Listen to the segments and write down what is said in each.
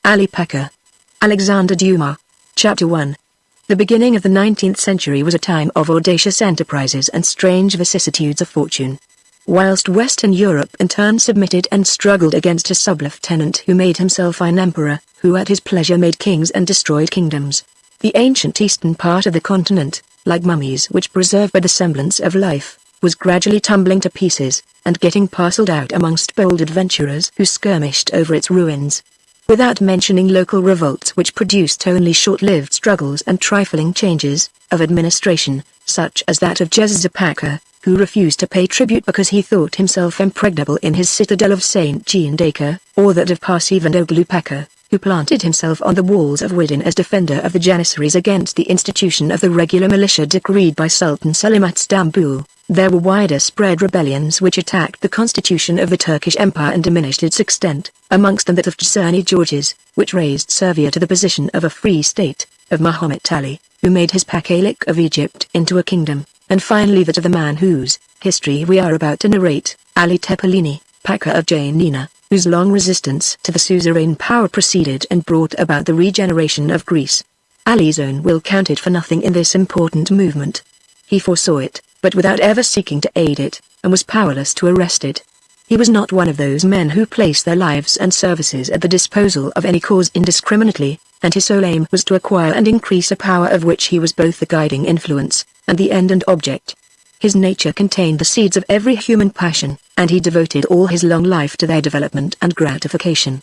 Ali Pacha. Alexandre Dumas. Chapter 1. The beginning of the 19th century was a time of audacious enterprises and strange vicissitudes of fortune. Whilst Western Europe in turn submitted and struggled against a sub-lieutenant who made himself an emperor, who at his pleasure made kings and destroyed kingdoms, the ancient eastern part of the continent, like mummies which preserve but the semblance of life, was gradually tumbling to pieces, and getting parcelled out amongst bold adventurers who skirmished over its ruins. Without mentioning local revolts which produced only short-lived struggles and trifling changes of administration, such as that of Pacha, who refused to pay tribute because he thought himself impregnable in his citadel of St. Jean d'Acre, or that of Pacha Pacha, who planted himself on the walls of Widin as defender of the Janissaries against the institution of the regular militia decreed by Sultan Selim at Istanbul. There were wider spread rebellions which attacked the constitution of the Turkish Empire and diminished its extent, amongst them that of Czerny Georges, which raised Servia to the position of a free state, of Muhammad Ali, who made his Pachalik of Egypt into a kingdom, and finally that of the man whose history we are about to narrate, Ali Tepelini, Pacha of Janina, whose long resistance to the suzerain power proceeded and brought about the regeneration of Greece. Ali's own will counted for nothing in this important movement. He foresaw it, but without ever seeking to aid it, and was powerless to arrest it. He was not one of those men who place their lives and services at the disposal of any cause indiscriminately, and his sole aim was to acquire and increase a power of which he was both the guiding influence, and the end and object. His nature contained the seeds of every human passion, and he devoted all his long life to their development and gratification.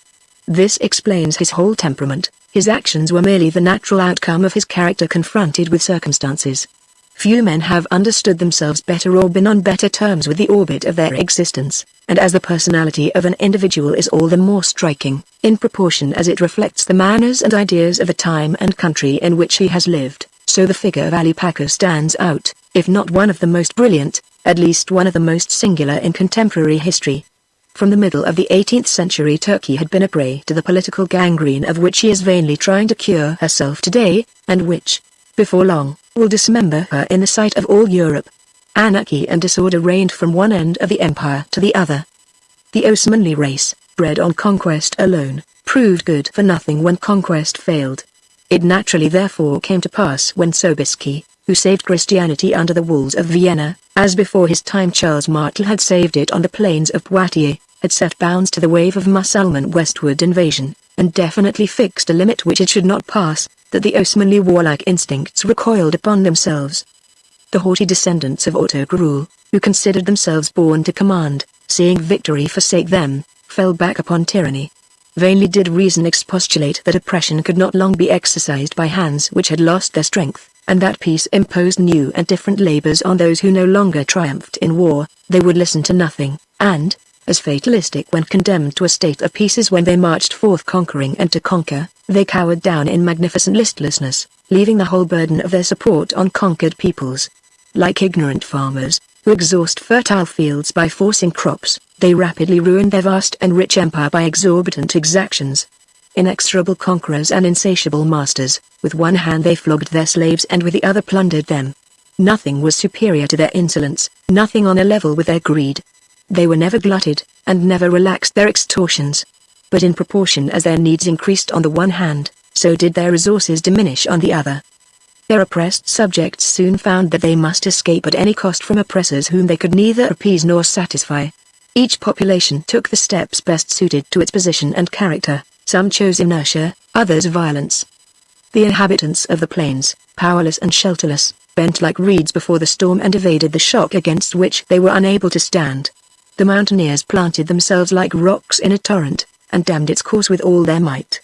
This explains his whole temperament. His actions were merely the natural outcome of his character confronted with circumstances. Few men have understood themselves better or been on better terms with the orbit of their existence, and as the personality of an individual is all the more striking, in proportion as it reflects the manners and ideas of the time and country in which he has lived, so the figure of Ali Pacha stands out, if not one of the most brilliant, at least one of the most singular in contemporary history. From the middle of the 18th century Turkey had been a prey to the political gangrene of which she is vainly trying to cure herself today, and which, before long, will dismember her in the sight of all Europe. Anarchy and disorder reigned from one end of the empire to the other. The Osmanli race, bred on conquest alone, proved good for nothing when conquest failed. It naturally therefore came to pass when Sobieski, who saved Christianity under the walls of Vienna, as before his time Charles Martel had saved it on the plains of Poitiers, had set bounds to the wave of Mussulman westward invasion, and definitely fixed a limit which it should not pass, that the Osmanli warlike instincts recoiled upon themselves. The haughty descendants of Autokrul, who considered themselves born to command, seeing victory forsake them, fell back upon tyranny. Vainly did reason expostulate that oppression could not long be exercised by hands which had lost their strength, and that peace imposed new and different labors on those who no longer triumphed in war. They would listen to nothing, and, as fatalistic when condemned to a state of peace as when they marched forth conquering and to conquer, they cowered down in magnificent listlessness, leaving the whole burden of their support on conquered peoples. Like ignorant farmers, who exhaust fertile fields by forcing crops, they rapidly ruined their vast and rich empire by exorbitant exactions. Inexorable conquerors and insatiable masters, with one hand they flogged their slaves and with the other plundered them. Nothing was superior to their insolence, nothing on a level with their greed. They were never glutted, and never relaxed their extortions. But in proportion as their needs increased on the one hand, so did their resources diminish on the other. Their oppressed subjects soon found that they must escape at any cost from oppressors whom they could neither appease nor satisfy. Each population took the steps best suited to its position and character. Some chose inertia, others violence. The inhabitants of the plains, powerless and shelterless, bent like reeds before the storm and evaded the shock against which they were unable to stand. The mountaineers planted themselves like rocks in a torrent, and dammed its course with all their might.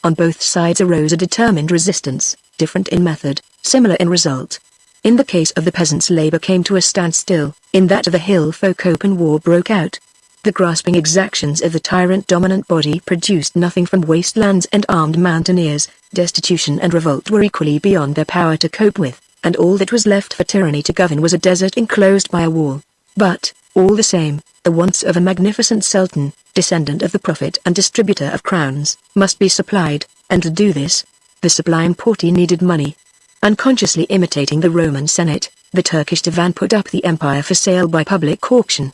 On both sides arose a determined resistance, different in method, similar in result. In the case of the peasants labor came to a standstill, in that of the hill folk open war broke out. The grasping exactions of the tyrant-dominant body produced nothing from wastelands and armed mountaineers. Destitution and revolt were equally beyond their power to cope with, and all that was left for tyranny to govern was a desert enclosed by a wall. But, all the same, the wants of a magnificent sultan, descendant of the prophet and distributor of crowns, must be supplied, and to do this, the sublime Porte needed money. Unconsciously imitating the Roman Senate, the Turkish divan put up the empire for sale by public auction.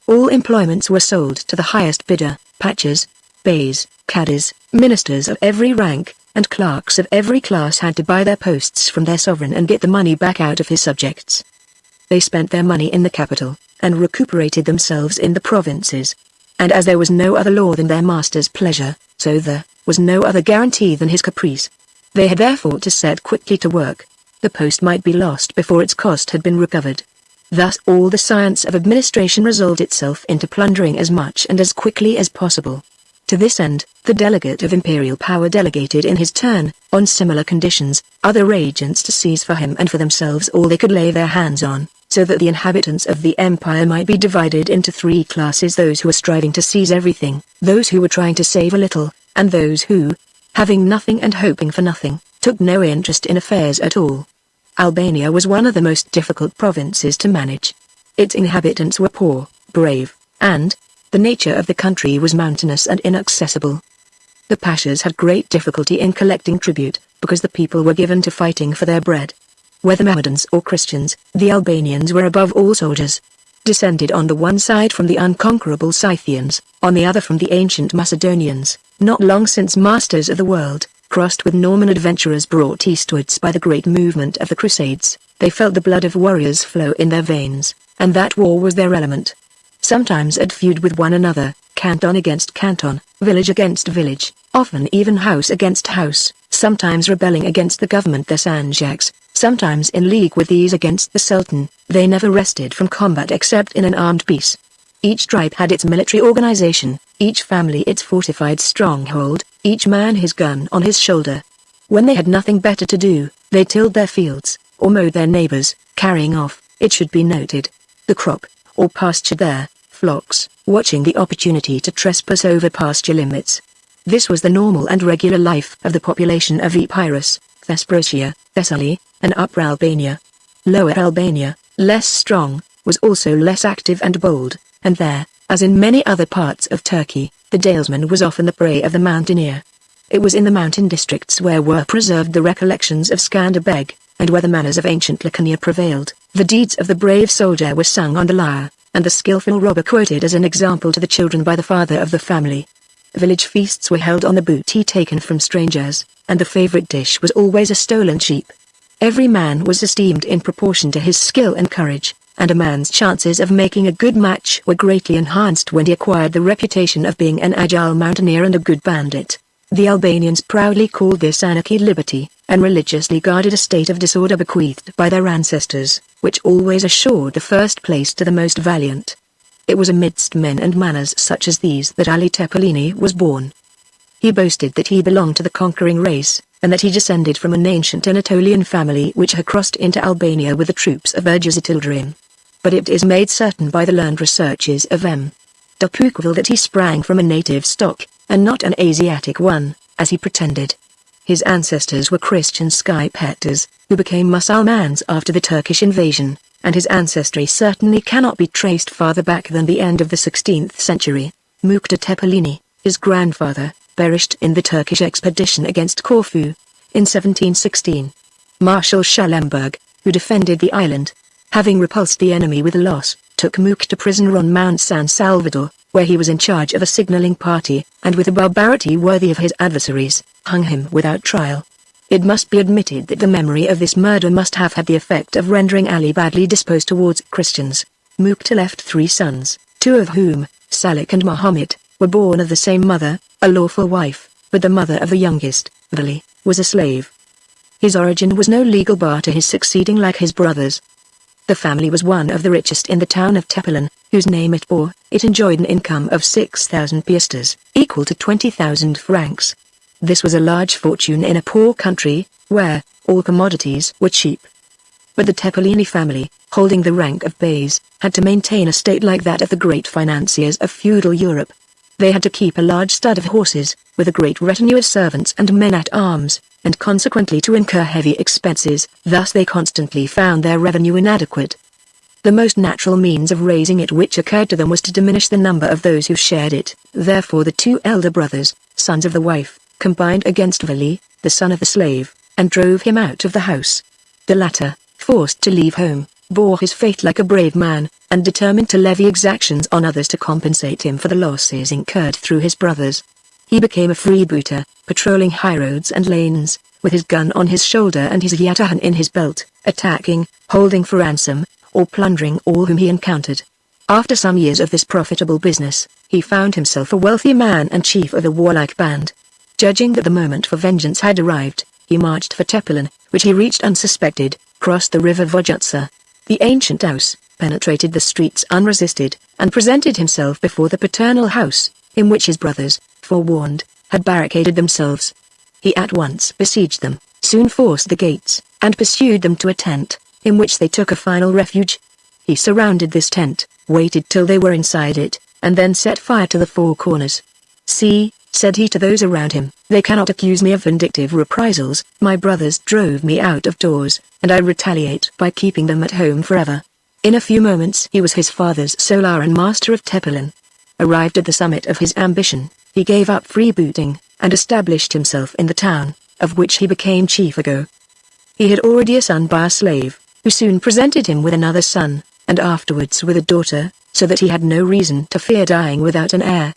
All employments were sold to the highest bidder, Pachas, beys, caddies, ministers of every rank, and clerks of every class had to buy their posts from their sovereign and get the money back out of his subjects. They spent their money in the capital, and recuperated themselves in the provinces. And as there was no other law than their master's pleasure, so there was no other guarantee than his caprice. They had therefore to set quickly to work. The post might be lost before its cost had been recovered. Thus all the science of administration resolved itself into plundering as much and as quickly as possible. To this end, the delegate of imperial power delegated in his turn, on similar conditions, other agents to seize for him and for themselves all they could lay their hands on, so that the inhabitants of the empire might be divided into three classes: those who were striving to seize everything, those who were trying to save a little, and those who, having nothing and hoping for nothing, took no interest in affairs at all. Albania was one of the most difficult provinces to manage. Its inhabitants were poor, brave, and the nature of the country was mountainous and inaccessible. The Pashas had great difficulty in collecting tribute, because the people were given to fighting for their bread. Whether Mohammedans or Christians, the Albanians were above all soldiers. Descended on the one side from the unconquerable Scythians, on the other from the ancient Macedonians, not long since masters of the world, crossed with Norman adventurers brought eastwards by the great movement of the Crusades, they felt the blood of warriors flow in their veins, and that war was their element. Sometimes at feud with one another, canton against canton, village against village, often even house against house, sometimes rebelling against the government their Sanjaks, sometimes in league with these against the Sultan, they never rested from combat except in an armed peace. Each tribe had its military organization, each family its fortified stronghold, each man his gun on his shoulder. When they had nothing better to do, they tilled their fields, or mowed their neighbors, carrying off, it should be noted, the crop, or pastured their flocks, watching the opportunity to trespass over pasture limits. This was the normal and regular life of the population of Epirus, Thesprotia, Thessaly, and Upper Albania. Lower Albania, less strong, was also less active and bold, and there, as in many other parts of Turkey, the dalesman was often the prey of the mountaineer. It was in the mountain districts where were preserved the recollections of Skanderbeg, and where the manners of ancient Laconia prevailed, the deeds of the brave soldier were sung on the lyre, and the skillful robber quoted as an example to the children by the father of the family. Village feasts were held on the booty taken from strangers, and the favorite dish was always a stolen sheep. Every man was esteemed in proportion to his skill and courage, and a man's chances of making a good match were greatly enhanced when he acquired the reputation of being an agile mountaineer and a good bandit. The Albanians proudly called this anarchy liberty, and religiously guarded a state of disorder bequeathed by their ancestors, which always assured the first place to the most valiant. It was amidst men and manners such as these that Ali Tepelini was born. He boasted that he belonged to the conquering race, and that he descended from an ancient Anatolian family which had crossed into Albania with the troops of Ergizatildrim. But it is made certain by the learned researches of M. Dupukville that he sprang from a native stock, and not an Asiatic one, as he pretended. His ancestors were Christian Skypetters, who became Mussulmans after the Turkish invasion, and his ancestry certainly cannot be traced farther back than the end of the 16th century. Mukhtar Tepelini, his grandfather, perished in the Turkish expedition against Corfu, in 1716. Marshal Schallenberg, who defended the island, having repulsed the enemy with loss, took Mukhtar prisoner on Mount San Salvador, where he was in charge of a signaling party, and with a barbarity worthy of his adversaries, hung him without trial. It must be admitted that the memory of this murder must have had the effect of rendering Ali badly disposed towards Christians. Mukhtar left 3 sons, 2 of whom, Salik and Mohammed, were born of the same mother, a lawful wife, but the mother of the youngest, Vali, was a slave. His origin was no legal bar to his succeeding like his brothers. The family was one of the richest in the town of Tepelen, whose name it bore. It enjoyed an income of 6,000 piasters, equal to 20,000 francs. This was a large fortune in a poor country, where all commodities were cheap. But the Tepelini family, holding the rank of beys, had to maintain a state like that of the great financiers of feudal Europe. They had to keep a large stud of horses, with a great retinue of servants and men-at-arms, and consequently to incur heavy expenses. Thus they constantly found their revenue inadequate. The most natural means of raising it which occurred to them was to diminish the number of those who shared it. Therefore the 2 elder brothers, sons of the wife, combined against Vali, the son of the slave, and drove him out of the house. The latter, forced to leave home, bore his fate like a brave man, and determined to levy exactions on others to compensate him for the losses incurred through his brothers. He became a freebooter, patrolling highroads and lanes, with his gun on his shoulder and his yatahan in his belt, attacking, holding for ransom, or plundering all whom he encountered. After some years of this profitable business, he found himself a wealthy man and chief of a warlike band. Judging that the moment for vengeance had arrived, he marched for Tepelen, which he reached unsuspected, crossed the river Vojutsa, the ancient Aus, penetrated the streets unresisted, and presented himself before the paternal house, in which his brothers, forewarned, had barricaded themselves. He at once besieged them, soon forced the gates, and pursued them to a tent, in which they took a final refuge. He surrounded this tent, waited till they were inside it, and then set fire to the four corners. "See," said he to those around him, "they cannot accuse me of vindictive reprisals. My brothers drove me out of doors, and I retaliate by keeping them at home forever." In a few moments he was his father's solar and master of Tepelen. Arrived at the summit of his ambition, he gave up freebooting, and established himself in the town, of which he became chief ago. He had already a son by a slave, who soon presented him with another son, and afterwards with a daughter, so that he had no reason to fear dying without an heir.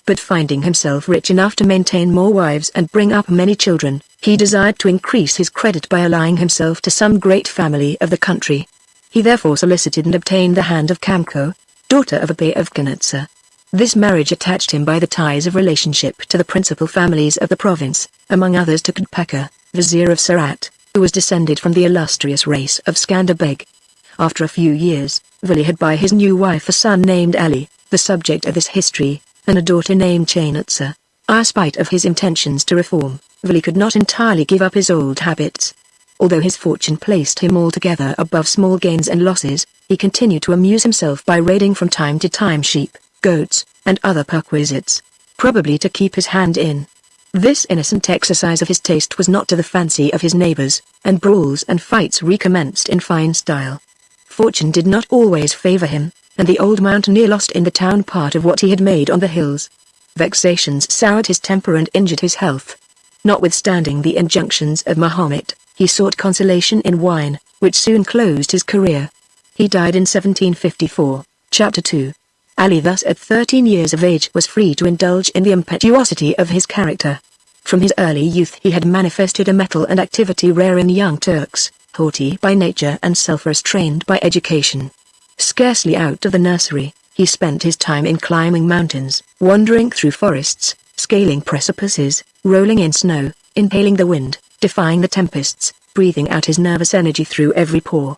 But finding himself rich enough to maintain more wives and bring up many children, he desired to increase his credit by allying himself to some great family of the country. He therefore solicited and obtained the hand of Kamko, daughter of a Bey of Kanutsa. This marriage attached him by the ties of relationship to the principal families of the province, among others to Pacha, vizier of Surat, who was descended from the illustrious race of Skanderbeg. After a few years, Vili had by his new wife a son named Ali, the subject of this history, and a daughter named Chanutsa. In spite of his intentions to reform, Vili could not entirely give up his old habits. Although his fortune placed him altogether above small gains and losses, he continued to amuse himself by raiding from time to time sheep, goats, and other perquisites, probably to keep his hand in. This innocent exercise of his taste was not to the fancy of his neighbors, and brawls and fights recommenced in fine style. Fortune did not always favor him, and the old mountaineer lost in the town part of what he had made on the hills. Vexations soured his temper and injured his health. Notwithstanding the injunctions of Mahomet, he sought consolation in wine, which soon closed his career. He died in 1754, Chapter 2. Ali thus at 13 years of age was free to indulge in the impetuosity of his character. From his early youth he had manifested a mettle and activity rare in young Turks, haughty by nature and self-restrained by education. Scarcely out of the nursery, he spent his time in climbing mountains, wandering through forests, scaling precipices, rolling in snow, inhaling the wind, defying the tempests, breathing out his nervous energy through every pore.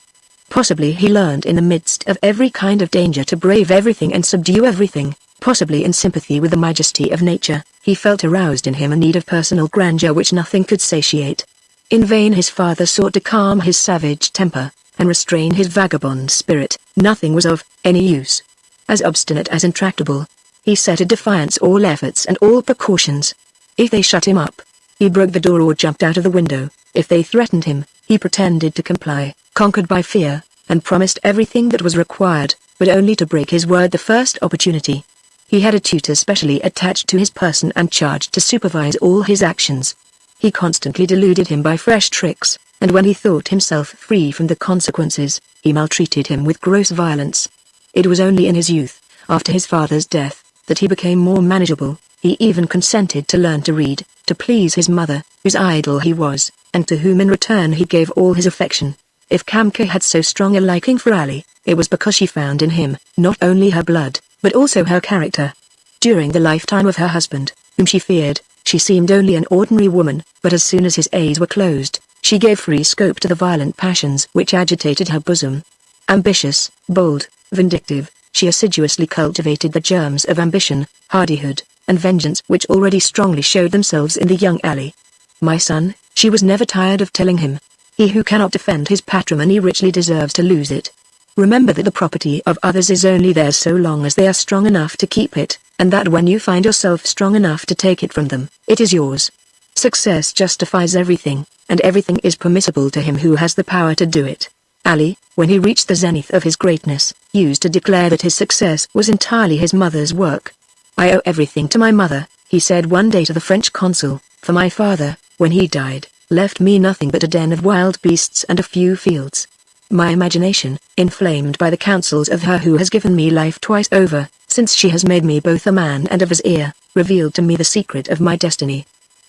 Possibly he learned in the midst of every kind of danger to brave everything and subdue everything. Possibly in sympathy with the majesty of nature, he felt aroused in him a need of personal grandeur which nothing could satiate. In vain his father sought to calm his savage temper, and restrain his vagabond spirit. Nothing was of any use. As obstinate as intractable, he set at defiance all efforts and all precautions. If they shut him up, he broke the door or jumped out of the window. If they threatened him, he pretended to comply, conquered by fear, and promised everything that was required, but only to break his word the first opportunity. He had a tutor specially attached to his person and charged to supervise all his actions. He constantly deluded him by fresh tricks, and when he thought himself free from the consequences, he maltreated him with gross violence. It was only in his youth, after his father's death, that he became more manageable. He even consented to learn to read, to please his mother, whose idol he was, and to whom in return he gave all his affection. If Kamka had so strong a liking for Ali, it was because she found in him, not only her blood, but also her character. During the lifetime of her husband, whom she feared, she seemed only an ordinary woman, but as soon as his eyes were closed, she gave free scope to the violent passions which agitated her bosom. Ambitious, bold, vindictive, she assiduously cultivated the germs of ambition, hardihood, and vengeance which already strongly showed themselves in the young Ali. "My son," she was never tired of telling him, "he who cannot defend his patrimony richly deserves to lose it. Remember that the property of others is only theirs so long as they are strong enough to keep it, and that when you find yourself strong enough to take it from them, it is yours. Success justifies everything, and everything is permissible to him who has the power to do it." Ali, when he reached the zenith of his greatness, used to declare that his success was entirely his mother's work. "I owe everything to my mother," he said one day to the French consul, "for my father, when he died, left me nothing but a den of wild beasts and a few fields. My imagination, inflamed by the counsels of her who has given me life twice over, since she has made me both a man and a vizier, revealed to me the secret of my destiny.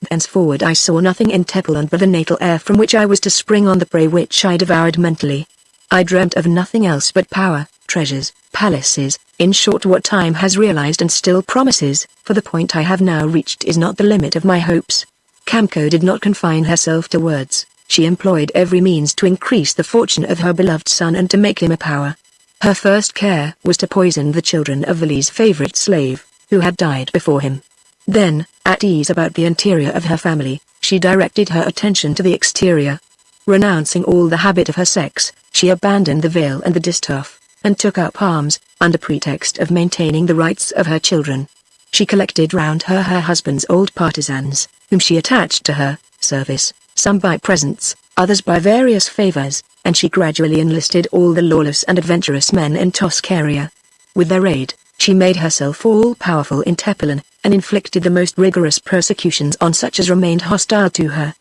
Thenceforward I saw nothing in Tepelen but the natal air from which I was to spring on the prey which I devoured mentally. I dreamt of nothing else but power, treasures, palaces, in short what time has realized and still promises, for the point I have now reached is not the limit of my hopes. Kamko did not confine herself to words, she employed every means to increase the fortune of her beloved son and to make him a power. Her first care was to poison the children of Vali's favorite slave, who had died before him. Then, at ease about the interior of her family, she directed her attention to the exterior. Renouncing all the habit of her sex, she abandoned the veil and the distaff, and took up arms, under pretext of maintaining the rights of her children. She collected round her husband's old partisans, whom she attached to her service, some by presents, others by various favors, and she gradually enlisted all the lawless and adventurous men in Toscaria. With their aid, she made herself all-powerful in Tepelen, and inflicted the most rigorous persecutions on such as remained hostile to her.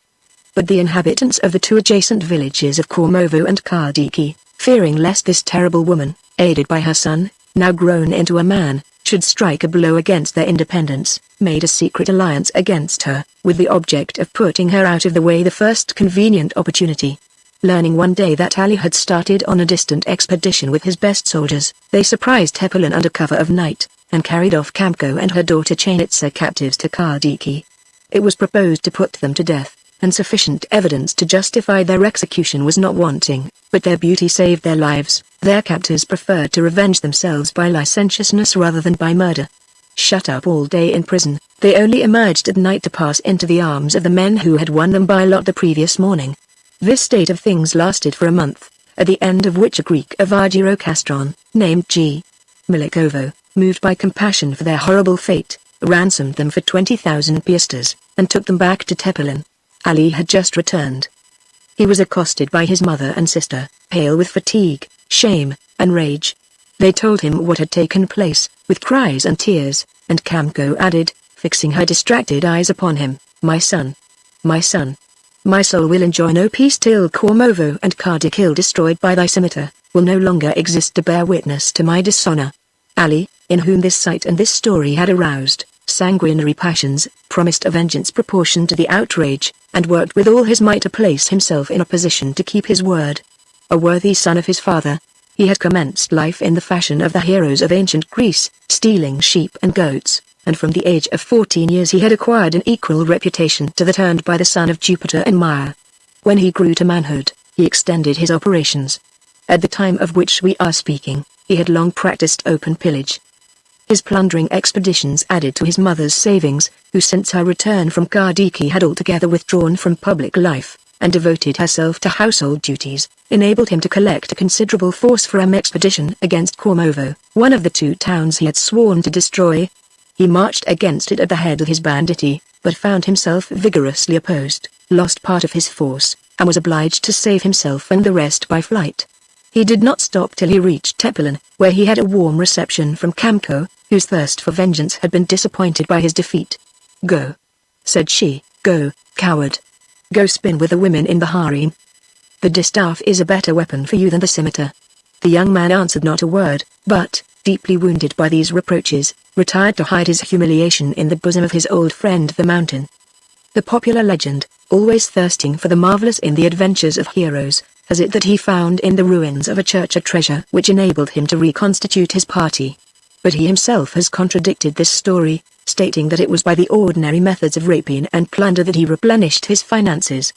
But the inhabitants of the two adjacent villages of Kormovo and Kardiki, fearing lest this terrible woman, aided by her son, now grown into a man, should strike a blow against their independence, made a secret alliance against her, with the object of putting her out of the way the first convenient opportunity. Learning one day that Ali had started on a distant expedition with his best soldiers, they surprised Tepelen under cover of night, and carried off Kamko and her daughter Chainitsa captives to Kardiki. It was proposed to put them to death, and sufficient evidence to justify their execution was not wanting, but their beauty saved their lives. Their captors preferred to revenge themselves by licentiousness rather than by murder. Shut up all day in prison, they only emerged at night to pass into the arms of the men who had won them by lot the previous morning. This state of things lasted for a month, at the end of which a Greek of Argyrocastron, named G. Milikovo, moved by compassion for their horrible fate, ransomed them for 20,000 piastres, and took them back to Tepelen. Ali had just returned. He was accosted by his mother and sister, pale with fatigue, shame, and rage. They told him what had taken place, with cries and tears, and Kamko added, fixing her distracted eyes upon him, "My son. My son. My soul will enjoy no peace till Kormovo and Kardikil destroyed by thy scimitar, will no longer exist to bear witness to my dishonor." Ali, in whom this sight and this story had aroused sanguinary passions, promised a vengeance proportioned to the outrage, and worked with all his might to place himself in a position to keep his word. A worthy son of his father, he had commenced life in the fashion of the heroes of ancient Greece, stealing sheep and goats, and from the age of 14 years he had acquired an equal reputation to that earned by the son of Jupiter and Maia. When he grew to manhood, he extended his operations. At the time of which we are speaking, he had long practiced open pillage. His plundering expeditions added to his mother's savings, who since her return from Kardiki had altogether withdrawn from public life, and devoted herself to household duties, enabled him to collect a considerable force for an expedition against Kormovo, one of the two towns he had sworn to destroy. He marched against it at the head of his banditti, but found himself vigorously opposed, lost part of his force, and was obliged to save himself and the rest by flight. He did not stop till he reached Tepelen, where he had a warm reception from Kamko, whose thirst for vengeance had been disappointed by his defeat. "Go," said she, "go, coward. Go spin with the women in the harem. The distaff is a better weapon for you than the scimitar." The young man answered not a word, but, deeply wounded by these reproaches, retired to hide his humiliation in the bosom of his old friend the mountain. The popular legend, always thirsting for the marvelous in the adventures of heroes, has it that he found in the ruins of a church a treasure which enabled him to reconstitute his party. But he himself has contradicted this story, stating that it was by the ordinary methods of rapine and plunder that he replenished his finances.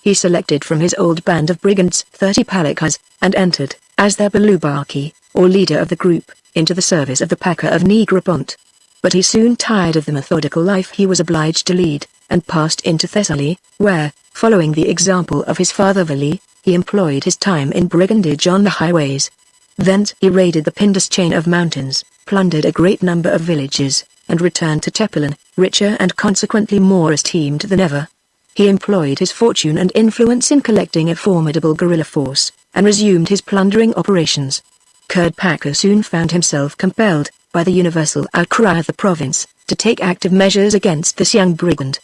He selected from his old band of brigands 30 palikas, and entered, as their balubaki, or leader of the group, into the service of the Pacha of Negroponte. But he soon tired of the methodical life he was obliged to lead, and passed into Thessaly, where, following the example of his father Vali, he employed his time in brigandage on the highways. Thence he raided the Pindus chain of mountains, plundered a great number of villages, and returned to Tepelen, richer and consequently more esteemed than ever. He employed his fortune and influence in collecting a formidable guerrilla force, and resumed his plundering operations. Kurd Pacha soon found himself compelled, by the universal outcry of the province, to take active measures against this young brigand.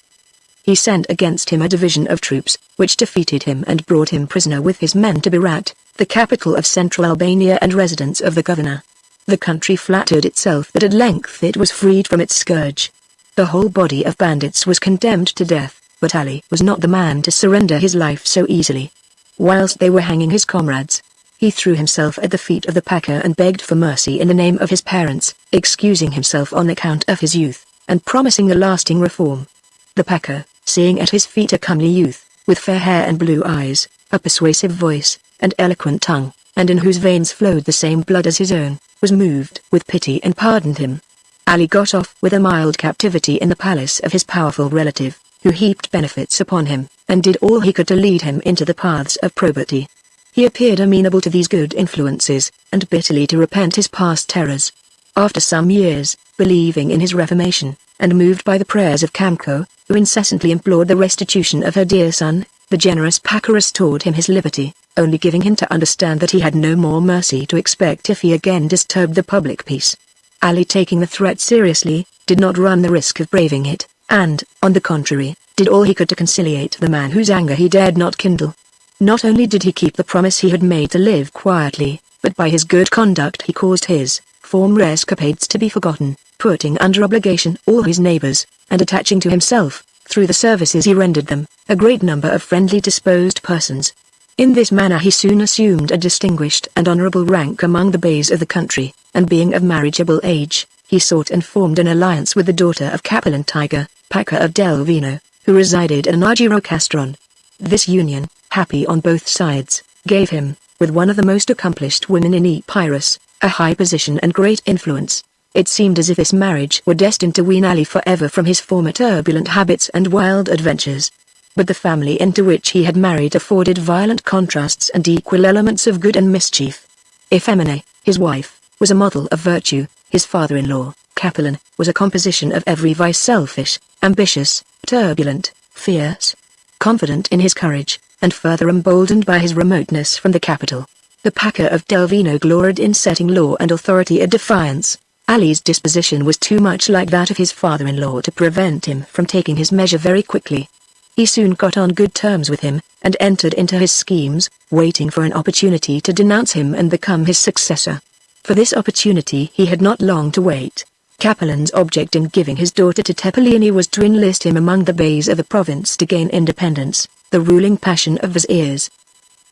He sent against him a division of troops, which defeated him and brought him prisoner with his men to Berat, the capital of central Albania and residence of the governor. The country flattered itself that at length it was freed from its scourge. The whole body of bandits was condemned to death, but Ali was not the man to surrender his life so easily. Whilst they were hanging his comrades, he threw himself at the feet of the Pacha and begged for mercy in the name of his parents, excusing himself on account of his youth, and promising a lasting reform. The Pacha, seeing at his feet a comely youth, with fair hair and blue eyes, a persuasive voice, and eloquent tongue, and in whose veins flowed the same blood as his own, was moved with pity and pardoned him. Ali got off with a mild captivity in the palace of his powerful relative, who heaped benefits upon him, and did all he could to lead him into the paths of probity. He appeared amenable to these good influences, and bitterly to repent his past terrors. After some years, believing in his reformation, and moved by the prayers of Kamko, who incessantly implored the restitution of her dear son, the generous Pacha restored him his liberty, only giving him to understand that he had no more mercy to expect if he again disturbed the public peace. Ali, taking the threat seriously, did not run the risk of braving it, and, on the contrary, did all he could to conciliate the man whose anger he dared not kindle. Not only did he keep the promise he had made to live quietly, but by his good conduct he caused his former escapades to be forgotten, putting under obligation all his neighbors, and attaching to himself, through the services he rendered them, a great number of friendly disposed persons. In this manner he soon assumed a distinguished and honorable rank among the beys of the country, and being of marriageable age, he sought and formed an alliance with the daughter of Capellan Tiger, Pacha of Delvino, who resided at Nargiro Castron. This union, happy on both sides, gave him, with one of the most accomplished women in Epirus, a high position and great influence. It seemed as if this marriage were destined to wean Ali forever from his former turbulent habits and wild adventures. But the family into which he had married afforded violent contrasts and equal elements of good and mischief. Effeminate, his wife, was a model of virtue. His father-in-law, Capellan, was a composition of every vice: selfish, ambitious, turbulent, fierce, confident in his courage, and further emboldened by his remoteness from the capital. The Pacha of Delvino gloried in setting law and authority at defiance. Ali's disposition was too much like that of his father-in-law to prevent him from taking his measure very quickly. He soon got on good terms with him, and entered into his schemes, waiting for an opportunity to denounce him and become his successor. For this opportunity he had not long to wait. Capellan's object in giving his daughter to Tepelini was to enlist him among the beys of the province to gain independence, the ruling passion of viziers.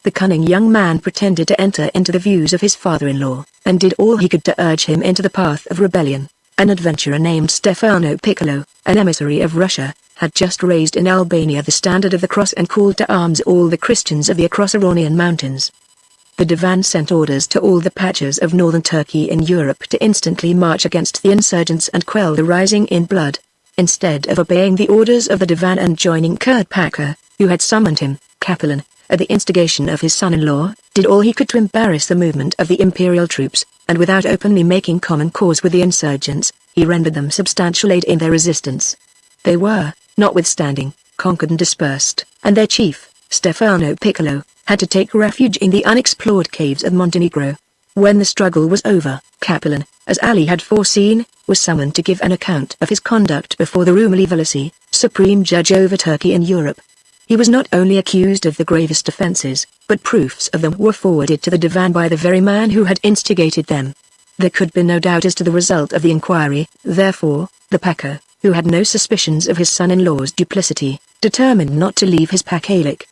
The cunning young man pretended to enter into the views of his father-in-law, and did all he could to urge him into the path of rebellion. An adventurer named Stefano Piccolo, an emissary of Russia, had just raised in Albania the standard of the cross and called to arms all the Christians of the Acrosaronian mountains. The Divan sent orders to all the Pachas of northern Turkey in Europe to instantly march against the insurgents and quell the rising in blood. Instead of obeying the orders of the Divan and joining Kurd Pacha, who had summoned him, Capellan, at the instigation of his son-in-law, did all he could to embarrass the movement of the imperial troops, and without openly making common cause with the insurgents, he rendered them substantial aid in their resistance. They were, notwithstanding, conquered and dispersed, and their chief, Stefano Piccolo, had to take refuge in the unexplored caves of Montenegro. When the struggle was over, Capellan, as Ali had foreseen, was summoned to give an account of his conduct before the Rumelivalisi, supreme judge over Turkey in Europe. He was not only accused of the gravest offences, but proofs of them were forwarded to the Divan by the very man who had instigated them. There could be no doubt as to the result of the inquiry. Therefore, the Pacha, who had no suspicions of his son-in-law's duplicity, determined not to leave his Pachalich.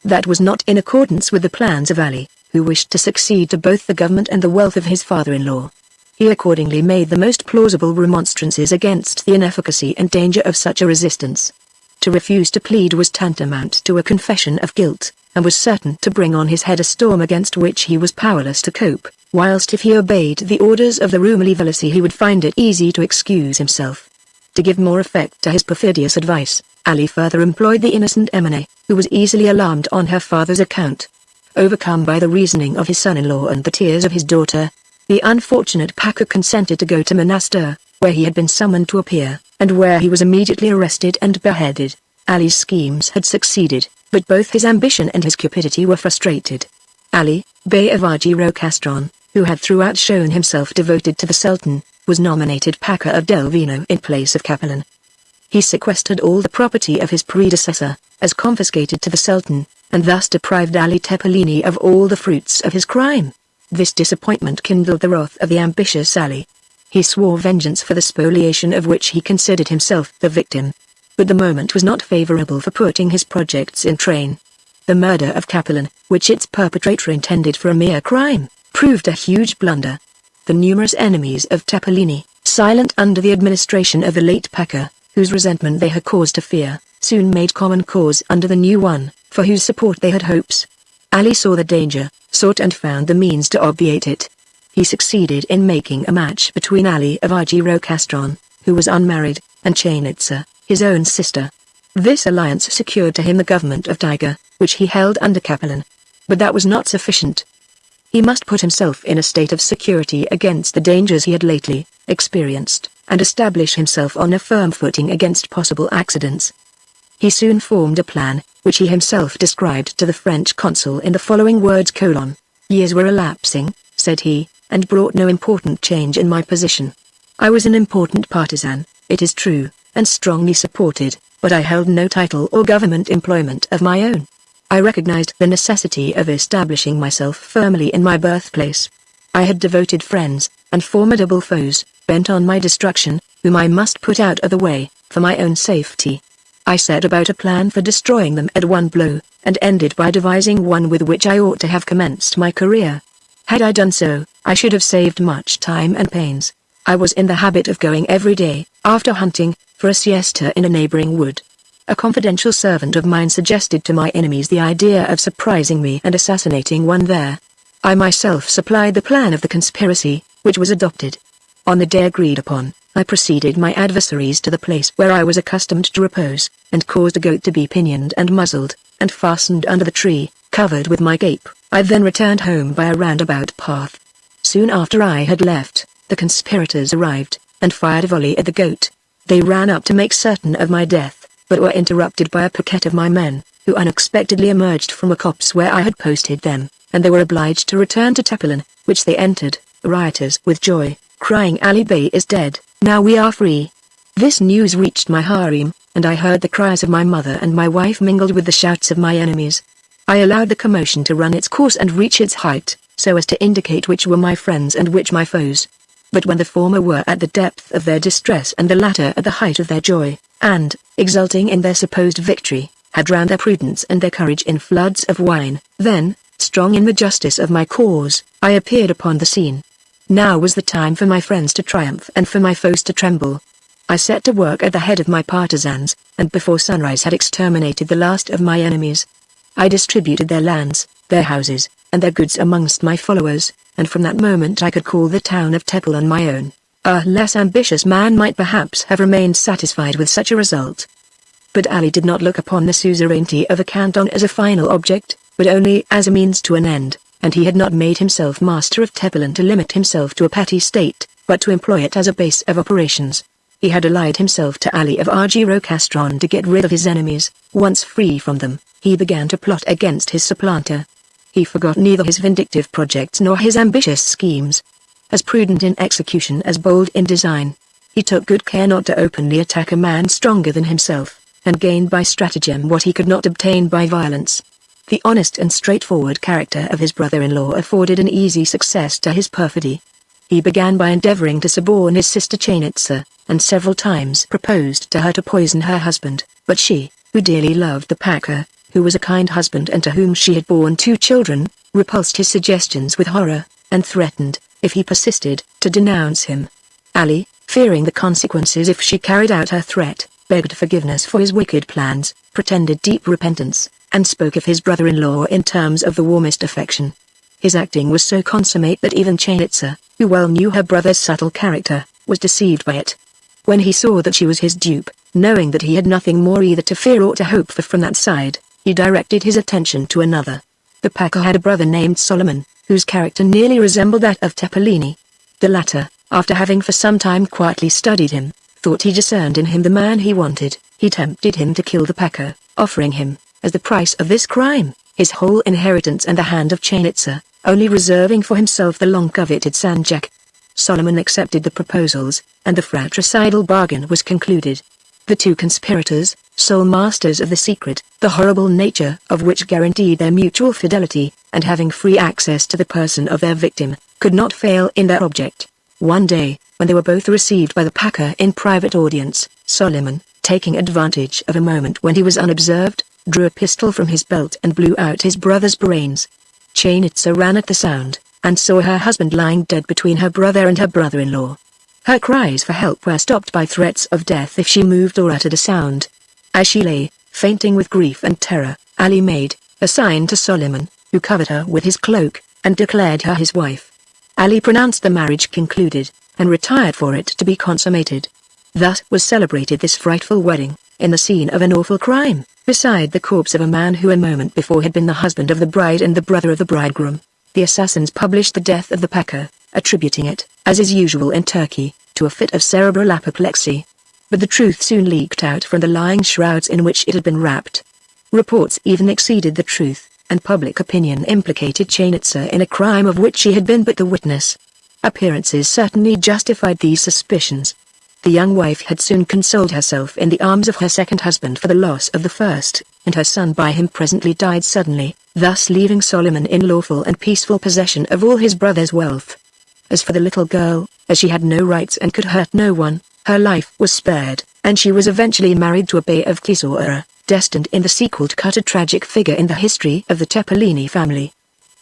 That was not in accordance with the plans of Ali, who wished to succeed to both the government and the wealth of his father-in-law. He accordingly made the most plausible remonstrances against the inefficacy and danger of such a resistance. To refuse to plead was tantamount to a confession of guilt, and was certain to bring on his head a storm against which he was powerless to cope, whilst if he obeyed the orders of the Rumelivalisi he would find it easy to excuse himself. To give more effect to his perfidious advice, Ali further employed the innocent Emine, who was easily alarmed on her father's account. Overcome by the reasoning of his son-in-law and the tears of his daughter, the unfortunate Pacha consented to go to Monastir, where he had been summoned to appear, and where he was immediately arrested and beheaded. Ali's schemes had succeeded, but both his ambition and his cupidity were frustrated. Ali, Bey of Argyro Castron, who had throughout shown himself devoted to the Sultan, was nominated Pacha of Delvino in place of Capellan. He sequestered all the property of his predecessor, as confiscated to the Sultan, and thus deprived Ali Tepelini of all the fruits of his crime. This disappointment kindled the wrath of the ambitious Ali. He swore vengeance for the spoliation of which he considered himself the victim. But the moment was not favorable for putting his projects in train. The murder of Capelan, which its perpetrator intended for a mere crime, proved a huge blunder. The numerous enemies of Tepelini, silent under the administration of the late Pacha, whose resentment they had cause to fear, soon made common cause under the new one, for whose support they had hopes. Ali saw the danger, sought and found the means to obviate it. He succeeded in making a match between Ali of Argyro-Castron, who was unmarried, and Chainitza, his own sister. This alliance secured to him the government of Tiger, which he held under Capelan. But that was not sufficient. He must put himself in a state of security against the dangers he had lately experienced, and establish himself on a firm footing against possible accidents. He soon formed a plan, which he himself described to the French consul in the following words: "Years were elapsing," said he, "and brought no important change in my position. I was an important partisan, it is true, and strongly supported, but I held no title or government employment of my own. I recognized the necessity of establishing myself firmly in my birthplace. I had devoted friends, and formidable foes, bent on my destruction, whom I must put out of the way, for my own safety. I set about a plan for destroying them at one blow, and ended by devising one with which I ought to have commenced my career. Had I done so, I should have saved much time and pains. I was in the habit of going every day, after hunting, for a siesta in a neighboring wood. A confidential servant of mine suggested to my enemies the idea of surprising me and assassinating one there. I myself supplied the plan of the conspiracy, which was adopted. On the day agreed upon, I preceded my adversaries to the place where I was accustomed to repose, and caused a goat to be pinioned and muzzled, and fastened under the tree, covered with my cape. I then returned home by a roundabout path. Soon after I had left, the conspirators arrived, and fired a volley at the goat. They ran up to make certain of my death, but were interrupted by a picket of my men, who unexpectedly emerged from a copse where I had posted them, and they were obliged to return to Tepelin, which they entered, riotous with joy, crying, "Ali Bey is dead, now we are free." This news reached my harem, and I heard the cries of my mother and my wife mingled with the shouts of my enemies. I allowed the commotion to run its course and reach its height, so as to indicate which were my friends and which my foes. But when the former were at the depth of their distress and the latter at the height of their joy, and, exulting in their supposed victory, had drowned their prudence and their courage in floods of wine, then, strong in the justice of my cause, I appeared upon the scene. Now was the time for my friends to triumph and for my foes to tremble. I set to work at the head of my partisans, and before sunrise had exterminated the last of my enemies. I distributed their lands, their houses, and their goods amongst my followers, and from that moment I could call the town of Tepelin my own. A less ambitious man might perhaps have remained satisfied with such a result. But Ali did not look upon the suzerainty of a canton as a final object, but only as a means to an end, and he had not made himself master of Tepelin to limit himself to a petty state, but to employ it as a base of operations. He had allied himself to Ali of Argyro-Castron to get rid of his enemies. Once free from them, he began to plot against his supplanter. He forgot neither his vindictive projects nor his ambitious schemes. As prudent in execution as bold in design, he took good care not to openly attack a man stronger than himself, and gained by stratagem what he could not obtain by violence. The honest and straightforward character of his brother-in-law afforded an easy success to his perfidy. He began by endeavoring to suborn his sister Chainitza, and several times proposed to her to poison her husband, but she, who dearly loved the Pacha, who was a kind husband and to whom she had borne 2 children, repulsed his suggestions with horror, and threatened, if he persisted, to denounce him. Ali, fearing the consequences if she carried out her threat, begged forgiveness for his wicked plans, pretended deep repentance, and spoke of his brother-in-law in terms of the warmest affection. His acting was so consummate that even Chainitza, who well knew her brother's subtle character, was deceived by it. When he saw that she was his dupe, knowing that he had nothing more either to fear or to hope for from that side, he directed his attention to another. The Pacha had a brother named Solomon, whose character nearly resembled that of Tepelini. The latter, after having for some time quietly studied him, thought he discerned in him the man he wanted. He tempted him to kill the Pacha, offering him, as the price of this crime, his whole inheritance and the hand of Chainitza, only reserving for himself the long-coveted Sanjak. Solomon accepted the proposals, and the fratricidal bargain was concluded. The 2 conspirators, sole masters of the secret, the horrible nature of which guaranteed their mutual fidelity, and having free access to the person of their victim, could not fail in their object. One day, when and they were both received by the Pacha in private audience. Solomon, taking advantage of a moment when he was unobserved, drew a pistol from his belt and blew out his brother's brains. Chainitza ran at the sound, and saw her husband lying dead between her brother and her brother-in-law. Her cries for help were stopped by threats of death if she moved or uttered a sound. As she lay, fainting with grief and terror, Ali made a sign to Solomon, who covered her with his cloak, and declared her his wife. Ali pronounced the marriage concluded, and retired for it to be consummated. Thus was celebrated this frightful wedding, in the scene of an awful crime, beside the corpse of a man who a moment before had been the husband of the bride and the brother of the bridegroom. The assassins published the death of the Pacha, attributing it, as is usual in Turkey, to a fit of cerebral apoplexy. But the truth soon leaked out from the lying shrouds in which it had been wrapped. Reports even exceeded the truth, and public opinion implicated Chainitza in a crime of which she had been but the witness. Appearances certainly justified these suspicions. The young wife had soon consoled herself in the arms of her second husband for the loss of the first, and her son by him presently died suddenly, thus leaving Solomon in lawful and peaceful possession of all his brother's wealth. As for the little girl, as she had no rights and could hurt no one, her life was spared, and she was eventually married to a bey of Kisora, destined in the sequel to cut a tragic figure in the history of the Tepelini family.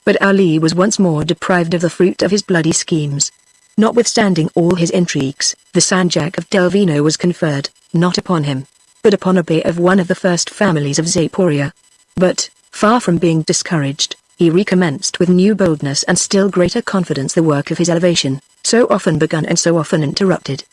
But Ali was once more deprived of the fruit of his bloody schemes. Notwithstanding all his intrigues, the Sanjak of Delvino was conferred, not upon him, but upon a bey of one of the first families of Zaporia. But, far from being discouraged, he recommenced with new boldness and still greater confidence the work of his elevation, so often begun and so often interrupted.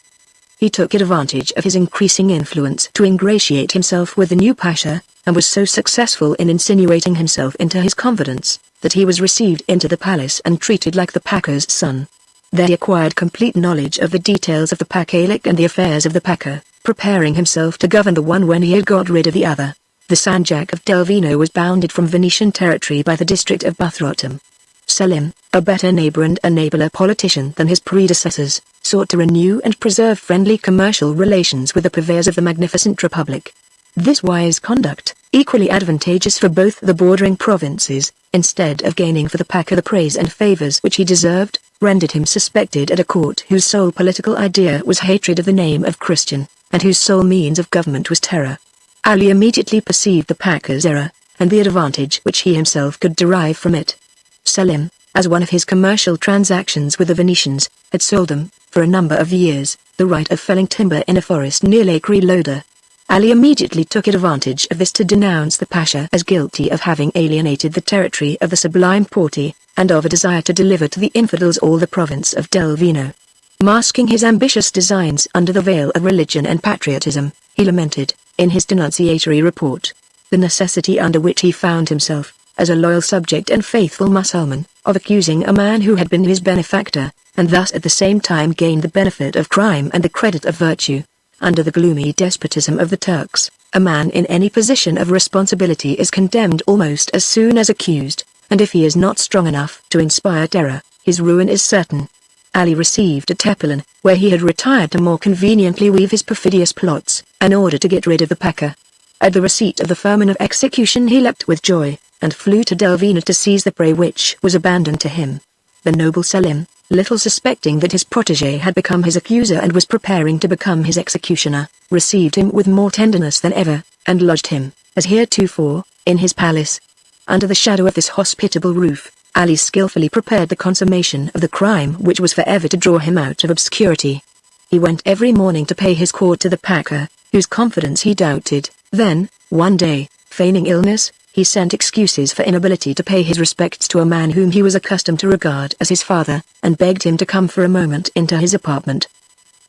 He took advantage of his increasing influence to ingratiate himself with the new Pacha, and was so successful in insinuating himself into his confidence, that he was received into the palace and treated like the Pacha's son. There he acquired complete knowledge of the details of the Pachalich and the affairs of the Pacha, preparing himself to govern the one when he had got rid of the other. The Sanjak of Delvino was bounded from Venetian territory by the district of Buthrotum. Selim, a better neighbor and an abler politician than his predecessors, sought to renew and preserve friendly commercial relations with the purveyors of the magnificent republic. This wise conduct, equally advantageous for both the bordering provinces, instead of gaining for the Pacha the praise and favors which he deserved, rendered him suspected at a court whose sole political idea was hatred of the name of Christian, and whose sole means of government was terror. Ali immediately perceived the Pacha's error, and the advantage which he himself could derive from it. Selim, as one of his commercial transactions with the Venetians, had sold them, for a number of years, the right of felling timber in a forest near Lake Reloader. Ali immediately took advantage of this to denounce the Pacha as guilty of having alienated the territory of the Sublime Porte, and of a desire to deliver to the infidels all the province of Delvino. Masking his ambitious designs under the veil of religion and patriotism, he lamented, in his denunciatory report, the necessity under which he found himself, as a loyal subject and faithful Mussulman, of accusing a man who had been his benefactor, and thus at the same time gained the benefit of crime and the credit of virtue. Under the gloomy despotism of the Turks, a man in any position of responsibility is condemned almost as soon as accused, and if he is not strong enough to inspire terror, his ruin is certain. Ali received at Tepelen, where he had retired to more conveniently weave his perfidious plots, an order to get rid of the Pacha. At the receipt of the firman of execution he leapt with joy, and flew to Delvino to seize the prey which was abandoned to him. The noble Selim, little suspecting that his protégé had become his accuser and was preparing to become his executioner, received him with more tenderness than ever, and lodged him, as heretofore, in his palace. Under the shadow of this hospitable roof, Ali skillfully prepared the consummation of the crime which was forever to draw him out of obscurity. He went every morning to pay his court to the Pacha, whose confidence he doubted. Then, one day, feigning illness, he sent excuses for inability to pay his respects to a man whom he was accustomed to regard as his father, and begged him to come for a moment into his apartment.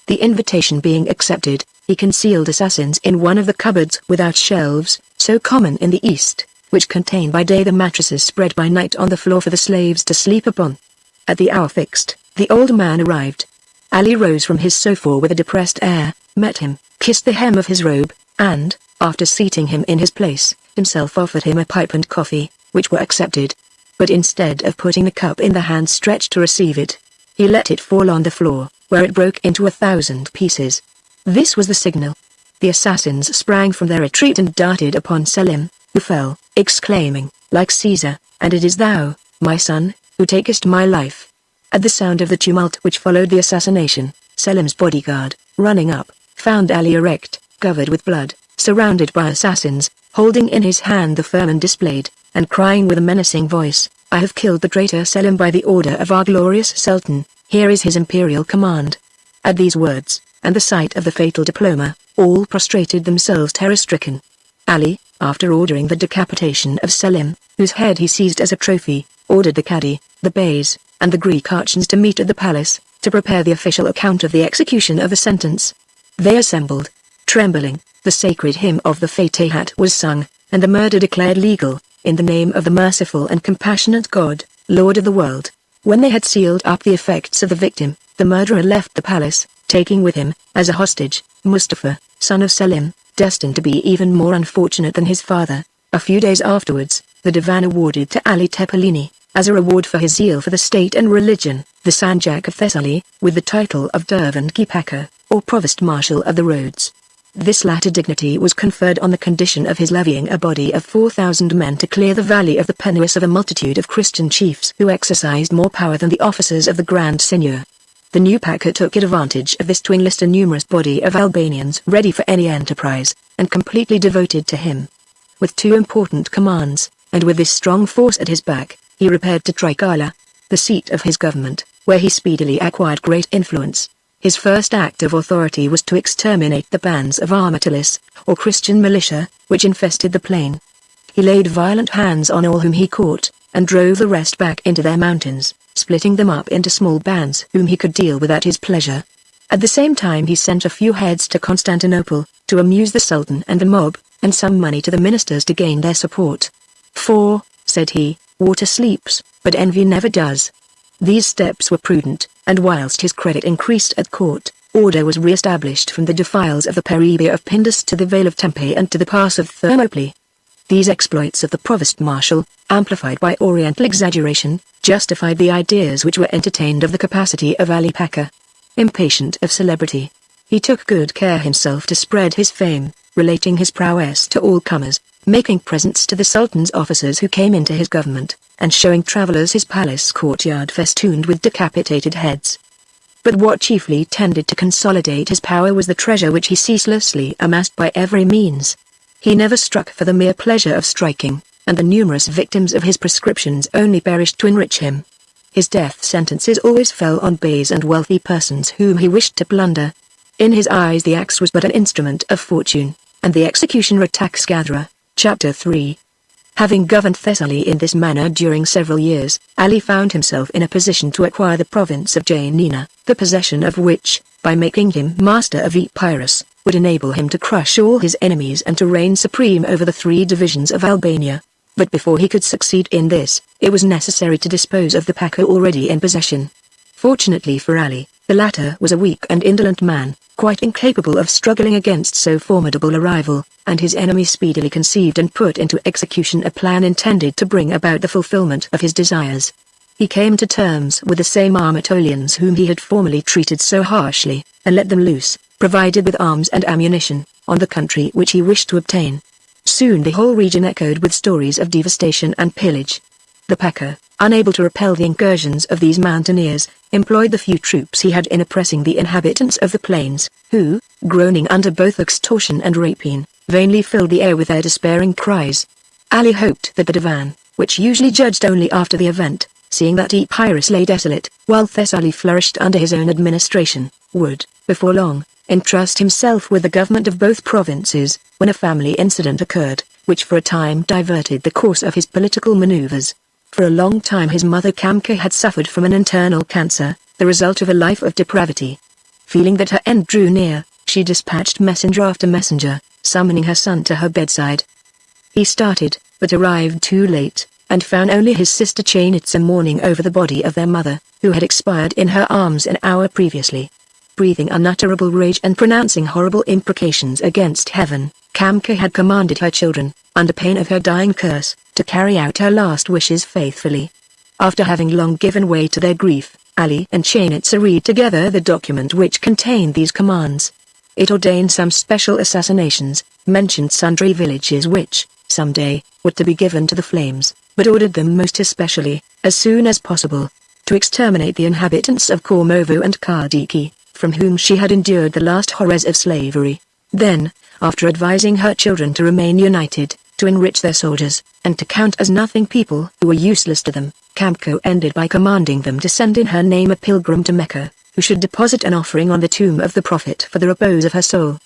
The invitation being accepted, he concealed assassins in one of the cupboards without shelves, so common in the East, which contain by day the mattresses spread by night on the floor for the slaves to sleep upon. At the hour fixed, the old man arrived. Ali rose from his sofa with a depressed air, met him, kissed the hem of his robe, and, after seating him in his place, himself offered him a pipe and coffee, which were accepted. But instead of putting the cup in the hand stretched to receive it, he let it fall on the floor, where it broke into 1,000 pieces. This was the signal. The assassins sprang from their retreat and darted upon Selim, who fell, exclaiming, like Caesar, "And it is thou, my son, who takest my life." At the sound of the tumult which followed the assassination, Selim's bodyguard, running up, found Ali erect, covered with blood, surrounded by assassins, holding in his hand the firman displayed, and crying with a menacing voice, "I have killed the traitor Selim by the order of our glorious Sultan, here is his imperial command." At these words, and the sight of the fatal diploma, all prostrated themselves terror-stricken. Ali, after ordering the decapitation of Selim, whose head he seized as a trophy, ordered the Cadi, the Beys, and the Greek archons to meet at the palace, to prepare the official account of the execution of the sentence. They assembled, trembling, the sacred hymn of the Fatihat was sung, and the murder declared legal, in the name of the merciful and compassionate God, Lord of the world. When they had sealed up the effects of the victim, the murderer left the palace, taking with him, as a hostage, Mustafa, son of Selim, destined to be even more unfortunate than his father. A few days afterwards, the Divan awarded to Ali Tepelini, as a reward for his zeal for the state and religion, the Sanjak of Thessaly, with the title of Dervand-ki Pacha, or Provost Marshal of the Roads. This latter dignity was conferred on the condition of his levying a body of 4,000 men to clear the valley of the penniless of a multitude of Christian chiefs who exercised more power than the officers of the Grand Seigneur. The new Pacha took advantage of this to enlist a numerous body of Albanians ready for any enterprise, and completely devoted to him. With two important commands, and with this strong force at his back, he repaired to Trikala, the seat of his government, where he speedily acquired great influence. His first act of authority was to exterminate the bands of Armatalis, or Christian militia, which infested the plain. He laid violent hands on all whom he caught, and drove the rest back into their mountains, splitting them up into small bands whom he could deal with at his pleasure. At the same time he sent a few heads to Constantinople, to amuse the Sultan and the mob, and some money to the ministers to gain their support. "For," said he, "water sleeps, but envy never does." These steps were prudent, and whilst his credit increased at court, order was re-established from the defiles of the Peribia of Pindus to the Vale of Tempe and to the pass of Thermopylae. These exploits of the Provost Marshal, amplified by Oriental exaggeration, justified the ideas which were entertained of the capacity of Ali Pacha. Impatient of celebrity, he took good care himself to spread his fame, relating his prowess to all comers, making presents to the Sultan's officers who came into his government, and showing travellers his palace courtyard festooned with decapitated heads. But what chiefly tended to consolidate his power was the treasure which he ceaselessly amassed by every means. He never struck for the mere pleasure of striking, and the numerous victims of his prescriptions only perished to enrich him. His death sentences always fell on beys and wealthy persons whom he wished to plunder. In his eyes the axe was but an instrument of fortune, and the executioner a tax gatherer. Chapter 3. Having governed Thessaly in this manner during several years, Ali found himself in a position to acquire the province of Janina, the possession of which, by making him master of Epirus, would enable him to crush all his enemies and to reign supreme over the 3 divisions of Albania. But before he could succeed in this, it was necessary to dispose of the Pacha already in possession. Fortunately for Ali, the latter was a weak and indolent man, quite incapable of struggling against so formidable a rival, and his enemy speedily conceived and put into execution a plan intended to bring about the fulfillment of his desires. He came to terms with the same Armatolians whom he had formerly treated so harshly, and let them loose, provided with arms and ammunition, on the country which he wished to obtain. Soon the whole region echoed with stories of devastation and pillage. The Pacha, unable to repel the incursions of these mountaineers, employed the few troops he had in oppressing the inhabitants of the plains, who, groaning under both extortion and rapine, vainly filled the air with their despairing cries. Ali hoped that the Divan, which usually judged only after the event, seeing that Epirus lay desolate, while Thessaly flourished under his own administration, would, before long, entrust himself with the government of both provinces, when a family incident occurred, which for a time diverted the course of his political maneuvers. For a long time his mother Kamka had suffered from an internal cancer, the result of a life of depravity. Feeling that her end drew near, she dispatched messenger after messenger, summoning her son to her bedside. He started, but arrived too late, and found only his sister Chainitsa mourning over the body of their mother, who had expired in her arms an hour previously. Breathing unutterable rage and pronouncing horrible imprecations against heaven, Kamka had commanded her children, under pain of her dying curse, to carry out her last wishes faithfully. After having long given way to their grief, Ali and Chainitsa read together the document which contained these commands. It ordained some special assassinations, mentioned sundry villages which, some day, were to be given to the flames, but ordered them most especially, as soon as possible, to exterminate the inhabitants of Kormovo and Kardiki, from whom she had endured the last horrors of slavery. Then, after advising her children to remain united, to enrich their soldiers, and to count as nothing people who were useless to them, Kamco ended by commanding them to send in her name a pilgrim to Mecca, who should deposit an offering on the tomb of the Prophet for the repose of her soul.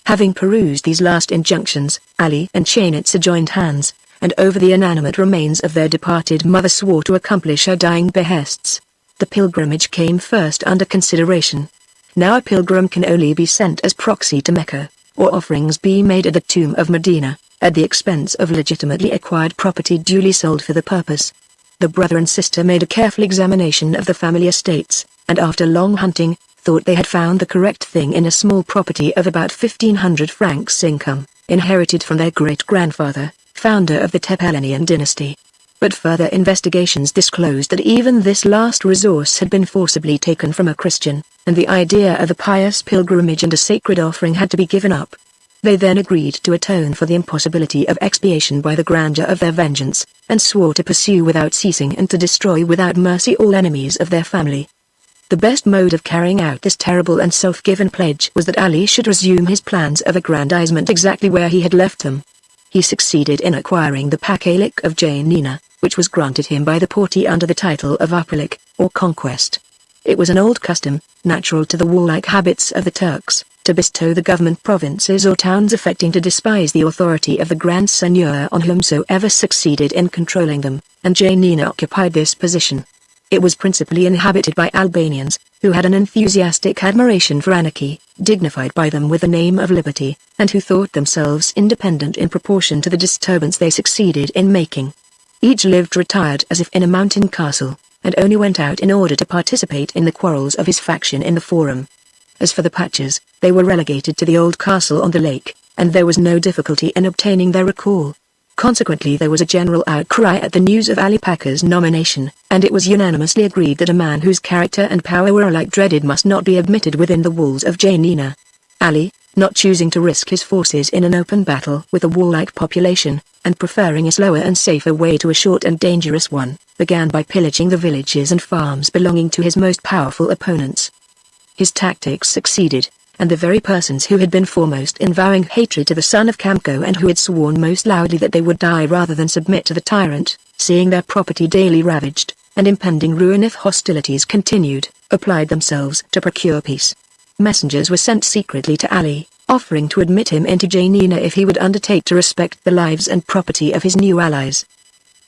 Having perused these last injunctions, Ali and Chainitza joined hands, and over the inanimate remains of their departed mother swore to accomplish her dying behests. The pilgrimage came first under consideration. Now a pilgrim can only be sent as proxy to Mecca, or offerings be made at the tomb of Medina, at the expense of legitimately acquired property duly sold for the purpose. The brother and sister made a careful examination of the family estates, and after long hunting, thought they had found the correct thing in a small property of about 1,500 francs income, inherited from their great-grandfather, founder of the Tepelenian dynasty. But further investigations disclosed that even this last resource had been forcibly taken from a Christian, and the idea of a pious pilgrimage and a sacred offering had to be given up. They then agreed to atone for the impossibility of expiation by the grandeur of their vengeance, and swore to pursue without ceasing and to destroy without mercy all enemies of their family. The best mode of carrying out this terrible and self-given pledge was that Ali should resume his plans of aggrandizement exactly where he had left them. He succeeded in acquiring the Pakalik of Janina, which was granted him by the Porte under the title of Upperlik, or conquest. It was an old custom, natural to the warlike habits of the Turks, to bestow the government provinces or towns affecting to despise the authority of the Grand Seigneur on whomsoever succeeded in controlling them, and Janina occupied this position. It was principally inhabited by Albanians, who had an enthusiastic admiration for anarchy, dignified by them with the name of liberty, and who thought themselves independent in proportion to the disturbance they succeeded in making. Each lived retired as if in a mountain castle, and only went out in order to participate in the quarrels of his faction in the forum. As for the Pachas, they were relegated to the old castle on the lake, and there was no difficulty in obtaining their recall. Consequently there was a general outcry at the news of Ali Pacha's nomination, and it was unanimously agreed that a man whose character and power were alike dreaded must not be admitted within the walls of Janina. Ali, not choosing to risk his forces in an open battle with a warlike population, and preferring a slower and safer way to a short and dangerous one, began by pillaging the villages and farms belonging to his most powerful opponents. His tactics succeeded, and the very persons who had been foremost in vowing hatred to the son of Kamco and who had sworn most loudly that they would die rather than submit to the tyrant, seeing their property daily ravaged, and impending ruin if hostilities continued, applied themselves to procure peace. Messengers were sent secretly to Ali, offering to admit him into Janina if he would undertake to respect the lives and property of his new allies.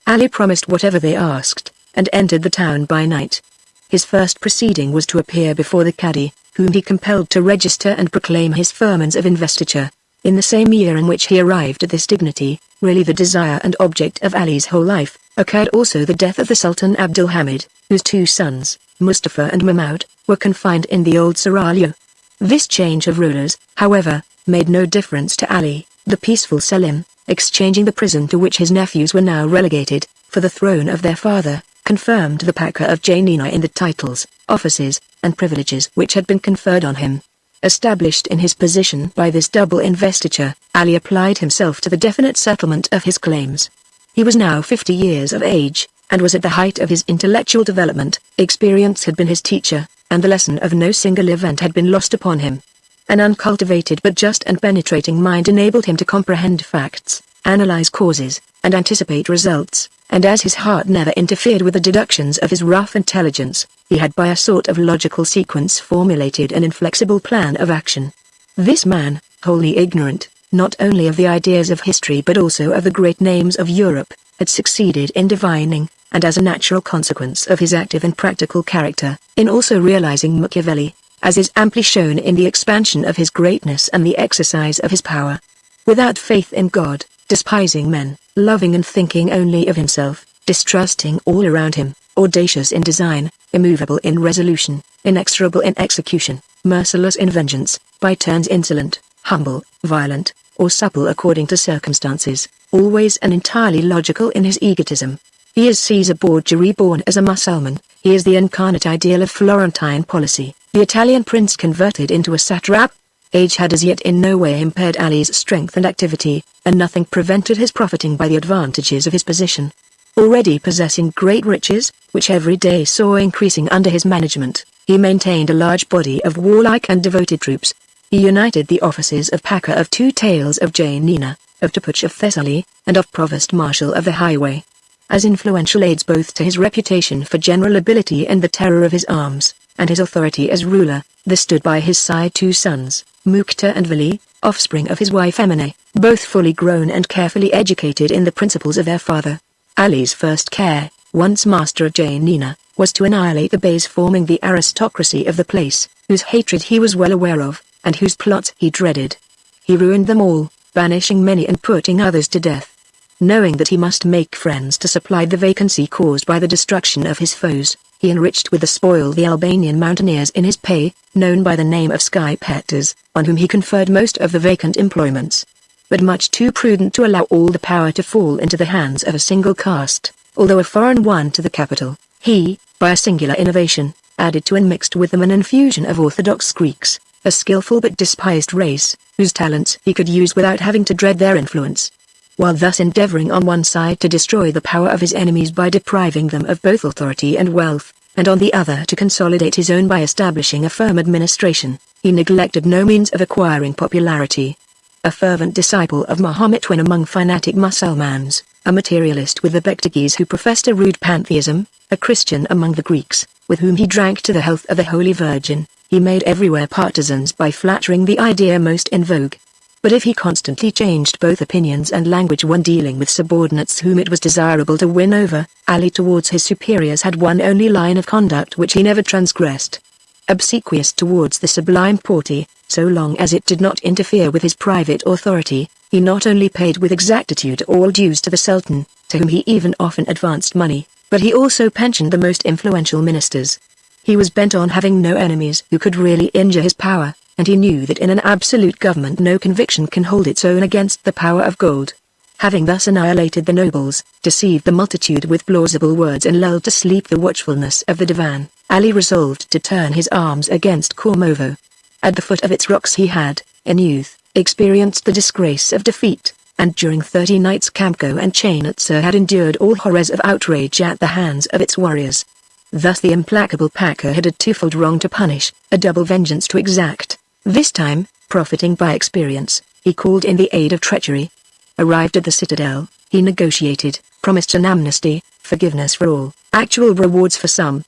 Ali promised whatever they asked, and entered the town by night. His first proceeding was to appear before the Cadi, whom he compelled to register and proclaim his firmans of investiture. In the same year in which he arrived at this dignity, really the desire and object of Ali's whole life, occurred also the death of the Sultan Abdul Hamid, whose two sons, Mustafa and Mahmud, were confined in the old Seraglio. This change of rulers, however, made no difference to Ali, the peaceful Selim, exchanging the prison to which his nephews were now relegated, for the throne of their father, confirmed the Pacha of Janina in the titles, offices, and privileges which had been conferred on him. Established in his position by this double investiture, Ali applied himself to the definite settlement of his claims. He was now 50 years of age, and was at the height of his intellectual development. Experience had been his teacher, and the lesson of no single event had been lost upon him. An uncultivated but just and penetrating mind enabled him to comprehend facts, analyze causes, and anticipate results, and as his heart never interfered with the deductions of his rough intelligence, he had by a sort of logical sequence formulated an inflexible plan of action. This man, wholly ignorant, not only of the ideas of history but also of the great names of Europe, had succeeded in divining, and as a natural consequence of his active and practical character, in also realizing Machiavelli, as is amply shown in the expansion of his greatness and the exercise of his power. Without faith in God, despising men, loving and thinking only of himself, distrusting all around him, audacious in design, immovable in resolution, inexorable in execution, merciless in vengeance, by turns insolent, humble, violent, or supple according to circumstances, always and entirely logical in his egotism. He is Caesar Borgia reborn as a Mussulman. He is the incarnate ideal of Florentine policy, the Italian prince converted into a satrap. Age had as yet in no way impaired Ali's strength and activity, and nothing prevented his profiting by the advantages of his position. Already possessing great riches, which every day saw increasing under his management, he maintained a large body of warlike and devoted troops. He united the offices of Pacha of Two Tales of Janina, of Tapuch of Thessaly, and of Provost Marshal of the Highway. As influential aids both to his reputation for general ability and the terror of his arms, and his authority as ruler, there stood by his side two sons, Mukhtar and Vali, offspring of his wife Emine, both fully grown and carefully educated in the principles of their father. Ali's first care, once master of Janina, was to annihilate the beys forming the aristocracy of the place, whose hatred he was well aware of, and whose plots he dreaded. He ruined them all, banishing many and putting others to death. Knowing that he must make friends to supply the vacancy caused by the destruction of his foes, he enriched with the spoil the Albanian mountaineers in his pay, known by the name of skypetters, on whom he conferred most of the vacant employments. But much too prudent to allow all the power to fall into the hands of a single caste, although a foreign one to the capital, he, by a singular innovation, added to and mixed with them an infusion of Orthodox Greeks, a skillful but despised race, whose talents he could use without having to dread their influence. While thus endeavoring on one side to destroy the power of his enemies by depriving them of both authority and wealth, and on the other to consolidate his own by establishing a firm administration, he neglected no means of acquiring popularity. A fervent disciple of Mahomet when among fanatic Mussulmans, a materialist with the Bektaghis who professed a rude pantheism, a Christian among the Greeks, with whom he drank to the health of the Holy Virgin, he made everywhere partisans by flattering the idea most in vogue. But if he constantly changed both opinions and language when dealing with subordinates whom it was desirable to win over, Ali towards his superiors had one only line of conduct which he never transgressed. Obsequious towards the sublime Porte, so long as it did not interfere with his private authority, he not only paid with exactitude all dues to the Sultan, to whom he even often advanced money, but he also pensioned the most influential ministers. He was bent on having no enemies who could really injure his power, and he knew that in an absolute government no conviction can hold its own against the power of gold. Having thus annihilated the nobles, deceived the multitude with plausible words and lulled to sleep the watchfulness of the divan, Ali resolved to turn his arms against Kormovo. At the foot of its rocks he had, in youth, experienced the disgrace of defeat, and during 30 nights Kamko and Chainatsa had endured all horrors of outrage at the hands of its warriors. Thus the implacable Pacha had a twofold wrong to punish, a double vengeance to exact. This time, profiting by experience, he called in the aid of treachery. Arrived at the citadel, he negotiated, promised an amnesty, forgiveness for all, actual rewards for some.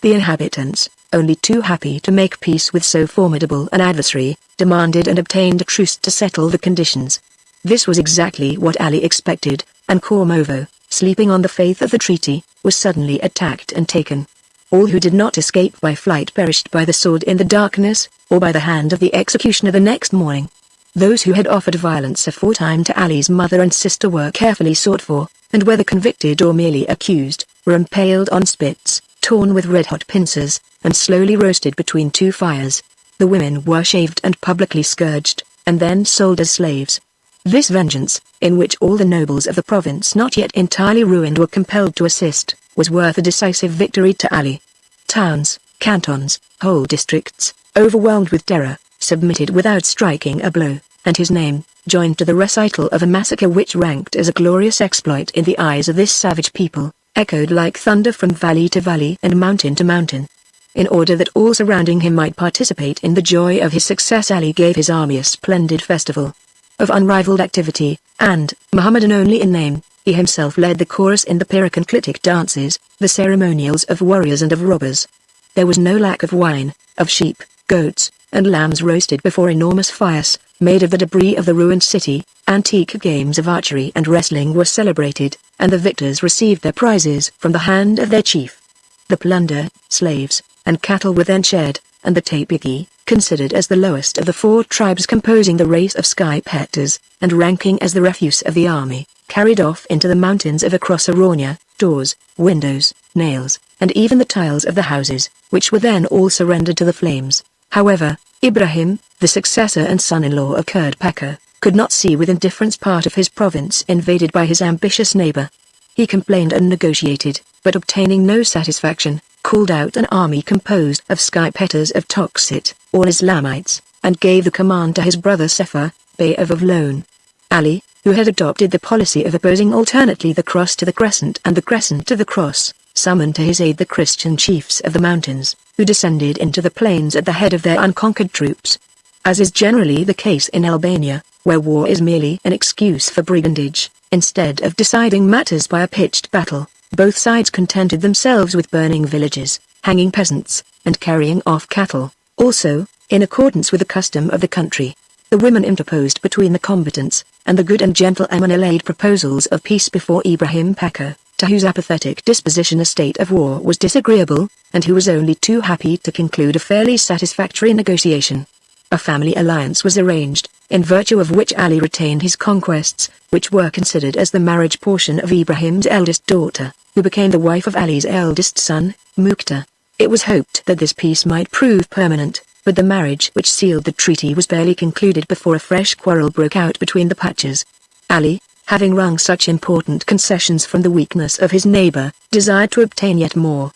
The inhabitants, only too happy to make peace with so formidable an adversary, demanded and obtained a truce to settle the conditions. This was exactly what Ali expected, and Kormovo, sleeping on the faith of the treaty, was suddenly attacked and taken. All who did not escape by flight perished by the sword in the darkness, or by the hand of the executioner the next morning. Those who had offered violence aforetime to Ali's mother and sister were carefully sought for, and whether convicted or merely accused, were impaled on spits, torn with red-hot pincers, and slowly roasted between two fires. The women were shaved and publicly scourged, and then sold as slaves. This vengeance, in which all the nobles of the province not yet entirely ruined were compelled to assist, was worth a decisive victory to Ali. Towns, cantons, whole districts, overwhelmed with terror, submitted without striking a blow, and his name, joined to the recital of a massacre which ranked as a glorious exploit in the eyes of this savage people, echoed like thunder from valley to valley and mountain to mountain. In order that all surrounding him might participate in the joy of his success, Ali gave his army a splendid festival of unrivaled activity, and, Mohammedan only in name, he himself led the chorus in the Pyrrhic and Clitic dances, the ceremonials of warriors and of robbers. There was no lack of wine, of sheep, goats, and lambs roasted before enormous fires, made of the debris of the ruined city. Antique games of archery and wrestling were celebrated, and the victors received their prizes from the hand of their chief. The plunder, slaves, and cattle were then shared, and the Tapigi, considered as the lowest of the 4 tribes composing the race of skypetters, and ranking as the refuse of the army, carried off into the mountains of across Araunia, doors, windows, nails, and even the tiles of the houses, which were then all surrendered to the flames. However, Ibrahim, the successor and son-in-law of Kurd Pacha, could not see with indifference part of his province invaded by his ambitious neighbor. He complained and negotiated, but obtaining no satisfaction, called out an army composed of skypetters of Toksit, all Islamites, and gave the command to his brother Sefer, Bey of Avlon. Ali, who had adopted the policy of opposing alternately the cross to the crescent and the crescent to the cross, summoned to his aid the Christian chiefs of the mountains, who descended into the plains at the head of their unconquered troops. As is generally the case in Albania, where war is merely an excuse for brigandage, instead of deciding matters by a pitched battle, both sides contented themselves with burning villages, hanging peasants, and carrying off cattle. Also, in accordance with the custom of the country, the women interposed between the combatants, and the good and gentle Amina laid proposals of peace before Ibrahim Pacha, to whose apathetic disposition a state of war was disagreeable, and who was only too happy to conclude a fairly satisfactory negotiation. A family alliance was arranged, in virtue of which Ali retained his conquests, which were considered as the marriage portion of Ibrahim's eldest daughter, who became the wife of Ali's eldest son, Mukhtar. It was hoped that this peace might prove permanent, but the marriage which sealed the treaty was barely concluded before a fresh quarrel broke out between the Pachas. Ali, having wrung such important concessions from the weakness of his neighbor, desired to obtain yet more.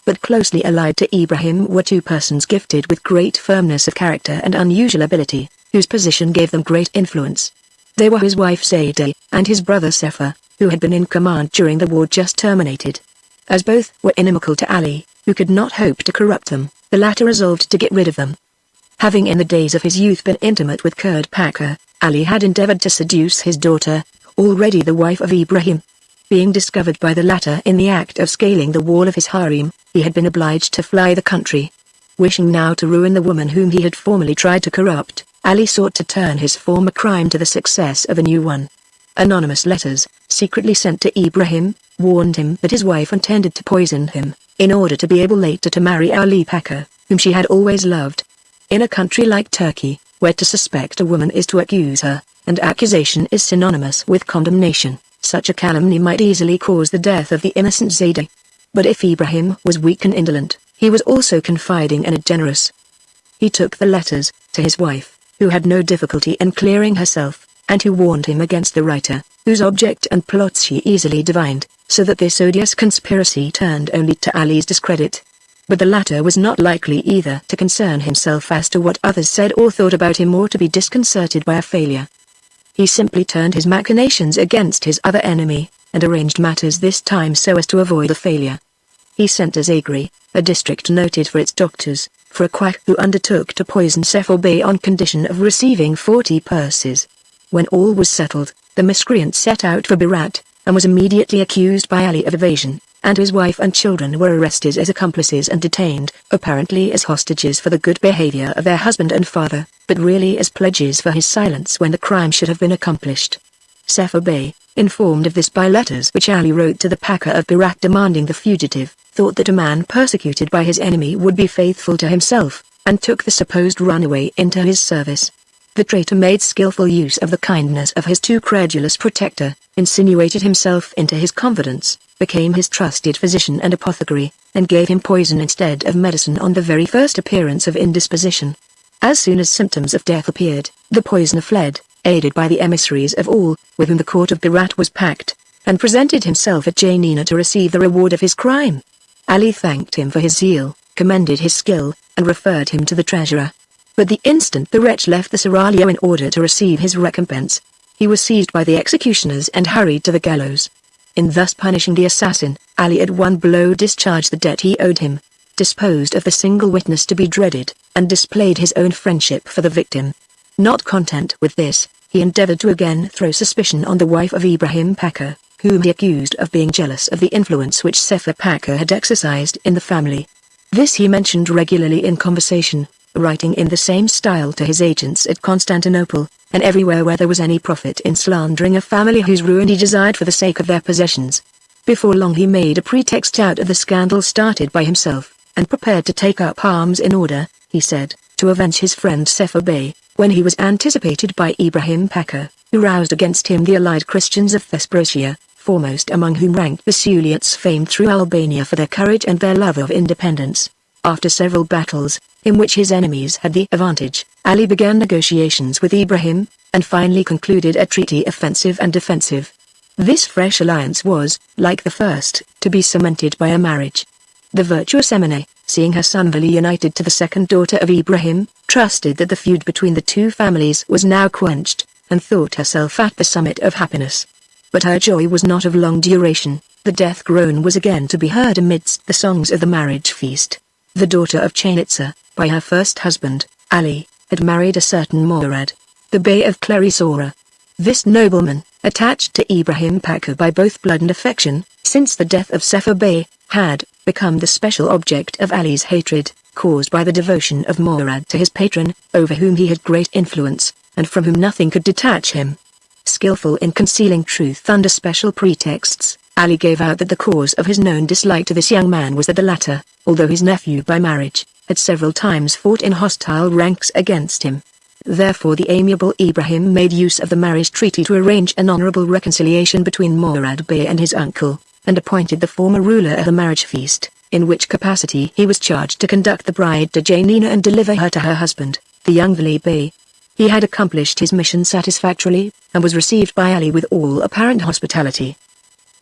But closely allied to Ibrahim were two persons gifted with great firmness of character and unusual ability, whose position gave them great influence. They were his wife Zayda, and his brother Sefer, who had been in command during the war just terminated. As both were inimical to Ali, who could not hope to corrupt them, the latter resolved to get rid of them. Having in the days of his youth been intimate with Kurd Pacha, Ali had endeavored to seduce his daughter, already the wife of Ibrahim. Being discovered by the latter in the act of scaling the wall of his harem, he had been obliged to fly the country. Wishing now to ruin the woman whom he had formerly tried to corrupt, Ali sought to turn his former crime to the success of a new one. Anonymous letters, secretly sent to Ibrahim, warned him that his wife intended to poison him, in order to be able later to marry Ali Pacha, whom she had always loved. In a country like Turkey, where to suspect a woman is to accuse her, and accusation is synonymous with condemnation, such a calumny might easily cause the death of the innocent Zayda. But if Ibrahim was weak and indolent, he was also confiding and generous. He took the letters to his wife, who had no difficulty in clearing herself, and who warned him against the writer, whose object and plots she easily divined, so that this odious conspiracy turned only to Ali's discredit. But the latter was not likely either to concern himself as to what others said or thought about him or to be disconcerted by a failure. He simply turned his machinations against his other enemy, and arranged matters this time so as to avoid a failure. He sent to Zagri, a district noted for its doctors, for a quack who undertook to poison Sefer Bey on condition of receiving 40 purses. When all was settled, the miscreant set out for Berat, and was immediately accused by Ali of evasion, and his wife and children were arrested as accomplices and detained, apparently as hostages for the good behavior of their husband and father, but really as pledges for his silence when the crime should have been accomplished. Sefer Bey, informed of this by letters which Ali wrote to the Pacha of Berat demanding the fugitive, thought that a man persecuted by his enemy would be faithful to himself, and took the supposed runaway into his service. The traitor made skillful use of the kindness of his too credulous protector, insinuated himself into his confidence, became his trusted physician and apothecary, and gave him poison instead of medicine on the very first appearance of indisposition. As soon as symptoms of death appeared, the poisoner fled, aided by the emissaries of all, with whom the court of Berat was packed, and presented himself at Janina to receive the reward of his crime. Ali thanked him for his zeal, commended his skill, and referred him to the treasurer. But the instant the wretch left the seraglio in order to receive his recompense, he was seized by the executioners and hurried to the gallows. In thus punishing the assassin, Ali at one blow discharged the debt he owed him, disposed of the single witness to be dreaded, and displayed his own friendship for the victim. Not content with this, he endeavored to again throw suspicion on the wife of Ibrahim Pacha, whom he accused of being jealous of the influence which Sefer Pacha had exercised in the family. This he mentioned regularly in conversation, writing in the same style to his agents at Constantinople, and everywhere where there was any profit in slandering a family whose ruin he desired for the sake of their possessions. Before long he made a pretext out of the scandal started by himself, and prepared to take up arms in order, he said, to avenge his friend Sefer Bey, when he was anticipated by Ibrahim Pacha, who roused against him the allied Christians of Thesprotia, foremost among whom ranked the Suliots famed through Albania for their courage and their love of independence. After several battles, in which his enemies had the advantage, Ali began negotiations with Ibrahim, and finally concluded a treaty offensive and defensive. This fresh alliance was, like the first, to be cemented by a marriage. The virtuous Emine, seeing her son Vali united to the second daughter of Ibrahim, trusted that the feud between the two families was now quenched, and thought herself at the summit of happiness. But her joy was not of long duration, The death groan was again to be heard amidst the songs of the marriage feast. The daughter of Chainitza, by her first husband, Ali, had married a certain Murad, the Bey of Clarisora. This nobleman, attached to Ibrahim Pacha by both blood and affection, since the death of Sefer Bey, had become the special object of Ali's hatred, caused by the devotion of Murad to his patron, over whom he had great influence, and from whom nothing could detach him. Skillful in concealing truth under special pretexts, Ali gave out that the cause of his known dislike to this young man was that the latter, although his nephew by marriage, had several times fought in hostile ranks against him. Therefore the amiable Ibrahim made use of the marriage treaty to arrange an honorable reconciliation between Murad Bey and his uncle, and appointed the former ruler of the marriage feast, in which capacity he was charged to conduct the bride to Janina and deliver her to her husband, the young Vali Bey. He had accomplished his mission satisfactorily, and was received by Ali with all apparent hospitality.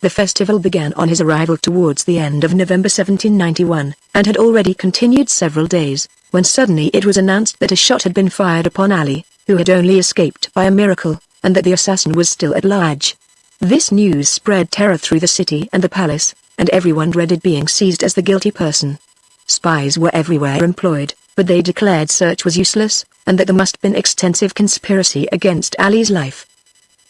The festival began on his arrival towards the end of November 1791, and had already continued several days, when suddenly it was announced that a shot had been fired upon Ali, who had only escaped by a miracle, and that the assassin was still at large. This news spread terror through the city and the palace, and everyone dreaded being seized as the guilty person. Spies were everywhere employed, but they declared search was useless, and that there must have been extensive conspiracy against Ali's life.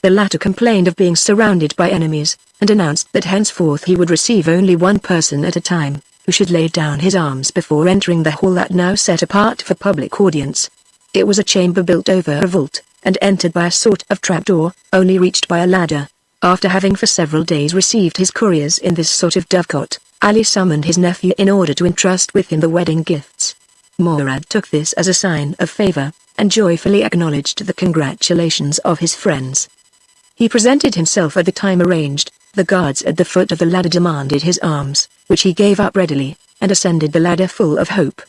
The latter complained of being surrounded by enemies, and announced that henceforth he would receive only one person at a time, who should lay down his arms before entering the hall that now set apart for public audience. It was a chamber built over a vault, and entered by a sort of trapdoor, only reached by a ladder. After having for several days received his couriers in this sort of dovecote, Ali summoned his nephew in order to entrust with him the wedding gifts. Murad took this as a sign of favor, and joyfully acknowledged the congratulations of his friends. He presented himself at the time arranged. The guards at the foot of the ladder demanded his arms, which he gave up readily, and ascended the ladder full of hope.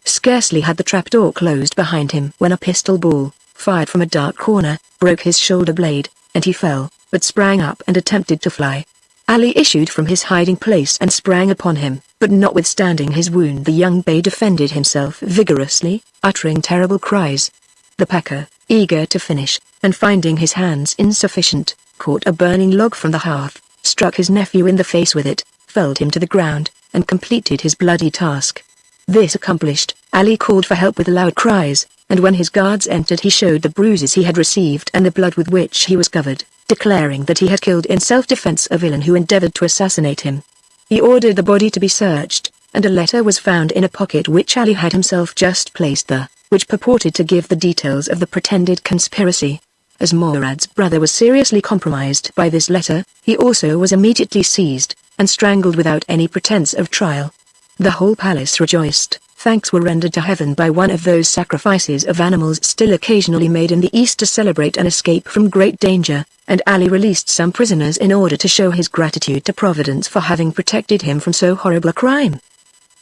Scarcely had the trapdoor closed behind him when a pistol ball, fired from a dark corner, broke his shoulder blade, and he fell, but sprang up and attempted to fly. Ali issued from his hiding place and sprang upon him, but notwithstanding his wound the young Bey defended himself vigorously, uttering terrible cries. The Pacha, eager to finish, and finding his hands insufficient, caught a burning log from the hearth, struck his nephew in the face with it, felled him to the ground, and completed his bloody task. This accomplished, Ali called for help with loud cries, and when his guards entered he showed the bruises he had received and the blood with which he was covered, declaring that he had killed in self-defense a villain who endeavored to assassinate him. He ordered the body to be searched, and a letter was found in a pocket which Ali had himself just placed there, which purported to give the details of the pretended conspiracy. As Murad's brother was seriously compromised by this letter, he also was immediately seized, and strangled without any pretense of trial. The whole palace rejoiced. Thanks were rendered to heaven by one of those sacrifices of animals still occasionally made in the East to celebrate an escape from great danger, and Ali released some prisoners in order to show his gratitude to Providence for having protected him from so horrible a crime.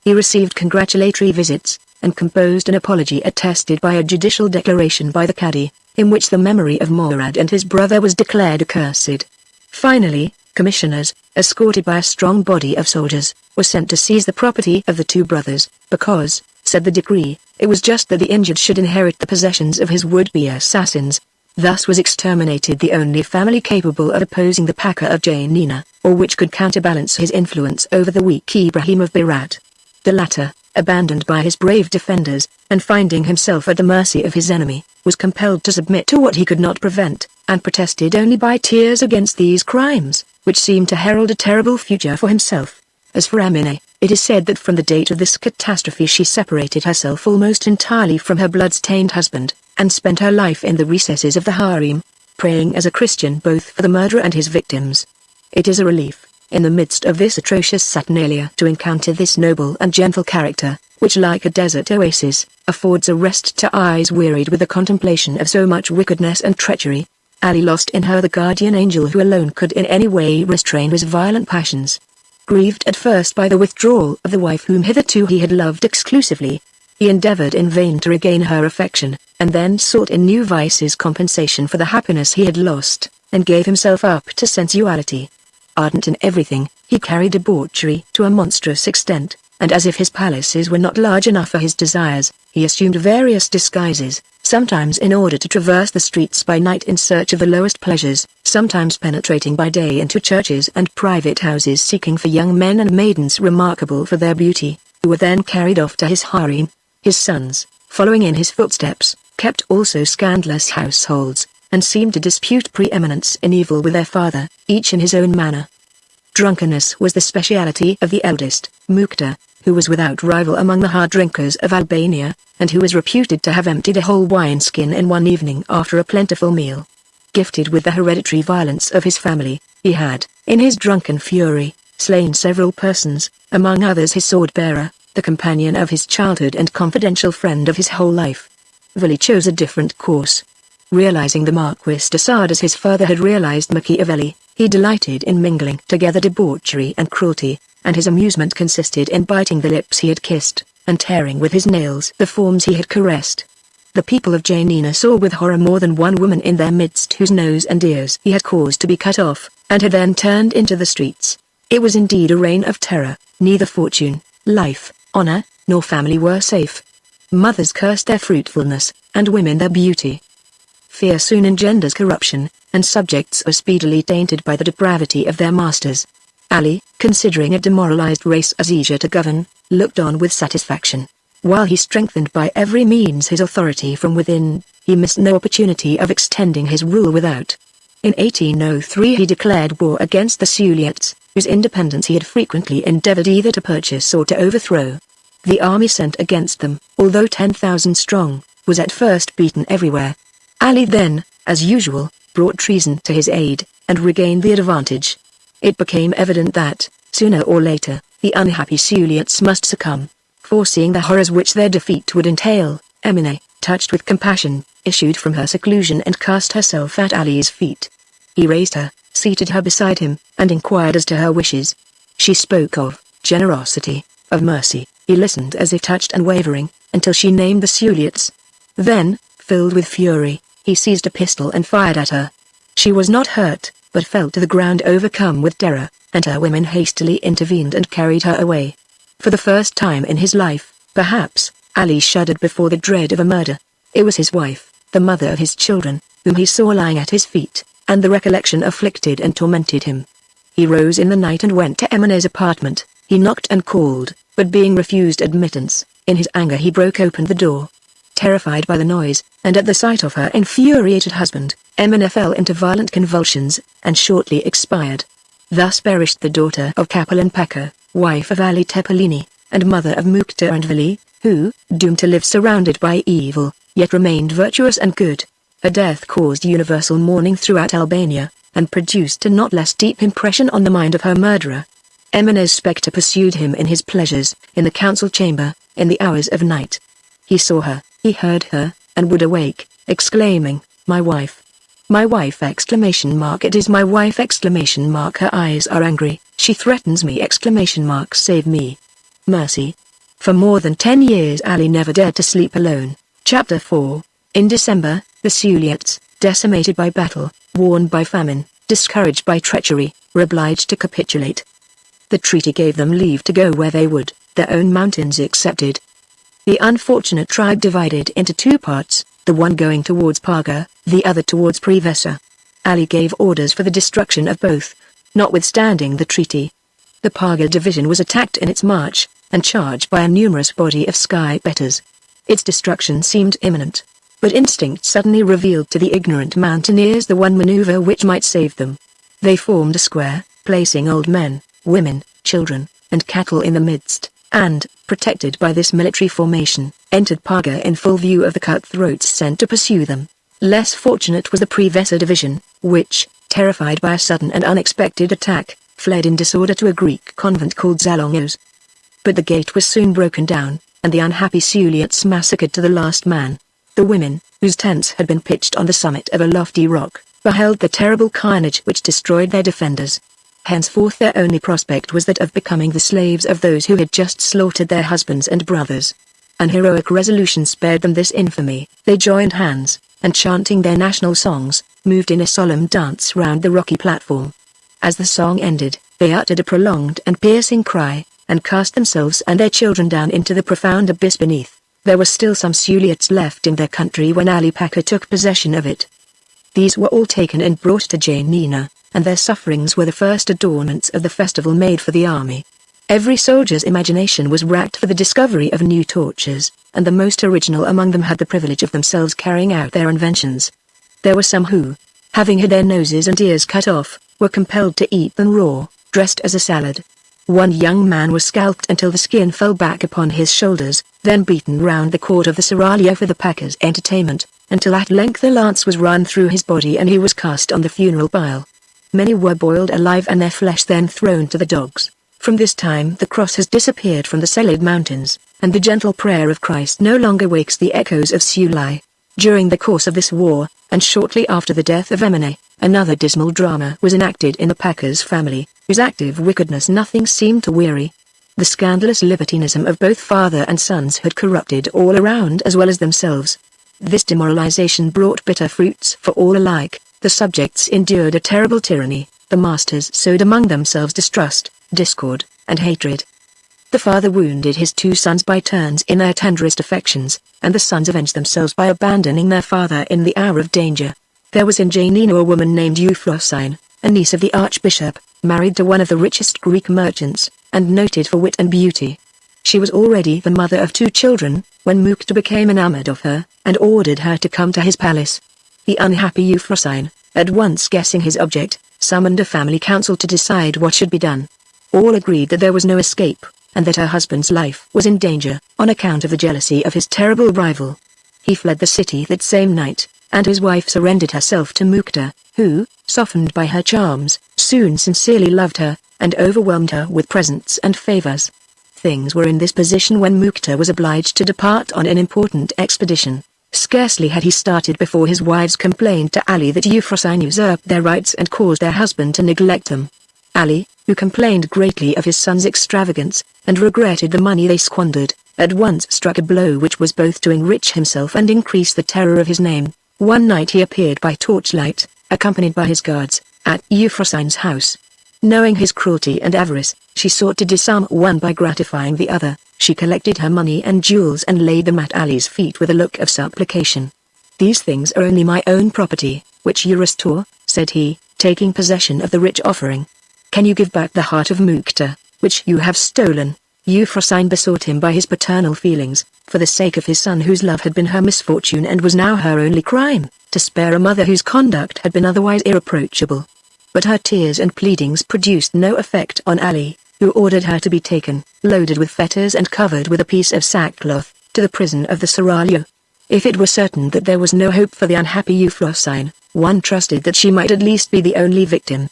He received congratulatory visits, and composed an apology attested by a judicial declaration by the Cadi, in which the memory of Murad and his brother was declared accursed. Finally, commissioners, escorted by a strong body of soldiers, were sent to seize the property of the two brothers, because, said the decree, it was just that the injured should inherit the possessions of his would-be assassins. Thus was exterminated the only family capable of opposing the Pacha of Janina, or which could counterbalance his influence over the weak Ibrahim of Berat. The latter, abandoned by his brave defenders, and finding himself at the mercy of his enemy, was compelled to submit to what he could not prevent, and protested only by tears against these crimes, which seemed to herald a terrible future for himself. As for Amine, it is said that from the date of this catastrophe she separated herself almost entirely from her blood-stained husband, and spent her life in the recesses of the harem, praying as a Christian both for the murderer and his victims. It is a relief, in the midst of this atrocious saturnalia, to encounter this noble and gentle character, which like a desert oasis, affords a rest to eyes wearied with the contemplation of so much wickedness and treachery. Ali lost in her the guardian angel who alone could in any way restrain his violent passions. Grieved at first by the withdrawal of the wife whom hitherto he had loved exclusively, he endeavored in vain to regain her affection, and then sought in new vices compensation for the happiness he had lost, and gave himself up to sensuality. Ardent in everything, he carried debauchery to a monstrous extent, and as if his palaces were not large enough for his desires, he assumed various disguises, such sometimes in order to traverse the streets by night in search of the lowest pleasures, sometimes penetrating by day into churches and private houses seeking for young men and maidens remarkable for their beauty, who were then carried off to his harem. His sons, following in his footsteps, kept also scandalous households, and seemed to dispute preeminence in evil with their father, each in his own manner. Drunkenness was the speciality of the eldest, Mukhtar, who was without rival among the hard drinkers of Albania, and who was reputed to have emptied a whole wineskin in one evening after a plentiful meal. Gifted with the hereditary violence of his family, he had, in his drunken fury, slain several persons, among others his sword-bearer, the companion of his childhood and confidential friend of his whole life. Veli chose a different course. Realizing the Marquis de Sade as his father had realized Machiavelli, he delighted in mingling together debauchery and cruelty, and his amusement consisted in biting the lips he had kissed, and tearing with his nails the forms he had caressed. The people of Janina saw with horror more than one woman in their midst whose nose and ears he had caused to be cut off, and had then turned into the streets. It was indeed a reign of terror. Neither fortune, life, honor, nor family were safe. Mothers cursed their fruitfulness, and women their beauty. Fear soon engenders corruption, and subjects are speedily tainted by the depravity of their masters. Ali, considering a demoralized race as easier to govern, looked on with satisfaction. While he strengthened by every means his authority from within, he missed no opportunity of extending his rule without. In 1803 he declared war against the Suliots, whose independence he had frequently endeavored either to purchase or to overthrow. The army sent against them, although 10,000 strong, was at first beaten everywhere. Ali then, as usual, brought treason to his aid, and regained the advantage. It became evident that, sooner or later, the unhappy Suliots must succumb. Foreseeing the horrors which their defeat would entail, Emine, touched with compassion, issued from her seclusion and cast herself at Ali's feet. He raised her, seated her beside him, and inquired as to her wishes. She spoke of generosity, of mercy. He listened as if touched and wavering, until she named the Suliots. Then, filled with fury, he seized a pistol and fired at her. She was not hurt, but fell to the ground overcome with terror, and her women hastily intervened and carried her away. For the first time in his life, perhaps, Ali shuddered before the dread of a murder. It was his wife, the mother of his children, whom he saw lying at his feet, and the recollection afflicted and tormented him. He rose in the night and went to Emine's apartment. He knocked and called, but being refused admittance, in his anger he broke open the door. Terrified by the noise, and at the sight of her infuriated husband, Emine fell into violent convulsions, and shortly expired. Thus perished the daughter of Capelan Pacha, wife of Ali Tepelini, and mother of Mukhtar and Veli, who, doomed to live surrounded by evil, yet remained virtuous and good. Her death caused universal mourning throughout Albania, and produced a not less deep impression on the mind of her murderer. Emine's spectre pursued him in his pleasures, in the council chamber, in the hours of night. He saw her, he heard her, and would awake, exclaiming, "My wife! My wife!" It is my wife! Her eyes are angry, she threatens me! Save me! Mercy! For more than 10 years Ali never dared to sleep alone. Chapter 4. In December, the Suliots, decimated by battle, worn by famine, discouraged by treachery, were obliged to capitulate. The treaty gave them leave to go where they would, their own mountains excepted. The unfortunate tribe divided into two parts, the one going towards Paga, the other towards Prevesa. Ali gave orders for the destruction of both, notwithstanding the treaty. The Paga division was attacked in its march, and charged by a numerous body of sky betters. Its destruction seemed imminent, but instinct suddenly revealed to the ignorant mountaineers the one maneuver which might save them. They formed a square, placing old men, women, children, and cattle in the midst, and, protected by this military formation, entered Paga in full view of the cutthroats sent to pursue them. Less fortunate was the Prevesa division, which, terrified by a sudden and unexpected attack, fled in disorder to a Greek convent called Zalongos. But the gate was soon broken down, and the unhappy Suliots massacred to the last man. The women, whose tents had been pitched on the summit of a lofty rock, beheld the terrible carnage which destroyed their defenders. Henceforth their only prospect was that of becoming the slaves of those who had just slaughtered their husbands and brothers. An heroic resolution spared them this infamy. They joined hands, and chanting their national songs, moved in a solemn dance round the rocky platform. As the song ended, they uttered a prolonged and piercing cry, and cast themselves and their children down into the profound abyss beneath. There were still some Suliots left in their country when Ali Pacha took possession of it. These were all taken and brought to Janina, and their sufferings were the first adornments of the festival made for the army. Every soldier's imagination was racked for the discovery of new tortures, and the most original among them had the privilege of themselves carrying out their inventions. There were some who, having had their noses and ears cut off, were compelled to eat them raw, dressed as a salad. One young man was scalped until the skin fell back upon his shoulders, then beaten round the court of the seraglio for the Pacha's entertainment, until at length a lance was run through his body and he was cast on the funeral pile. Many were boiled alive and their flesh then thrown to the dogs. From this time the cross has disappeared from the Selid mountains, and the gentle prayer of Christ no longer wakes the echoes of Sulai. During the course of this war, and shortly after the death of Emine, another dismal drama was enacted in the Pacha's family, whose active wickedness nothing seemed to weary. The scandalous libertinism of both father and sons had corrupted all around as well as themselves. This demoralization brought bitter fruits for all alike. The subjects endured a terrible tyranny, the masters sowed among themselves distrust, discord, and hatred. The father wounded his two sons by turns in their tenderest affections, and the sons avenged themselves by abandoning their father in the hour of danger. There was in Janina a woman named Euphrosyne, a niece of the archbishop, married to one of the richest Greek merchants, and noted for wit and beauty. She was already the mother of 2 children, when Mukta became enamored of her, and ordered her to come to his palace. The unhappy Euphrosyne, at once guessing his object, summoned a family council to decide what should be done. All agreed that there was no escape, and that her husband's life was in danger, on account of the jealousy of his terrible rival. He fled the city that same night, and his wife surrendered herself to Mukta, who, softened by her charms, soon sincerely loved her, and overwhelmed her with presents and favors. Things were in this position when Mukta was obliged to depart on an important expedition. Scarcely had he started before his wives complained to Ali that Euphrosyne usurped their rights and caused their husband to neglect them. Ali, who complained greatly of his son's extravagance, and regretted the money they squandered, at once struck a blow which was both to enrich himself and increase the terror of his name. One night he appeared by torchlight, accompanied by his guards, at Euphrosyne's house. Knowing his cruelty and avarice, she sought to disarm one by gratifying the other. She collected her money and jewels and laid them at Ali's feet with a look of supplication. "These things are only my own property, which you restore," said he, taking possession of the rich offering. "Can you give back the heart of Mukta, which you have stolen?" Euphrosyne besought him by his paternal feelings, for the sake of his son whose love had been her misfortune and was now her only crime, to spare a mother whose conduct had been otherwise irreproachable. But her tears and pleadings produced no effect on Ali, who ordered her to be taken, loaded with fetters and covered with a piece of sackcloth, to the prison of the seraglio. If it were certain that there was no hope for the unhappy Euphrosyne, one trusted that she might at least be the only victim.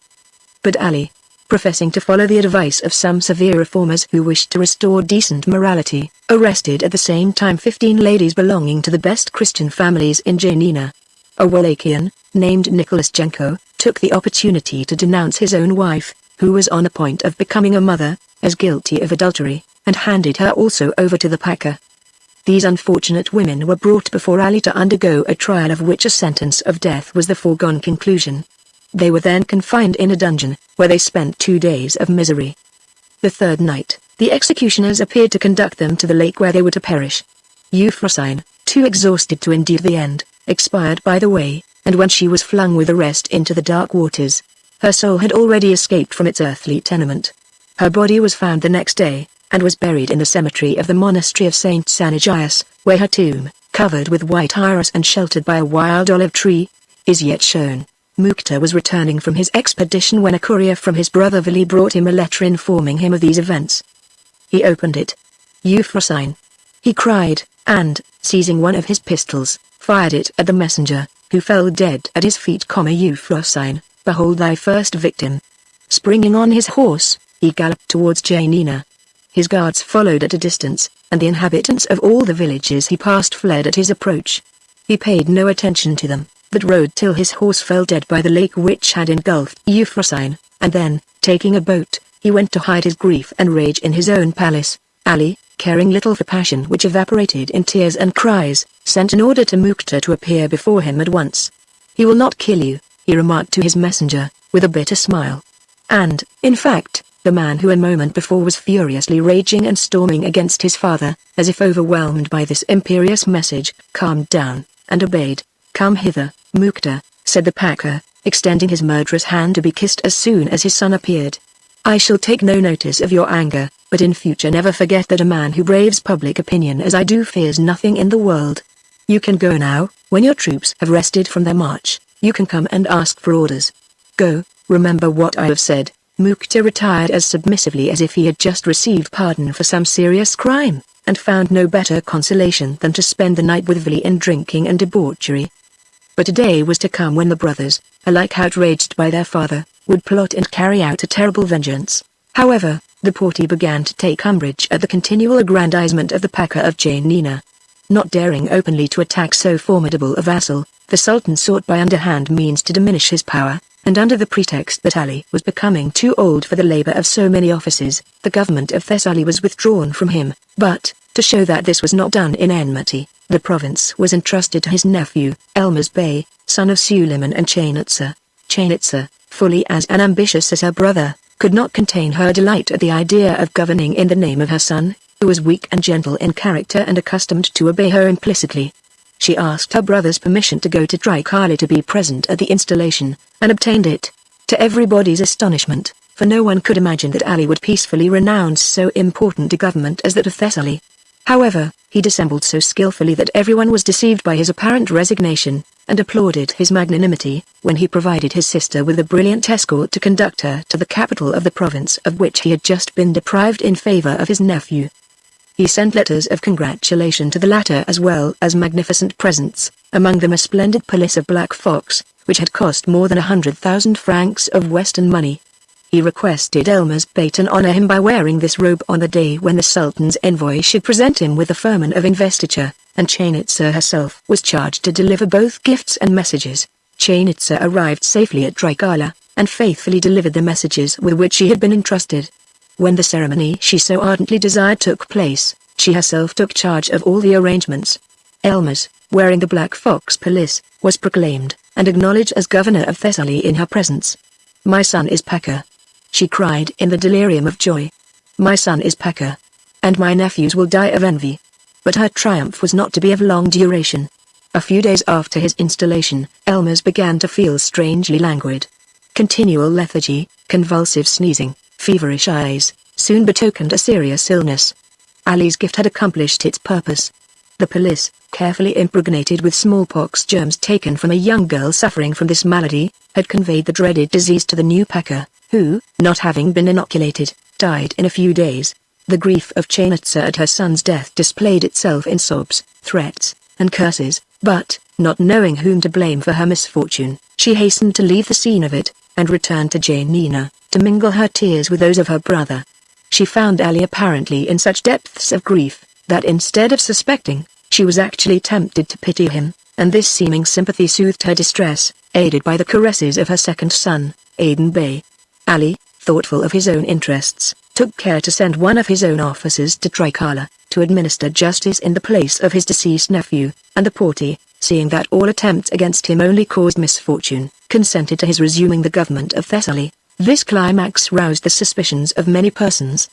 But Ali, professing to follow the advice of some severe reformers who wished to restore decent morality, arrested at the same time 15 ladies belonging to the best Christian families in Janina. A Wallachian, named Nicholas Jenko, took the opportunity to denounce his own wife, who was on the point of becoming a mother, as guilty of adultery, and handed her also over to the Pacha. These unfortunate women were brought before Ali to undergo a trial of which a sentence of death was the foregone conclusion. They were then confined in a dungeon, where they spent 2 days of misery. The third night, the executioners appeared to conduct them to the lake where they were to perish. Euphrosyne, too exhausted to endure the end, expired by the way, and when she was flung with the rest into the dark waters, her soul had already escaped from its earthly tenement. Her body was found the next day, and was buried in the cemetery of the monastery of Saint Sanagius, where her tomb, covered with white iris and sheltered by a wild olive tree, is yet shown. Mukta was returning from his expedition when a courier from his brother Vili brought him a letter informing him of these events. He opened it. "Euphrosyne!" he cried, and, seizing one of his pistols, fired it at the messenger, who fell dead at his feet. "Euphrosyne, behold thy first victim." Springing on his horse, he galloped towards Janina. His guards followed at a distance, and the inhabitants of all the villages he passed fled at his approach. He paid no attention to them, but rode till his horse fell dead by the lake which had engulfed Euphrosyne, and then, taking a boat, he went to hide his grief and rage in his own palace. Ali, caring little for passion which evaporated in tears and cries, sent an order to Mukta to appear before him at once. "He will not kill you," he remarked to his messenger, with a bitter smile. And, in fact, The man who a moment before was furiously raging and storming against his father, as if overwhelmed by this imperious message, calmed down, and obeyed. "Come hither, Mukta," said the Pacha, extending his murderous hand to be kissed as soon as his son appeared. "I shall take no notice of your anger, but in future never forget that a man who braves public opinion as I do fears nothing in the world. You can go now. When your troops have rested from their march, you can come and ask for orders. Go, remember what I have said." Mukta retired as submissively as if he had just received pardon for some serious crime, and found no better consolation than to spend the night with Vili in drinking and debauchery. But a day was to come when the brothers, alike outraged by their father, would plot and carry out a terrible vengeance. However, the Porte began to take umbrage at the continual aggrandizement of the Pacha of Janina. Not daring openly to attack so formidable a vassal, the Sultan sought by underhand means to diminish his power, and under the pretext that Ali was becoming too old for the labor of so many offices, the government of Thessaly was withdrawn from him. But, to show that this was not done in enmity, the province was entrusted to his nephew, Elmas Bey, son of Suleiman and Chainitza. Chainitza, fully as ambitious as her brother, could not contain her delight at the idea of governing in the name of her son, who was weak and gentle in character and accustomed to obey her implicitly. She asked her brother's permission to go to Trikali to be present at the installation, and obtained it. To everybody's astonishment, for no one could imagine that Ali would peacefully renounce so important a government as that of Thessaly. However, he dissembled so skillfully that everyone was deceived by his apparent resignation, and applauded his magnanimity, when he provided his sister with a brilliant escort to conduct her to the capital of the province of which he had just been deprived in favor of his nephew. He sent letters of congratulation to the latter as well as magnificent presents, among them a splendid pelisse of black fox, which had cost more than 100,000 francs of Western money. He requested Elmas Bey to honor him by wearing this robe on the day when the Sultan's envoy should present him with the firman of investiture, and Chainitza herself was charged to deliver both gifts and messages. Chainitza arrived safely at Trikala, and faithfully delivered the messages with which she had been entrusted. When the ceremony she so ardently desired took place, she herself took charge of all the arrangements. Elmas, wearing the black fox pelisse, was proclaimed, and acknowledged as governor of Thessaly in her presence. "My son is Pacha," she cried in the delirium of joy. "My son is Pacha, and my nephews will die of envy." But her triumph was not to be of long duration. A few days after his installation, Elmas began to feel strangely languid. Continual lethargy, convulsive sneezing, feverish eyes, soon betokened a serious illness. Ali's gift had accomplished its purpose. The pelisse, carefully impregnated with smallpox germs taken from a young girl suffering from this malady, had conveyed the dreaded disease to the new Pacha, who, not having been inoculated, died in a few days. The grief of Chainitza at her son's death displayed itself in sobs, threats, and curses, but, not knowing whom to blame for her misfortune, she hastened to leave the scene of it, and returned to Janina, to mingle her tears with those of her brother. She found Ali apparently in such depths of grief, that instead of suspecting, she was actually tempted to pity him, and this seeming sympathy soothed her distress, aided by the caresses of her second son, Aden Bey. Ali, thoughtful of his own interests, took care to send one of his own officers to Trikala, to administer justice in the place of his deceased nephew, and the Porte, seeing that all attempts against him only caused misfortune, consented to his resuming the government of Thessaly. This climax roused the suspicions of many persons.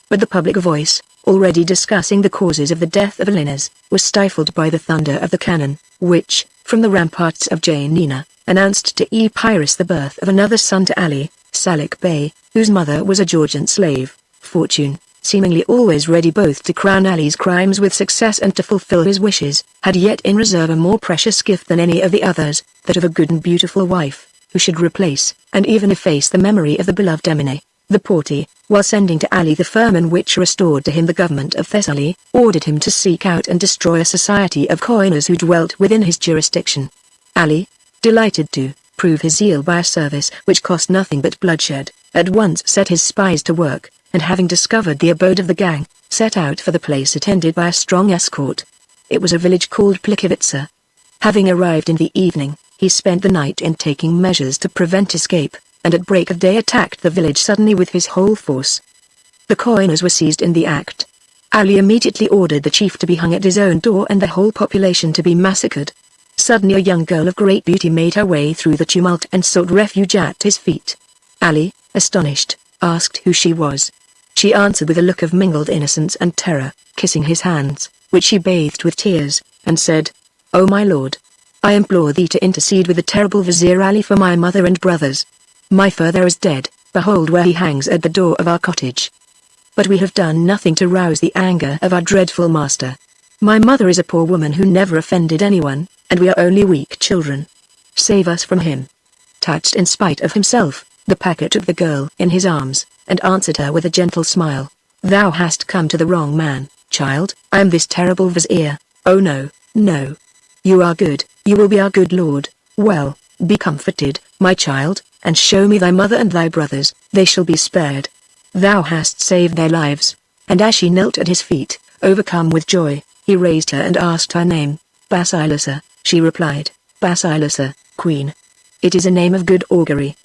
But the public voice, already discussing the causes of the death of Alinas, was stifled by the thunder of the cannon, which, from the ramparts of Janina, announced to Epirus the birth of another son to Ali, Salik Bey, whose mother was a Georgian slave. Fortune, seemingly always ready both to crown Ali's crimes with success and to fulfill his wishes, had yet in reserve a more precious gift than any of the others, that of a good and beautiful wife, who should replace, and even efface the memory of the beloved Emine. The Porte, while sending to Ali the firman which restored to him the government of Thessaly, ordered him to seek out and destroy a society of coiners who dwelt within his jurisdiction. Ali, delighted to prove his zeal by a service which cost nothing but bloodshed, at once set his spies to work, and having discovered the abode of the gang, set out for the place attended by a strong escort. It was a village called Plikivitsa. Having arrived in the evening, he spent the night in taking measures to prevent escape, and at break of day attacked the village suddenly with his whole force. The coiners were seized in the act. Ali immediately ordered the chief to be hung at his own door and the whole population to be massacred. Suddenly a young girl of great beauty made her way through the tumult and sought refuge at his feet. Ali, astonished, asked who she was. She answered with a look of mingled innocence and terror, kissing his hands, which she bathed with tears, and said, "O my lord, I implore thee to intercede with the terrible Vizier Ali for my mother and brothers. My father is dead, behold where he hangs at the door of our cottage. But we have done nothing to rouse the anger of our dreadful master. My mother is a poor woman who never offended anyone, and we are only weak children. Save us from him." Touched in spite of himself, the Pacha took the girl in his arms, and answered her with a gentle smile. "Thou hast come to the wrong man, child. I am this terrible Vizier. Oh no, no. You are good, you will be our good lord. Well, be comforted, my child, and show me thy mother and thy brothers, they shall be spared. Thou hast saved their lives." And as she knelt at his feet, overcome with joy, he raised her and asked her name. "Basilissa," she replied. "Basilissa, Queen. It is a name of good augury.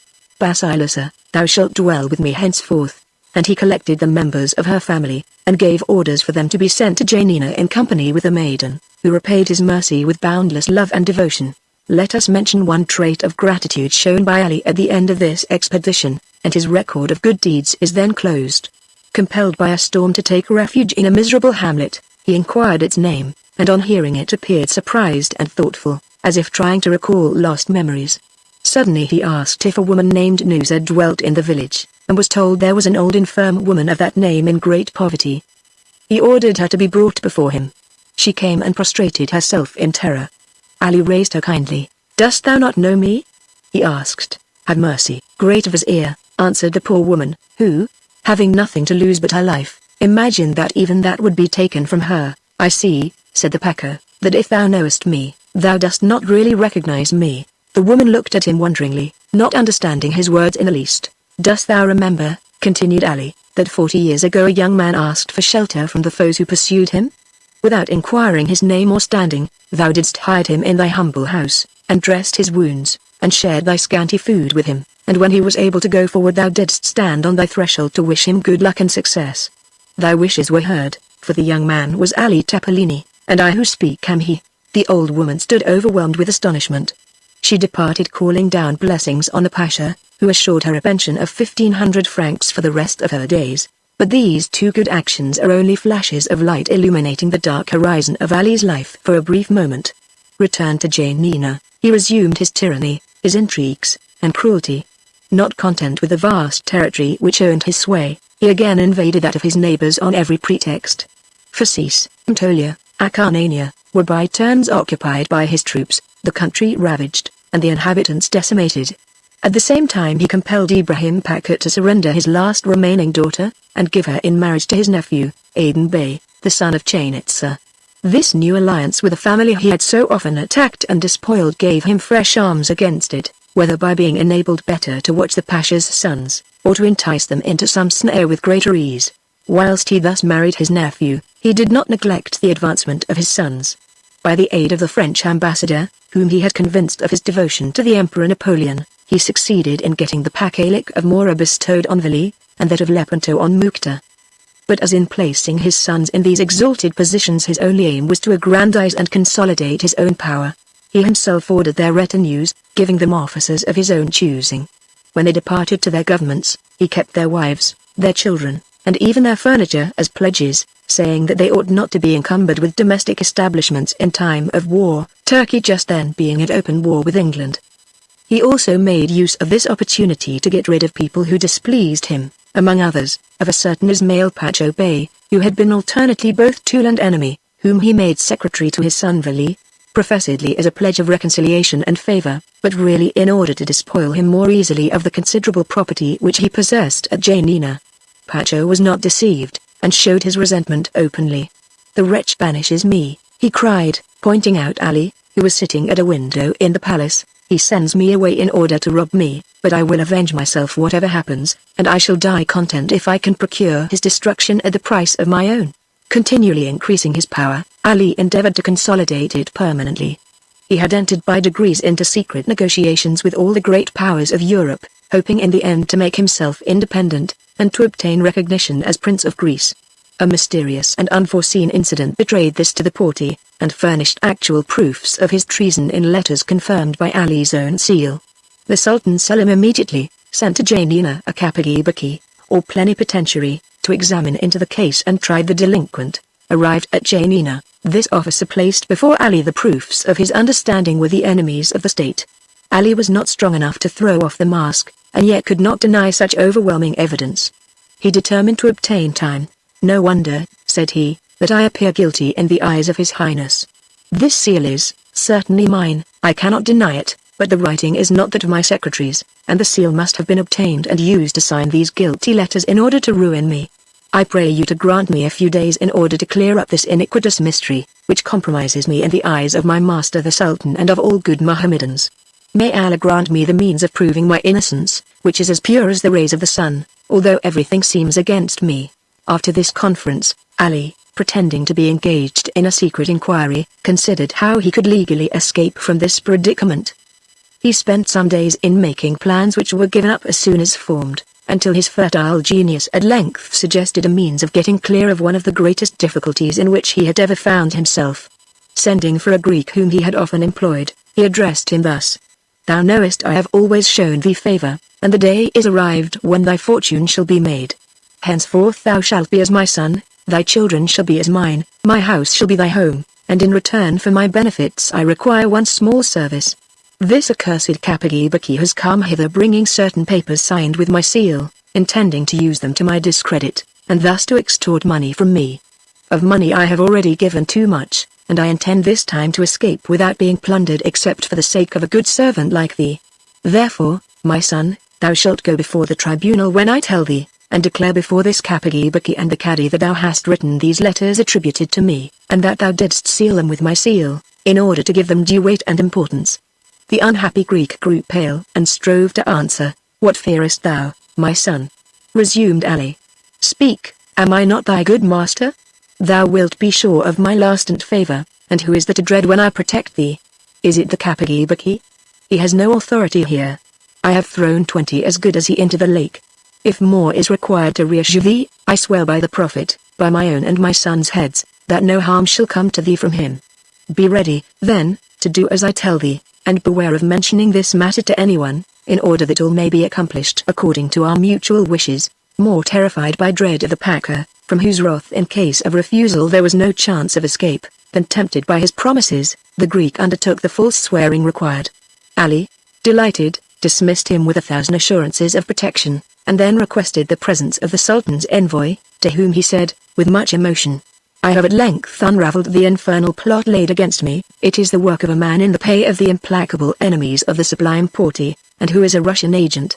Basilissa, thou shalt dwell with me henceforth." And he collected the members of her family, and gave orders for them to be sent to Janina in company with a maiden, who repaid his mercy with boundless love and devotion. Let us mention one trait of gratitude shown by Ali at the end of this expedition, and his record of good deeds is then closed. Compelled by a storm to take refuge in a miserable hamlet, he inquired its name, and on hearing it appeared surprised and thoughtful, as if trying to recall lost memories. Suddenly he asked if a woman named Nusa dwelt in the village, and was told there was an old infirm woman of that name in great poverty. He ordered her to be brought before him. She came and prostrated herself in terror. Ali raised her kindly. "Dost thou not know me?" he asked. "Have mercy, great Vizier," answered the poor woman, who, having nothing to lose but her life, imagined that even that would be taken from her. "I see," said the Pacha, "that if thou knowest me, thou dost not really recognize me." The woman looked at him wonderingly, not understanding his words in the least. "Dost thou remember," continued Ali, "that 40 years ago a young man asked for shelter from the foes who pursued him? Without inquiring his name or standing, thou didst hide him in thy humble house, and dressed his wounds, and shared thy scanty food with him, and when he was able to go forward thou didst stand on thy threshold to wish him good luck and success. Thy wishes were heard, for the young man was Ali Tepelini, and I who speak am he." The old woman stood overwhelmed with astonishment. She departed calling down blessings on the Pacha, who assured her a pension of 1,500 francs for the rest of her days. But these two good actions are only flashes of light illuminating the dark horizon of Ali's life for a brief moment. Returned to Janina, he resumed his tyranny, his intrigues, and cruelty. Not content with the vast territory which owned his sway, he again invaded that of his neighbors on every pretext. Phasis, Anatolia, Acarnania, were by turns occupied by his troops, the country ravaged, and the inhabitants decimated. At the same time he compelled Ibrahim Pacha to surrender his last remaining daughter, and give her in marriage to his nephew, Aden Bey, the son of Chainitza. This new alliance with a family he had so often attacked and despoiled gave him fresh arms against it, whether by being enabled better to watch the Pasha's sons, or to entice them into some snare with greater ease. Whilst he thus married his nephew, he did not neglect the advancement of his sons. By the aid of the French ambassador, whom he had convinced of his devotion to the Emperor Napoleon, he succeeded in getting the Pakhalik of Mora bestowed on Vili, and that of Lepanto on Mukta. But as in placing his sons in these exalted positions his only aim was to aggrandize and consolidate his own power, he himself ordered their retinues, giving them officers of his own choosing. When they departed to their governments, he kept their wives, their children, and even their furniture as pledges, saying that they ought not to be encumbered with domestic establishments in time of war, Turkey just then being at open war with England. He also made use of this opportunity to get rid of people who displeased him, among others, of a certain Ismail Pacha Bey, who had been alternately both tool and enemy, whom he made secretary to his son Vali, professedly as a pledge of reconciliation and favor, but really in order to despoil him more easily of the considerable property which he possessed at Janina. Pacha was not deceived, and showed his resentment openly. "The wretch banishes me," he cried, pointing out Ali, who was sitting at a window in the palace. "He sends me away in order to rob me, but I will avenge myself whatever happens, and I shall die content if I can procure his destruction at the price of my own." Continually increasing his power, Ali endeavored to consolidate it permanently. He had entered by degrees into secret negotiations with all the great powers of Europe, hoping in the end to make himself independent, and to obtain recognition as Prince of Greece. A mysterious and unforeseen incident betrayed this to the Porte, and furnished actual proofs of his treason in letters confirmed by Ali's own seal. The Sultan Selim immediately sent to Janina a Kapagi Baki, or plenipotentiary, to examine into the case and try the delinquent. Arrived at Janina, this officer placed before Ali the proofs of his understanding with the enemies of the state. Ali was not strong enough to throw off the mask, and yet could not deny such overwhelming evidence. He determined to obtain time. "No wonder," said he, "that I appear guilty in the eyes of His Highness. This seal is, certainly mine, I cannot deny it, but the writing is not that of my secretaries, and the seal must have been obtained and used to sign these guilty letters in order to ruin me. I pray you to grant me a few days in order to clear up this iniquitous mystery, which compromises me in the eyes of my master the Sultan and of all good Mohammedans. May Allah grant me the means of proving my innocence, which is as pure as the rays of the sun, although everything seems against me." After this conference, Ali, pretending to be engaged in a secret inquiry, considered how he could legally escape from this predicament. He spent some days in making plans which were given up as soon as formed, until his fertile genius at length suggested a means of getting clear of one of the greatest difficulties in which he had ever found himself. Sending for a Greek whom he had often employed, he addressed him thus: "Thou knowest I have always shown thee favor, and the day is arrived when thy fortune shall be made. Henceforth thou shalt be as my son, thy children shall be as mine, my house shall be thy home, and in return for my benefits I require one small service. This accursed Kapagi has come hither bringing certain papers signed with my seal, intending to use them to my discredit, and thus to extort money from me. Of money I have already given too much, and I intend this time to escape without being plundered except for the sake of a good servant like thee. Therefore, my son, thou shalt go before the tribunal when I tell thee, and declare before this Kapagi and the Cadi that thou hast written these letters attributed to me, and that thou didst seal them with my seal, in order to give them due weight and importance." The unhappy Greek grew pale and strove to answer. "What fearest thou, my son?" resumed Ali. "Speak, am I not thy good master? Thou wilt be sure of my lastant favor, and who is there to dread when I protect thee? Is it the Kapagi? He has no authority here. I have thrown 20 as good as he into the lake. If more is required to reassure thee, I swear by the Prophet, by my own and my son's heads, that no harm shall come to thee from him. Be ready, then, to do as I tell thee, and beware of mentioning this matter to anyone, in order that all may be accomplished according to our mutual wishes." More terrified by dread of the Pacha, from whose wrath in case of refusal there was no chance of escape, than tempted by his promises, the Greek undertook the false swearing required. Ali, delighted, dismissed him with 1,000 assurances of protection, and then requested the presence of the Sultan's envoy, to whom he said, with much emotion: "I have at length unraveled the infernal plot laid against me. It is the work of a man in the pay of the implacable enemies of the Sublime Porte, and who is a Russian agent.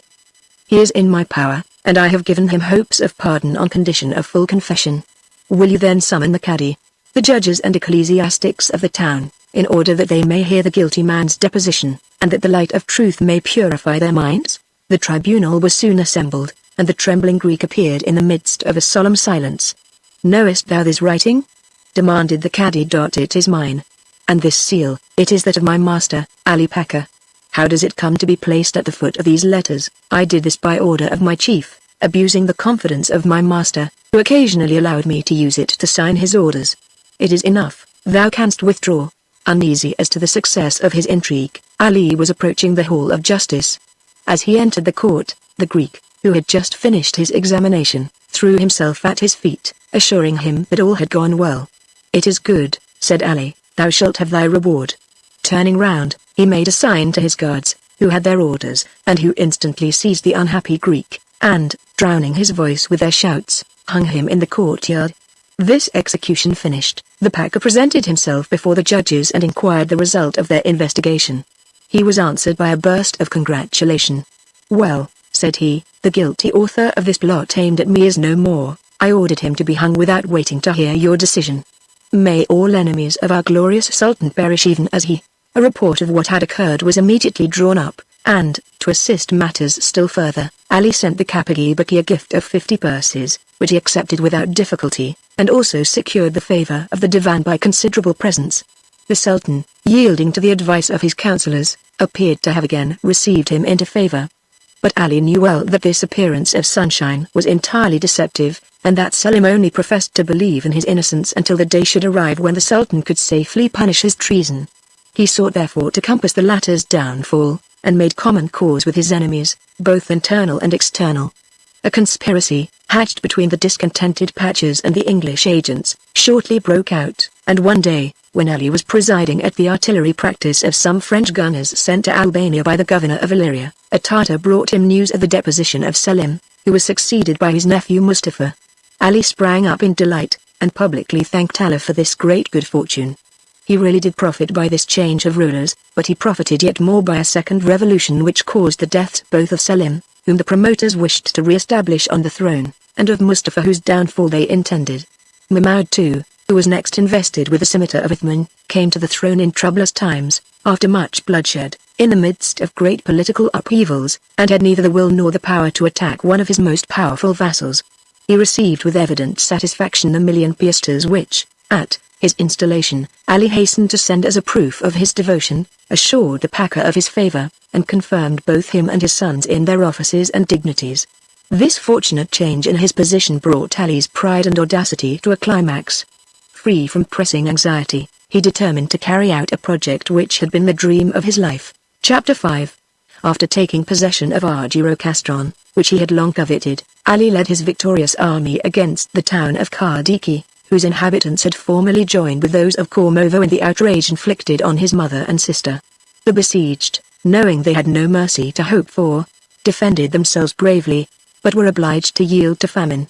He is in my power, and I have given him hopes of pardon on condition of full confession. Will you then summon the Cadi, the judges and ecclesiastics of the town, in order that they may hear the guilty man's deposition, and that the light of truth may purify their minds?" The tribunal was soon assembled, and the trembling Greek appeared in the midst of a solemn silence. "Knowest thou this writing?" demanded the Cadi. "It is mine. And this seal, it is that of my master, Ali Pacha. How does it come to be placed at the foot of these letters? I did this by order of my chief, abusing the confidence of my master, who occasionally allowed me to use it to sign his orders. It is enough, thou canst withdraw." Uneasy as to the success of his intrigue, Ali was approaching the Hall of Justice. As he entered the court, the Greek, who had just finished his examination, threw himself at his feet, assuring him that all had gone well. "It is good," said Ali, "thou shalt have thy reward." Turning round, he made a sign to his guards, who had their orders, and who instantly seized the unhappy Greek, and, drowning his voice with their shouts, hung him in the courtyard. This execution finished, the Pacha presented himself before the judges and inquired the result of their investigation. He was answered by a burst of congratulation. "Well," said he, "the guilty author of this plot aimed at me is no more. I ordered him to be hung without waiting to hear your decision. May all enemies of our glorious Sultan perish even as he." A report of what had occurred was immediately drawn up, and, to assist matters still further, Ali sent the Kapagi a gift of 50 purses, which he accepted without difficulty, and also secured the favor of the Divan by considerable presents. The Sultan, yielding to the advice of his counselors, appeared to have again received him into favor. But Ali knew well that this appearance of sunshine was entirely deceptive, and that Selim only professed to believe in his innocence until the day should arrive when the Sultan could safely punish his treason. He sought therefore to compass the latter's downfall, and made common cause with his enemies, both internal and external. A conspiracy, hatched between the discontented Pachas and the English agents, shortly broke out, and one day, when Ali was presiding at the artillery practice of some French gunners sent to Albania by the governor of Illyria, a Tartar brought him news of the deposition of Selim, who was succeeded by his nephew Mustafa. Ali sprang up in delight, and publicly thanked Allah for this great good fortune. He really did profit by this change of rulers, but he profited yet more by a second revolution which caused the deaths both of Selim, whom the promoters wished to re-establish on the throne, and of Mustafa, whose downfall they intended. Mahmud too, who was next invested with the scimitar of Uthman, came to the throne in troublous times, after much bloodshed, in the midst of great political upheavals, and had neither the will nor the power to attack one of his most powerful vassals. He received with evident satisfaction the 1,000,000 piastres which, at his installation, Ali hastened to send as a proof of his devotion, assured the Pacha of his favor, and confirmed both him and his sons in their offices and dignities. This fortunate change in his position brought Ali's pride and audacity to a climax. Free from pressing anxiety, he determined to carry out a project which had been the dream of his life. Chapter 5. After taking possession of Argyro Castron, which he had long coveted, Ali led his victorious army against the town of Kardiki, whose inhabitants had formerly joined with those of Kormovo in the outrage inflicted on his mother and sister. The besieged, knowing they had no mercy to hope for, defended themselves bravely, but were obliged to yield to famine.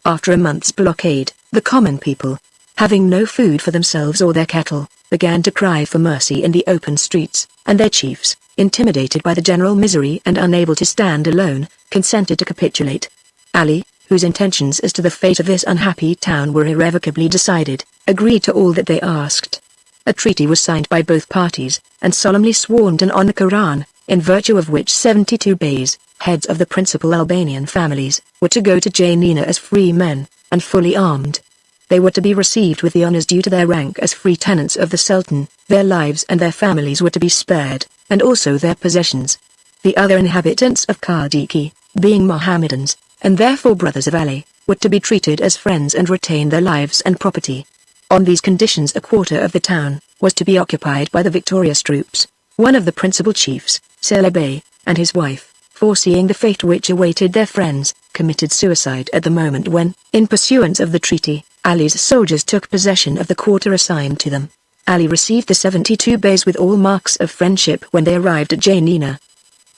After a month's blockade, the common people, having no food for themselves or their cattle, began to cry for mercy in the open streets, and their chiefs, intimidated by the general misery and unable to stand alone, consented to capitulate. Ali, whose intentions as to the fate of this unhappy town were irrevocably decided, agreed to all that they asked. A treaty was signed by both parties, and solemnly sworn to on the Quran, in virtue of which 72 beys, heads of the principal Albanian families, were to go to Janina as free men, and fully armed. They were to be received with the honors due to their rank as free tenants of the Sultan, their lives and their families were to be spared, and also their possessions. The other inhabitants of Kardiki, being Mohammedans, and therefore brothers of Ali, were to be treated as friends and retain their lives and property. On these conditions a quarter of the town was to be occupied by the victorious troops. One of the principal chiefs, Sela Bey, and his wife, foreseeing the fate which awaited their friends, committed suicide at the moment when, in pursuance of the treaty, Ali's soldiers took possession of the quarter assigned to them. Ali received the 72 beys with all marks of friendship when they arrived at Janina.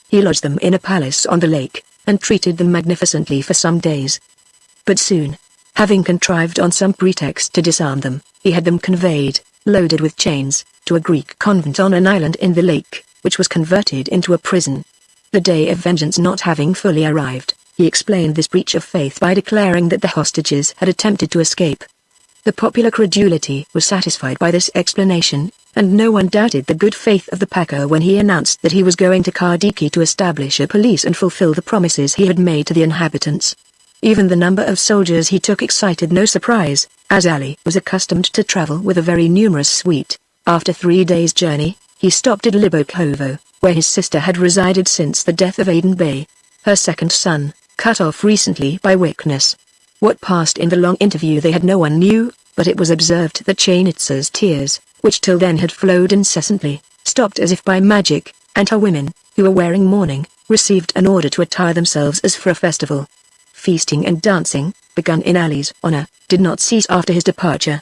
He lodged them in a palace on the lake, and treated them magnificently for some days. But soon, having contrived on some pretext to disarm them, he had them conveyed, loaded with chains, to a Greek convent on an island in the lake, which was converted into a prison. The day of vengeance not having fully arrived, he explained this breach of faith by declaring that the hostages had attempted to escape. The popular credulity was satisfied by this explanation, and no one doubted the good faith of the Pacha when he announced that he was going to Kardiki to establish a police and fulfill the promises he had made to the inhabitants. Even the number of soldiers he took excited no surprise, as Ali was accustomed to travel with a very numerous suite. After 3 days' journey, he stopped at Libokovo, where his sister had resided since the death of Aden Bey, her second son, cut off recently by weakness. What passed in the long interview they had no one knew, but it was observed that Chainitsa's tears, which till then had flowed incessantly, stopped as if by magic, and her women, who were wearing mourning, received an order to attire themselves as for a festival. Feasting and dancing, begun in Ali's honor, did not cease after his departure.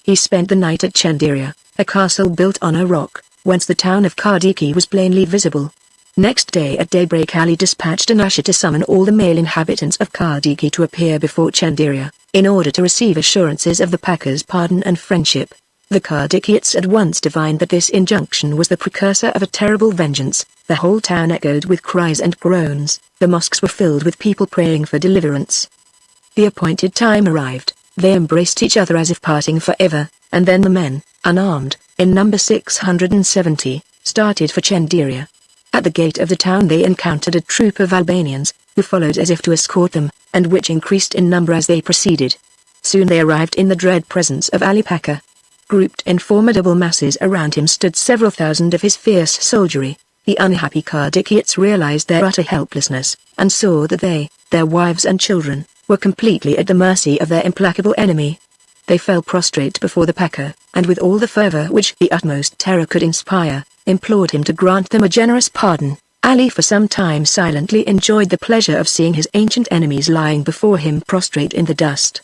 He spent the night at Chendiria, a castle built on a rock, whence the town of Kardiki was plainly visible. Next day at daybreak Ali dispatched an usher to summon all the male inhabitants of Kardiki to appear before Chendiria, in order to receive assurances of the Pacha's pardon and friendship. The Kardikites at once divined that this injunction was the precursor of a terrible vengeance. The whole town echoed with cries and groans, the mosques were filled with people praying for deliverance. The appointed time arrived, they embraced each other as if parting forever, and then the men, unarmed, in number 670, started for Chendiria. At the gate of the town they encountered a troop of Albanians, who followed as if to escort them, and which increased in number as they proceeded. Soon they arrived in the dread presence of Ali Pacha. Grouped in formidable masses around him stood several thousand of his fierce soldiery. The unhappy Kardikites realized their utter helplessness, and saw that they, their wives and children, were completely at the mercy of their implacable enemy. They fell prostrate before the Pacha, and with all the fervor which the utmost terror could inspire, implored him to grant them a generous pardon. Ali for some time silently enjoyed the pleasure of seeing his ancient enemies lying before him prostrate in the dust.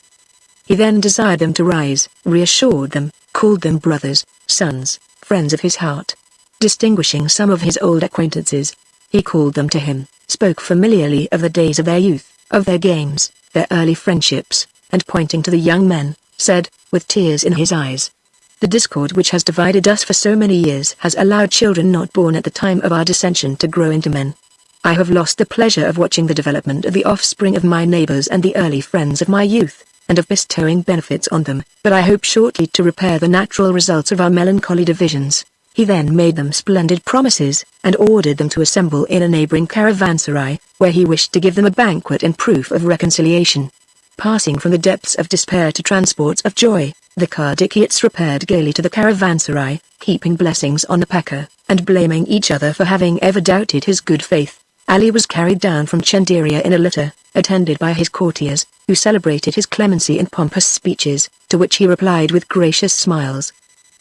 He then desired them to rise, reassured them, called them brothers, sons, friends of his heart. Distinguishing some of his old acquaintances, he called them to him, spoke familiarly of the days of their youth, of their games, their early friendships, and pointing to the young men, said, with tears in his eyes, "The discord which has divided us for so many years has allowed children not born at the time of our dissension to grow into men. I have lost the pleasure of watching the development of the offspring of my neighbors and the early friends of my youth, and of bestowing benefits on them, but I hope shortly to repair the natural results of our melancholy divisions." He then made them splendid promises, and ordered them to assemble in a neighboring caravanserai, where he wished to give them a banquet in proof of reconciliation. Passing from the depths of despair to transports of joy, the Kardikiots repaired gaily to the caravanserai, heaping blessings on the Pacha, and blaming each other for having ever doubted his good faith. Ali was carried down from Chenderia in a litter, attended by his courtiers, who celebrated his clemency in pompous speeches, to which he replied with gracious smiles.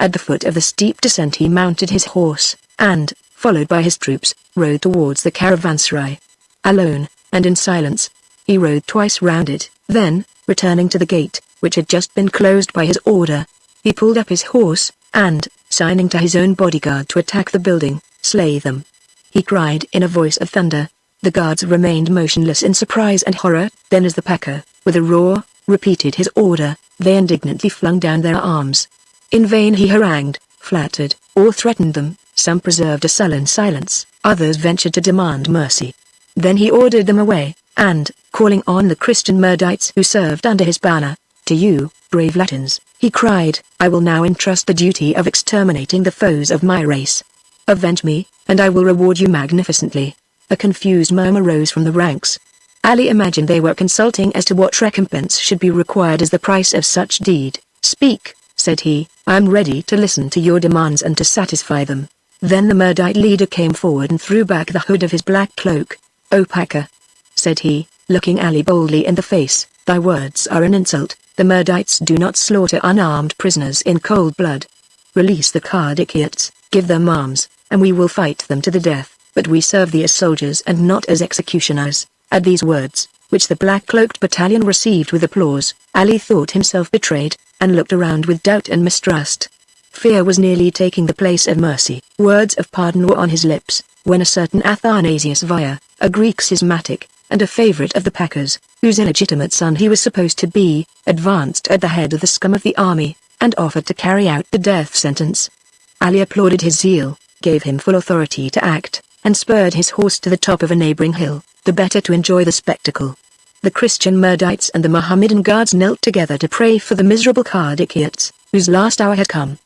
At the foot of the steep descent he mounted his horse, and, followed by his troops, rode towards the caravanserai. Alone, and in silence, he rode twice round it, then, returning to the gate, which had just been closed by his order, he pulled up his horse, and, signing to his own bodyguard to attack the building, slay them, he cried in a voice of thunder. The guards remained motionless in surprise and horror, then as the Pacha, with a roar, repeated his order, they indignantly flung down their arms. In vain he harangued, flattered, or threatened them, some preserved a sullen silence, others ventured to demand mercy. Then he ordered them away, and, calling on the Christian Mirdites who served under his banner, "To you, brave Latins," he cried, "I will now entrust the duty of exterminating the foes of my race. Avenge me, and I will reward you magnificently." A confused murmur rose from the ranks. Ali imagined they were consulting as to what recompense should be required as the price of such deed. "Speak," said he, "I am ready to listen to your demands and to satisfy them." Then the Mirdite leader came forward and threw back the hood of his black cloak. "O Pacha," said he, looking Ali boldly in the face, "thy words are an insult. The Mirdites do not slaughter unarmed prisoners in cold blood. Release the Kardikiots, give them arms, and we will fight them to the death, but we serve thee as soldiers and not as executioners." At these words, which the black-cloaked battalion received with applause, Ali thought himself betrayed, and looked around with doubt and mistrust. Fear was nearly taking the place of mercy. Words of pardon were on his lips, when a certain Athanasius Via, a Greek schismatic, and a favorite of the Pachas, whose illegitimate son he was supposed to be, advanced at the head of the scum of the army, and offered to carry out the death sentence. Ali applauded his zeal, gave him full authority to act, and spurred his horse to the top of a neighboring hill, the better to enjoy the spectacle. The Christian Mirdites and the Mohammedan guards knelt together to pray for the miserable Kardikiots, whose last hour had come.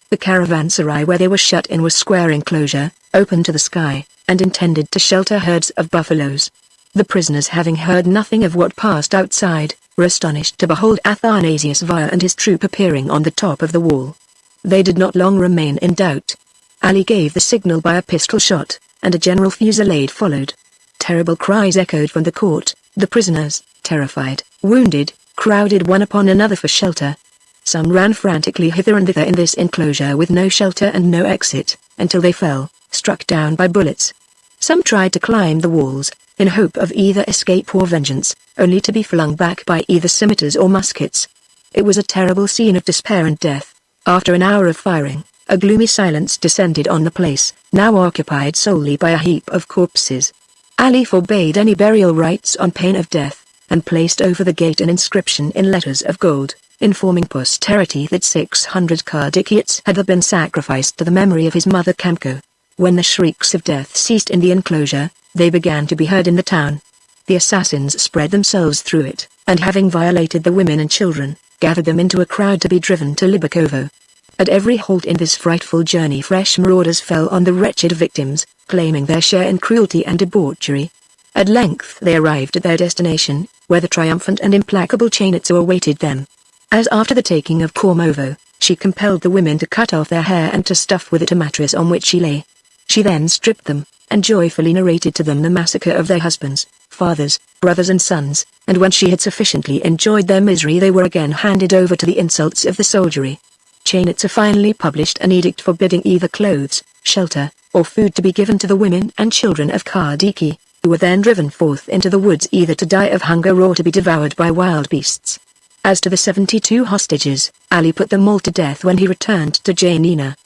The caravanserai where they were shut in was square enclosure, open to the sky, and intended to shelter herds of buffaloes. The prisoners, having heard nothing of what passed outside, were astonished to behold Athanasius Via and his troop appearing on the top of the wall. They did not long remain in doubt. Ali gave the signal by a pistol shot, and a general fusillade followed. Terrible cries echoed from the court. The prisoners, terrified, wounded, crowded one upon another for shelter. Some ran frantically hither and thither in this enclosure with no shelter and no exit, until they fell, struck down by bullets. Some tried to climb the walls, in hope of either escape or vengeance, only to be flung back by either scimitars or muskets. It was a terrible scene of despair and death. After an hour of firing, a gloomy silence descended on the place, now occupied solely by a heap of corpses. Ali forbade any burial rites on pain of death, and placed over the gate an inscription in letters of gold, informing posterity that 600 Kardikiots had been sacrificed to the memory of his mother Kamko. When the shrieks of death ceased in the enclosure, they began to be heard in the town. The assassins spread themselves through it, and having violated the women and children, gathered them into a crowd to be driven to Libakovo. At every halt in this frightful journey fresh marauders fell on the wretched victims, claiming their share in cruelty and debauchery. At length they arrived at their destination, where the triumphant and implacable Chainitsa awaited them. As after the taking of Kormovo, she compelled the women to cut off their hair and to stuff with it a mattress on which she lay. She then stripped them, and joyfully narrated to them the massacre of their husbands, fathers, brothers and sons, and when she had sufficiently enjoyed their misery they were again handed over to the insults of the soldiery. Chainitsa finally published an edict forbidding either clothes, shelter, or food to be given to the women and children of Kardiki, who were then driven forth into the woods either to die of hunger or to be devoured by wild beasts. As to the 72 hostages, Ali put them all to death when he returned to Janina.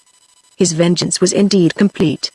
His vengeance was indeed complete.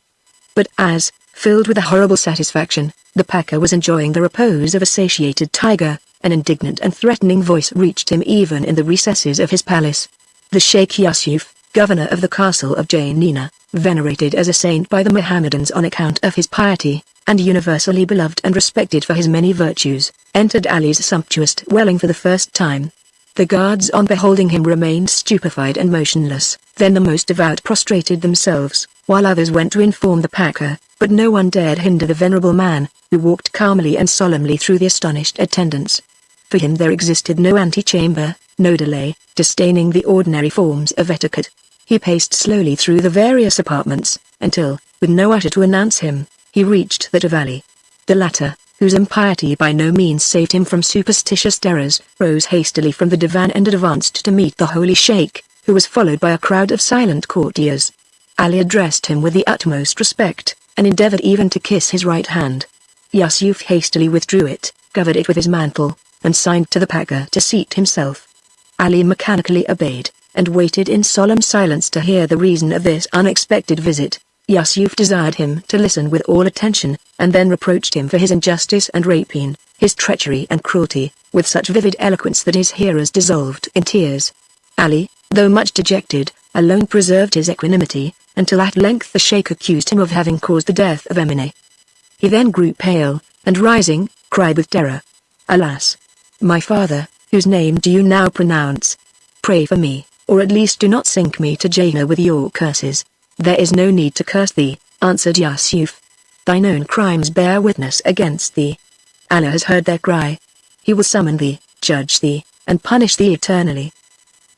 But as, filled with a horrible satisfaction, the Pacha was enjoying the repose of a satiated tiger, an indignant and threatening voice reached him even in the recesses of his palace. The Sheikh Yusuf, governor of the castle of Janina, venerated as a saint by the Mohammedans on account of his piety, and universally beloved and respected for his many virtues, entered Ali's sumptuous dwelling for the first time. The guards on beholding him remained stupefied and motionless, then the most devout prostrated themselves, while others went to inform the Pacha, but no one dared hinder the venerable man, who walked calmly and solemnly through the astonished attendants. For him there existed no antechamber, no delay, disdaining the ordinary forms of etiquette. He paced slowly through the various apartments, until, with no usher to announce him, he reached that of Ali. The latter, whose impiety by no means saved him from superstitious terrors, rose hastily from the divan and advanced to meet the holy sheikh, who was followed by a crowd of silent courtiers. Ali addressed him with the utmost respect, and endeavored even to kiss his right hand. Yusuf hastily withdrew it, covered it with his mantle, and signed to the Pacha to seat himself. Ali mechanically obeyed, and waited in solemn silence to hear the reason of this unexpected visit. Yusuf desired him to listen with all attention, and then reproached him for his injustice and rapine, his treachery and cruelty, with such vivid eloquence that his hearers dissolved in tears. Ali, though much dejected, alone preserved his equanimity, until at length the sheikh accused him of having caused the death of Emine. He then grew pale, and rising, cried with terror, "Alas! My father, whose name do you now pronounce? Pray for me, or at least do not sink me to Jahannam with your curses." "There is no need to curse thee," answered Yusuf. "Thine own crimes bear witness against thee. Allah has heard their cry. He will summon thee, judge thee, and punish thee eternally.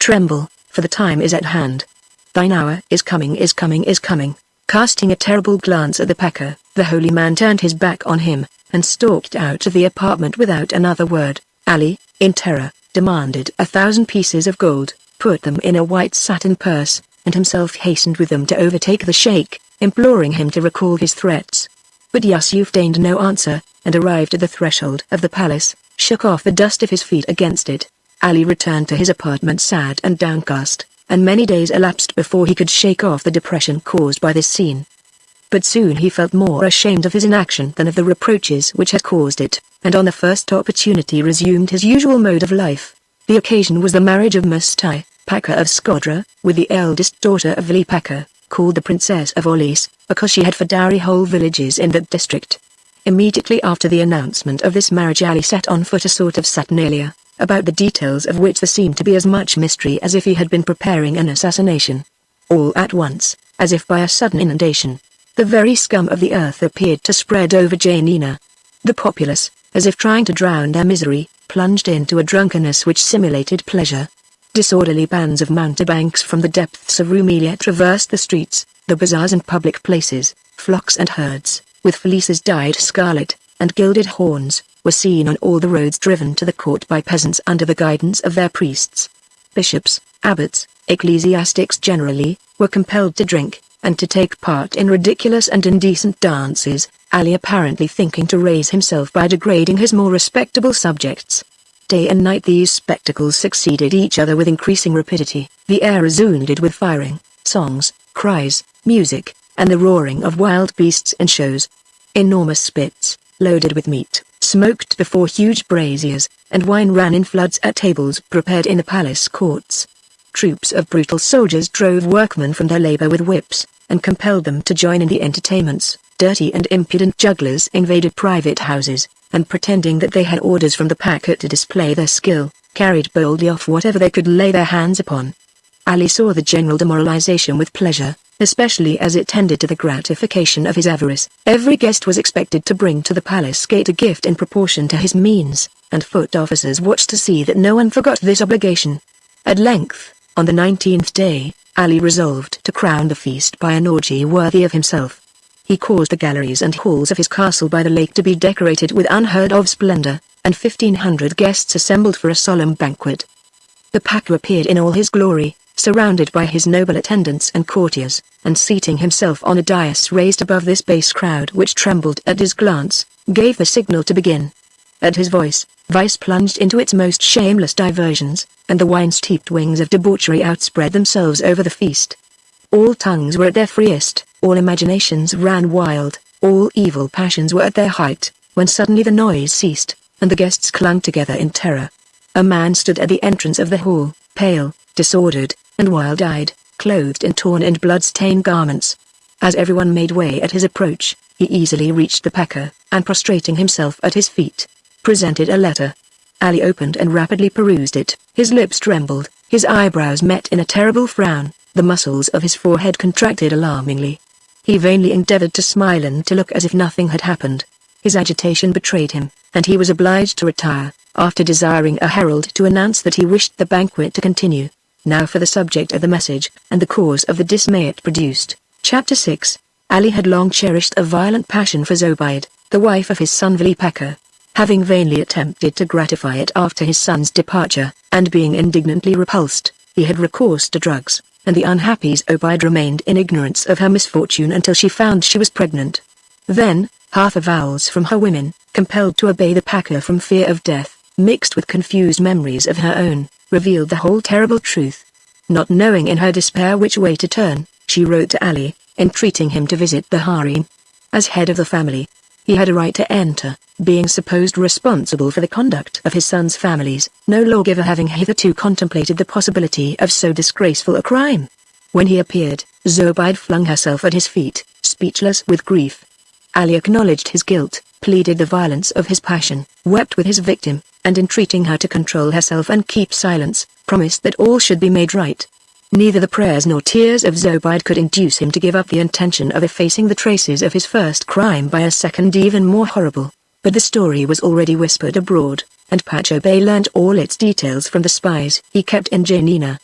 Tremble, for the time is at hand. Thine hour is coming, is coming, is coming." Casting a terrible glance at the Pacha, the holy man turned his back on him, and stalked out of the apartment without another word. Ali, in terror, demanded 1,000 pieces of gold, put them in a white satin purse, and himself hastened with them to overtake the sheikh, imploring him to recall his threats. But Yusuf deigned no answer, and arrived at the threshold of the palace, shook off the dust of his feet against it. Ali returned to his apartment sad and downcast, and many days elapsed before he could shake off the depression caused by this scene. But soon he felt more ashamed of his inaction than of the reproaches which had caused it, and on the first opportunity resumed his usual mode of life. The occasion was the marriage of Mustai, Pacha of Skodra, with the eldest daughter of Vali Pacha, called the Princess of Orlis, because she had for dowry whole villages in that district. Immediately after the announcement of this marriage Ali set on foot a sort of saturnalia, about the details of which there seemed to be as much mystery as if he had been preparing an assassination. All at once, as if by a sudden inundation, the very scum of the earth appeared to spread over Janina. The populace, as if trying to drown their misery, plunged into a drunkenness which simulated pleasure. Disorderly bands of mountebanks from the depths of Rumelia traversed the streets, the bazaars and public places. Flocks and herds, with fleeces dyed scarlet, and gilded horns, were seen on all the roads driven to the court by peasants under the guidance of their priests. Bishops, abbots, ecclesiastics generally, were compelled to drink, and to take part in ridiculous and indecent dances, Ali apparently thinking to raise himself by degrading his more respectable subjects. Day and night these spectacles succeeded each other with increasing rapidity. The air resounded with firing, songs, cries, music, and the roaring of wild beasts and shows. Enormous spits, loaded with meat, smoked before huge braziers, and wine ran in floods at tables prepared in the palace courts. Troops of brutal soldiers drove workmen from their labor with whips, and compelled them to join in the entertainments. Dirty and impudent jugglers invaded private houses, and pretending that they had orders from the Pacha to display their skill, carried boldly off whatever they could lay their hands upon. Ali saw the general demoralization with pleasure, especially as it tended to the gratification of his avarice. Every guest was expected to bring to the palace gate a gift in proportion to his means, and foot officers watched to see that no one forgot this obligation. At length, on the 19th day, Ali resolved to crown the feast by an orgy worthy of himself. He caused the galleries and halls of his castle by the lake to be decorated with unheard-of splendor, and 1,500 guests assembled for a solemn banquet. The Pacha appeared in all his glory, surrounded by his noble attendants and courtiers, and seating himself on a dais raised above this base crowd which trembled at his glance, gave the signal to begin. At his voice, vice plunged into its most shameless diversions, and the wine-steeped wings of debauchery outspread themselves over the feast. All tongues were at their freest, all imaginations ran wild, all evil passions were at their height, when suddenly the noise ceased, and the guests clung together in terror. A man stood at the entrance of the hall, pale, disordered, and wild-eyed, clothed in torn and blood-stained garments. As everyone made way at his approach, he easily reached the Pacha, and prostrating himself at his feet, presented a letter. Ali opened and rapidly perused it. His lips trembled, his eyebrows met in a terrible frown, the muscles of his forehead contracted alarmingly. He vainly endeavored to smile and to look as if nothing had happened. His agitation betrayed him, and he was obliged to retire, after desiring a herald to announce that he wished the banquet to continue. Now for the subject of the message, and the cause of the dismay it produced. Chapter 6. Ali had long cherished a violent passion for Zobeide, the wife of his son Veli Pacha. Having vainly attempted to gratify it after his son's departure, and being indignantly repulsed, he had recourse to drugs, and the unhappy Zobeide remained in ignorance of her misfortune until she found she was pregnant. Then, half-avowals from her women, compelled to obey the Pacha from fear of death, mixed with confused memories of her own, revealed the whole terrible truth. Not knowing in her despair which way to turn, she wrote to Ali, entreating him to visit the harem. As head of the family, he had a right to enter, being supposed responsible for the conduct of his sons' families, no lawgiver having hitherto contemplated the possibility of so disgraceful a crime. When he appeared, Zobeide flung herself at his feet, speechless with grief. Ali acknowledged his guilt, pleaded the violence of his passion, wept with his victim, and entreating her to control herself and keep silence, promised that all should be made right. Neither the prayers nor tears of Zobeide could induce him to give up the intention of effacing the traces of his first crime by a second even more horrible. But the story was already whispered abroad, and Pacha Bey learnt all its details from the spies he kept in Janina.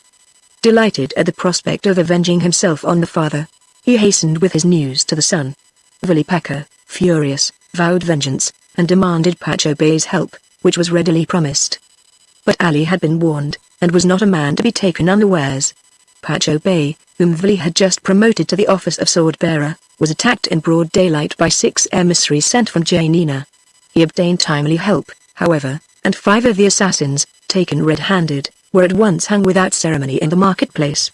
Delighted at the prospect of avenging himself on the father, he hastened with his news to the son. Veli Pacha, furious, vowed vengeance, and demanded Pacha Bey's help, which was readily promised. But Ali had been warned, and was not a man to be taken unawares. Pacha Bey, whom Veli had just promoted to the office of sword-bearer, was attacked in broad daylight by 6 emissaries sent from Janina. He obtained timely help, however, and 5 of the assassins, taken red-handed, were at once hung without ceremony in the marketplace.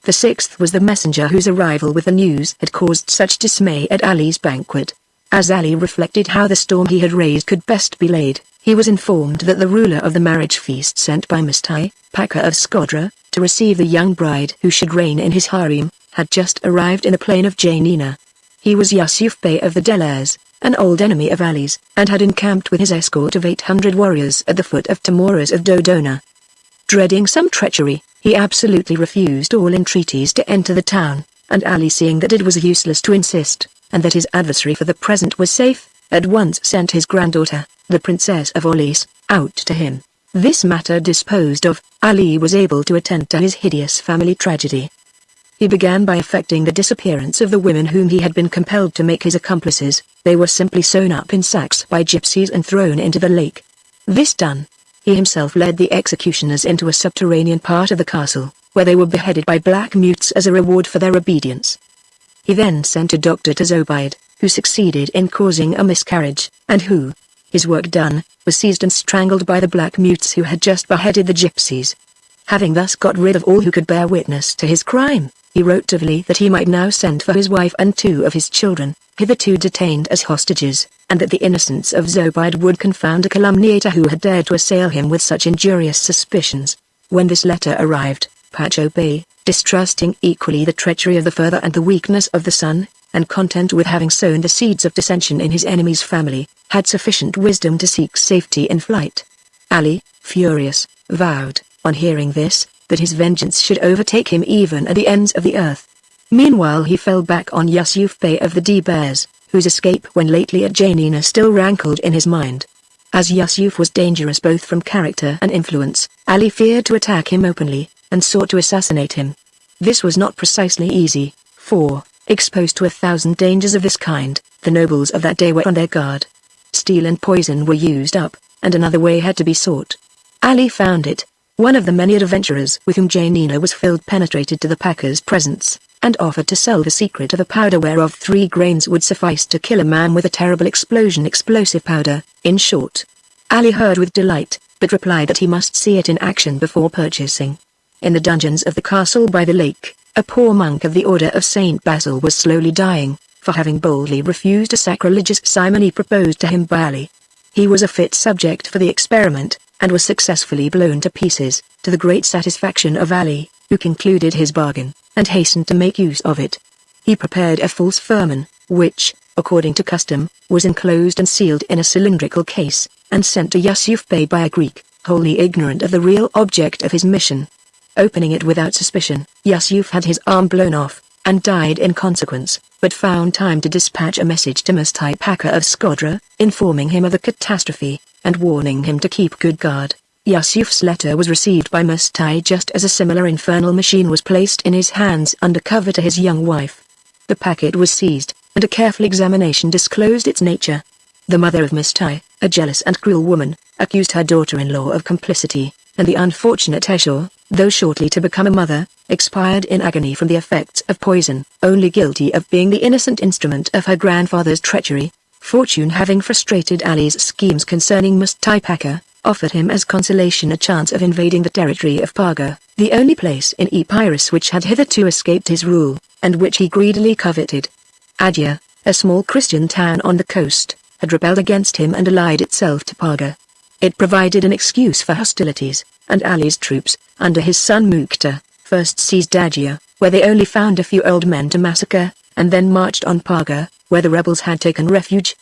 The 6th was the messenger whose arrival with the news had caused such dismay at Ali's banquet. As Ali reflected how the storm he had raised could best be laid, he was informed that the ruler of the marriage feast sent by Mustai, Pacha of Skodra, to receive the young bride who should reign in his harem, had just arrived in the plain of Janina. He was Yusuf Bey of the Delairs, an old enemy of Ali's, and had encamped with his escort of 800 warriors at the foot of Tamoras of Dodona. Dreading some treachery, he absolutely refused all entreaties to enter the town, and Ali, seeing that it was useless to insist, and that his adversary for the present was safe, at once sent his granddaughter, the Princess of Orleans, out to him. This matter disposed of, Ali was able to attend to his hideous family tragedy. He began by effecting the disappearance of the women whom he had been compelled to make his accomplices. They were simply sewn up in sacks by gypsies and thrown into the lake. This done, he himself led the executioners into a subterranean part of the castle, where they were beheaded by black mutes as a reward for their obedience. He then sent a doctor to Zobeide, who succeeded in causing a miscarriage, and who, his work done, was seized and strangled by the black mutes who had just beheaded the gypsies. Having thus got rid of all who could bear witness to his crime, he wrote to Veli that he might now send for his wife and 2 of his children, hitherto detained as hostages, and that the innocence of Zobeide would confound a calumniator who had dared to assail him with such injurious suspicions. When this letter arrived, Pacha Bey, distrusting equally the treachery of the father and the weakness of the son, and content with having sown the seeds of dissension in his enemy's family, had sufficient wisdom to seek safety in flight. Ali, furious, vowed, on hearing this, that his vengeance should overtake him even at the ends of the earth. Meanwhile he fell back on Yusuf Bey of the Delairs, whose escape when lately at Janina still rankled in his mind. As Yusuf was dangerous both from character and influence, Ali feared to attack him openly, and sought to assassinate him. This was not precisely easy, for, exposed to 1,000 dangers of this kind, the nobles of that day were on their guard. Steel and poison were used up, and another way had to be sought. Ali found it. One of the many adventurers with whom Janina was filled penetrated to the Pacha's presence, and offered to sell the secret of a powder whereof 3 grains would suffice to kill a man with a terrible explosion explosive powder, in short. Ali heard with delight, but replied that he must see it in action before purchasing. In the dungeons of the castle by the lake, a poor monk of the order of Saint Basil was slowly dying, for having boldly refused a sacrilegious simony proposed to him by Ali. He was a fit subject for the experiment, and was successfully blown to pieces, to the great satisfaction of Ali, who concluded his bargain, and hastened to make use of it. He prepared a false firman, which, according to custom, was enclosed and sealed in a cylindrical case, and sent to Yusuf Bey by a Greek, wholly ignorant of the real object of his mission. Opening it without suspicion, Yusuf had his arm blown off, and died in consequence, but found time to dispatch a message to Mustai Pacha of Skodra, informing him of the catastrophe, and warning him to keep good guard. Yusuf's letter was received by Mustai just as a similar infernal machine was placed in his hands under cover to his young wife. The packet was seized, and a careful examination disclosed its nature. The mother of Mustai, a jealous and cruel woman, accused her daughter-in-law of complicity, and the unfortunate Eshor, though shortly to become a mother, expired in agony from the effects of poison, only guilty of being the innocent instrument of her grandfather's treachery. Fortune, having frustrated Ali's schemes concerning Mustai Pacha, offered him as consolation a chance of invading the territory of Paga, the only place in Epirus which had hitherto escaped his rule, and which he greedily coveted. Adia, a small Christian town on the coast, had rebelled against him and allied itself to Paga. It provided an excuse for hostilities, and Ali's troops, under his son Mukhtar, first seized Adia, where they only found a few old men to massacre, and then marched on Paga, where the rebels had taken refuge.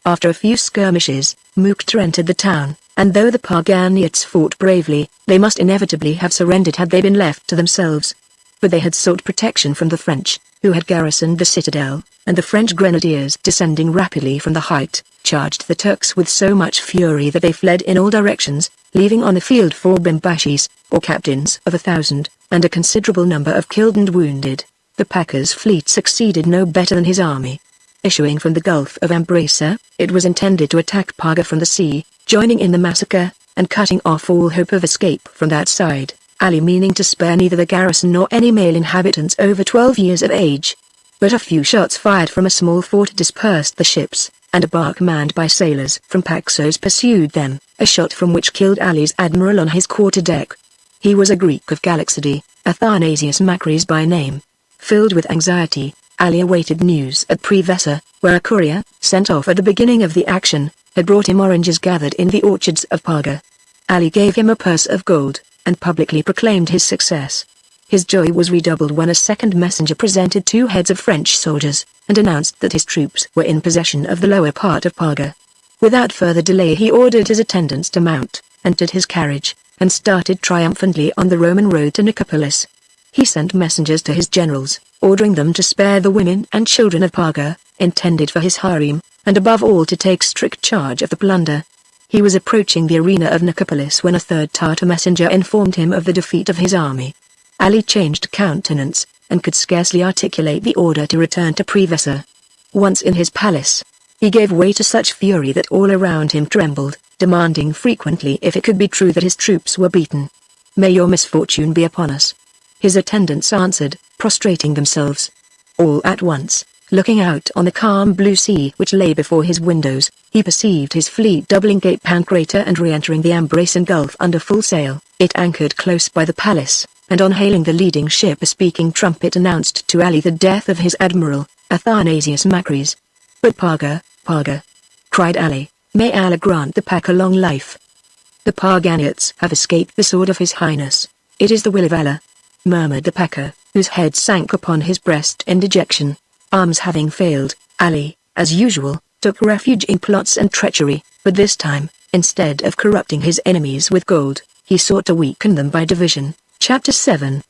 After a few skirmishes, Mukhtar entered the town, and though the Paganites fought bravely, they must inevitably have surrendered had they been left to themselves. But they had sought protection from the French, who had garrisoned the citadel, and the French grenadiers, descending rapidly from the height, charged the Turks with so much fury that they fled in all directions, leaving on the field 4 bimbashis, or captains of 1,000, and a considerable number of killed and wounded. The Pacha's fleet succeeded no better than his army. Issuing from the Gulf of Ambracia, it was intended to attack Paga from the sea, joining in the massacre, and cutting off all hope of escape from that side, Ali meaning to spare neither the garrison nor any male inhabitants over 12 years of age. But a few shots fired from a small fort dispersed the ships, and a bark manned by sailors from Paxos pursued them, a shot from which killed Ali's admiral on his quarter-deck. He was a Greek of Galaxity, Athanasius Macris by name. Filled with anxiety, Ali awaited news at Prevessa, where a courier, sent off at the beginning of the action, had brought him oranges gathered in the orchards of Paga. Ali gave him a purse of gold, and publicly proclaimed his success. His joy was redoubled when a second messenger presented 2 heads of French soldiers, and announced that his troops were in possession of the lower part of Paga. Without further delay he ordered his attendants to mount, entered his carriage, and started triumphantly on the Roman road to Nicopolis. He sent messengers to his generals, ordering them to spare the women and children of Paga, intended for his harem, and above all to take strict charge of the plunder. He was approaching the arena of Nicopolis when a third Tartar messenger informed him of the defeat of his army. Ali changed countenance, and could scarcely articulate the order to return to Prevessa. Once in his palace, he gave way to such fury that all around him trembled, demanding frequently if it could be true that his troops were beaten. "May your misfortune be upon us," his attendants answered, prostrating themselves. All at once, looking out on the calm blue sea which lay before his windows, he perceived his fleet doubling Cape Pancrata and re-entering the Ambracian Gulf under full sail. It anchored close by the palace, and on hailing the leading ship a speaking trumpet announced to Ali the death of his admiral, Athanasius Macris. "But Paga, Paga!" cried Ali, "may Allah grant the Pacha long life. The Paganites have escaped the sword of His Highness. It is the will of Allah," murmured the Pacha, whose head sank upon his breast in dejection. Arms having failed, Ali, as usual, took refuge in plots and treachery, but this time, instead of corrupting his enemies with gold, he sought to weaken them by division. Chapter 7.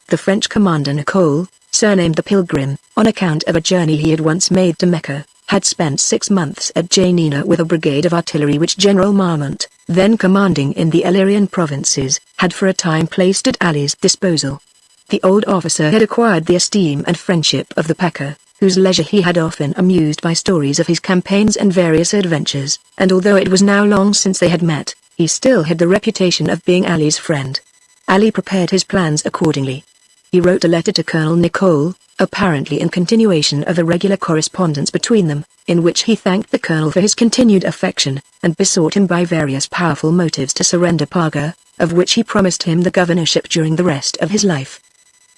The French commander Nicole, surnamed the Pilgrim, on account of a journey he had once made to Mecca, had spent 6 months at Janina with a brigade of artillery which General Marmont, then commanding in the Illyrian provinces, had for a time placed at Ali's disposal. The old officer had acquired the esteem and friendship of the Pacha, whose leisure he had often amused by stories of his campaigns and various adventures, and although it was now long since they had met, he still had the reputation of being Ali's friend. Ali prepared his plans accordingly. He wrote a letter to Colonel Nicole, apparently in continuation of a regular correspondence between them, in which he thanked the colonel for his continued affection, and besought him by various powerful motives to surrender Pacha, of which he promised him the governorship during the rest of his life.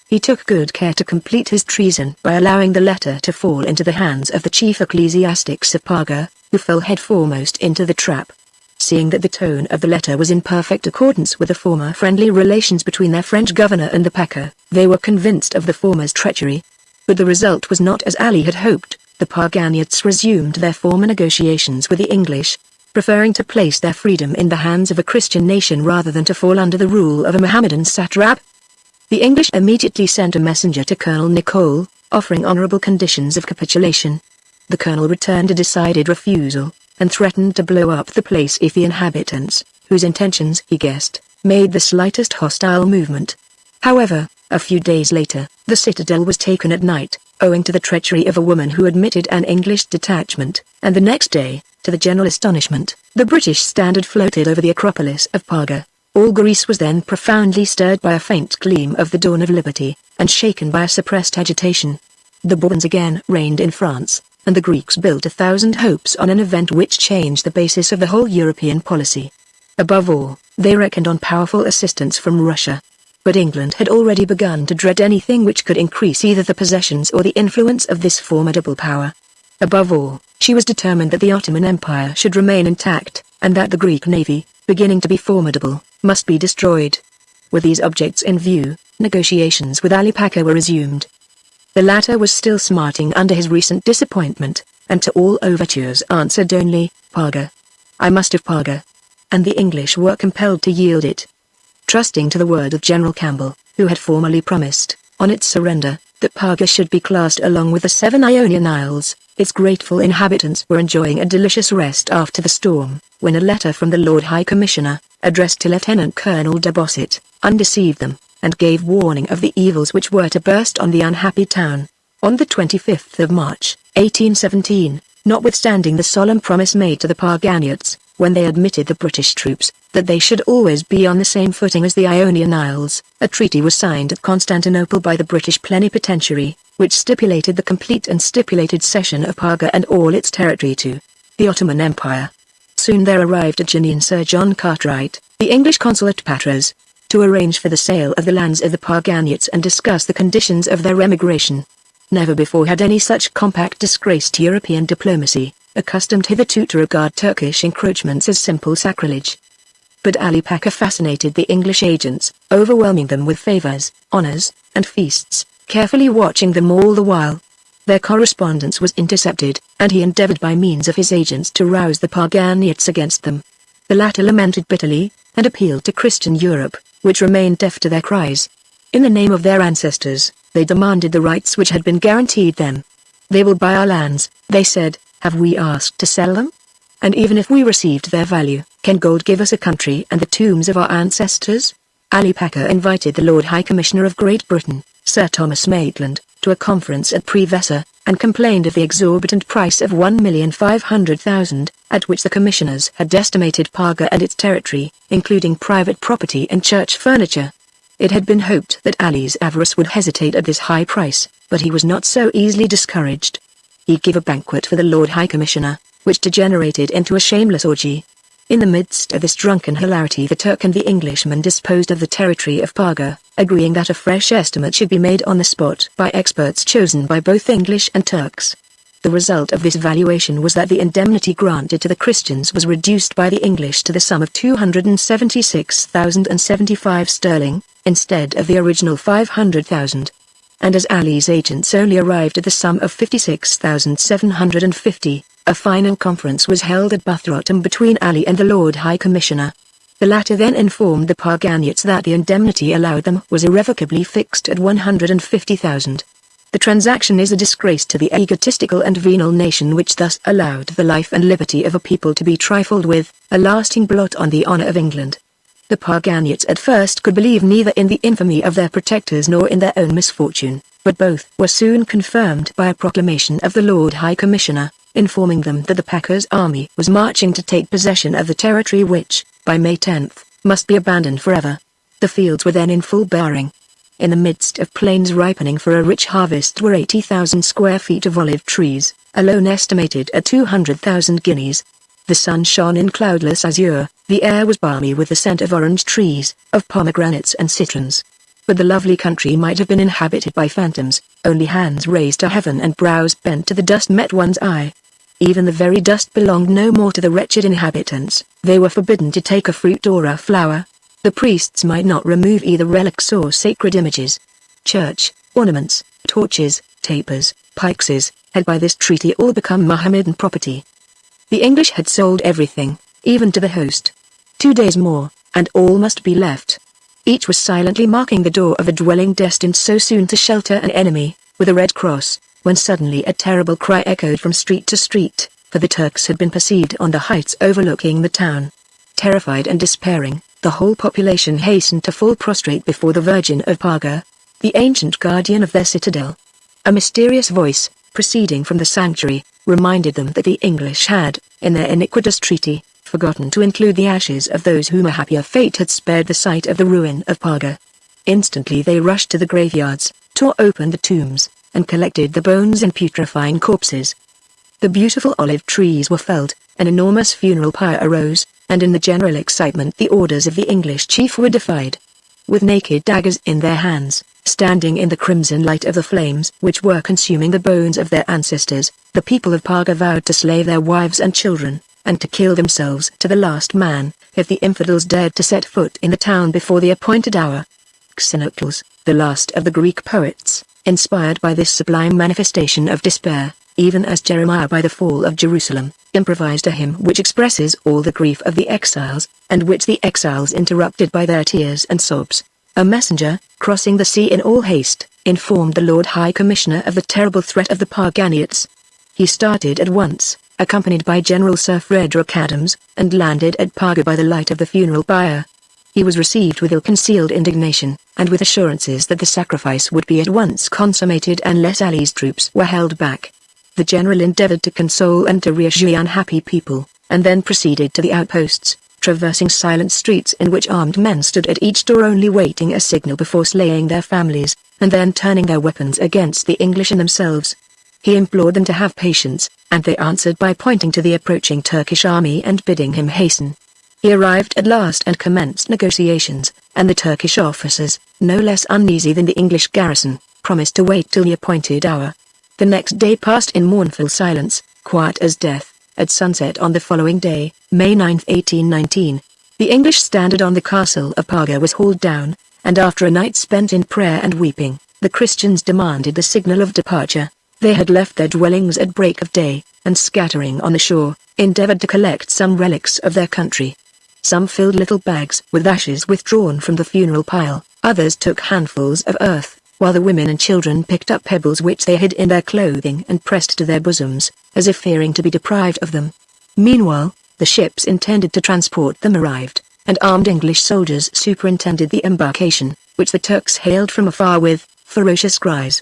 He took good care to complete his treason by allowing the letter to fall into the hands of the chief ecclesiastics of Pacha, who fell headforemost into the trap. Seeing that the tone of the letter was in perfect accordance with the former friendly relations between their French governor and the Pacha, they were convinced of the former's treachery. But the result was not as Ali had hoped. The Parganiots resumed their former negotiations with the English, preferring to place their freedom in the hands of a Christian nation rather than to fall under the rule of a Mohammedan satrap. The English immediately sent a messenger to Colonel Nicole, offering honorable conditions of capitulation. The colonel returned a decided refusal, and threatened to blow up the place if the inhabitants, whose intentions he guessed, made the slightest hostile movement. However, a few days later, the citadel was taken at night, owing to the treachery of a woman who admitted an English detachment, and the next day, to the general astonishment, the British standard floated over the Acropolis of Pacha. All Greece was then profoundly stirred by a faint gleam of the dawn of liberty, and shaken by a suppressed agitation. The Bourbons again reigned in France, and the Greeks built 1,000 hopes on an event which changed the basis of the whole European policy. Above all, they reckoned on powerful assistance from Russia. But England had already begun to dread anything which could increase either the possessions or the influence of this formidable power. Above all, she was determined that the Ottoman Empire should remain intact, and that the Greek navy, beginning to be formidable, must be destroyed. With these objects in view, negotiations with Ali Pacha were resumed. The latter was still smarting under his recent disappointment, and to all overtures answered only, "Pacha. I must have Pacha." And the English were compelled to yield it. Trusting to the word of General Campbell, who had formerly promised, on its surrender, that Pacha should be classed along with the 7 Ionian Isles, its grateful inhabitants were enjoying a delicious rest after the storm, when a letter from the Lord High Commissioner, addressed to Lieutenant Colonel de Bosset, undeceived them, and gave warning of the evils which were to burst on the unhappy town. On the 25th of March, 1817, notwithstanding the solemn promise made to the Parganiots, when they admitted the British troops, that they should always be on the same footing as the Ionian Isles, a treaty was signed at Constantinople by the British plenipotentiary, which stipulated the complete and stipulated cession of Pacha and all its territory to the Ottoman Empire. Soon there arrived at Janine Sir John Cartwright, the English consul at Patras, to arrange for the sale of the lands of the Parganiots and discuss the conditions of their emigration. Never before had any such compact disgraced European diplomacy, accustomed hitherto to regard Turkish encroachments as simple sacrilege. But Ali Pacha fascinated the English agents, overwhelming them with favors, honors, and feasts, carefully watching them all the while. Their correspondence was intercepted, and he endeavored by means of his agents to rouse the Parganiots against them. The latter lamented bitterly, and appealed to Christian Europe, which remained deaf to their cries. In the name of their ancestors, they demanded the rights which had been guaranteed them. "They will buy our lands," they said. "Have we asked to sell them? And even if we received their value, can gold give us a country and the tombs of our ancestors?" Ali Pacha invited the Lord High Commissioner of Great Britain, Sir Thomas Maitland, to a conference at Prevesa, and complained of the exorbitant price of 1,500,000, at which the commissioners had estimated Pacha and its territory, including private property and church furniture. It had been hoped that Ali's avarice would hesitate at this high price, but he was not so easily discouraged. He gave a banquet for the Lord High Commissioner, which degenerated into a shameless orgy. In the midst of this drunken hilarity the Turk and the Englishman disposed of the territory of Pacha, agreeing that a fresh estimate should be made on the spot by experts chosen by both English and Turks. The result of this valuation was that the indemnity granted to the Christians was reduced by the English to the sum of 276,075 sterling, instead of the original 500,000. And as Ali's agents only arrived at the sum of 56,750, a final conference was held at Buthrotum between Ali and the Lord High Commissioner. The latter then informed the Parganiots that the indemnity allowed them was irrevocably fixed at 150,000. The transaction is a disgrace to the egotistical and venal nation which thus allowed the life and liberty of a people to be trifled with, a lasting blot on the honor of England. The Parganiots at first could believe neither in the infamy of their protectors nor in their own misfortune, but both were soon confirmed by a proclamation of the Lord High Commissioner, informing them that the Pacha's army was marching to take possession of the territory which, by May 10, must be abandoned forever. The fields were then in full bearing. In the midst of plains ripening for a rich harvest were 80,000 square feet of olive trees, alone estimated at 200,000 guineas. The sun shone in cloudless azure, the air was balmy with the scent of orange trees, of pomegranates and citrons. But the lovely country might have been inhabited by phantoms, only hands raised to heaven and brows bent to the dust met one's eye. Even the very dust belonged no more to the wretched inhabitants, they were forbidden to take a fruit or a flower. The priests might not remove either relics or sacred images. Church, ornaments, torches, tapers, pyxes, had by this treaty all become Mohammedan property. The English had sold everything, even to the host. 2 days more, and all must be left. Each was silently marking the door of a dwelling destined so soon to shelter an enemy, with a red cross, when suddenly a terrible cry echoed from street to street, for the Turks had been perceived on the heights overlooking the town. Terrified and despairing, the whole population hastened to fall prostrate before the Virgin of Paga, the ancient guardian of their citadel. A mysterious voice, proceeding from the sanctuary, reminded them that the English had, in their iniquitous treaty, forgotten to include the ashes of those whom a happier fate had spared the sight of the ruin of Paga. Instantly they rushed to the graveyards, tore open the tombs, and collected the bones and putrefying corpses. The beautiful olive trees were felled, an enormous funeral pyre arose, and in the general excitement the orders of the English chief were defied. With naked daggers in their hands, standing in the crimson light of the flames which were consuming the bones of their ancestors, the people of Paga vowed to slay their wives and children, and to kill themselves to the last man, if the infidels dared to set foot in the town before the appointed hour. Xenocles, the last of the Greek poets, inspired by this sublime manifestation of despair, even as Jeremiah by the fall of Jerusalem, improvised a hymn which expresses all the grief of the exiles, and which the exiles interrupted by their tears and sobs. A messenger, crossing the sea in all haste, informed the Lord High Commissioner of the terrible threat of the Parganiates. He started at once, accompanied by General Sir Frederick Adams, and landed at Paga by the light of the funeral pyre. He was received with ill-concealed indignation, and with assurances that the sacrifice would be at once consummated unless Ali's troops were held back. The general endeavored to console and to reassure the unhappy people, and then proceeded to the outposts, traversing silent streets in which armed men stood at each door only waiting a signal before slaying their families, and then turning their weapons against the English and themselves. He implored them to have patience, and they answered by pointing to the approaching Turkish army and bidding him hasten. He arrived at last and commenced negotiations, and the Turkish officers, no less uneasy than the English garrison, promised to wait till the appointed hour. The next day passed in mournful silence, quiet as death. At sunset on the following day, May 9, 1819, the English standard on the castle of Paga was hauled down, and after a night spent in prayer and weeping, the Christians demanded the signal of departure. They had left their dwellings at break of day, and scattering on the shore, endeavored to collect some relics of their country. Some filled little bags with ashes withdrawn from the funeral pile, others took handfuls of earth, while the women and children picked up pebbles which they hid in their clothing and pressed to their bosoms, as if fearing to be deprived of them. Meanwhile, the ships intended to transport them arrived, and armed English soldiers superintended the embarkation, which the Turks hailed from afar with ferocious cries.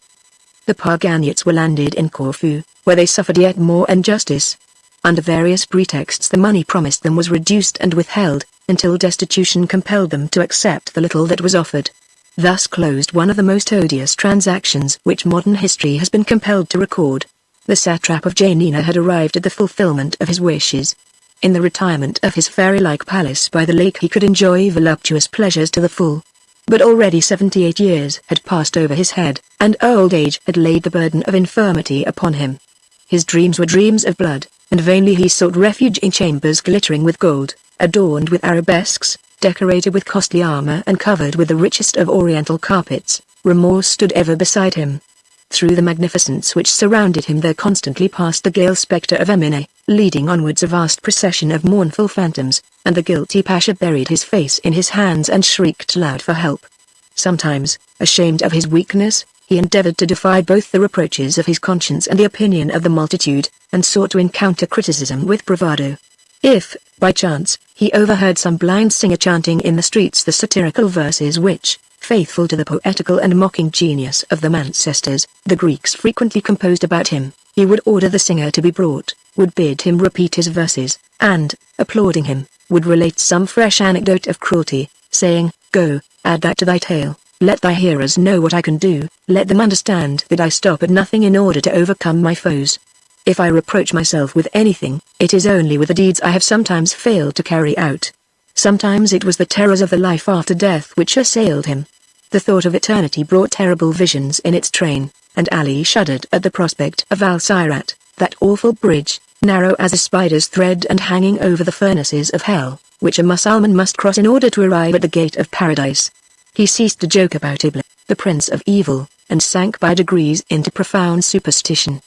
The Parganiates were landed in Corfu, where they suffered yet more injustice. Under various pretexts the money promised them was reduced and withheld, until destitution compelled them to accept the little that was offered. Thus closed one of the most odious transactions which modern history has been compelled to record. The satrap of Janina had arrived at the fulfillment of his wishes. In the retirement of his fairy-like palace by the lake he could enjoy voluptuous pleasures to the full. But already 78 years had passed over his head, and old age had laid the burden of infirmity upon him. His dreams were dreams of blood, and vainly he sought refuge in chambers glittering with gold, adorned with arabesques, decorated with costly armor and covered with the richest of oriental carpets. Remorse stood ever beside him. Through the magnificence which surrounded him there constantly passed the gale spectre of Emine, leading onwards a vast procession of mournful phantoms, and the guilty Pacha buried his face in his hands and shrieked loud for help. Sometimes, ashamed of his weakness, he endeavored to defy both the reproaches of his conscience and the opinion of the multitude, and sought to encounter criticism with bravado. If, by chance, he overheard some blind singer chanting in the streets the satirical verses which, faithful to the poetical and mocking genius of the ancestors, the Greeks frequently composed about him, he would order the singer to be brought, would bid him repeat his verses, and, applauding him, would relate some fresh anecdote of cruelty, saying, Go, add that to thy tale, let thy hearers know what I can do, let them understand that I stop at nothing in order to overcome my foes. If I reproach myself with anything, it is only with the deeds I have sometimes failed to carry out. Sometimes it was the terrors of the life after death which assailed him. The thought of eternity brought terrible visions in its train, and Ali shuddered at the prospect of Al-Sirat, that awful bridge, narrow as a spider's thread and hanging over the furnaces of hell, which a Mussulman must cross in order to arrive at the gate of paradise. He ceased to joke about Iblis, the prince of evil, and sank by degrees into profound superstition.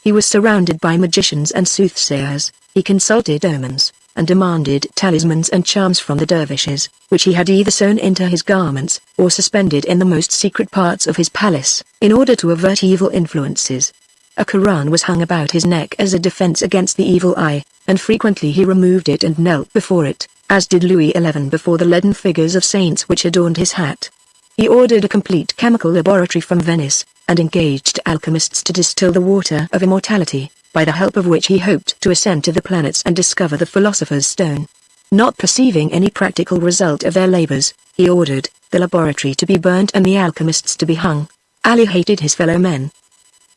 He was surrounded by magicians and soothsayers, he consulted omens, and demanded talismans and charms from the dervishes, which he had either sewn into his garments, or suspended in the most secret parts of his palace, in order to avert evil influences. A Quran was hung about his neck as a defense against the evil eye, and frequently he removed it and knelt before it, as did Louis XI before the leaden figures of saints which adorned his hat. He ordered a complete chemical laboratory from Venice, and engaged alchemists to distill the water of immortality, by the help of which he hoped to ascend to the planets and discover the philosopher's stone. Not perceiving any practical result of their labors, he ordered the laboratory to be burnt and the alchemists to be hung. Ali hated his fellow men.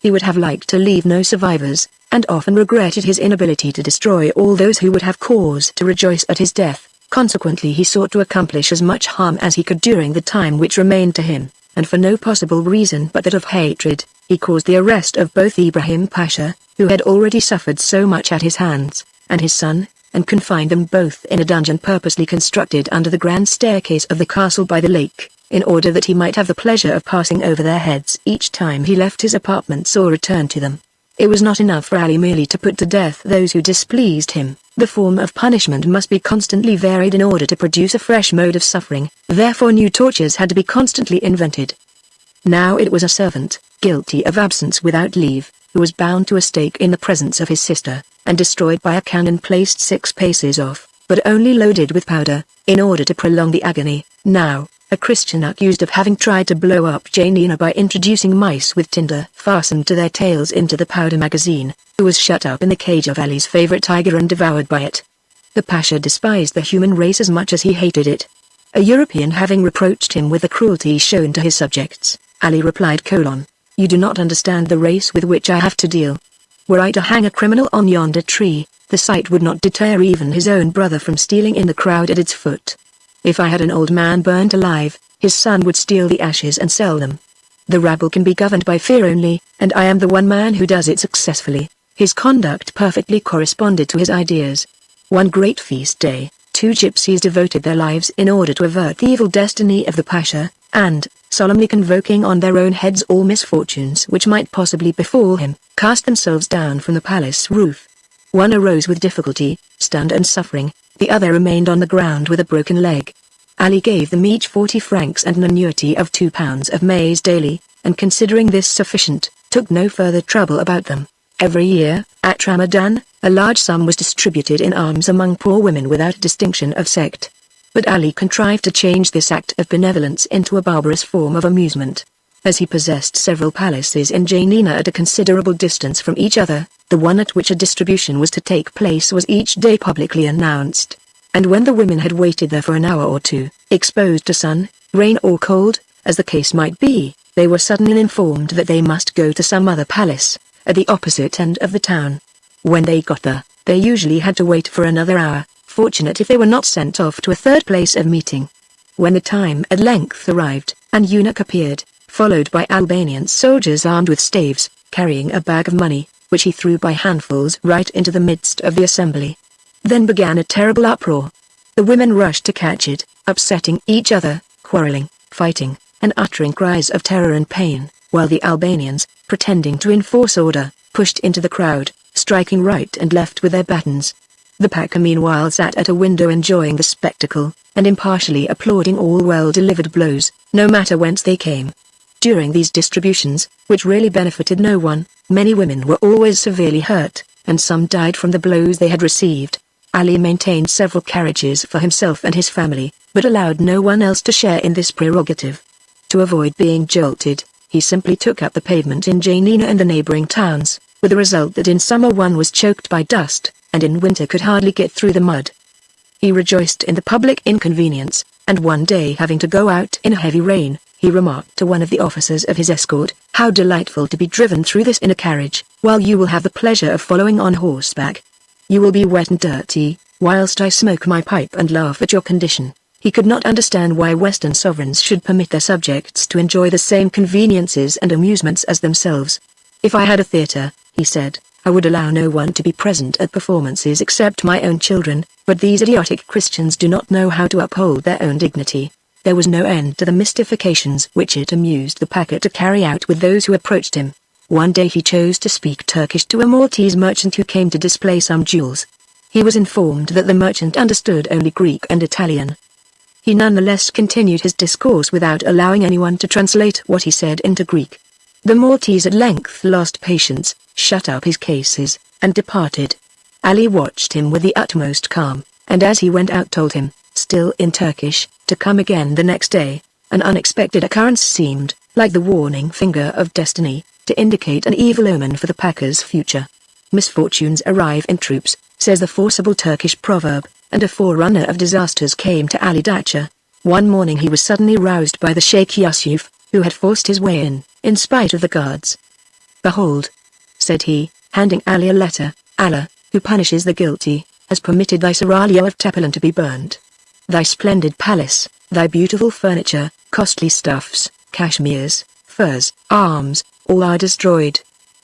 He would have liked to leave no survivors, and often regretted his inability to destroy all those who would have cause to rejoice at his death. Consequently he sought to accomplish as much harm as he could during the time which remained to him, and for no possible reason but that of hatred, he caused the arrest of both Ibrahim Pasha, who had already suffered so much at his hands, and his son, and confined them both in a dungeon purposely constructed under the grand staircase of the castle by the lake, in order that he might have the pleasure of passing over their heads each time he left his apartments or returned to them. It was not enough for Ali merely to put to death those who displeased him. The form of punishment must be constantly varied in order to produce a fresh mode of suffering, therefore new tortures had to be constantly invented. Now it was a servant, guilty of absence without leave, who was bound to a stake in the presence of his sister, and destroyed by a cannon placed 6 paces off, but only loaded with powder, in order to prolong the agony. Now, a Christian accused of having tried to blow up Janina by introducing mice with tinder fastened to their tails into the powder magazine, who was shut up in the cage of Ali's favorite tiger and devoured by it. The Pasha despised the human race as much as he hated it. A European having reproached him with the cruelty shown to his subjects, Ali replied: "You do not understand the race with which I have to deal. Were I to hang a criminal on yonder tree, the sight would not deter even his own brother from stealing in the crowd at its foot. If I had an old man burnt alive, his son would steal the ashes and sell them. The rabble can be governed by fear only, and I am the one man who does it successfully." His conduct perfectly corresponded to his ideas. One great feast day, 2 gypsies devoted their lives in order to avert the evil destiny of the Pasha, and, solemnly convoking on their own heads all misfortunes which might possibly befall him, cast themselves down from the palace roof. One arose with difficulty, stunned and suffering, the other remained on the ground with a broken leg. Ali gave them each 40 francs and an annuity of 2 pounds of maize daily, and considering this sufficient, took no further trouble about them. Every year, at Ramadan, a large sum was distributed in alms among poor women without distinction of sect. But Ali contrived to change this act of benevolence into a barbarous form of amusement. As he possessed several palaces in Janina at a considerable distance from each other, the one at which a distribution was to take place was each day publicly announced. And when the women had waited there for an hour or two, exposed to sun, rain or cold, as the case might be, they were suddenly informed that they must go to some other palace, at the opposite end of the town. When they got there, they usually had to wait for another hour, fortunate if they were not sent off to a third place of meeting. When the time at length arrived, an eunuch appeared, followed by Albanian soldiers armed with staves, carrying a bag of money, which he threw by handfuls right into the midst of the assembly. Then began a terrible uproar. The women rushed to catch it, upsetting each other, quarreling, fighting, and uttering cries of terror and pain, while the Albanians, pretending to enforce order, pushed into the crowd, striking right and left with their batons. The Pacha meanwhile sat at a window enjoying the spectacle, and impartially applauding all well-delivered blows, no matter whence they came. During these distributions, which really benefited no one, many women were always severely hurt, and some died from the blows they had received. Ali maintained several carriages for himself and his family, but allowed no one else to share in this prerogative. To avoid being jolted, he simply took up the pavement in Janina and the neighboring towns, with the result that in summer one was choked by dust, and in winter could hardly get through the mud. He rejoiced in the public inconvenience, and one day having to go out in a heavy rain, he remarked to one of the officers of his escort, "How delightful to be driven through this in a carriage, while you will have the pleasure of following on horseback. You will be wet and dirty, whilst I smoke my pipe and laugh at your condition." He could not understand why Western sovereigns should permit their subjects to enjoy the same conveniences and amusements as themselves. "If I had a theatre," he said, "I would allow no one to be present at performances except my own children, but these idiotic Christians do not know how to uphold their own dignity." There was no end to the mystifications which it amused the Pacha to carry out with those who approached him. One day he chose to speak Turkish to a Maltese merchant who came to display some jewels. He was informed that the merchant understood only Greek and Italian. He nonetheless continued his discourse without allowing anyone to translate what he said into Greek. The Maltese at length lost patience, shut up his cases, and departed. Ali watched him with the utmost calm, and as he went out told him, still in Turkish, to come again the next day. An unexpected occurrence seemed, like the warning finger of destiny, to indicate an evil omen for the Pacha's future. "Misfortunes arrive in troops," says the forcible Turkish proverb, and a forerunner of disasters came to Ali Dacha. One morning he was suddenly roused by the Sheikh Yusuf, who had forced his way in spite of the guards. "Behold," said he, handing Ali a letter, "Allah, who punishes the guilty, has permitted thy seraglio of Tepelen to be burned. Thy splendid palace, thy beautiful furniture, costly stuffs, cashmeres, furs, arms, all are destroyed.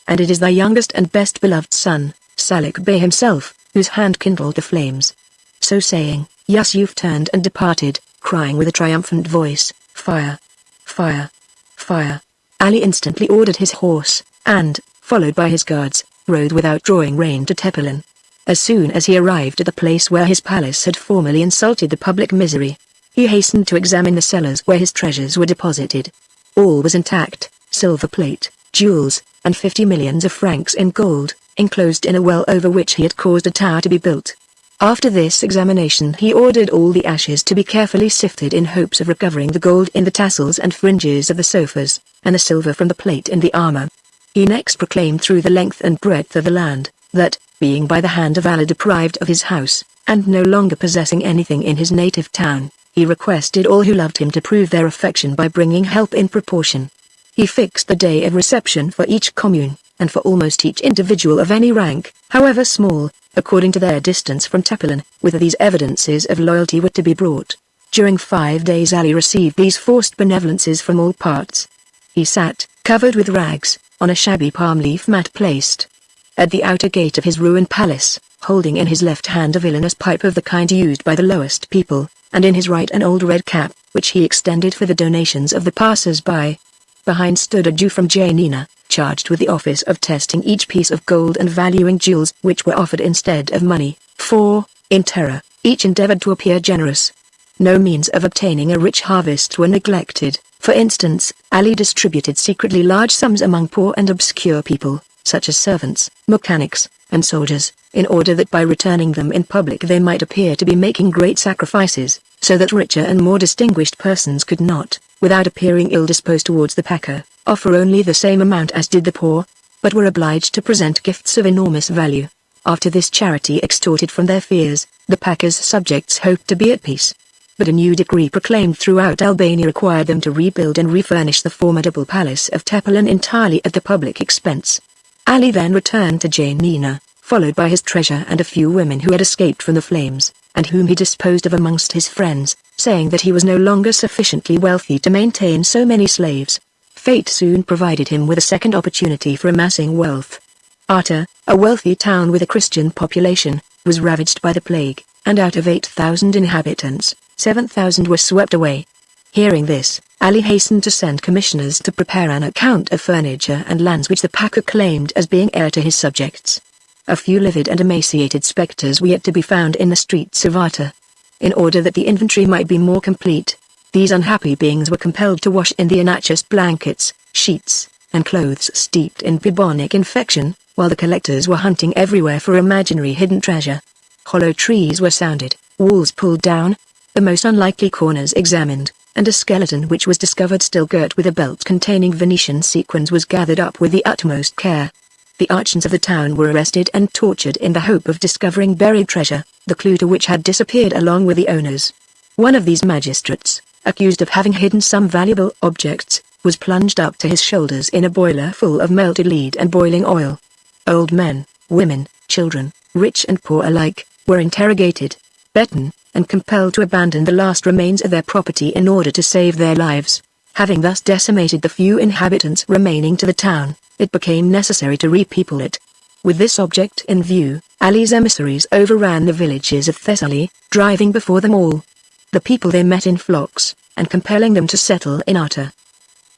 And it is thy youngest and best beloved son, Salik Bey himself, whose hand kindled the flames." So saying, Yusuf turned and departed, crying with a triumphant voice, "Fire! Fire! Fire!" Ali instantly ordered his horse, and, followed by his guards, rode without drawing rein to Tepelen. As soon as he arrived at the place where his palace had formerly insulted the public misery, he hastened to examine the cellars where his treasures were deposited. All was intact, silver plate, jewels, and 50 millions of francs in gold, enclosed in a well over which he had caused a tower to be built. After this examination he ordered all the ashes to be carefully sifted in hopes of recovering the gold in the tassels and fringes of the sofas, and the silver from the plate in the armor. He next proclaimed through the length and breadth of the land, that, being by the hand of Allah deprived of his house, and no longer possessing anything in his native town, he requested all who loved him to prove their affection by bringing help in proportion. He fixed the day of reception for each commune, and for almost each individual of any rank, however small, according to their distance from Tepelen, whither these evidences of loyalty were to be brought. During 5 days Ali received these forced benevolences from all parts. He sat, covered with rags, on a shabby palm leaf mat placed at the outer gate of his ruined palace, holding in his left hand a villainous pipe of the kind used by the lowest people, and in his right an old red cap, which he extended for the donations of the passers-by. Behind stood a Jew from Janina, charged with the office of testing each piece of gold and valuing jewels which were offered instead of money, for, in terror, each endeavored to appear generous. No means of obtaining a rich harvest were neglected. For instance, Ali distributed secretly large sums among poor and obscure people, such as servants, mechanics, and soldiers, in order that by returning them in public they might appear to be making great sacrifices, so that richer and more distinguished persons could not, without appearing ill-disposed towards the Pacha, offer only the same amount as did the poor, but were obliged to present gifts of enormous value. After this charity extorted from their fears, the Pacha's subjects hoped to be at peace. But a new decree proclaimed throughout Albania required them to rebuild and refurnish the formidable palace of Tepelen entirely at the public expense. Ali then returned to Janina, followed by his treasure and a few women who had escaped from the flames, and whom he disposed of amongst his friends, saying that he was no longer sufficiently wealthy to maintain so many slaves. Fate soon provided him with a second opportunity for amassing wealth. Arta, a wealthy town with a Christian population, was ravaged by the plague, and out of 8,000 inhabitants, 7,000 were swept away. Hearing this, Ali hastened to send commissioners to prepare an account of furniture and lands which the Pacha claimed as being heir to his subjects. A few livid and emaciated spectres were yet to be found in the streets of Arta. In order that the inventory might be more complete, these unhappy beings were compelled to wash in the innocuous blankets, sheets, and clothes steeped in bubonic infection, while the collectors were hunting everywhere for imaginary hidden treasure. Hollow trees were sounded, walls pulled down, the most unlikely corners examined, and a skeleton which was discovered still girt with a belt containing Venetian sequins was gathered up with the utmost care. The urchins of the town were arrested and tortured in the hope of discovering buried treasure, the clue to which had disappeared along with the owners. One of these magistrates, accused of having hidden some valuable objects, was plunged up to his shoulders in a boiler full of melted lead and boiling oil. Old men, women, children, rich and poor alike, were interrogated, beaten, and compelled to abandon the last remains of their property in order to save their lives. Having thus decimated the few inhabitants remaining to the town, it became necessary to repeople it. With this object in view, Ali's emissaries overran the villages of Thessaly, driving before them all the people they met in flocks, and compelling them to settle in Arta.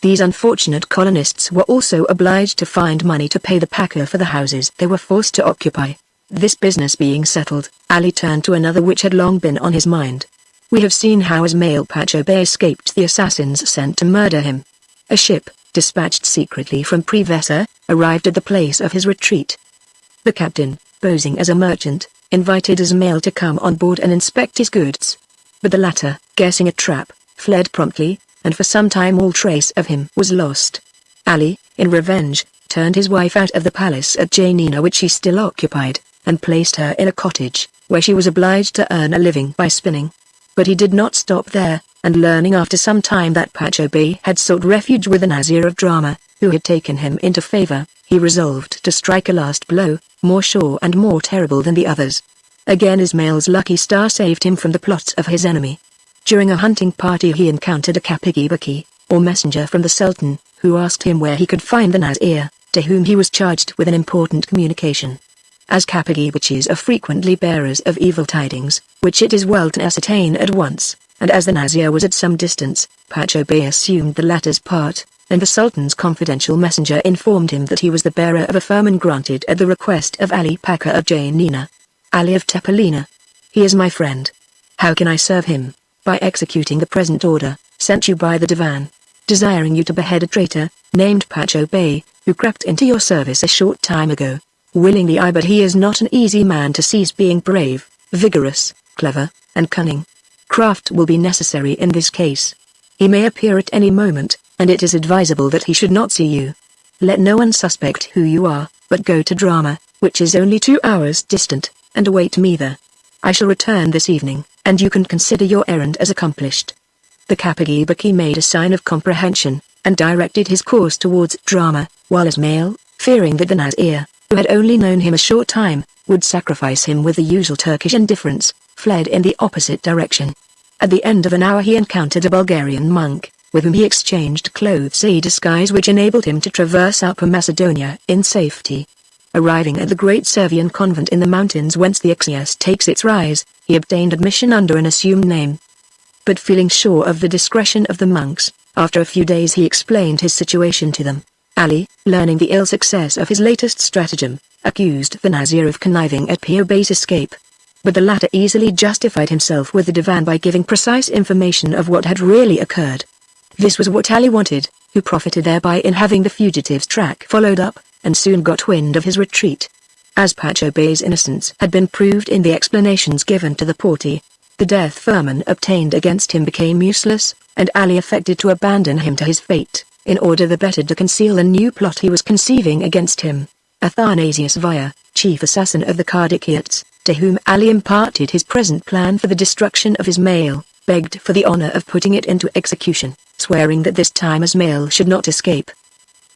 These unfortunate colonists were also obliged to find money to pay the Pacha for the houses they were forced to occupy. This business being settled, Ali turned to another which had long been on his mind. We have seen how Ismail Pacha Bey escaped the assassins sent to murder him. A ship, dispatched secretly from Prevesa, arrived at the place of his retreat. The captain, posing as a merchant, invited Ismail to come on board and inspect his goods. But the latter, guessing a trap, fled promptly, and for some time all trace of him was lost. Ali, in revenge, turned his wife out of the palace at Janina which he still occupied, and placed her in a cottage, where she was obliged to earn a living by spinning. But he did not stop there, and learning after some time that Pacha Bey had sought refuge with the Nazir of Drama, who had taken him into favor, he resolved to strike a last blow, more sure and more terrible than the others. Again Ismail's lucky star saved him from the plots of his enemy. During a hunting party he encountered a kapigi, or messenger from the Sultan, who asked him where he could find the Nazir, to whom he was charged with an important communication. As kapigi are frequently bearers of evil tidings, which it is well to ascertain at once, and as the Nazir was at some distance, Pacha Bey assumed the latter's part, and the Sultan's confidential messenger informed him that he was the bearer of a firman granted at the request of Ali Pacha of Janina. Ali of Tepelina. He is my friend. How can I serve him? By executing the present order, sent you by the Divan, desiring you to behead a traitor, named Pacha Bey, who crept into your service a short time ago. Willingly but he is not an easy man to seize, being brave, vigorous, clever, and cunning. Craft will be necessary in this case. He may appear at any moment, and it is advisable that he should not see you. Let no one suspect who you are, but go to Drama, which is only 2 hours distant, and await me there. I shall return this evening, and you can consider your errand as accomplished. The kapigi made a sign of comprehension, and directed his course towards Drama, while Ismail, fearing that the Nazir, who had only known him a short time, would sacrifice him with the usual Turkish indifference, fled in the opposite direction. At the end of an hour he encountered a Bulgarian monk, with whom he exchanged clothes, a disguise which enabled him to traverse Upper Macedonia in safety. Arriving at the great Servian convent in the mountains whence the Ixias takes its rise, he obtained admission under an assumed name. But feeling sure of the discretion of the monks, after a few days he explained his situation to them. Ali, learning the ill success of his latest stratagem, accused the Nazir of conniving at Pacha Bey's escape. But the latter easily justified himself with the Divan by giving precise information of what had really occurred. This was what Ali wanted, who profited thereby in having the fugitive's track followed up, and soon got wind of his retreat. As Pacha Bey's innocence had been proved in the explanations given to the Porte, the death firman obtained against him became useless, and Ali affected to abandon him to his fate, in order the better to conceal a new plot he was conceiving against him. Athanasius Via, chief assassin of the Kardikiots, to whom Ali imparted his present plan for the destruction of Ismail, begged for the honor of putting it into execution, swearing that this time Ismail should not escape.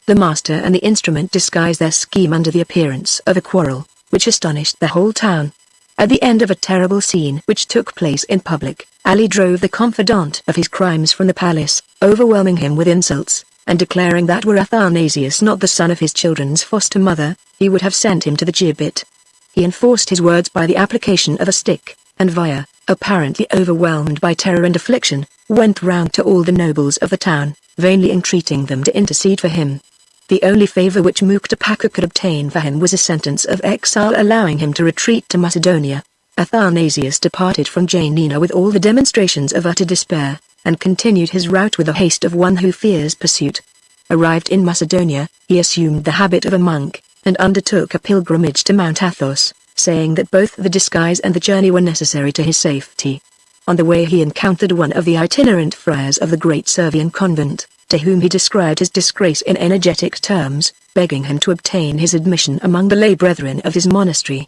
The master and the instrument disguised their scheme under the appearance of a quarrel, which astonished the whole town. At the end of a terrible scene which took place in public, Ali drove the confidant of his crimes from the palace, overwhelming him with insults, and declaring that were Athanasius not the son of his children's foster mother, he would have sent him to the gibbet. He enforced his words by the application of a stick, and Via, apparently overwhelmed by terror and affliction, went round to all the nobles of the town, vainly entreating them to intercede for him. The only favor which Mukta Pacha could obtain for him was a sentence of exile allowing him to retreat to Macedonia. Athanasius departed from Janina with all the demonstrations of utter despair, and continued his route with the haste of one who fears pursuit. Arrived in Macedonia, he assumed the habit of a monk, and undertook a pilgrimage to Mount Athos, saying that both the disguise and the journey were necessary to his safety. On the way he encountered one of the itinerant friars of the great Servian convent, to whom he described his disgrace in energetic terms, begging him to obtain his admission among the lay brethren of his monastery.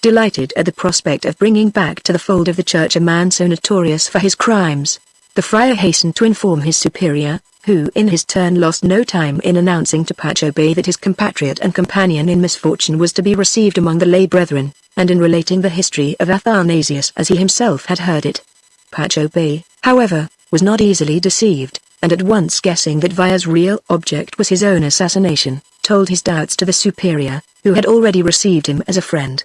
Delighted at the prospect of bringing back to the fold of the church a man so notorious for his crimes, the friar hastened to inform his superior, who in his turn lost no time in announcing to Pacha Bey that his compatriot and companion in misfortune was to be received among the lay brethren, and in relating the history of Athanasius as he himself had heard it. Pacha Bey, however, was not easily deceived, and at once guessing that Via's real object was his own assassination, told his doubts to the superior, who had already received him as a friend.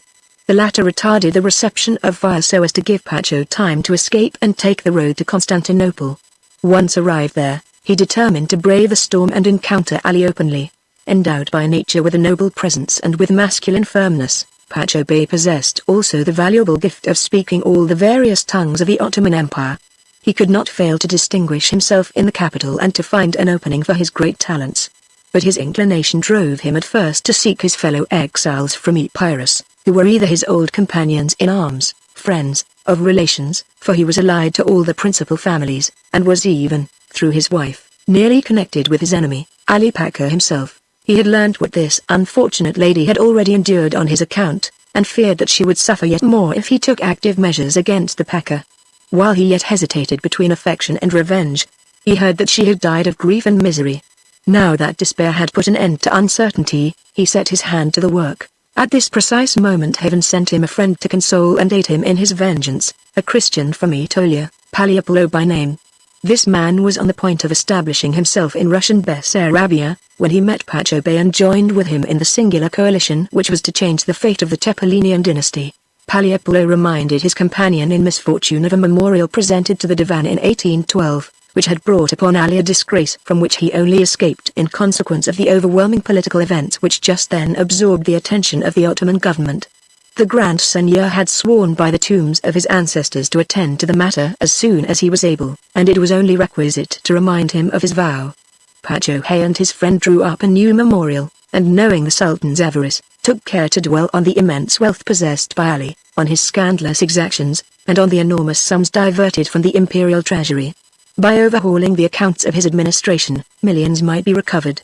The latter retarded the reception of Via so as to give Pacha time to escape and take the road to Constantinople. Once arrived there, he determined to brave the storm and encounter Ali openly. Endowed by nature with a noble presence and with masculine firmness, Pacha Bey possessed also the valuable gift of speaking all the various tongues of the Ottoman Empire. He could not fail to distinguish himself in the capital and to find an opening for his great talents. But his inclination drove him at first to seek his fellow exiles from Epirus, who were either his old companions in arms, friends, of relations, for he was allied to all the principal families, and was even, through his wife, nearly connected with his enemy, Ali Pacha himself. He had learnt what this unfortunate lady had already endured on his account, and feared that she would suffer yet more if he took active measures against the Pacha. While he yet hesitated between affection and revenge, he heard that she had died of grief and misery. Now that despair had put an end to uncertainty, he set his hand to the work. At this precise moment heaven sent him a friend to console and aid him in his vengeance, a Christian from Aetolia, Pagliapolo by name. This man was on the point of establishing himself in Russian Bessarabia, when he met Pacha Bey and joined with him in the singular coalition which was to change the fate of the Tepelenian dynasty. Pagliapolo reminded his companion in misfortune of a memorial presented to the Divan in 1812, which had brought upon Ali a disgrace from which he only escaped in consequence of the overwhelming political events which just then absorbed the attention of the Ottoman government. The Grand Seigneur had sworn by the tombs of his ancestors to attend to the matter as soon as he was able, and it was only requisite to remind him of his vow. Pacha Bey and his friend drew up a new memorial, and knowing the Sultan's avarice, took care to dwell on the immense wealth possessed by Ali, on his scandalous exactions, and on the enormous sums diverted from the imperial treasury. By overhauling the accounts of his administration, millions might be recovered.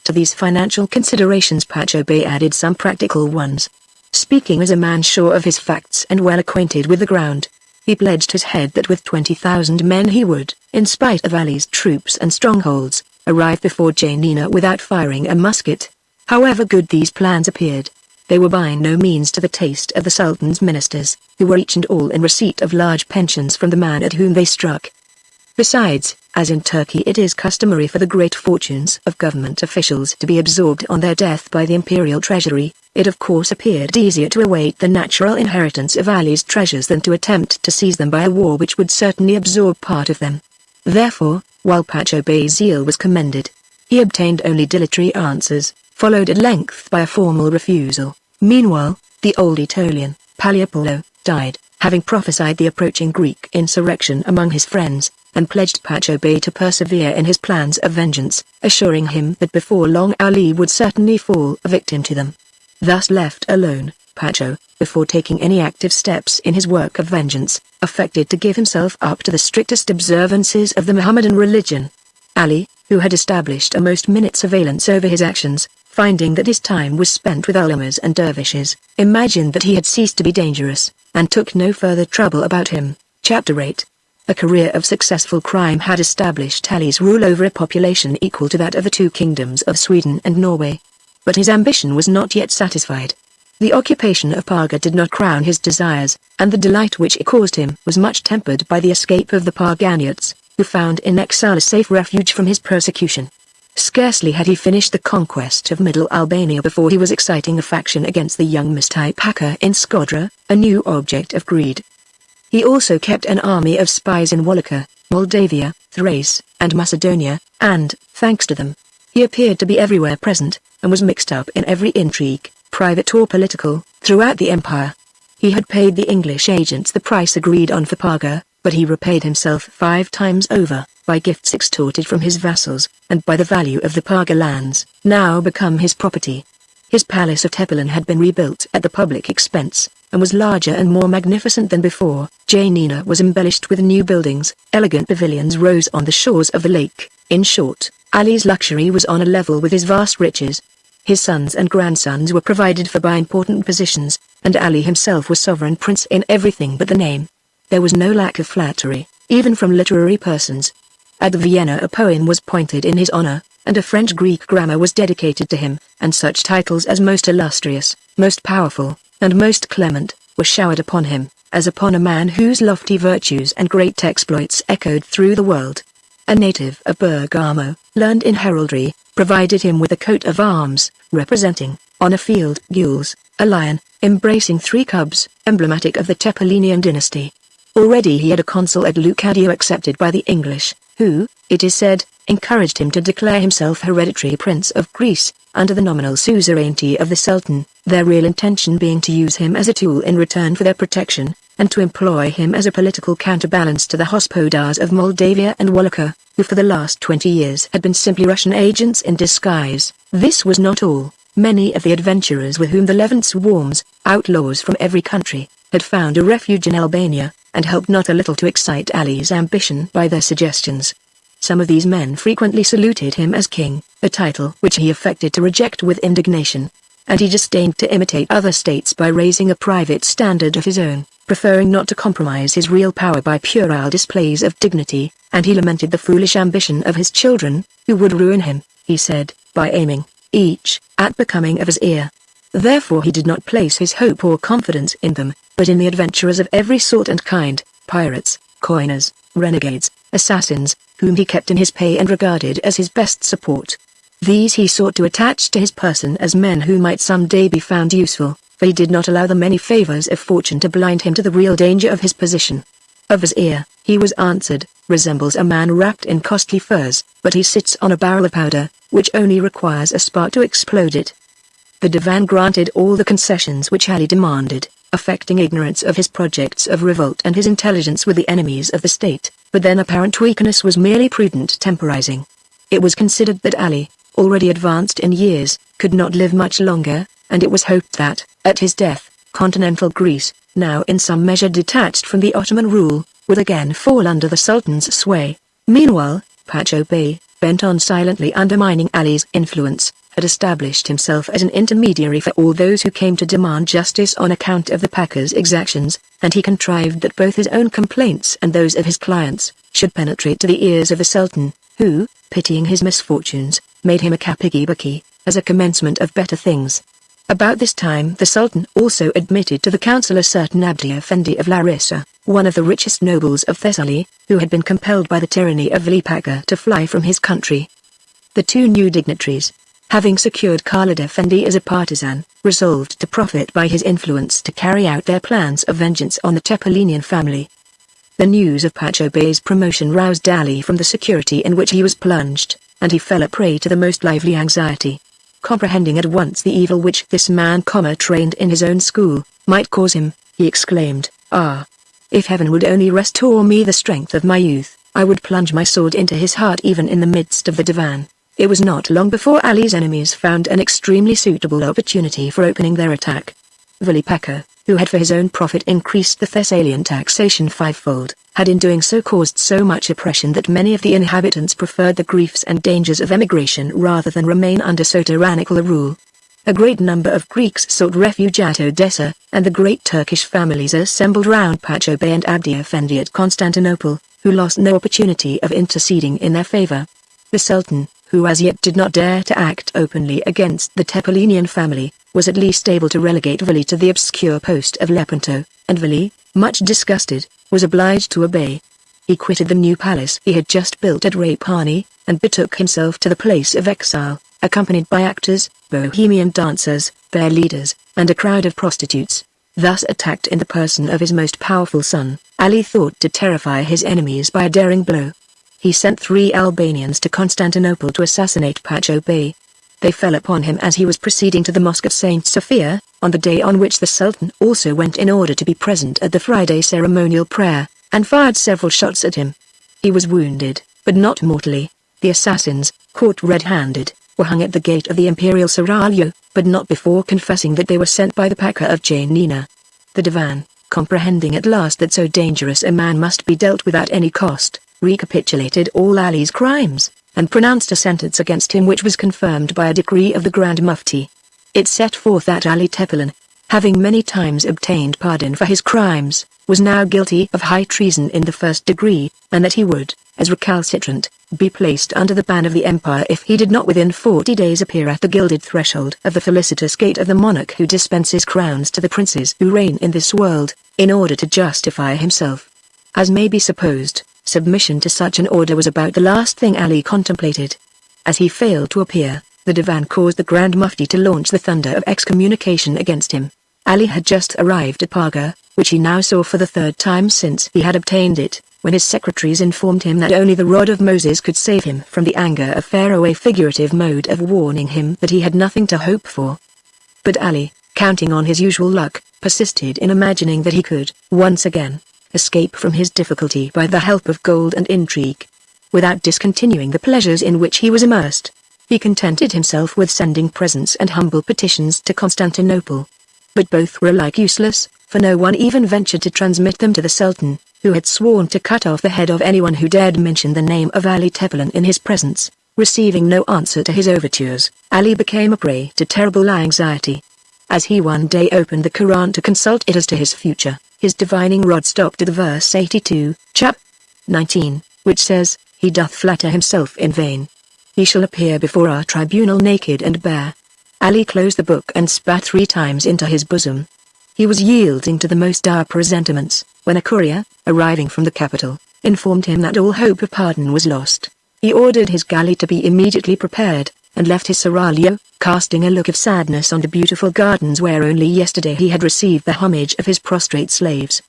To these financial considerations Pacha Bey added some practical ones. Speaking as a man sure of his facts and well acquainted with the ground, he pledged his head that with 20,000 men he would, in spite of Ali's troops and strongholds, arrive before Janina without firing a musket. However good these plans appeared, they were by no means to the taste of the Sultan's ministers, who were each and all in receipt of large pensions from the man at whom they struck. Besides, as in Turkey it is customary for the great fortunes of government officials to be absorbed on their death by the imperial treasury, it of course appeared easier to await the natural inheritance of Ali's treasures than to attempt to seize them by a war which would certainly absorb part of them. Therefore, while Pacha Bey's zeal was commended, he obtained only dilatory answers, followed at length by a formal refusal. Meanwhile, the old Aetolian, Pagliapolo, died, having prophesied the approaching Greek insurrection among his friends, and pledged Pacha Bey to persevere in his plans of vengeance, assuring him that before long Ali would certainly fall a victim to them. Thus left alone, Pacha, before taking any active steps in his work of vengeance, affected to give himself up to the strictest observances of the Mohammedan religion. Ali, who had established a most minute surveillance over his actions, finding that his time was spent with ulamas and dervishes, imagined that he had ceased to be dangerous, and took no further trouble about him. Chapter 8. A career of successful crime had established Ali's rule over a population equal to that of the two kingdoms of Sweden and Norway. But his ambition was not yet satisfied. The occupation of Paga did not crown his desires, and the delight which it caused him was much tempered by the escape of the Parganiots, who found in exile a safe refuge from his persecution. Scarcely had he finished the conquest of Middle Albania before he was exciting a faction against the young Mstai Pacha in Skodra, a new object of greed. He also kept an army of spies in Wallachia, Moldavia, Thrace, and Macedonia, and, thanks to them, he appeared to be everywhere present, and was mixed up in every intrigue, private or political, throughout the empire. He had paid the English agents the price agreed on for Paga, but he repaid himself 5 times over, by gifts extorted from his vassals, and by the value of the Paga lands, now become his property. His palace of Tepelen had been rebuilt at the public expense, and was larger and more magnificent than before. Janina was embellished with new buildings, elegant pavilions rose on the shores of the lake. In short, Ali's luxury was on a level with his vast riches. His sons and grandsons were provided for by important positions, and Ali himself was sovereign prince in everything but the name. There was no lack of flattery, even from literary persons. At Vienna a poem was pointed in his honor, and a French-Greek grammar was dedicated to him, and such titles as most illustrious, most powerful, and most clement, were showered upon him, as upon a man whose lofty virtues and great exploits echoed through the world. A native of Bergamo, learned in heraldry, provided him with a coat of arms, representing, on a field gules, a lion, embracing 3 cubs, emblematic of the Tepelenian dynasty. Already he had a consul at Leucadia accepted by the English, who, it is said, encouraged him to declare himself hereditary prince of Greece, under the nominal suzerainty of the Sultan, their real intention being to use him as a tool in return for their protection, and to employ him as a political counterbalance to the hospodars of Moldavia and Wallachia, who for the last 20 years had been simply Russian agents in disguise. This was not all. Many of the adventurers with whom the Levant swarms, outlaws from every country, had found a refuge in Albania, and helped not a little to excite Ali's ambition by their suggestions. Some of these men frequently saluted him as king, a title which he affected to reject with indignation, and he disdained to imitate other states by raising a private standard of his own, preferring not to compromise his real power by puerile displays of dignity, and he lamented the foolish ambition of his children, who would ruin him, he said, by aiming, each, at becoming of his ear. Therefore he did not place his hope or confidence in them, but in the adventurers of every sort and kind, pirates, coiners, renegades, assassins, whom he kept in his pay and regarded as his best support. These he sought to attach to his person as men who might some day be found useful, for he did not allow the many favors of fortune to blind him to the real danger of his position. Of his ear, he was answered, resembles a man wrapped in costly furs, but he sits on a barrel of powder, which only requires a spark to explode it. The Divan granted all the concessions which Ali demanded, affecting ignorance of his projects of revolt and his intelligence with the enemies of the state, but then apparent weakness was merely prudent temporizing. It was considered that Ali, already advanced in years, could not live much longer, and it was hoped that, at his death, continental Greece, now in some measure detached from the Ottoman rule, would again fall under the Sultan's sway. Meanwhile, Pacha Bey, bent on silently undermining Ali's influence, had established himself as an intermediary for all those who came to demand justice on account of the Pacha's exactions, and he contrived that both his own complaints and those of his clients should penetrate to the ears of the Sultan, who, pitying his misfortunes, made him a kapigi-baki, as a commencement of better things. About this time the Sultan also admitted to the council a certain Abdi Effendi of Larissa, one of the richest nobles of Thessaly, who had been compelled by the tyranny of Veli Pacha to fly from his country. The 2 new dignitaries, having secured Khalid Effendi as a partisan, resolved to profit by his influence to carry out their plans of vengeance on the Tepelenian family. The news of Pacha Bey's promotion roused Ali from the security in which he was plunged, and he fell a prey to the most lively anxiety. Comprehending at once the evil which this man, trained in his own school, might cause him, he exclaimed, "Ah! If heaven would only restore me the strength of my youth, I would plunge my sword into his heart even in the midst of the divan." It was not long before Ali's enemies found an extremely suitable opportunity for opening their attack. Veli Pacha, who had for his own profit increased the Thessalian taxation 5-fold, had in doing so caused so much oppression that many of the inhabitants preferred the griefs and dangers of emigration rather than remain under so tyrannical a rule. A great number of Greeks sought refuge at Odessa, and the great Turkish families assembled round Pacha Bey and Abdi Effendi at Constantinople, who lost no opportunity of interceding in their favor. The Sultan, who as yet did not dare to act openly against the Tepelenian family, was at least able to relegate Veli to the obscure post of Lepanto, and Veli, much disgusted, was obliged to obey. He quitted the new palace he had just built at Rapani, and betook himself to the place of exile, accompanied by actors, bohemian dancers, bear leaders, and a crowd of prostitutes. Thus attacked in the person of his most powerful son, Ali thought to terrify his enemies by a daring blow. He sent 3 Albanians to Constantinople to assassinate Pacha Bey. They fell upon him as he was proceeding to the Mosque of Saint Sophia, on the day on which the Sultan also went in order to be present at the Friday ceremonial prayer, and fired several shots at him. He was wounded, but not mortally. The assassins, caught red-handed, were hung at the gate of the imperial seraglio, but not before confessing that they were sent by the Pacha of Janina. The Divan, comprehending at last that so dangerous a man must be dealt with at any cost, recapitulated all Ali's crimes, and pronounced a sentence against him which was confirmed by a decree of the Grand Mufti. It set forth that Ali Tepelin, having many times obtained pardon for his crimes, was now guilty of high treason in the first degree, and that he would, as recalcitrant, be placed under the ban of the empire if he did not within 40 days appear at the gilded threshold of the felicitous gate of the monarch who dispenses crowns to the princes who reign in this world, in order to justify himself. As may be supposed, submission to such an order was about the last thing Ali contemplated. As he failed to appear, the Divan caused the Grand Mufti to launch the thunder of excommunication against him. Ali had just arrived at Pacha, which he now saw for the third time since he had obtained it, when his secretaries informed him that only the rod of Moses could save him from the anger of Pharaoh, a figurative mode of warning him that he had nothing to hope for. But Ali, counting on his usual luck, persisted in imagining that he could, once again, escape from his difficulty by the help of gold and intrigue. Without discontinuing the pleasures in which he was immersed, he contented himself with sending presents and humble petitions to Constantinople. But both were alike useless, for no one even ventured to transmit them to the Sultan, who had sworn to cut off the head of anyone who dared mention the name of Ali Tepelin in his presence. Receiving no answer to his overtures, Ali became a prey to terrible anxiety. As he one day opened the Quran to consult it as to his future, his divining rod stopped at the verse 82, chap. 19, which says, "He doth flatter himself in vain. He shall appear before our tribunal naked and bare." Ali closed the book and spat 3 times into his bosom. He was yielding to the most dire presentiments, when a courier, arriving from the capital, informed him that all hope of pardon was lost. He ordered his galley to be immediately prepared, and left his seraglio, casting a look of sadness on the beautiful gardens where only yesterday he had received the homage of his prostrate slaves.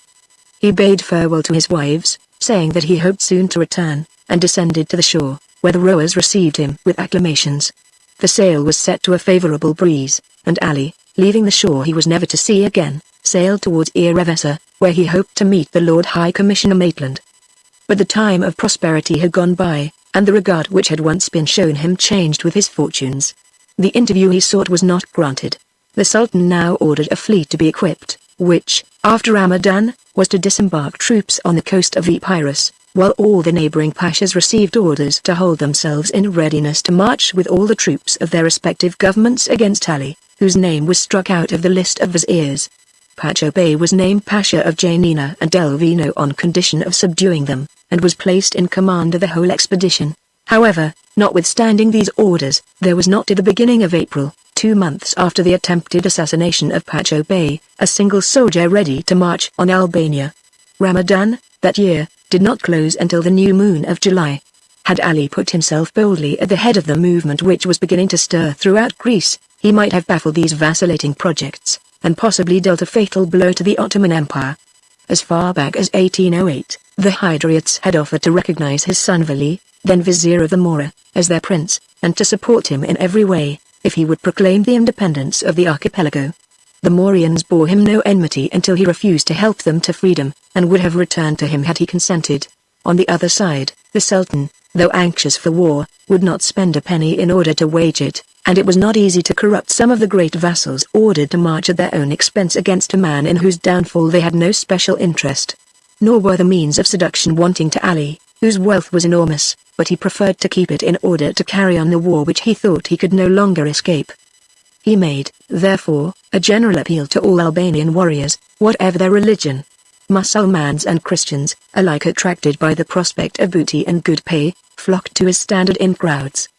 He bade farewell to his wives, saying that he hoped soon to return, and descended to the shore, where the rowers received him with acclamations. The sail was set to a favorable breeze, and Ali, leaving the shore he was never to see again, sailed towards Erevesa, where he hoped to meet the Lord High Commissioner Maitland. But the time of prosperity had gone by, and the regard which had once been shown him changed with his fortunes. The interview he sought was not granted. The Sultan now ordered a fleet to be equipped, which, after Ramadan, was to disembark troops on the coast of Epirus, while all the neighboring pashas received orders to hold themselves in readiness to march with all the troops of their respective governments against Ali, whose name was struck out of the list of viziers. Pacha Bey was named Pasha of Janina and Delvino on condition of subduing them, and was placed in command of the whole expedition. However, notwithstanding these orders, there was not till the beginning of April, 2 months after the attempted assassination of Pacha Bey, a single soldier ready to march on Albania. Ramadan, that year, did not close until the new moon of July. Had Ali put himself boldly at the head of the movement which was beginning to stir throughout Greece, he might have baffled these vacillating projects, and possibly dealt a fatal blow to the Ottoman Empire. As far back as 1808, the Hydriots had offered to recognize his son Vali, then vizier of the Mora, as their prince, and to support him in every way, if he would proclaim the independence of the archipelago. The Mauryans bore him no enmity until he refused to help them to freedom, and would have returned to him had he consented. On the other side, the Sultan, though anxious for war, would not spend a penny in order to wage it, and it was not easy to corrupt some of the great vassals ordered to march at their own expense against a man in whose downfall they had no special interest. Nor were the means of seduction wanting to Ali, whose wealth was enormous, but he preferred to keep it in order to carry on the war which he thought he could no longer escape. He made, therefore, a general appeal to all Albanian warriors, whatever their religion. Mussulmans and Christians, alike attracted by the prospect of booty and good pay, flocked to his standard in crowds.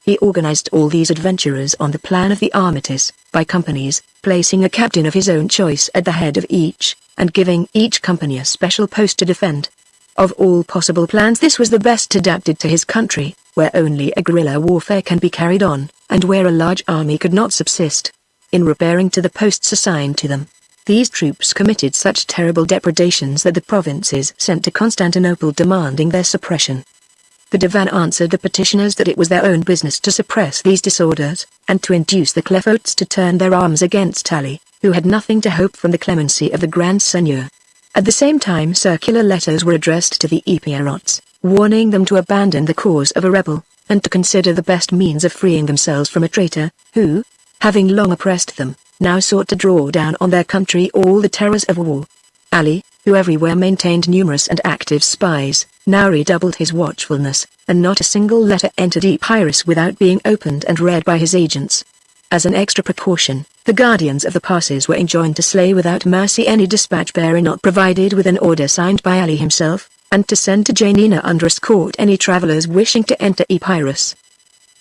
He organized all these adventurers on the plan of the armistice, by companies, placing a captain of his own choice at the head of each, and giving each company a special post to defend. Of all possible plans this was the best adapted to his country, where only a guerrilla warfare can be carried on, and where a large army could not subsist. In repairing to the posts assigned to them, these troops committed such terrible depredations that the provinces sent to Constantinople demanding their suppression. The Divan answered the petitioners that it was their own business to suppress these disorders, and to induce the Klefotes to turn their arms against Ali, who had nothing to hope from the clemency of the Grand Seigneur. At the same time circular letters were addressed to the Epirots, warning them to abandon the cause of a rebel, and to consider the best means of freeing themselves from a traitor, who, having long oppressed them, now sought to draw down on their country all the terrors of war. Ali, who everywhere maintained numerous and active spies, now redoubled his watchfulness, and not a single letter entered Epirus without being opened and read by his agents. As an extra precaution, the guardians of the passes were enjoined to slay without mercy any dispatch bearer not provided with an order signed by Ali himself, and to send to Janina under escort any travelers wishing to enter Epirus.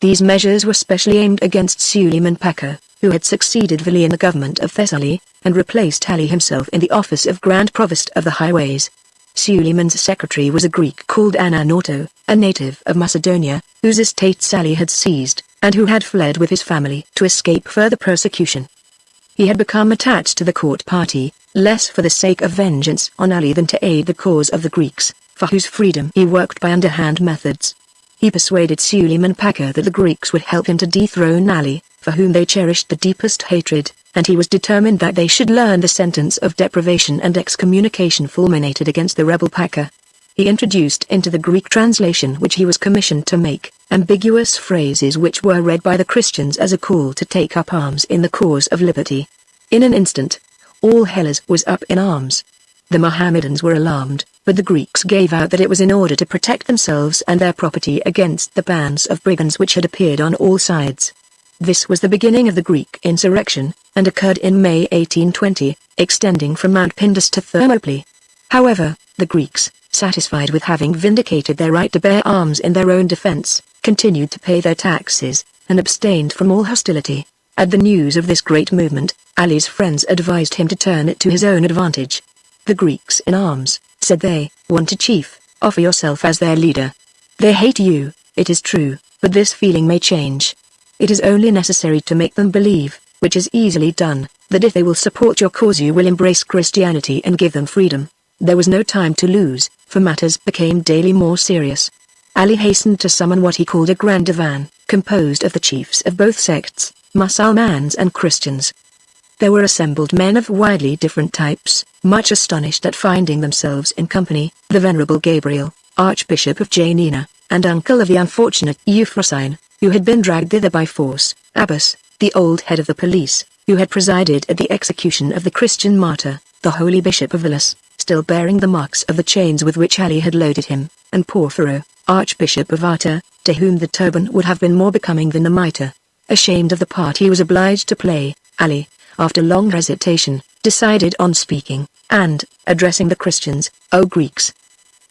These measures were specially aimed against Suleiman Pacha, who had succeeded Vili in the government of Thessaly, and replaced Ali himself in the office of Grand Provost of the Highways. Suleiman's secretary was a Greek called Ananauto, a native of Macedonia, whose estates Ali had seized, and who had fled with his family to escape further persecution. He had become attached to the court party, less for the sake of vengeance on Ali than to aid the cause of the Greeks, for whose freedom he worked by underhand methods. He persuaded Suleiman Pacha that the Greeks would help him to dethrone Ali, for whom they cherished the deepest hatred, and he was determined that they should learn the sentence of deprivation and excommunication fulminated against the rebel Pacha. He introduced into the Greek translation which he was commissioned to make, ambiguous phrases which were read by the Christians as a call to take up arms in the cause of liberty. In an instant, all Hellas was up in arms. The Mohammedans were alarmed, but the Greeks gave out that it was in order to protect themselves and their property against the bands of brigands which had appeared on all sides. This was the beginning of the Greek insurrection, and occurred in May 1820, extending from Mount Pindus to Thermopylae. However, the Greeks, satisfied with having vindicated their right to bear arms in their own defense, continued to pay their taxes, and abstained from all hostility. At the news of this great movement, Ali's friends advised him to turn it to his own advantage. "The Greeks in arms," said they, "want a chief, offer yourself as their leader. They hate you, it is true, but this feeling may change. It is only necessary to make them believe, which is easily done, that if they will support your cause you will embrace Christianity and give them freedom." There was no time to lose, for matters became daily more serious. Ali hastened to summon what he called a Grand Divan, composed of the chiefs of both sects, Mussulmans and Christians. There were assembled men of widely different types, much astonished at finding themselves in company, the Venerable Gabriel, Archbishop of Janina, and uncle of the unfortunate Euphrosyne, who had been dragged thither by force, Abbas, the old head of the police, who had presided at the execution of the Christian martyr, the holy Bishop of Velas, still bearing the marks of the chains with which Ali had loaded him, and Porphyro, Archbishop of Arta, to whom the turban would have been more becoming than the mitre. Ashamed of the part he was obliged to play, Ali, after long hesitation, decided on speaking, and, addressing the Christians, "O Greeks,"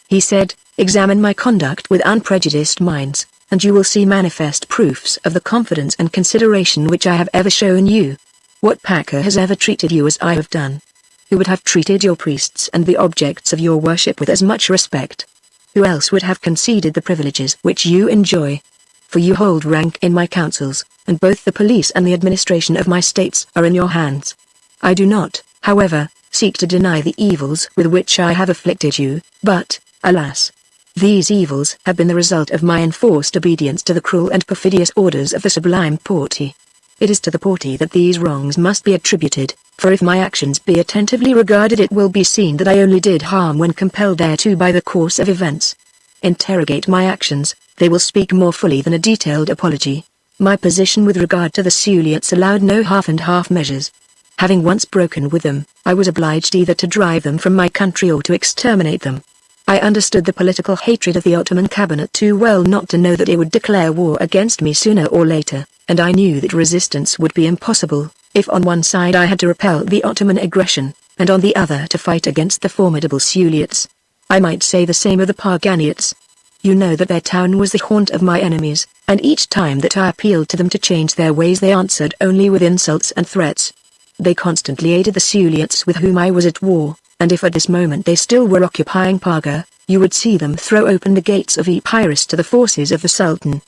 he said, "examine my conduct with unprejudiced minds, and you will see manifest proofs of the confidence and consideration which I have ever shown you. What Pacha has ever treated you as I have done? Who would have treated your priests and the objects of your worship with as much respect? Who else would have conceded the privileges which you enjoy? For you hold rank in my councils, and both the police and the administration of my states are in your hands. I do not, however, seek to deny the evils with which I have afflicted you, but, alas, these evils have been the result of my enforced obedience to the cruel and perfidious orders of the Sublime Porte. It is to the Porte that these wrongs must be attributed, for if my actions be attentively regarded it will be seen that I only did harm when compelled thereto by the course of events. Interrogate my actions, they will speak more fully than a detailed apology. My position with regard to the Suliots allowed no half-and-half measures. Having once broken with them, I was obliged either to drive them from my country or to exterminate them. I understood the political hatred of the Ottoman cabinet too well not to know that it would declare war against me sooner or later, and I knew that resistance would be impossible, if on one side I had to repel the Ottoman aggression, and on the other to fight against the formidable Suliots. I might say the same of the Parganiots. You know that their town was the haunt of my enemies, and each time that I appealed to them to change their ways they answered only with insults and threats. They constantly aided the Suliots with whom I was at war, and if at this moment they still were occupying Parga, you would see them throw open the gates of Epirus to the forces of the Sultan.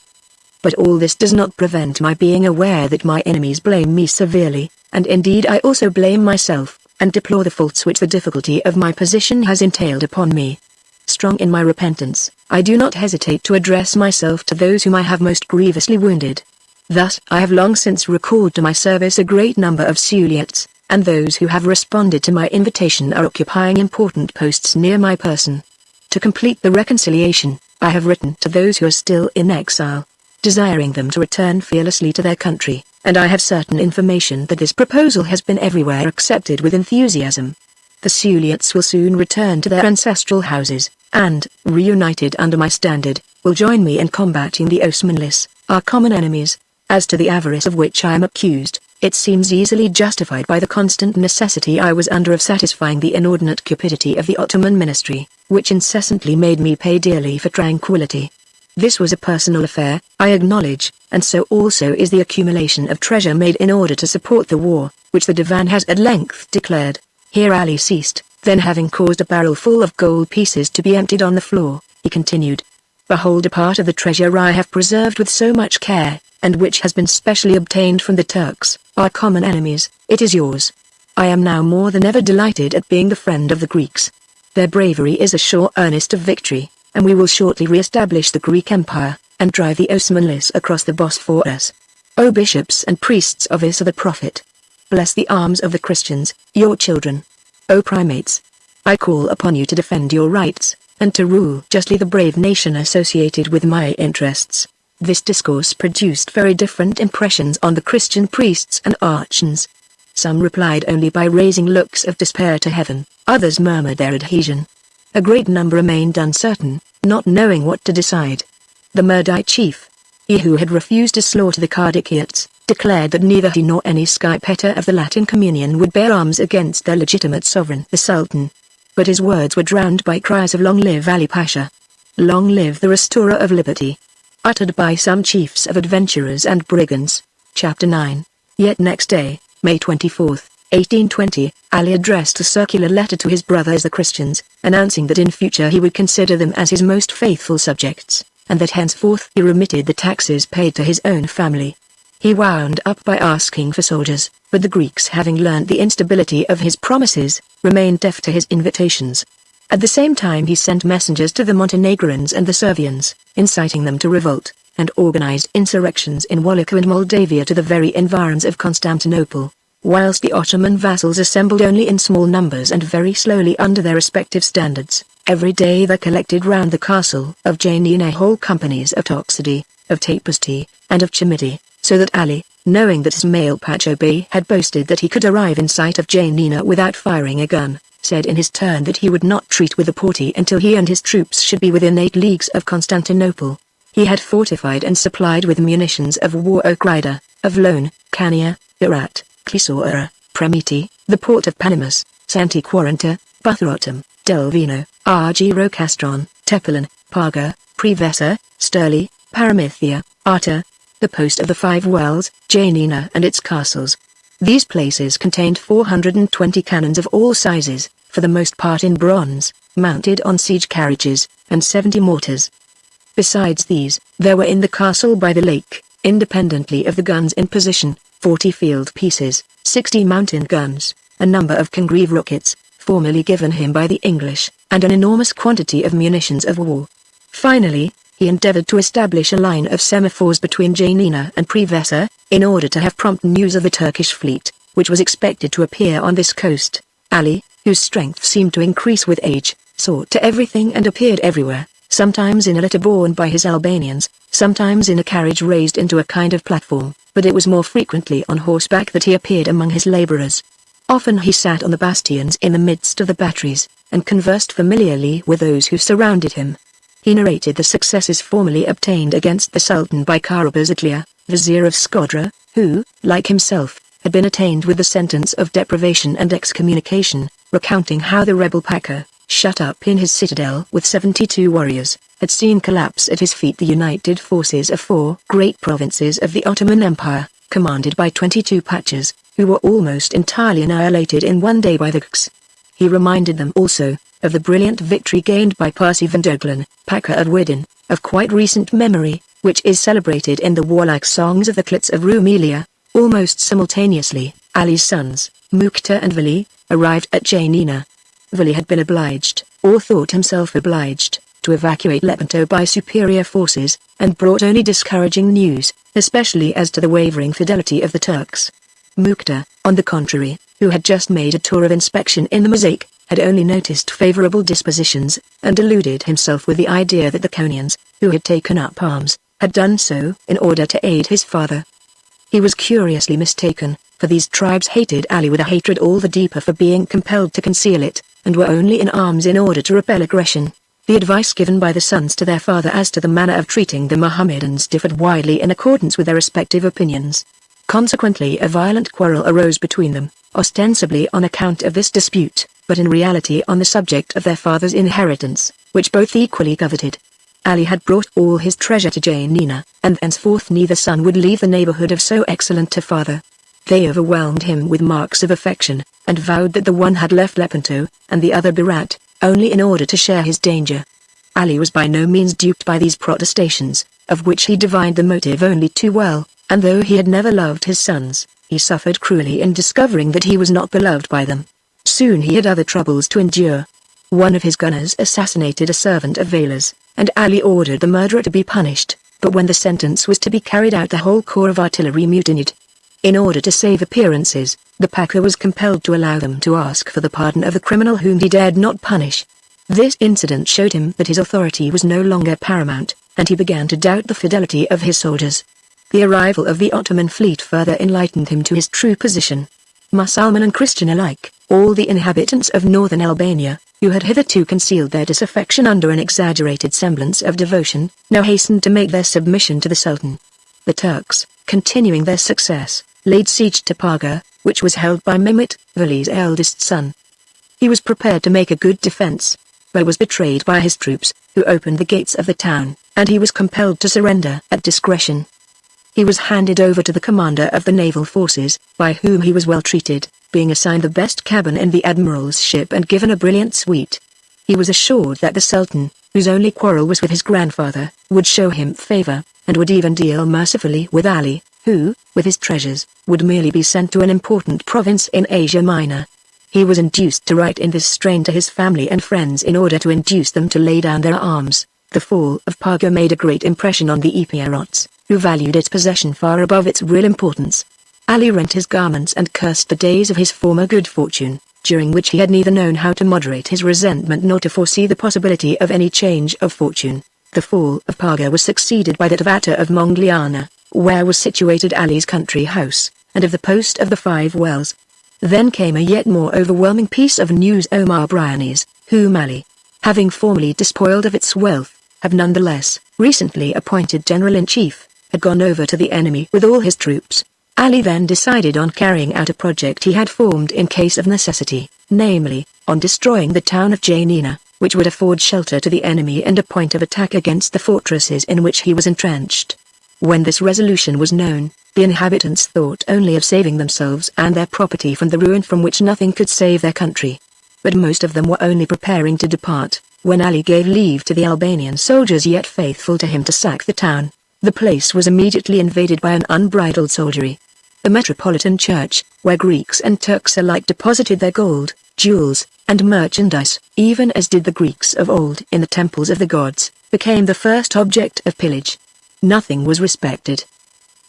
But all this does not prevent my being aware that my enemies blame me severely, and indeed I also blame myself, and deplore the faults which the difficulty of my position has entailed upon me. Strong in my repentance, I do not hesitate to address myself to those whom I have most grievously wounded. Thus I have long since recalled to my service a great number of Suliots, and those who have responded to my invitation are occupying important posts near my person. To complete the reconciliation, I have written to those who are still in exile, desiring them to return fearlessly to their country, and I have certain information that this proposal has been everywhere accepted with enthusiasm. The Suliots will soon return to their ancestral houses, and, reunited under my standard, will join me in combating the Osmanlis, our common enemies. As to the avarice of which I am accused, it seems easily justified by the constant necessity I was under of satisfying the inordinate cupidity of the Ottoman ministry, which incessantly made me pay dearly for tranquility. This was a personal affair, I acknowledge, and so also is the accumulation of treasure made in order to support the war, which the Divan has at length declared. Here Ali ceased, then having caused a barrel full of gold pieces to be emptied on the floor, he continued. Behold a part of the treasure I have preserved with so much care, and which has been specially obtained from the Turks, our common enemies. It is yours. I am now more than ever delighted at being the friend of the Greeks. Their bravery is a sure earnest of victory, and we will shortly re-establish the Greek Empire, and drive the Osmanlis across the Bosphorus. O bishops and priests of Isa the Prophet! Bless the arms of the Christians, your children. O primates! I call upon you to defend your rights, and to rule justly the brave nation associated with my interests. This discourse produced very different impressions on the Christian priests and archons. Some replied only by raising looks of despair to heaven, others murmured their adhesion. A great number remained uncertain, not knowing what to decide. The Murdite chief, he who had refused to slaughter the Kardikiots, declared that neither he nor any scipetter of the Latin Communion would bear arms against their legitimate sovereign the Sultan. But his words were drowned by cries of "Long live Ali Pasha! Long live the restorer of liberty!" uttered by some chiefs of adventurers and brigands. Chapter 9. Yet next day, May 24, 1820, Ali addressed a circular letter to his brothers the Christians, announcing that in future he would consider them as his most faithful subjects, and that henceforth he remitted the taxes paid to his own family. He wound up by asking for soldiers, but the Greeks, having learnt the instability of his promises, remained deaf to his invitations. At the same time he sent messengers to the Montenegrins and the Servians, inciting them to revolt, and organized insurrections in Wallachia and Moldavia to the very environs of Constantinople, whilst the Ottoman vassals assembled only in small numbers and very slowly under their respective standards. Every day there collected round the castle of Janina whole companies of Toxidi, of Tapasti, and of Chimiti, so that Ali, knowing that Ismail Pacha Bey had boasted that he could arrive in sight of Janina without firing a gun, said in his turn that he would not treat with the Porte until he and his troops should be within 8 leagues of Constantinople. He had fortified and supplied with munitions of war Okrida, of Lone, Cania, Herat, Clisora, Premiti, the port of Panimus, Santi Quaranta, Buthrotum, Delvino, Argyro Castron, Tepelin, Parga, Prevessa, Sturley, Paramithia, Arta, the post of the 5 wells, Janina and its castles. These places contained 420 cannons of all sizes, for the most part in bronze, mounted on siege carriages, and 70 mortars. Besides these, there were in the castle by the lake, independently of the guns in position, 40 field pieces, 60 mountain guns, a number of Congreve rockets, formerly given him by the English, and an enormous quantity of munitions of war. Finally, he endeavored to establish a line of semaphores between Janina and Prevessa, in order to have prompt news of the Turkish fleet, which was expected to appear on this coast. Ali, whose strength seemed to increase with age, sought to everything and appeared everywhere, sometimes in a litter borne by his Albanians, sometimes in a carriage raised into a kind of platform, but it was more frequently on horseback that he appeared among his labourers. Often he sat on the bastions in the midst of the batteries, and conversed familiarly with those who surrounded him. He narrated the successes formerly obtained against the Sultan by Karabazaklia, vizier of Skodra, who, like himself, had been attainted with the sentence of deprivation and excommunication, recounting how the rebel Pacha, shut up in his citadel with 72 warriors, had seen collapse at his feet the united forces of 4 great provinces of the Ottoman Empire, commanded by 22 Pachas, who were almost entirely annihilated in one day by the Greeks. He reminded them also of the brilliant victory gained by Percy van Doglen, Pacha at Widin, of quite recent memory, which is celebrated in the warlike songs of the Klits of Rumelia. Almost simultaneously, Ali's sons, Mukhtar and Vali, arrived at Janina. Vali had been obliged, or thought himself obliged, to evacuate Lepanto by superior forces, and brought only discouraging news, especially as to the wavering fidelity of the Turks. Mukhtar, on the contrary, who had just made a tour of inspection in the mosaic, had only noticed favourable dispositions, and deluded himself with the idea that the Konians, who had taken up arms, had done so in order to aid his father. He was curiously mistaken, for these tribes hated Ali with a hatred all the deeper for being compelled to conceal it, and were only in arms in order to repel aggression. The advice given by the sons to their father as to the manner of treating the Mohammedans differed widely in accordance with their respective opinions. Consequently, a violent quarrel arose between them, ostensibly on account of this dispute, but in reality on the subject of their father's inheritance, which both equally coveted. Ali had brought all his treasure to Janina, and henceforth neither son would leave the neighborhood of so excellent a father. They overwhelmed him with marks of affection, and vowed that the one had left Lepanto, and the other Berat, only in order to share his danger. Ali was by no means duped by these protestations, of which he divined the motive only too well, and though he had never loved his sons, he suffered cruelly in discovering that he was not beloved by them. Soon he had other troubles to endure. One of his gunners assassinated a servant of Vala's, and Ali ordered the murderer to be punished, but when the sentence was to be carried out the whole corps of artillery mutinied. In order to save appearances, the Pacha was compelled to allow them to ask for the pardon of the criminal whom he dared not punish. This incident showed him that his authority was no longer paramount, and he began to doubt the fidelity of his soldiers. The arrival of the Ottoman fleet further enlightened him to his true position. Mussulman and Christian alike, all the inhabitants of northern Albania, who had hitherto concealed their disaffection under an exaggerated semblance of devotion, now hastened to make their submission to the Sultan. The Turks, continuing their success, laid siege to Pacha, which was held by Mehmet, Vali's eldest son. He was prepared to make a good defense, but was betrayed by his troops, who opened the gates of the town, and he was compelled to surrender at discretion. He was handed over to the commander of the naval forces, by whom he was well treated, being assigned the best cabin in the admiral's ship and given a brilliant suite. He was assured that the Sultan, whose only quarrel was with his grandfather, would show him favor, and would even deal mercifully with Ali, who, with his treasures, would merely be sent to an important province in Asia Minor. He was induced to write in this strain to his family and friends in order to induce them to lay down their arms. The fall of Pacha made a great impression on the Epirot's, who valued its possession far above its real importance. Ali rent his garments and cursed the days of his former good fortune, during which he had neither known how to moderate his resentment nor to foresee the possibility of any change of fortune. The fall of Pacha was succeeded by that of Atta of Mongliana, where was situated Ali's country house, and of the post of the 5 wells. Then came a yet more overwhelming piece of news. Omar Brianis, whom Ali, having formerly despoiled of its wealth, have nonetheless, recently appointed general-in-chief, had gone over to the enemy with all his troops. Ali then decided on carrying out a project he had formed in case of necessity, namely, on destroying the town of Janina, which would afford shelter to the enemy and a point of attack against the fortresses in which he was entrenched. When this resolution was known, the inhabitants thought only of saving themselves and their property from the ruin from which nothing could save their country. But most of them were only preparing to depart, when Ali gave leave to the Albanian soldiers yet faithful to him to sack the town. The place was immediately invaded by an unbridled soldiery. The metropolitan church, where Greeks and Turks alike deposited their gold, jewels, and merchandise, even as did the Greeks of old in the temples of the gods, became the first object of pillage. Nothing was respected.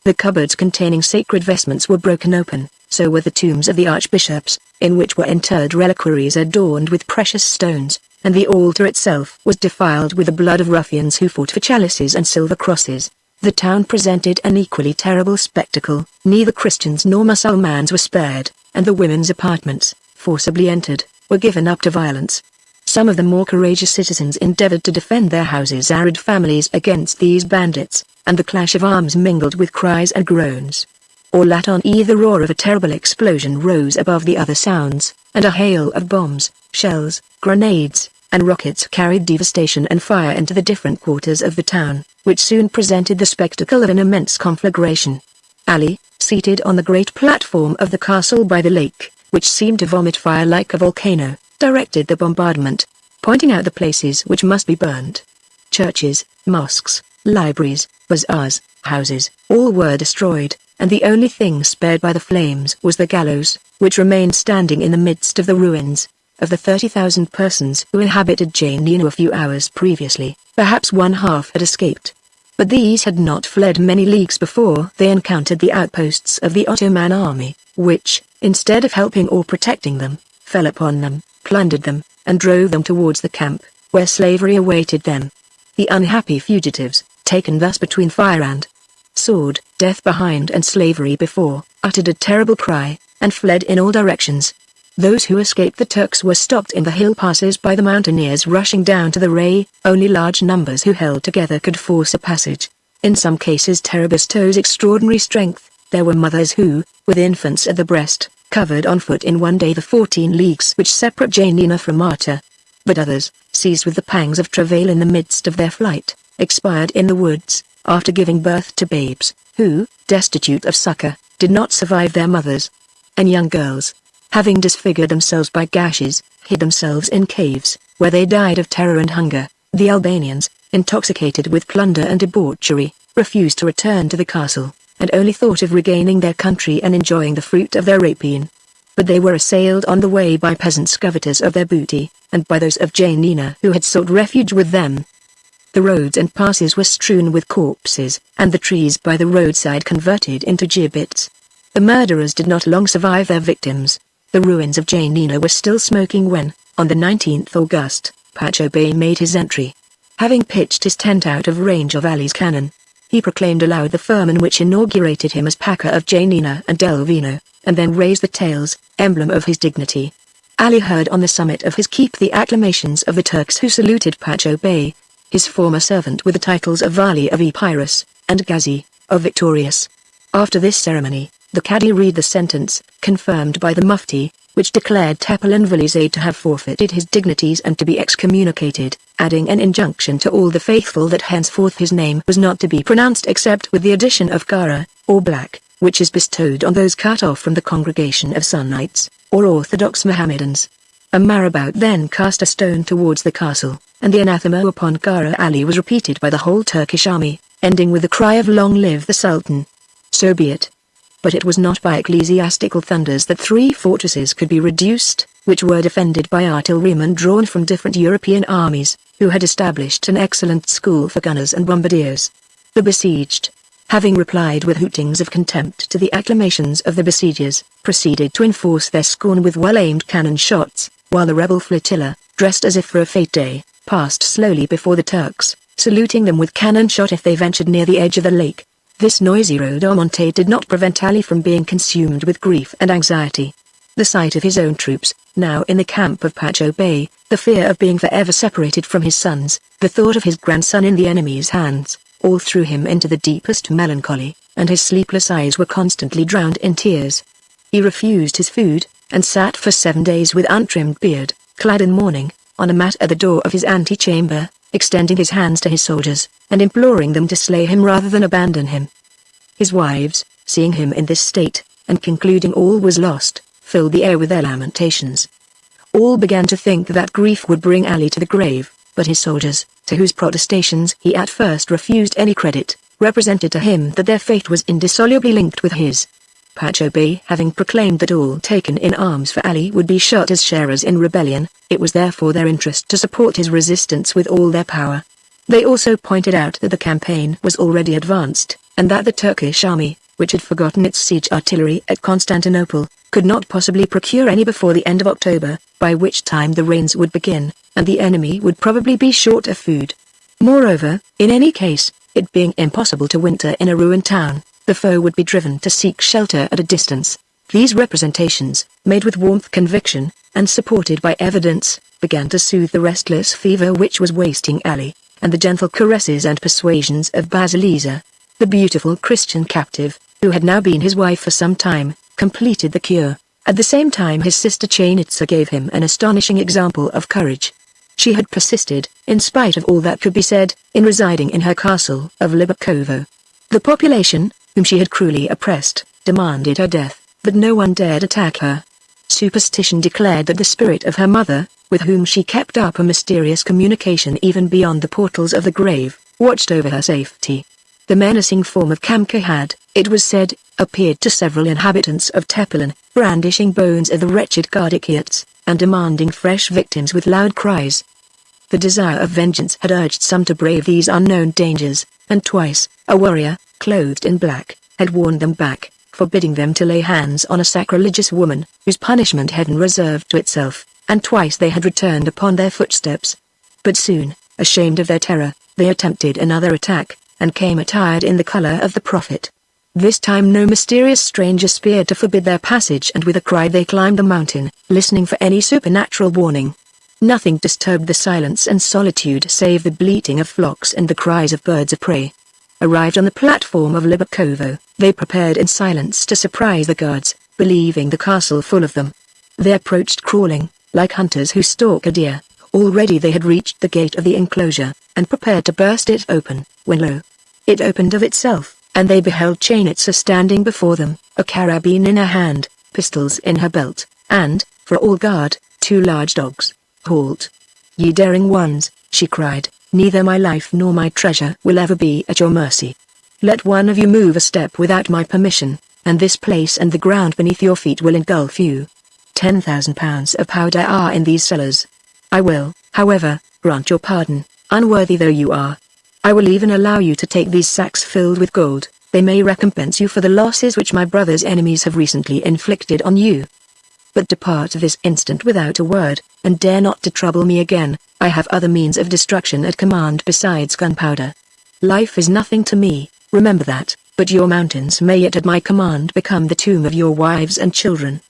The cupboards containing sacred vestments were broken open, so were the tombs of the archbishops, in which were interred reliquaries adorned with precious stones, and the altar itself was defiled with the blood of ruffians who fought for chalices and silver crosses. The town presented an equally terrible spectacle. Neither Christians nor Mussulmans were spared, and the women's apartments, forcibly entered, were given up to violence. Some of the more courageous citizens endeavored to defend their houses' arid families against these bandits, and the clash of arms mingled with cries and groans. All at on either roar of a terrible explosion rose above the other sounds, and a hail of bombs, shells, grenades, and rockets carried devastation and fire into the different quarters of the town, which soon presented the spectacle of an immense conflagration. Ali, seated on the great platform of the castle by the lake, which seemed to vomit fire like a volcano, directed the bombardment, pointing out the places which must be burned. Churches, mosques, libraries, bazaars, houses, all were destroyed, and the only thing spared by the flames was the gallows, which remained standing in the midst of the ruins. Of the 30,000 persons who inhabited Janina a few hours previously, perhaps 1/2 had escaped. But these had not fled many leagues before they encountered the outposts of the Ottoman army, which, instead of helping or protecting them, fell upon them, plundered them, and drove them towards the camp, where slavery awaited them. The unhappy fugitives, taken thus between fire and sword, death behind and slavery before, uttered a terrible cry, and fled in all directions. Those who escaped the Turks were stopped in the hill passes by the mountaineers rushing down to the Ray. Only large numbers who held together could force a passage. In some cases terror bestows extraordinary strength. There were mothers who, with infants at the breast, covered on foot in one day the 14 leagues which separate Janina from Pacha. But others, seized with the pangs of travail in the midst of their flight, expired in the woods, after giving birth to babes, who, destitute of succor, did not survive their mothers. And young girls, having disfigured themselves by gashes, hid themselves in caves, where they died of terror and hunger. The Albanians, intoxicated with plunder and debauchery, refused to return to the castle, and only thought of regaining their country and enjoying the fruit of their rapine. But they were assailed on the way by peasants covetous of their booty, and by those of Janina who had sought refuge with them. The roads and passes were strewn with corpses, and the trees by the roadside converted into gibbets. The murderers did not long survive their victims. The ruins of Janina were still smoking when, on the 19th August, Pacha Bey made his entry. Having pitched his tent out of range of Ali's cannon, he proclaimed aloud the firman which inaugurated him as Pacha of Janina and Delvino, and then raised the tails, emblem of his dignity. Ali heard on the summit of his keep the acclamations of the Turks who saluted Pacha Bey, his former servant with the titles of Vali of Epirus, and Ghazi, of Victorious. After this ceremony, the Cadi read the sentence, confirmed by the Mufti, which declared Tepelen Valizade to have forfeited his dignities and to be excommunicated, adding an injunction to all the faithful that henceforth his name was not to be pronounced except with the addition of Kara, or black, which is bestowed on those cut off from the congregation of Sunnites, or Orthodox Mohammedans. A marabout then cast a stone towards the castle, and the anathema upon Kara Ali was repeated by the whole Turkish army, ending with the cry of "Long live the Sultan!" So be it. But it was not by ecclesiastical thunders that 3 fortresses could be reduced, which were defended by artillerymen drawn from different European armies, who had established an excellent school for gunners and bombardiers. The besieged, having replied with hootings of contempt to the acclamations of the besiegers, proceeded to enforce their scorn with well-aimed cannon shots, while the rebel flotilla, dressed as if for a fete day, passed slowly before the Turks, saluting them with cannon shot if they ventured near the edge of the lake. This noisy rhodomontade did not prevent Ali from being consumed with grief and anxiety. The sight of his own troops, now in the camp of Pacha Bey, the fear of being forever separated from his sons, the thought of his grandson in the enemy's hands, all threw him into the deepest melancholy, and his sleepless eyes were constantly drowned in tears. He refused his food, and sat for 7 days with untrimmed beard, clad in mourning, on a mat at the door of his antechamber, extending his hands to his soldiers, and imploring them to slay him rather than abandon him. His wives, seeing him in this state, and concluding all was lost, filled the air with their lamentations. All began to think that grief would bring Ali to the grave, but his soldiers, to whose protestations he at first refused any credit, represented to him that their fate was indissolubly linked with his. Pacha Bey having proclaimed that all taken in arms for Ali would be shot as sharers in rebellion, it was therefore their interest to support his resistance with all their power. They also pointed out that the campaign was already advanced, and that the Turkish army, which had forgotten its siege artillery at Constantinople, could not possibly procure any before the end of October, by which time the rains would begin, and the enemy would probably be short of food. Moreover, in any case, it being impossible to winter in a ruined town, the foe would be driven to seek shelter at a distance. These representations, made with warmth conviction, and supported by evidence, began to soothe the restless fever which was wasting Ali, and the gentle caresses and persuasions of Basilisa, the beautiful Christian captive, who had now been his wife for some time, completed the cure. At the same time his sister Chainitsa gave him an astonishing example of courage. She had persisted, in spite of all that could be said, in residing in her castle of Libakovo. The population, whom she had cruelly oppressed, demanded her death, but no one dared attack her. Superstition declared that the spirit of her mother, with whom she kept up a mysterious communication even beyond the portals of the grave, watched over her safety. The menacing form of Kamka had, it was said, appeared to several inhabitants of Tepelen, brandishing bones of the wretched Gardikiats, and demanding fresh victims with loud cries. The desire of vengeance had urged some to brave these unknown dangers, and twice, a warrior, clothed in black, had warned them back, forbidding them to lay hands on a sacrilegious woman, whose punishment heaven reserved to itself, and twice they had returned upon their footsteps. But soon, ashamed of their terror, they attempted another attack, and came attired in the color of the prophet. This time no mysterious stranger appeared to forbid their passage, and with a cry they climbed the mountain, listening for any supernatural warning. Nothing disturbed the silence and solitude save the bleating of flocks and the cries of birds of prey. Arrived on the platform of Libakovo, they prepared in silence to surprise the guards, believing the castle full of them. They approached crawling, like hunters who stalk a deer. Already they had reached the gate of the enclosure, and prepared to burst it open, when lo! It opened of itself, and they beheld Chainitsa standing before them, a carabine in her hand, pistols in her belt, and, for all guard, 2 large dogs. "Halt! Ye daring ones," she cried, "neither my life nor my treasure will ever be at your mercy. Let one of you move a step without my permission, and this place and the ground beneath your feet will engulf you. 10,000 pounds of powder are in these cellars. I will, however, grant your pardon, unworthy though you are. I will even allow you to take these sacks filled with gold. They may recompense you for the losses which my brother's enemies have recently inflicted on you. But depart this instant without a word, and dare not to trouble me again. I have other means of destruction at command besides gunpowder. Life is nothing to me, remember that, but your mountains may yet at my command become the tomb of your wives and children.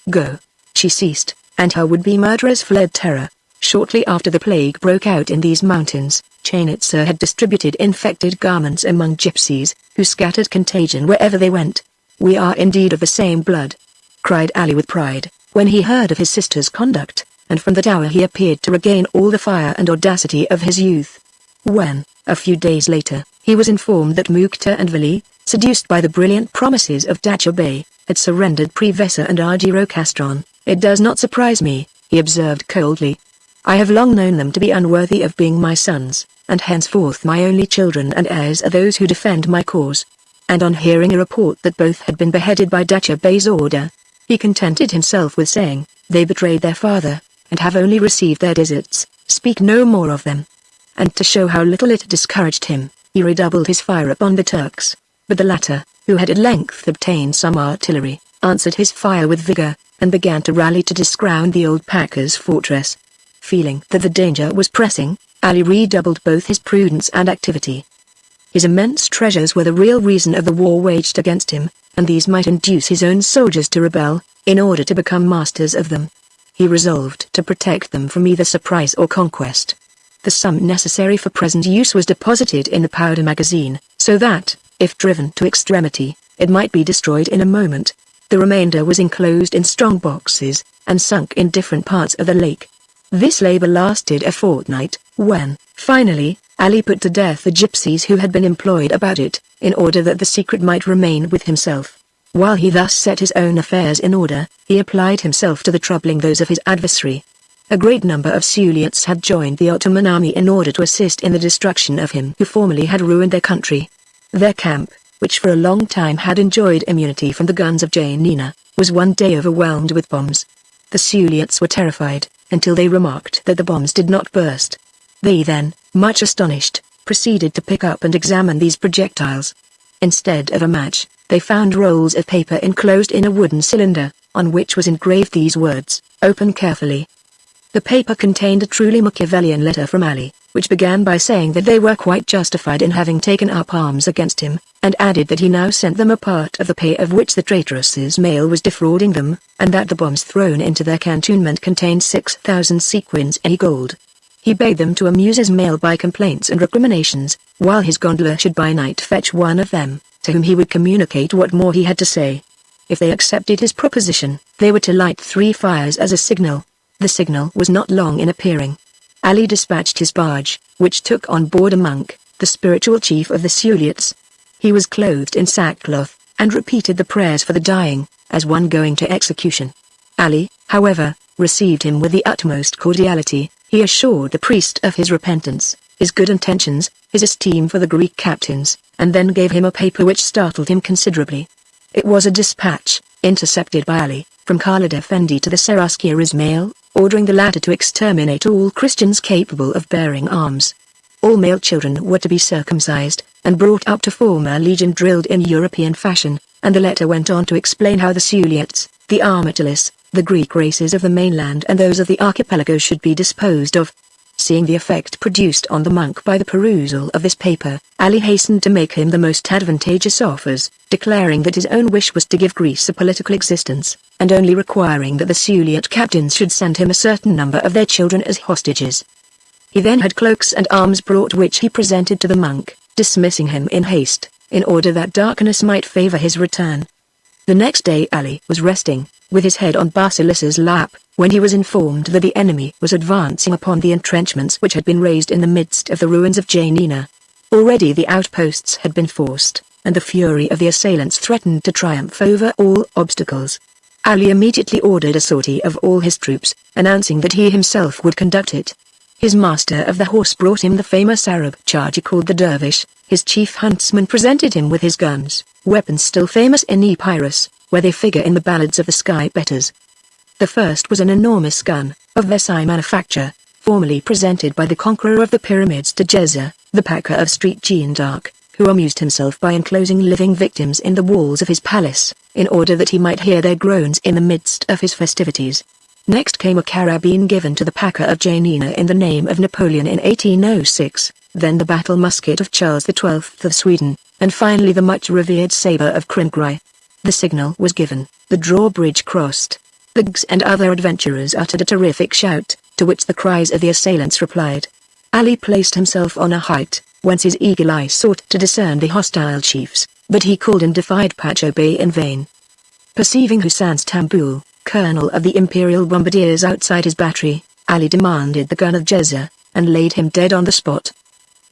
Go." She ceased, and her would-be murderers fled terror. Shortly after the plague broke out in these mountains, Chainitsa had distributed infected garments among gypsies, who scattered contagion wherever they went. "We are indeed of the same blood," cried Ali with pride, when he heard of his sister's conduct, and from that hour he appeared to regain all the fire and audacity of his youth. When, a few days later, he was informed that Mukta and Vali, seduced by the brilliant promises of Dacha Bey, had surrendered Prevesa and Argiro Castron, "It does not surprise me," he observed coldly. "I have long known them to be unworthy of being my sons, and henceforth my only children and heirs are those who defend my cause." And on hearing a report that both had been beheaded by Dacha Bey's order, he contented himself with saying, "They betrayed their father, and have only received their deserts, speak no more of them." And to show how little it discouraged him, he redoubled his fire upon the Turks. But the latter, who had at length obtained some artillery, answered his fire with vigor, and began to rally to discrown the old Pacha's fortress. Feeling that the danger was pressing, Ali redoubled both his prudence and activity. His immense treasures were the real reason of the war waged against him, and these might induce his own soldiers to rebel, in order to become masters of them. He resolved to protect them from either surprise or conquest. The sum necessary for present use was deposited in the powder magazine, so that, if driven to extremity, it might be destroyed in a moment. The remainder was enclosed in strong boxes, and sunk in different parts of the lake. This labor lasted a fortnight, when, finally, Ali put to death the gypsies who had been employed about it, in order that the secret might remain with himself. While he thus set his own affairs in order, he applied himself to the troubling those of his adversary. A great number of Suliots had joined the Ottoman army in order to assist in the destruction of him who formerly had ruined their country. Their camp, which for a long time had enjoyed immunity from the guns of Janina, was one day overwhelmed with bombs. The Suliots were terrified, until they remarked that the bombs did not burst. They then, much astonished, proceeded to pick up and examine these projectiles. Instead of a match, they found rolls of paper enclosed in a wooden cylinder, on which was engraved these words, "Open carefully." The paper contained a truly Machiavellian letter from Ali, which began by saying that they were quite justified in having taken up arms against him, and added that he now sent them a part of the pay of which the traitress's mail was defrauding them, and that the bombs thrown into their cantonment contained 6,000 sequins in gold. He bade them to amuse his mail by complaints and recriminations, while his gondola should by night fetch one of them, to whom he would communicate what more he had to say. If they accepted his proposition, they were to light 3 fires as a signal. The signal was not long in appearing. Ali dispatched his barge, which took on board a monk, the spiritual chief of the Suliots. He was clothed in sackcloth, and repeated the prayers for the dying, as one going to execution. Ali, however, received him with the utmost cordiality. He assured the priest of his repentance, his good intentions, his esteem for the Greek captains, and then gave him a paper which startled him considerably. It was a dispatch, intercepted by Ali, from Khalid Effendi to the Seraskier Ismail, ordering the latter to exterminate all Christians capable of bearing arms. All male children were to be circumcised, and brought up to form a legion drilled in European fashion, and the letter went on to explain how the Suliots, the Armatalis, the Greek races of the mainland and those of the archipelago should be disposed of. Seeing the effect produced on the monk by the perusal of this paper, Ali hastened to make him the most advantageous offers, declaring that his own wish was to give Greece a political existence, and only requiring that the Suliot captains should send him a certain number of their children as hostages. He then had cloaks and arms brought which he presented to the monk, dismissing him in haste, in order that darkness might favor his return. The next day Ali was resting, with his head on Basilissa's lap, when he was informed that the enemy was advancing upon the entrenchments which had been raised in the midst of the ruins of Janina. Already the outposts had been forced, and the fury of the assailants threatened to triumph over all obstacles. Ali immediately ordered a sortie of all his troops, announcing that he himself would conduct it. His master of the horse brought him the famous Arab charger called the Dervish. His chief huntsman presented him with his guns, weapons still famous in Epirus, where they figure in the ballads of the sky betters. The first was an enormous gun, of Versailles manufacture, formerly presented by the conqueror of the pyramids to Djezza, the Pacha of Street Jeanne d'Arc, who amused himself by enclosing living victims in the walls of his palace, in order that he might hear their groans in the midst of his festivities. Next came a carabine given to the Pacha of Janina in the name of Napoleon in 1806, then the battle musket of Charles XII of Sweden, and finally the much revered sabre of Crinkry. The signal was given, the drawbridge crossed. The Gs and other adventurers uttered a terrific shout, to which the cries of the assailants replied. Ali placed himself on a height, whence his eagle eye sought to discern the hostile chiefs, but he called and defied Pacha Bey in vain. Perceiving Hussein Stamboul, colonel of the imperial bombardiers outside his battery, Ali demanded the gun of Djezza, and laid him dead on the spot.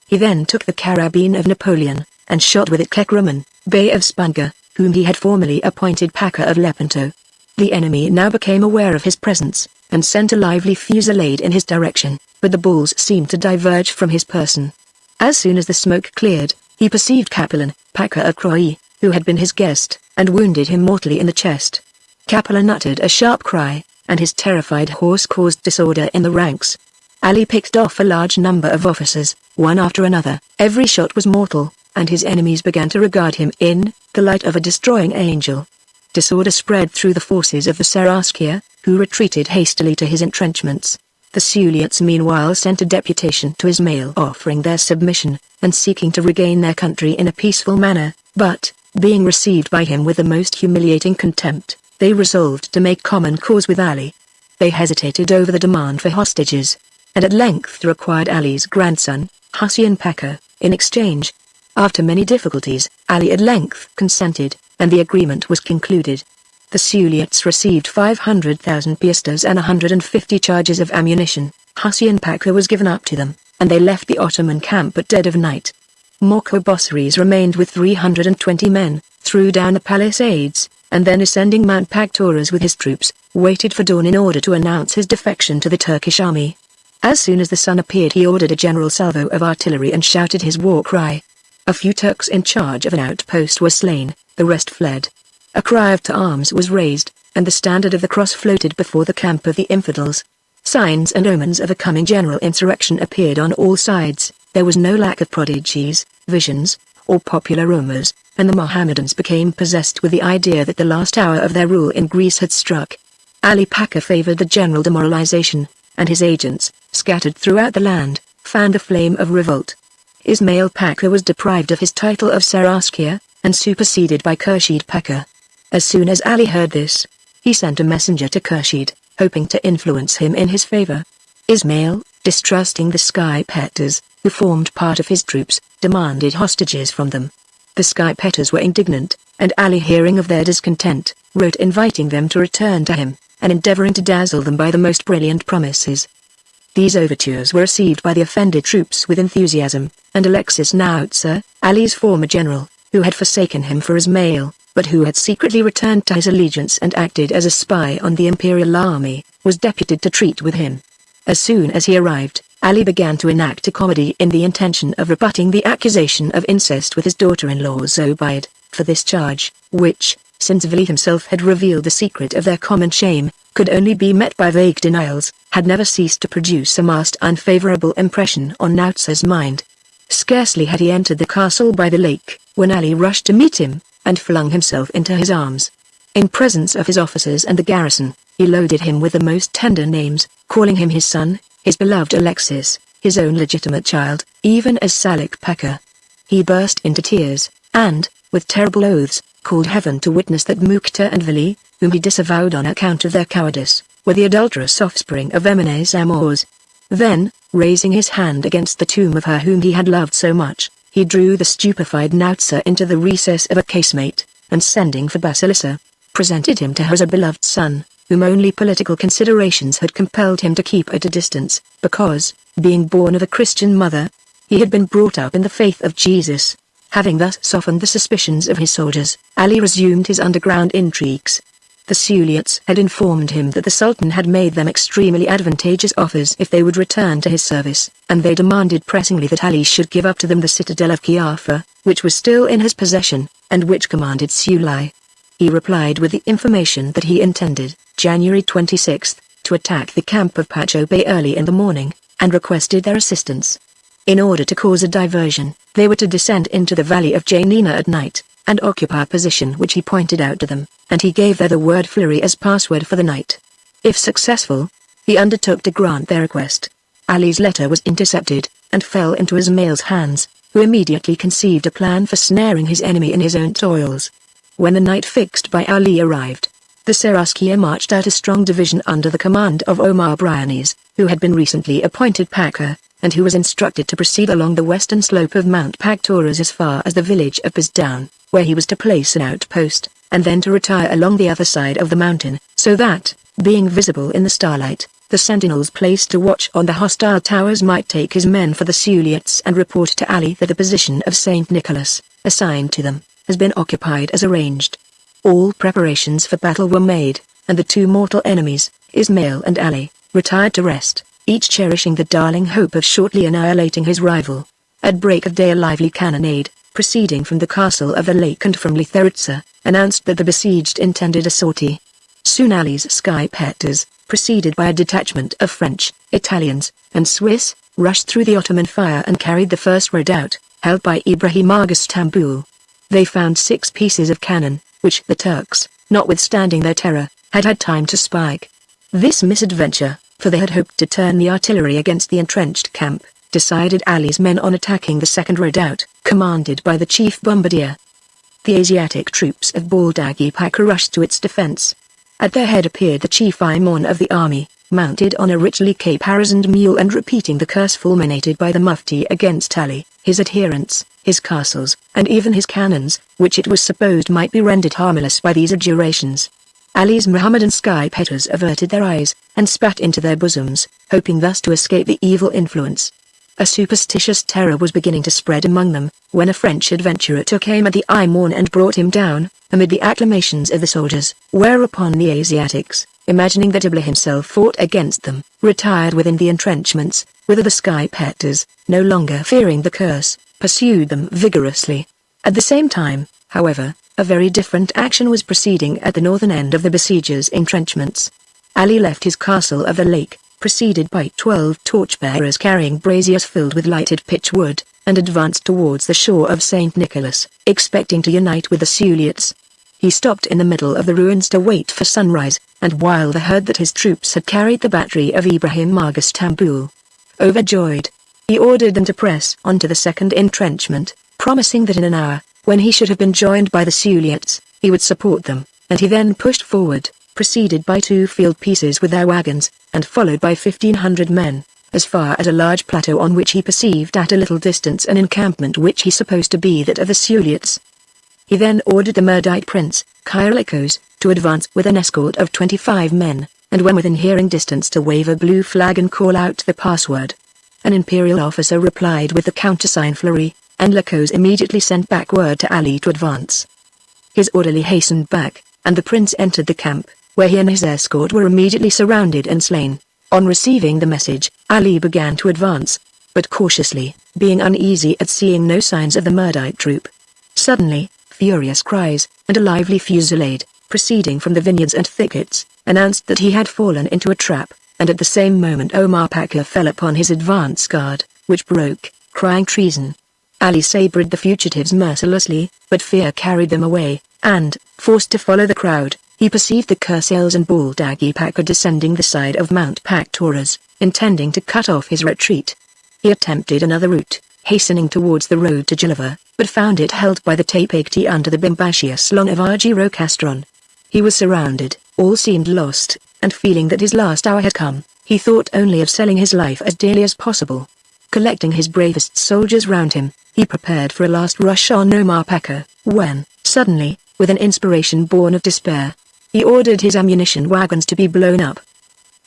He then took the carabine of Napoleon, and shot with it Kekreman, Bey of Spanga, whom he had formerly appointed Pacha of Lepanto. The enemy now became aware of his presence, and sent a lively fusillade in his direction, but the balls seemed to diverge from his person. As soon as the smoke cleared, he perceived Capelan, Pacha of Croy, who had been his guest, and wounded him mortally in the chest. Capelan uttered a sharp cry, and his terrified horse caused disorder in the ranks. Ali picked off a large number of officers, one after another. Every shot was mortal, and his enemies began to regard him in the light of a destroying angel. Disorder spread through the forces of the Seraskier, who retreated hastily to his entrenchments. The Suliots meanwhile sent a deputation to Ismail offering their submission, and seeking to regain their country in a peaceful manner, but, being received by him with the most humiliating contempt, they resolved to make common cause with Ali. They hesitated over the demand for hostages, and at length required Ali's grandson, Husayn Pacha, in exchange. After many difficulties, Ali at length consented, and the agreement was concluded. The Suliots received 500,000 piastres and 150 charges of ammunition. Husayn Pacha was given up to them, and they left the Ottoman camp at dead of night. Morco Bosseries remained with 320 men, threw down the palisades, and then ascending Mount Pactoras with his troops, waited for dawn in order to announce his defection to the Turkish army. As soon as the sun appeared he ordered a general salvo of artillery and shouted his war cry. A few Turks in charge of an outpost were slain, the rest fled. A cry of to arms was raised, and the standard of the cross floated before the camp of the infidels. Signs and omens of a coming general insurrection appeared on all sides. There was no lack of prodigies, visions, or popular rumors, and the Mohammedans became possessed with the idea that the last hour of their rule in Greece had struck. Ali Pacha favored the general demoralization, and his agents, scattered throughout the land, fanned the flame of revolt. Ismail Pacha was deprived of his title of Seraskier, and superseded by Khurshid Pacha. As soon as Ali heard this, he sent a messenger to Khurshid, hoping to influence him in his favor. Ismail, distrusting the Skypetters, who formed part of his troops, demanded hostages from them. The Skypetters were indignant, and Ali, hearing of their discontent, wrote inviting them to return to him, and endeavoring to dazzle them by the most brilliant promises. These overtures were received by the offended troops with enthusiasm, and Alexis Nautzer, Ali's former general, who had forsaken him for Ismail, but who had secretly returned to his allegiance and acted as a spy on the imperial army, was deputed to treat with him. As soon as he arrived, Ali began to enact a comedy in the intention of rebutting the accusation of incest with his daughter-in-law Zobeide. For this charge, which, since Vali himself had revealed the secret of their common shame, could only be met by vague denials, had never ceased to produce a most unfavorable impression on Nautzer's mind. Scarcely had he entered the castle by the lake, when Ali rushed to meet him, and flung himself into his arms. In presence of his officers and the garrison, he loaded him with the most tender names, calling him his son, his beloved Alexis, his own legitimate child, even as Salik Pacha. He burst into tears, and, with terrible oaths, called heaven to witness that Mukta and Vili, whom he disavowed on account of their cowardice, were the adulterous offspring of Emenes Amors. Then, raising his hand against the tomb of her whom he had loved so much, he drew the stupefied Nautza into the recess of a casemate, and sending for Basilissa, presented him to her as a beloved son, whom only political considerations had compelled him to keep at a distance, because, being born of a Christian mother, he had been brought up in the faith of Jesus. Having thus softened the suspicions of his soldiers, Ali resumed his underground intrigues. The Suliots had informed him that the Sultan had made them extremely advantageous offers if they would return to his service, and they demanded pressingly that Ali should give up to them the citadel of Kiafa, which was still in his possession, and which commanded Sulai. He replied with the information that he intended, January 26, to attack the camp of Pacha Bay early in the morning, and requested their assistance. In order to cause a diversion, they were to descend into the valley of Janina at night, and occupy a position which he pointed out to them, and he gave there the word Fleury as password for the night. If successful, he undertook to grant their request. Ali's letter was intercepted, and fell into Ismail's hands, who immediately conceived a plan for snaring his enemy in his own toils. When the night fixed by Ali arrived, the Seraskier marched out a strong division under the command of Omar Bryanes, who had been recently appointed Pacha, and who was instructed to proceed along the western slope of Mount Pactoras as far as the village of Bizdown, where he was to place an outpost, and then to retire along the other side of the mountain, so that, being visible in the starlight, the sentinels placed to watch on the hostile towers might take his men for the Suliots and report to Ali that the position of St. Nicholas, assigned to them, has been occupied as arranged. All preparations for battle were made, and the two mortal enemies, Ismail and Ali, retired to rest, each cherishing the darling hope of shortly annihilating his rival. At break of day a lively cannonade, proceeding from the castle of the lake and from Litharitsa, announced that the besieged intended a sortie. Soon Ali's sky petters, preceded by a detachment of French, Italians, and Swiss, rushed through the Ottoman fire and carried the first redoubt, held by Ibrahim Aga Stambul. They found 6 pieces of cannon, which the Turks, notwithstanding their terror, had had time to spike. This misadventure, for they had hoped to turn the artillery against the entrenched camp, decided Ali's men on attacking the second redoubt, commanded by the chief bombardier. The Asiatic troops of Baldagi Pacha rushed to its defense. At their head appeared the chief imam of the army, mounted on a richly caparisoned mule and repeating the curse fulminated by the Mufti against Ali, his adherents, his castles, and even his cannons, which it was supposed might be rendered harmless by these adjurations. Ali's Mohammedan sky petters averted their eyes, and spat into their bosoms, hoping thus to escape the evil influence. A superstitious terror was beginning to spread among them, when a French adventurer took aim at the imam and brought him down, amid the acclamations of the soldiers, whereupon the Asiatics, imagining that Ibla himself fought against them, retired within the entrenchments, whither the sky petters, no longer fearing the curse, pursued them vigorously. At the same time, however, a very different action was proceeding at the northern end of the besiegers' entrenchments. Ali left his castle of the lake, preceded by 12 torchbearers carrying braziers filled with lighted pitch wood, and advanced towards the shore of St. Nicholas, expecting to unite with the Suliots. He stopped in the middle of the ruins to wait for sunrise, and while they heard that his troops had carried the battery of Ibrahim Aga Stambul, overjoyed, he ordered them to press on to the second entrenchment, promising that in an hour, when he should have been joined by the Suliots, he would support them, and he then pushed forward, preceded by 2 field pieces with their wagons, and followed by 1,500 men, as far as a large plateau on which he perceived at a little distance an encampment which he supposed to be that of the Suliots. He then ordered the Merdite prince, Kyriakos, to advance with an escort of 25 men, and when within hearing distance to wave a blue flag and call out the password. An imperial officer replied with the countersign Fleury, and Lycos immediately sent back word to Ali to advance. His orderly hastened back, and the prince entered the camp, where he and his escort were immediately surrounded and slain. On receiving the message, Ali began to advance, but cautiously, being uneasy at seeing no signs of the Merdite troop. Suddenly, furious cries, and a lively fusillade, proceeding from the vineyards and thickets, announced that he had fallen into a trap, and at the same moment Omar Pacha fell upon his advance guard, which broke, crying treason. Ali sabred the fugitives mercilessly, but fear carried them away, and, forced to follow the crowd, he perceived the Kursails and Baldagi Pacha descending the side of Mount Pactoras, intending to cut off his retreat. He attempted another route, hastening towards the road to Jilava, but found it held by the Tapagti under the Bimbashius Long of Argyro Castron. He was surrounded, all seemed lost, and feeling that his last hour had come, he thought only of selling his life as dearly as possible. Collecting his bravest soldiers round him, he prepared for a last rush on Omar Pacha, when, suddenly, with an inspiration born of despair, he ordered his ammunition wagons to be blown up.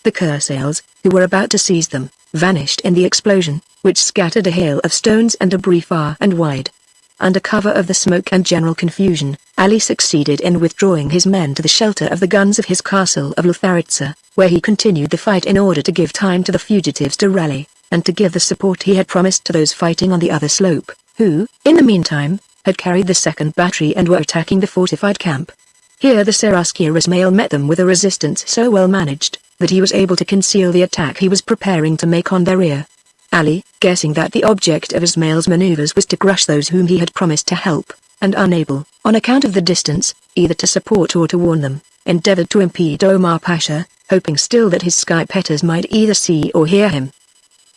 The Kursails, who were about to seize them, vanished in the explosion, which scattered a hail of stones and debris far and wide. Under cover of the smoke and general confusion, Ali succeeded in withdrawing his men to the shelter of the guns of his castle of Lutharitsa, where he continued the fight in order to give time to the fugitives to rally, and to give the support he had promised to those fighting on the other slope, who, in the meantime, had carried the second battery and were attacking the fortified camp. Here the Seraskier Ismail met them with a resistance so well managed, that he was able to conceal the attack he was preparing to make on their rear. Ali, guessing that the object of Ismail's maneuvers was to crush those whom he had promised to help, and unable, on account of the distance, either to support or to warn them, endeavored to impede Omar Pasha, hoping still that his skypetters might either see or hear him.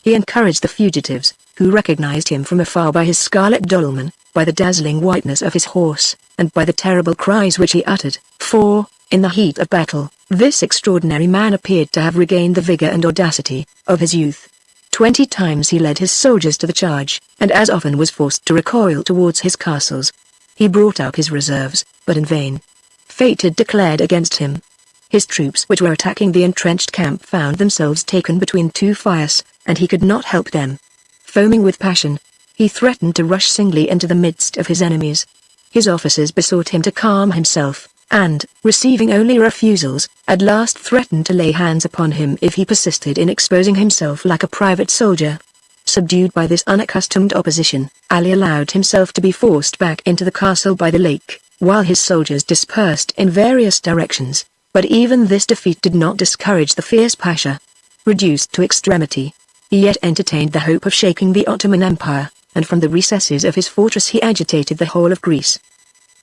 He encouraged the fugitives, who recognized him from afar by his scarlet dolman, by the dazzling whiteness of his horse, and by the terrible cries which he uttered, for, in the heat of battle, this extraordinary man appeared to have regained the vigor and audacity of his youth. 20 times he led his soldiers to the charge, and as often was forced to recoil towards his castles. He brought up his reserves, but in vain. Fate had declared against him. His troops which were attacking the entrenched camp found themselves taken between two fires, and he could not help them. Foaming with passion, he threatened to rush singly into the midst of his enemies. His officers besought him to calm himself, and, receiving only refusals, at last threatened to lay hands upon him if he persisted in exposing himself like a private soldier. Subdued by this unaccustomed opposition, Ali allowed himself to be forced back into the castle by the lake, while his soldiers dispersed in various directions, but even this defeat did not discourage the fierce Pasha. Reduced to extremity, he yet entertained the hope of shaking the Ottoman Empire, and from the recesses of his fortress he agitated the whole of Greece.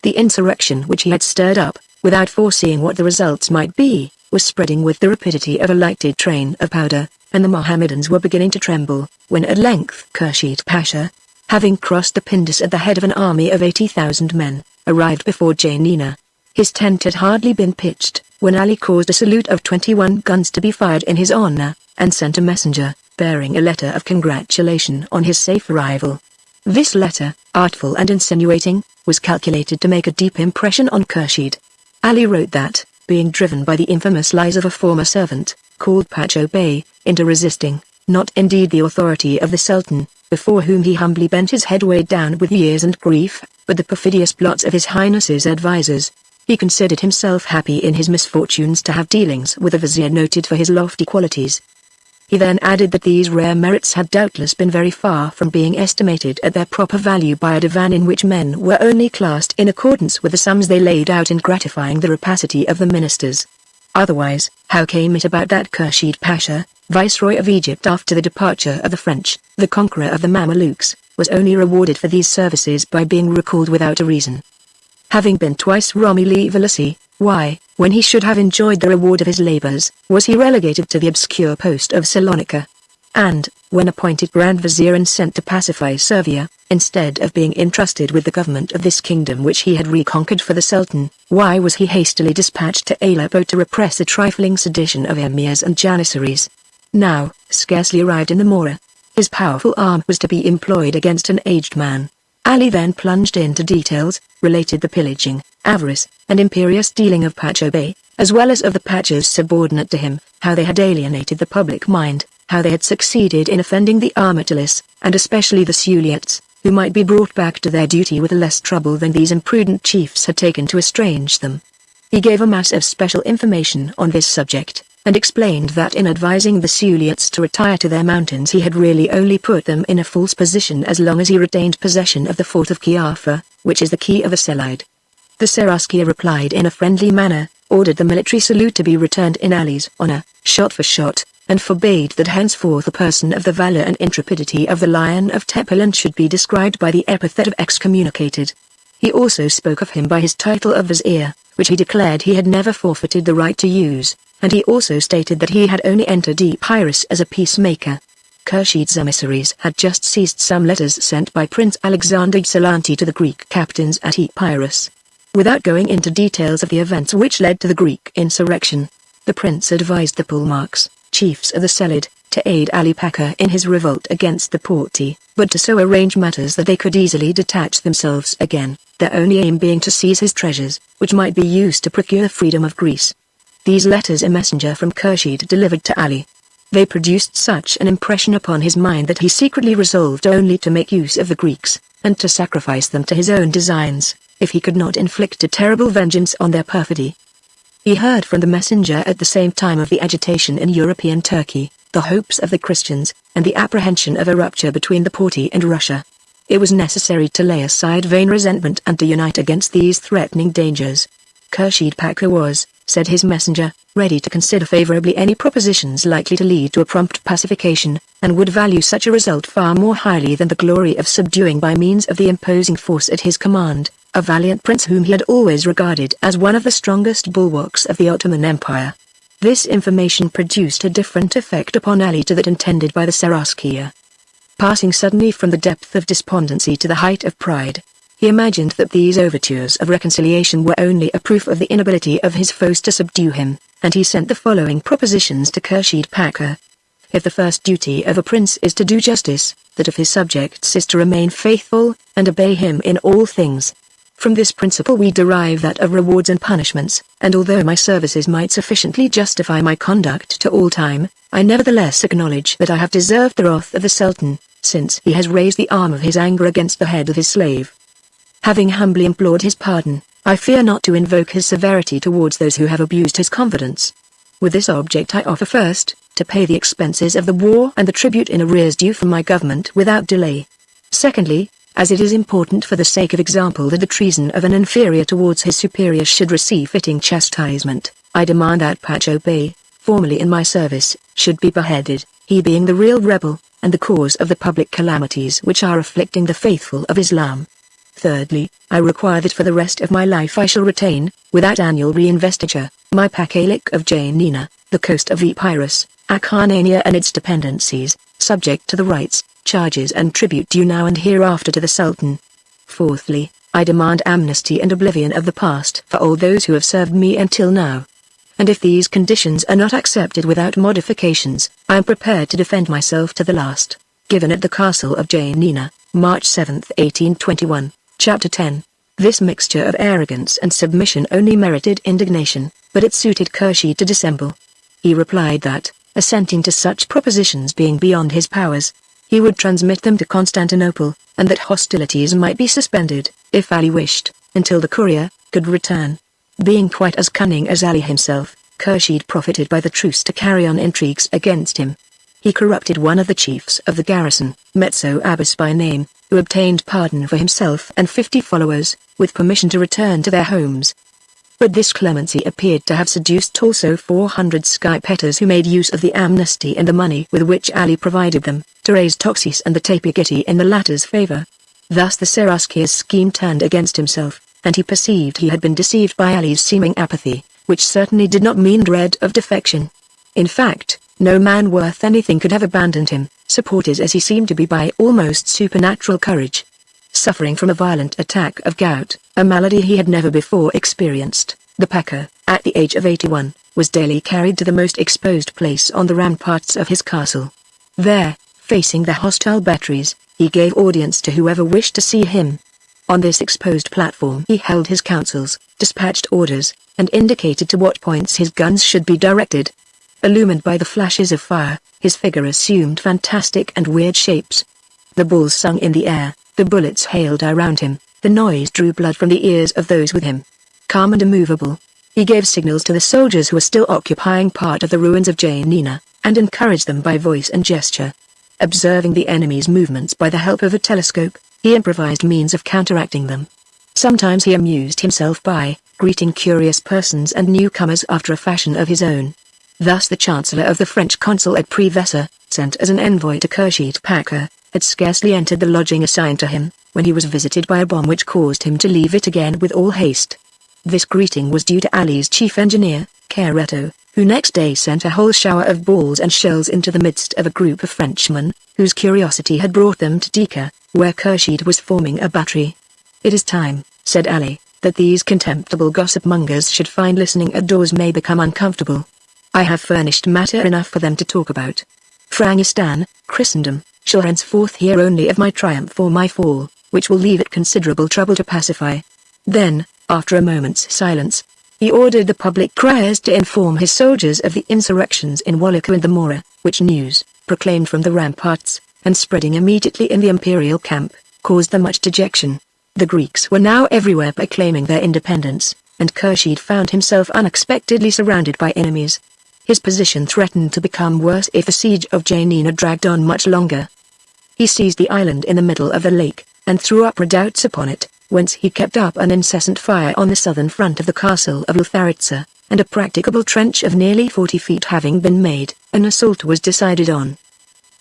The insurrection which he had stirred up, without foreseeing what the results might be, was spreading with the rapidity of a lighted train of powder, and the Mohammedans were beginning to tremble, when at length Khurshid Pasha, having crossed the Pindus at the head of an army of 80,000 men, arrived before Janina. His tent had hardly been pitched, when Ali caused a salute of 21 guns to be fired in his honor, and sent a messenger, bearing a letter of congratulation on his safe arrival. This letter, artful and insinuating, was calculated to make a deep impression on Khurshid. Ali wrote that, being driven by the infamous lies of a former servant, called Pacha Bey, into resisting, not indeed the authority of the Sultan, before whom he humbly bent his head weighed down with years and grief, but the perfidious plots of his Highness's advisers, he considered himself happy in his misfortunes to have dealings with a vizier noted for his lofty qualities. He then added that these rare merits had doubtless been very far from being estimated at their proper value by a divan in which men were only classed in accordance with the sums they laid out in gratifying the rapacity of the ministers. Otherwise, how came it about that Khurshid Pasha, Viceroy of Egypt after the departure of the French, the conqueror of the Mamelukes, was only rewarded for these services by being recalled without a reason? Having been twice Romili Velassi, why, when he should have enjoyed the reward of his labors, was he relegated to the obscure post of Salonika? And, when appointed Grand Vizier and sent to pacify Servia, instead of being entrusted with the government of this kingdom which he had reconquered for the Sultan, why was he hastily dispatched to Aleppo to repress a trifling sedition of emirs and janissaries? Now, scarcely arrived in the Mora, his powerful arm was to be employed against an aged man. Ali then plunged into details, related the pillaging, avarice, and imperious dealing of Pacha Bey, as well as of the Pachas subordinate to him, how they had alienated the public mind, how they had succeeded in offending the Armatalis, and especially the Suliots, who might be brought back to their duty with less trouble than these imprudent chiefs had taken to estrange them. He gave a mass of special information on this subject, and explained that in advising the Suliots to retire to their mountains he had really only put them in a false position as long as he retained possession of the fort of Kiafa, which is the key of a Selide. The Seraskier replied in a friendly manner, ordered the military salute to be returned in Ali's honor, shot for shot, and forbade that henceforth a person of the valor and intrepidity of the Lion of Tepelen should be described by the epithet of excommunicated. He also spoke of him by his title of Vizier, which he declared he had never forfeited the right to use, and he also stated that he had only entered Epirus as a peacemaker. Khurshid's emissaries had just seized some letters sent by Prince Alexandre Salanti to the Greek captains at Epirus. Without going into details of the events which led to the Greek insurrection, the prince advised the Pulmarks, chiefs of the Selid, to aid Ali Pacha in his revolt against the Porti, but to so arrange matters that they could easily detach themselves again, their only aim being to seize his treasures, which might be used to procure the freedom of Greece. These letters a messenger from Khurshid delivered to Ali. They produced such an impression upon his mind that he secretly resolved only to make use of the Greeks, and to sacrifice them to his own designs, if he could not inflict a terrible vengeance on their perfidy. He heard from the messenger at the same time of the agitation in European Turkey, the hopes of the Christians, and the apprehension of a rupture between the Porte and Russia. It was necessary to lay aside vain resentment and to unite against these threatening dangers. Khurshid Pacha was, said his messenger, ready to consider favorably any propositions likely to lead to a prompt pacification, and would value such a result far more highly than the glory of subduing by means of the imposing force at his command, a valiant prince whom he had always regarded as one of the strongest bulwarks of the Ottoman Empire. This information produced a different effect upon Ali to that intended by the Seraskier. Passing suddenly from the depth of despondency to the height of pride, he imagined that these overtures of reconciliation were only a proof of the inability of his foes to subdue him, and he sent the following propositions to Khurshid Pacha. If the first duty of a prince is to do justice, that of his subjects is to remain faithful, and obey him in all things. From this principle we derive that of rewards and punishments, and although my services might sufficiently justify my conduct to all time, I nevertheless acknowledge that I have deserved the wrath of the Sultan, since he has raised the arm of his anger against the head of his slave. Having humbly implored his pardon, I fear not to invoke his severity towards those who have abused his confidence. With this object I offer first, to pay the expenses of the war and the tribute in arrears due from my government without delay. Secondly, as it is important for the sake of example that the treason of an inferior towards his superior should receive fitting chastisement, I demand that Pacha Bey, formerly in my service, should be beheaded, he being the real rebel, and the cause of the public calamities which are afflicting the faithful of Islam. Thirdly, I require that for the rest of my life I shall retain, without annual reinvestiture, my Pakhalik of Janina, the coast of Epirus, Acarnania and its dependencies, subject to the rights, charges and tribute due now and hereafter to the Sultan. Fourthly, I demand amnesty and oblivion of the past for all those who have served me until now. And if these conditions are not accepted without modifications, I am prepared to defend myself to the last. Given at the castle of Janina, March 7, 1821, Chapter 10. This mixture of arrogance and submission only merited indignation, but it suited Khurshid to dissemble. He replied that, assenting to such propositions being beyond his powers, he would transmit them to Constantinople, and that hostilities might be suspended, if Ali wished, until the courier could return. Being quite as cunning as Ali himself, Khurshid profited by the truce to carry on intrigues against him. He corrupted one of the chiefs of the garrison, Mezzo Abbas by name, who obtained pardon for himself and 50 followers, with permission to return to their homes. But this clemency appeared to have seduced also 400 skypetters who made use of the amnesty and the money with which Ali provided them, to raise Toxis and the Tapigiti in the latter's favor. Thus the Seraskier's scheme turned against himself, and he perceived he had been deceived by Ali's seeming apathy, which certainly did not mean dread of defection. In fact, no man worth anything could have abandoned him, supported as he seemed to be by almost supernatural courage. Suffering from a violent attack of gout, a malady he had never before experienced, the Pacha, at the age of 81, was daily carried to the most exposed place on the ramparts of his castle. There, facing the hostile batteries, he gave audience to whoever wished to see him. On this exposed platform he held his councils, dispatched orders, and indicated to what points his guns should be directed. Illumined by the flashes of fire, his figure assumed fantastic and weird shapes. The balls sung in the air, the bullets hailed around him, the noise drew blood from the ears of those with him. Calm and immovable, he gave signals to the soldiers who were still occupying part of the ruins of Janina, and encouraged them by voice and gesture. Observing the enemy's movements by the help of a telescope, he improvised means of counteracting them. Sometimes he amused himself by greeting curious persons and newcomers after a fashion of his own. Thus the Chancellor of the French consul at Prevesa, sent as an envoy to Khurshid Pacha, had scarcely entered the lodging assigned to him, when he was visited by a bomb which caused him to leave it again with all haste. This greeting was due to Ali's chief engineer, Caretto, who next day sent a whole shower of balls and shells into the midst of a group of Frenchmen, whose curiosity had brought them to Tika, where Khurshid was forming a battery. "It is time," said Ali, "that these contemptible gossip-mongers should find listening at doors may become uncomfortable. I have furnished matter enough for them to talk about. Frangistan, Christendom, shall henceforth hear only of my triumph or my fall, which will leave it considerable trouble to pacify." Then, after a moment's silence, he ordered the public criers to inform his soldiers of the insurrections in Wallachia and the Mora, which news, proclaimed from the ramparts, and spreading immediately in the imperial camp, caused them much dejection. The Greeks were now everywhere proclaiming their independence, and Khurshid found himself unexpectedly surrounded by enemies. His position threatened to become worse if the siege of Janina dragged on much longer. He seized the island in the middle of the lake, and threw up redoubts upon it, whence he kept up an incessant fire on the southern front of the castle of Lutharitsa, and a practicable trench of nearly 40 feet having been made, an assault was decided on.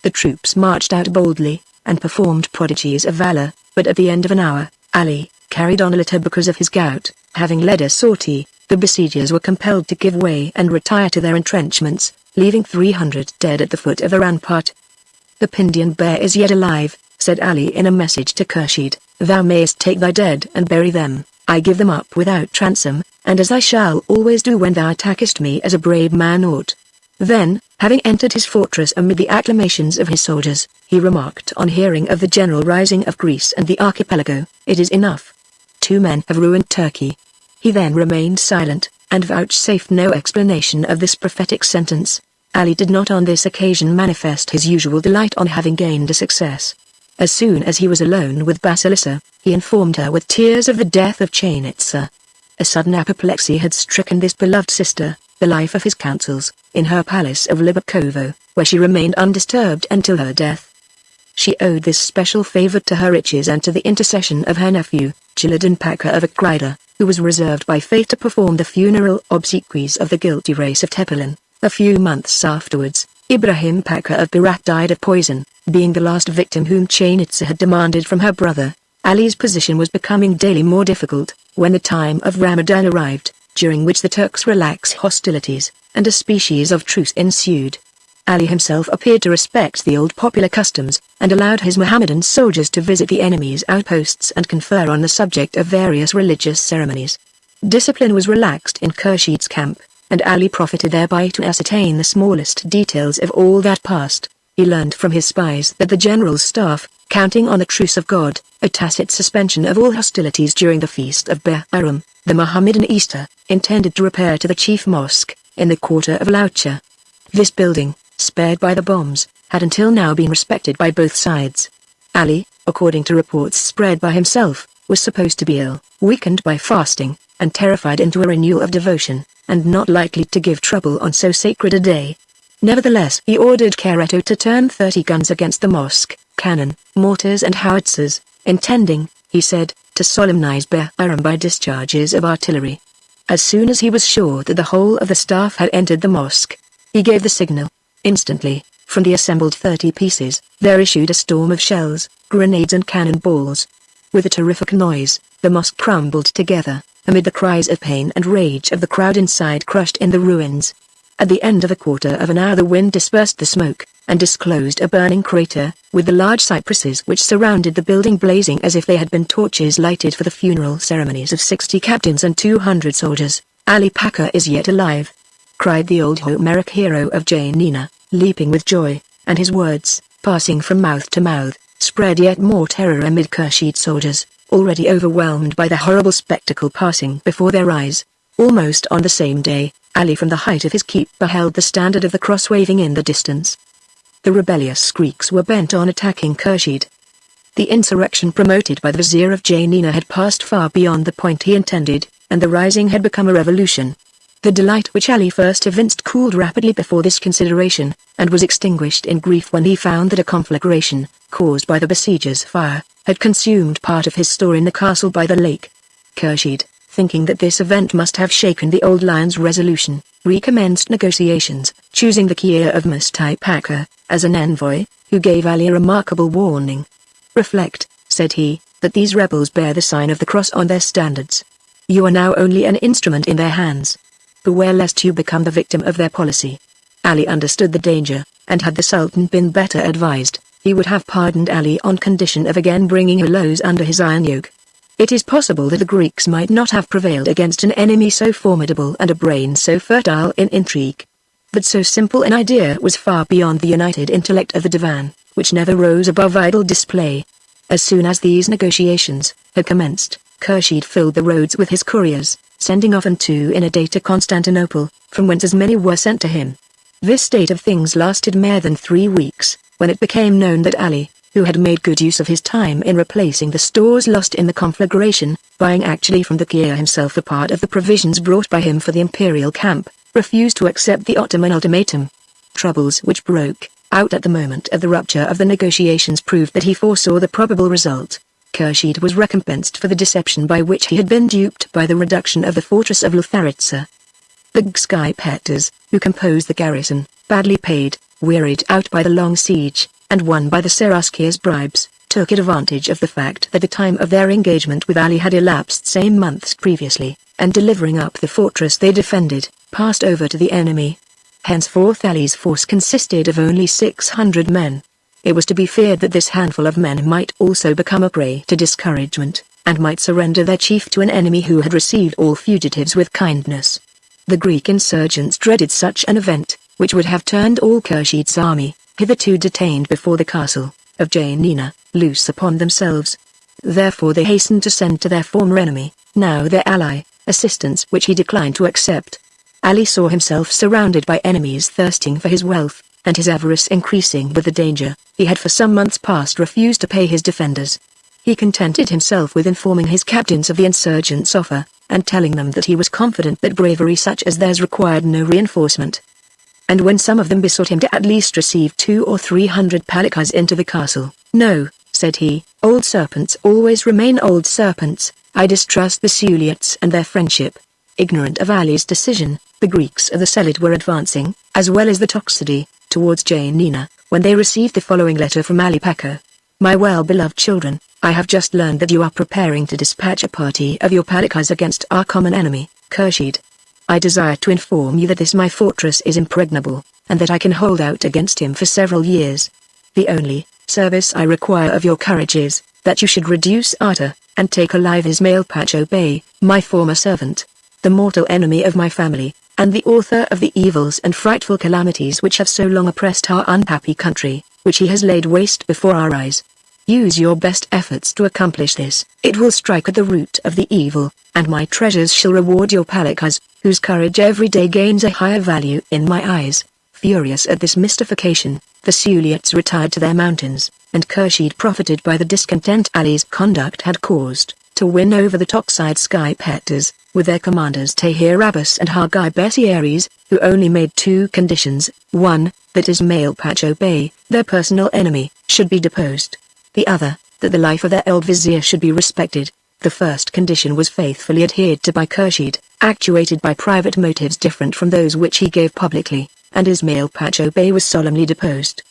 The troops marched out boldly, and performed prodigies of valor, but at the end of an hour, Ali, carried on a little because of his gout, having led a sortie, the besiegers were compelled to give way and retire to their entrenchments, leaving 300 dead at the foot of the rampart. "The Pindian bear is yet alive," said Ali in a message to Khurshid. "Thou mayest take thy dead and bury them. I give them up without ransom, and as I shall always do when thou attackest me as a brave man ought." Then, having entered his fortress amid the acclamations of his soldiers, he remarked on hearing of the general rising of Greece and the archipelago, "It is enough. 2 men have ruined Turkey." He then remained silent, and vouchsafed no explanation of this prophetic sentence. Ali did not on this occasion manifest his usual delight on having gained a success. As soon as he was alone with Basilissa, he informed her with tears of the death of Chainitza. A sudden apoplexy had stricken this beloved sister, the life of his counsels, in her palace of Libakovo, where she remained undisturbed until her death. She owed this special favor to her riches and to the intercession of her nephew, Chiladin Pacha of Akrida, who was reserved by fate to perform the funeral obsequies of the guilty race of Tepelin. A few months afterwards, Ibrahim Pacha of Berat died of poison, being the last victim whom Chainitza had demanded from her brother. Ali's position was becoming daily more difficult, when the time of Ramadan arrived, during which the Turks relaxed hostilities, and a species of truce ensued. Ali himself appeared to respect the old popular customs, and allowed his Mohammedan soldiers to visit the enemy's outposts and confer on the subject of various religious ceremonies. Discipline was relaxed in Khurshid's camp, and Ali profited thereby to ascertain the smallest details of all that passed. He learned from his spies that the general's staff, counting on the truce of God, a tacit suspension of all hostilities during the feast of Bahram, the Mohammedan Easter, intended to repair to the chief mosque, in the quarter of Laucha. This building, spared by the bombs, had until now been respected by both sides. Ali, according to reports spread by himself, was supposed to be ill, weakened by fasting, and terrified into a renewal of devotion, and not likely to give trouble on so sacred a day. Nevertheless, he ordered Caretto to turn 30 guns against the mosque, cannon, mortars and howitzers, intending, he said, to solemnize Bahram by discharges of artillery. As soon as he was sure that the whole of the staff had entered the mosque, he gave the signal. Instantly, from the assembled 30 pieces, there issued a storm of shells, grenades and cannon balls. With a terrific noise, the mosque crumbled together, amid the cries of pain and rage of the crowd inside crushed in the ruins. At the end of a quarter of an hour the wind dispersed the smoke, and disclosed a burning crater, with the large cypresses which surrounded the building blazing as if they had been torches lighted for the funeral ceremonies of 60 captains and 200 soldiers. "Ali Pacha is yet alive!" cried the old Homeric hero of Janina, leaping with joy, and his words, passing from mouth to mouth, spread yet more terror amid Khurshid's soldiers, already overwhelmed by the horrible spectacle passing before their eyes. Almost on the same day, Ali from the height of his keep beheld the standard of the cross waving in the distance. The rebellious Greeks were bent on attacking Khurshid. The insurrection promoted by the vizier of Janina had passed far beyond the point he intended, and the rising had become a revolution. The delight which Ali first evinced cooled rapidly before this consideration, and was extinguished in grief when he found that a conflagration, caused by the besiegers' fire, had consumed part of his store in the castle by the lake. Khurshid, thinking that this event must have shaken the old lion's resolution, recommenced negotiations, choosing the Kia of Pacha as an envoy, who gave Ali a remarkable warning. "Reflect," said he, "that these rebels bear the sign of the cross on their standards. You are now only an instrument in their hands. Beware lest you become the victim of their policy." Ali understood the danger, and had the Sultan been better advised, he would have pardoned Ali on condition of again bringing Hulaus under his iron yoke. It is possible that the Greeks might not have prevailed against an enemy so formidable and a brain so fertile in intrigue. But so simple an idea was far beyond the united intellect of the divan, which never rose above idle display. As soon as these negotiations had commenced, Khurshid filled the roads with his couriers, sending often 2 in a day to Constantinople, from whence as many were sent to him. This state of things lasted more than 3 weeks, when it became known that Ali, who had made good use of his time in replacing the stores lost in the conflagration, buying actually from the Kia himself a part of the provisions brought by him for the imperial camp, refused to accept the Ottoman ultimatum. Troubles which broke out at the moment of the rupture of the negotiations proved that he foresaw the probable result. Khurshid was recompensed for the deception by which he had been duped by the reduction of the fortress of Lutharitsa. The Skypetters, who composed the garrison, badly paid, wearied out by the long siege, and won by the Seraskier's bribes, took advantage of the fact that the time of their engagement with Ali had elapsed some months previously, and delivering up the fortress they defended, passed over to the enemy. Henceforth Ali's force consisted of only 600 men. It was to be feared that this handful of men might also become a prey to discouragement, and might surrender their chief to an enemy who had received all fugitives with kindness. The Greek insurgents dreaded such an event, which would have turned all Khurshid's army, hitherto detained before the castle of Janina, loose upon themselves. Therefore they hastened to send to their former enemy, now their ally, assistance which he declined to accept. Ali saw himself surrounded by enemies thirsting for his wealth, and his avarice increasing with the danger. He had for some months past refused to pay his defenders. He contented himself with informing his captains of the insurgents' offer, and telling them that he was confident that bravery such as theirs required no reinforcement. And when some of them besought him to at least receive 200 or 300 Palikas into the castle, "No," said he, "old serpents always remain old serpents. I distrust the Suliots and their friendship." Ignorant of Ali's decision, the Greeks of the Selid were advancing, as well as the Toxidi, towards Janina, when they received the following letter from Ali Pacha. "My well-beloved children, I have just learned that you are preparing to dispatch a party of your Palikas against our common enemy, Khurshid. I desire to inform you that this my fortress is impregnable, and that I can hold out against him for several years. The only service I require of your courage is, that you should reduce Arta, and take alive Ismail Pacha Bey, my former servant, the mortal enemy of my family, and the author of the evils and frightful calamities which have so long oppressed our unhappy country, which he has laid waste before our eyes. Use your best efforts to accomplish this. It will strike at the root of the evil, and my treasures shall reward your Palikas, whose courage every day gains a higher value in my eyes." Furious at this mystification, the Suliots retired to their mountains, and Khurshid profited by the discontent Ali's conduct had caused, to win over the Toxide Skypetters, with their commanders Tahir Abbas and Hargai Bessieres, who only made 2 conditions: 1, that Ismail Pacha Bey, their personal enemy, should be deposed; the other, that the life of their old vizier should be respected. The first condition was faithfully adhered to by Khurshid, actuated by private motives different from those which he gave publicly, and Ismail Pacha Bey was solemnly deposed.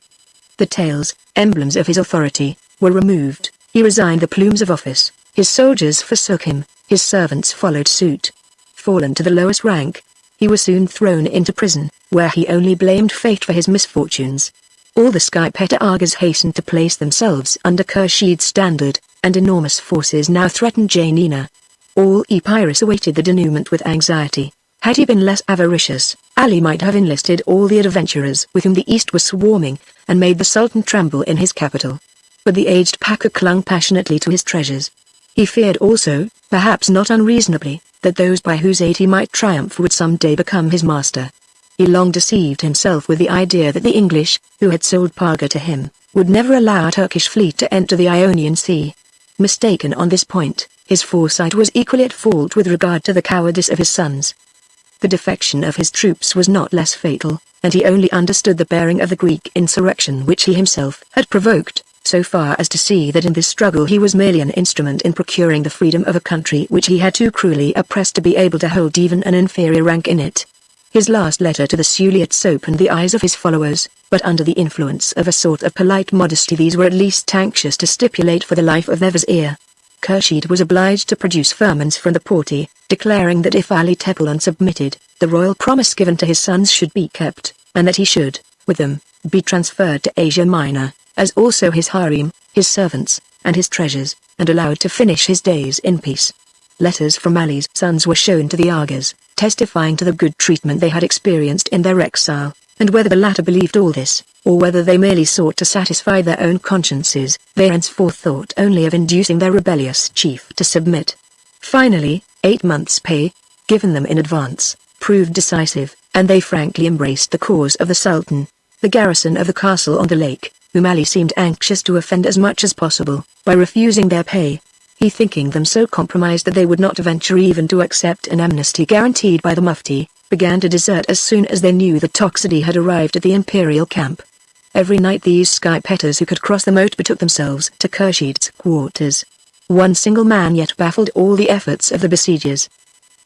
The tails, emblems of his authority, were removed. He resigned the plumes of office, his soldiers forsook him, his servants followed suit. Fallen to the lowest rank, he was soon thrown into prison, where he only blamed fate for his misfortunes. All the Skypetter Argas hastened to place themselves under Khurshid's standard, and enormous forces now threatened Janina. All Epirus awaited the denouement with anxiety. Had he been less avaricious, Ali might have enlisted all the adventurers with whom the East was swarming, and made the Sultan tremble in his capital. But the aged Pacha clung passionately to his treasures. He feared also, perhaps not unreasonably, that those by whose aid he might triumph would some day become his master. He long deceived himself with the idea that the English, who had sold Parga to him, would never allow a Turkish fleet to enter the Ionian Sea. Mistaken on this point, his foresight was equally at fault with regard to the cowardice of his sons. The defection of his troops was not less fatal, and he only understood the bearing of the Greek insurrection which he himself had provoked, so far as to see that in this struggle he was merely an instrument in procuring the freedom of a country which he had too cruelly oppressed to be able to hold even an inferior rank in it. His last letter to the Suliots opened the eyes of his followers, but under the influence of a sort of polite modesty these were at least anxious to stipulate for the life of their vizier. Khurshid was obliged to produce firmans from the Porte, declaring that if Ali Tepelun submitted, the royal promise given to his sons should be kept, and that he should, with them, be transferred to Asia Minor, as also his harem, his servants, and his treasures, and allowed to finish his days in peace. Letters from Ali's sons were shown to the Agas, testifying to the good treatment they had experienced in their exile, and whether the latter believed all this, or whether they merely sought to satisfy their own consciences, they henceforth thought only of inducing their rebellious chief to submit. Finally, 8 months' pay, given them in advance, proved decisive, and they frankly embraced the cause of the Sultan. The garrison of the castle on the lake, whom Ali seemed anxious to offend as much as possible, by refusing their pay, he thinking them so compromised that they would not venture even to accept an amnesty guaranteed by the Mufti, began to desert as soon as they knew that Toxidi had arrived at the imperial camp. Every night these skypetters who could cross the moat betook themselves to Khurshid's quarters. One single man yet baffled all the efforts of the besiegers.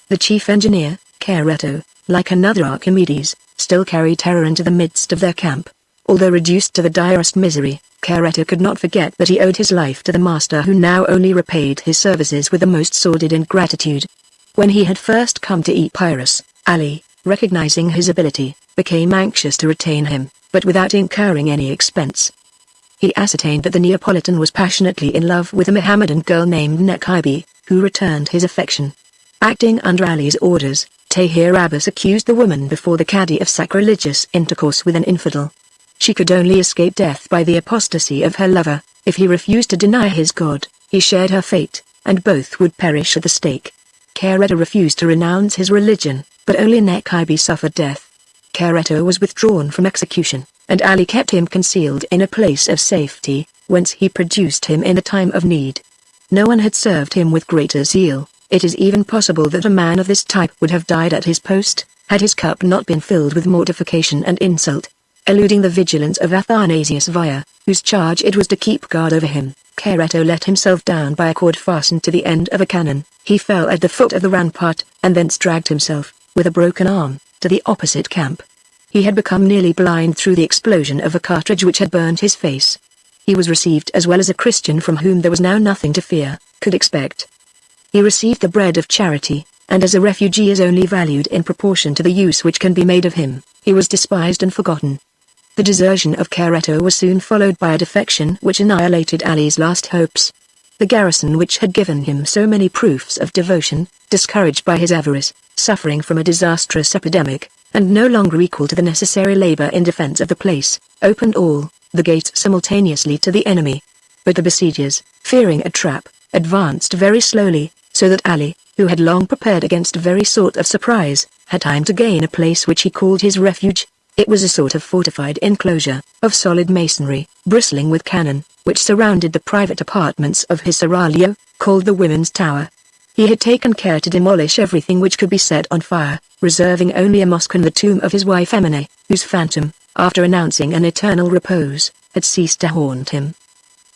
The chief engineer, Caretto, like another Archimedes, still carried terror into the midst of their camp. Although reduced to the direst misery, Caretto could not forget that he owed his life to the master who now only repaid his services with the most sordid ingratitude. When he had first come to Epirus, Ali, recognizing his ability, became anxious to retain him, but without incurring any expense. He ascertained that the Neapolitan was passionately in love with a Mohammedan girl named Nekaibi, who returned his affection. Acting under Ali's orders, Tahir Abbas accused the woman before the Cadi of sacrilegious intercourse with an infidel. She could only escape death by the apostasy of her lover. If he refused to deny his God, he shared her fate, and both would perish at the stake. Caretto refused to renounce his religion, but only Nekaibi suffered death. Caretto was withdrawn from execution, and Ali kept him concealed in a place of safety, whence he produced him in the time of need. No one had served him with greater zeal. It is even possible that a man of this type would have died at his post, had his cup not been filled with mortification and insult. Eluding the vigilance of Athanasius Via, whose charge it was to keep guard over him, Caretto let himself down by a cord fastened to the end of a cannon. He fell at the foot of the rampart, and thence dragged himself, with a broken arm, to the opposite camp. He had become nearly blind through the explosion of a cartridge which had burned his face. He was received as well as a Christian from whom there was now nothing to fear, could expect. He received the bread of charity, and as a refugee is only valued in proportion to the use which can be made of him, he was despised and forgotten. The desertion of Caretto was soon followed by a defection which annihilated Ali's last hopes. The garrison which had given him so many proofs of devotion, discouraged by his avarice, suffering from a disastrous epidemic, and no longer equal to the necessary labor in defense of the place, opened all the gates simultaneously to the enemy. But the besiegers, fearing a trap, advanced very slowly, so that Ali, who had long prepared against a very sort of surprise, had time to gain a place which he called his refuge. It was a sort of fortified enclosure, of solid masonry, bristling with cannon, which surrounded the private apartments of his seraglio, called the Women's Tower. He had taken care to demolish everything which could be set on fire, reserving only a mosque and the tomb of his wife Emine, whose phantom, after announcing an eternal repose, had ceased to haunt him.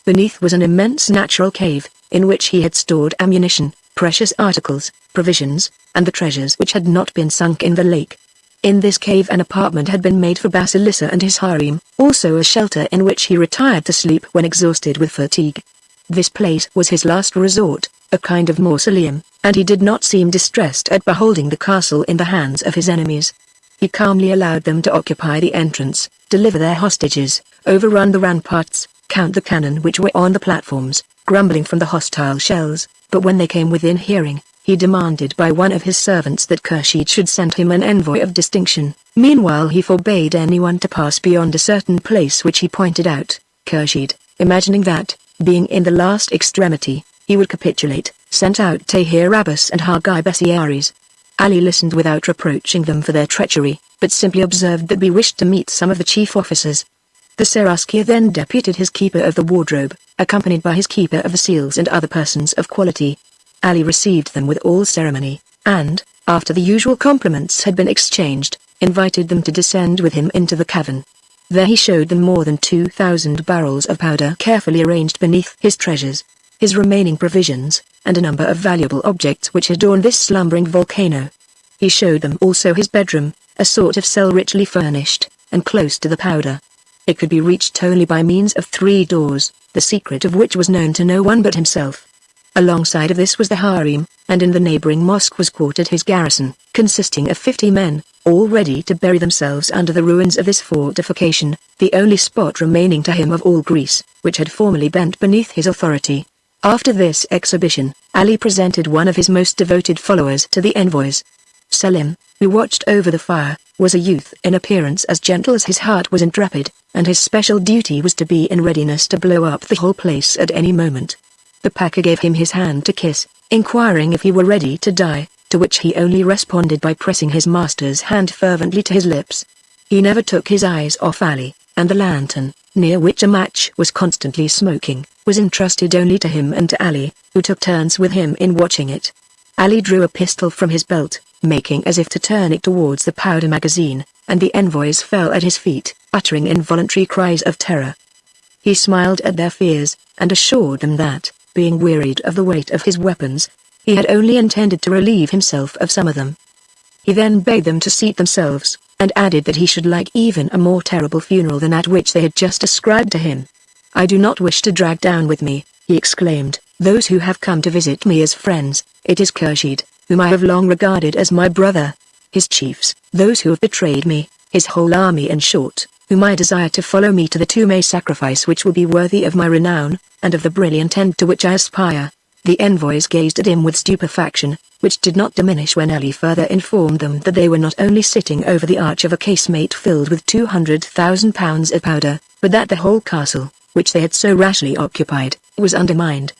Beneath was an immense natural cave, in which he had stored ammunition, precious articles, provisions, and the treasures which had not been sunk in the lake. In this cave an apartment had been made for Basilissa and his harem, also a shelter in which he retired to sleep when exhausted with fatigue. This place was his last resort, a kind of mausoleum, and he did not seem distressed at beholding the castle in the hands of his enemies. He calmly allowed them to occupy the entrance, deliver their hostages, overrun the ramparts, count the cannon which were on the platforms, grumbling from the hostile shells, but when they came within hearing, he demanded by one of his servants that Khurshid should send him an envoy of distinction. Meanwhile he forbade anyone to pass beyond a certain place which he pointed out. Khurshid, imagining that, being in the last extremity, he would capitulate, sent out Tahir Abbas and Hagi Bessiaries. Ali listened without reproaching them for their treachery, but simply observed that he wished to meet some of the chief officers. The Seraskier then deputed his keeper of the wardrobe, accompanied by his keeper of the seals and other persons of quality. Ali received them with all ceremony, and, after the usual compliments had been exchanged, invited them to descend with him into the cavern. There he showed them more than 2,000 barrels of powder carefully arranged beneath his treasures, his remaining provisions, and a number of valuable objects which adorned this slumbering volcano. He showed them also his bedroom, a sort of cell richly furnished, and close to the powder. It could be reached only by means of 3 doors, the secret of which was known to no one but himself. Alongside of this was the harem, and in the neighboring mosque was quartered his garrison, consisting of 50 men, all ready to bury themselves under the ruins of this fortification, the only spot remaining to him of all Greece, which had formerly bent beneath his authority. After this exhibition, Ali presented one of his most devoted followers to the envoys. Selim, who watched over the fire, was a youth in appearance as gentle as his heart was intrepid, and his special duty was to be in readiness to blow up the whole place at any moment. The Pacha gave him his hand to kiss, inquiring if he were ready to die, to which he only responded by pressing his master's hand fervently to his lips. He never took his eyes off Ali, and the lantern, near which a match was constantly smoking, was entrusted only to him and to Ali, who took turns with him in watching it. Ali drew a pistol from his belt, making as if to turn it towards the powder magazine, and the envoys fell at his feet, uttering involuntary cries of terror. He smiled at their fears, and assured them that, being wearied of the weight of his weapons, he had only intended to relieve himself of some of them. He then bade them to seat themselves, and added that he should like even a more terrible funeral than that which they had just ascribed to him. "I do not wish to drag down with me," he exclaimed, "those who have come to visit me as friends. It is Khurshid, whom I have long regarded as my brother; his chiefs, those who have betrayed me; his whole army, in short, whom I desire to follow me to the tomb, a sacrifice which will be worthy of my renown, and of the brilliant end to which I aspire." The envoys gazed at him with stupefaction, which did not diminish when Ali further informed them that they were not only sitting over the arch of a casemate filled with 200,000 pounds of powder, but that the whole castle, which they had so rashly occupied, was undermined.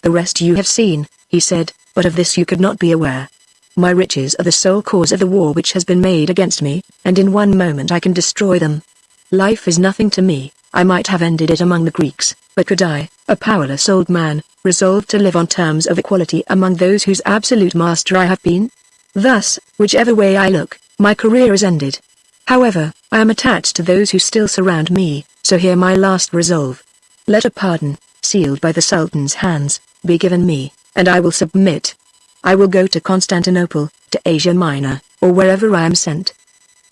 "The rest you have seen," he said, "but of this you could not be aware. My riches are the sole cause of the war which has been made against me, and in one moment I can destroy them. Life is nothing to me. I might have ended it among the Greeks, but could I, a powerless old man, resolve to live on terms of equality among those whose absolute master I have been? Thus, whichever way I look, my career is ended. However, I am attached to those who still surround me, so hear my last resolve. Let a pardon, sealed by the Sultan's hands, be given me, and I will submit. I will go to Constantinople, to Asia Minor, or wherever I am sent.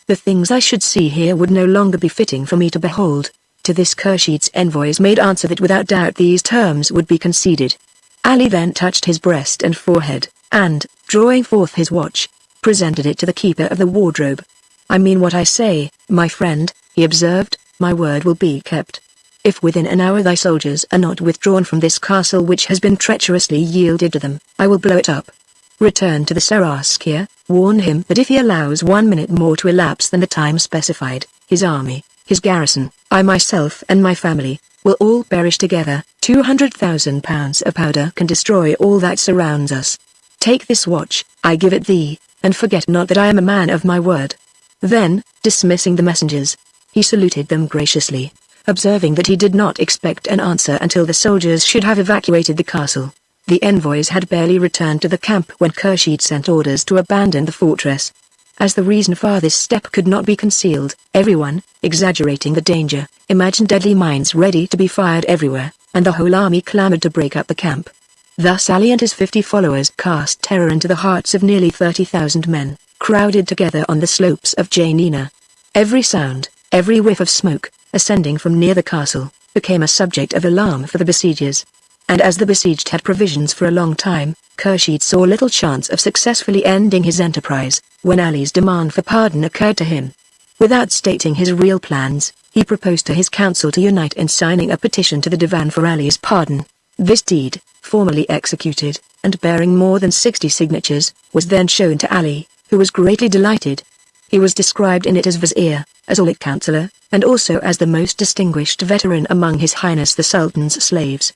The things I should see here would no longer be fitting for me to behold." To this Khurshid's envoys made answer that without doubt these terms would be conceded. Ali then touched his breast and forehead, and, drawing forth his watch, presented it to the keeper of the wardrobe. "I mean what I say, my friend," he observed, "my word will be kept. If within an hour thy soldiers are not withdrawn from this castle which has been treacherously yielded to them, I will blow it up. Return to the Seraskier, warn him that if he allows 1 minute more to elapse than the time specified, his army, his garrison, I myself and my family, will all perish together. 200,000 pounds of powder can destroy all that surrounds us. Take this watch, I give it thee, and forget not that I am a man of my word." Then, dismissing the messengers, he saluted them graciously, observing that he did not expect an answer until the soldiers should have evacuated the castle. The envoys had barely returned to the camp when Khurshid sent orders to abandon the fortress. As the reason for this step could not be concealed, everyone, exaggerating the danger, imagined deadly mines ready to be fired everywhere, and the whole army clamored to break up the camp. Thus Ali and his 50 followers cast terror into the hearts of nearly 30,000 men, crowded together on the slopes of Janina. Every sound, every whiff of smoke, ascending from near the castle, became a subject of alarm for the besiegers. And as the besieged had provisions for a long time, Khurshid saw little chance of successfully ending his enterprise, when Ali's demand for pardon occurred to him. Without stating his real plans, he proposed to his council to unite in signing a petition to the Divan for Ali's pardon. This deed, formally executed, and bearing more than 60 signatures, was then shown to Ali, who was greatly delighted. He was described in it as vizier, as Aulic counselor, and also as the most distinguished veteran among His Highness the Sultan's slaves.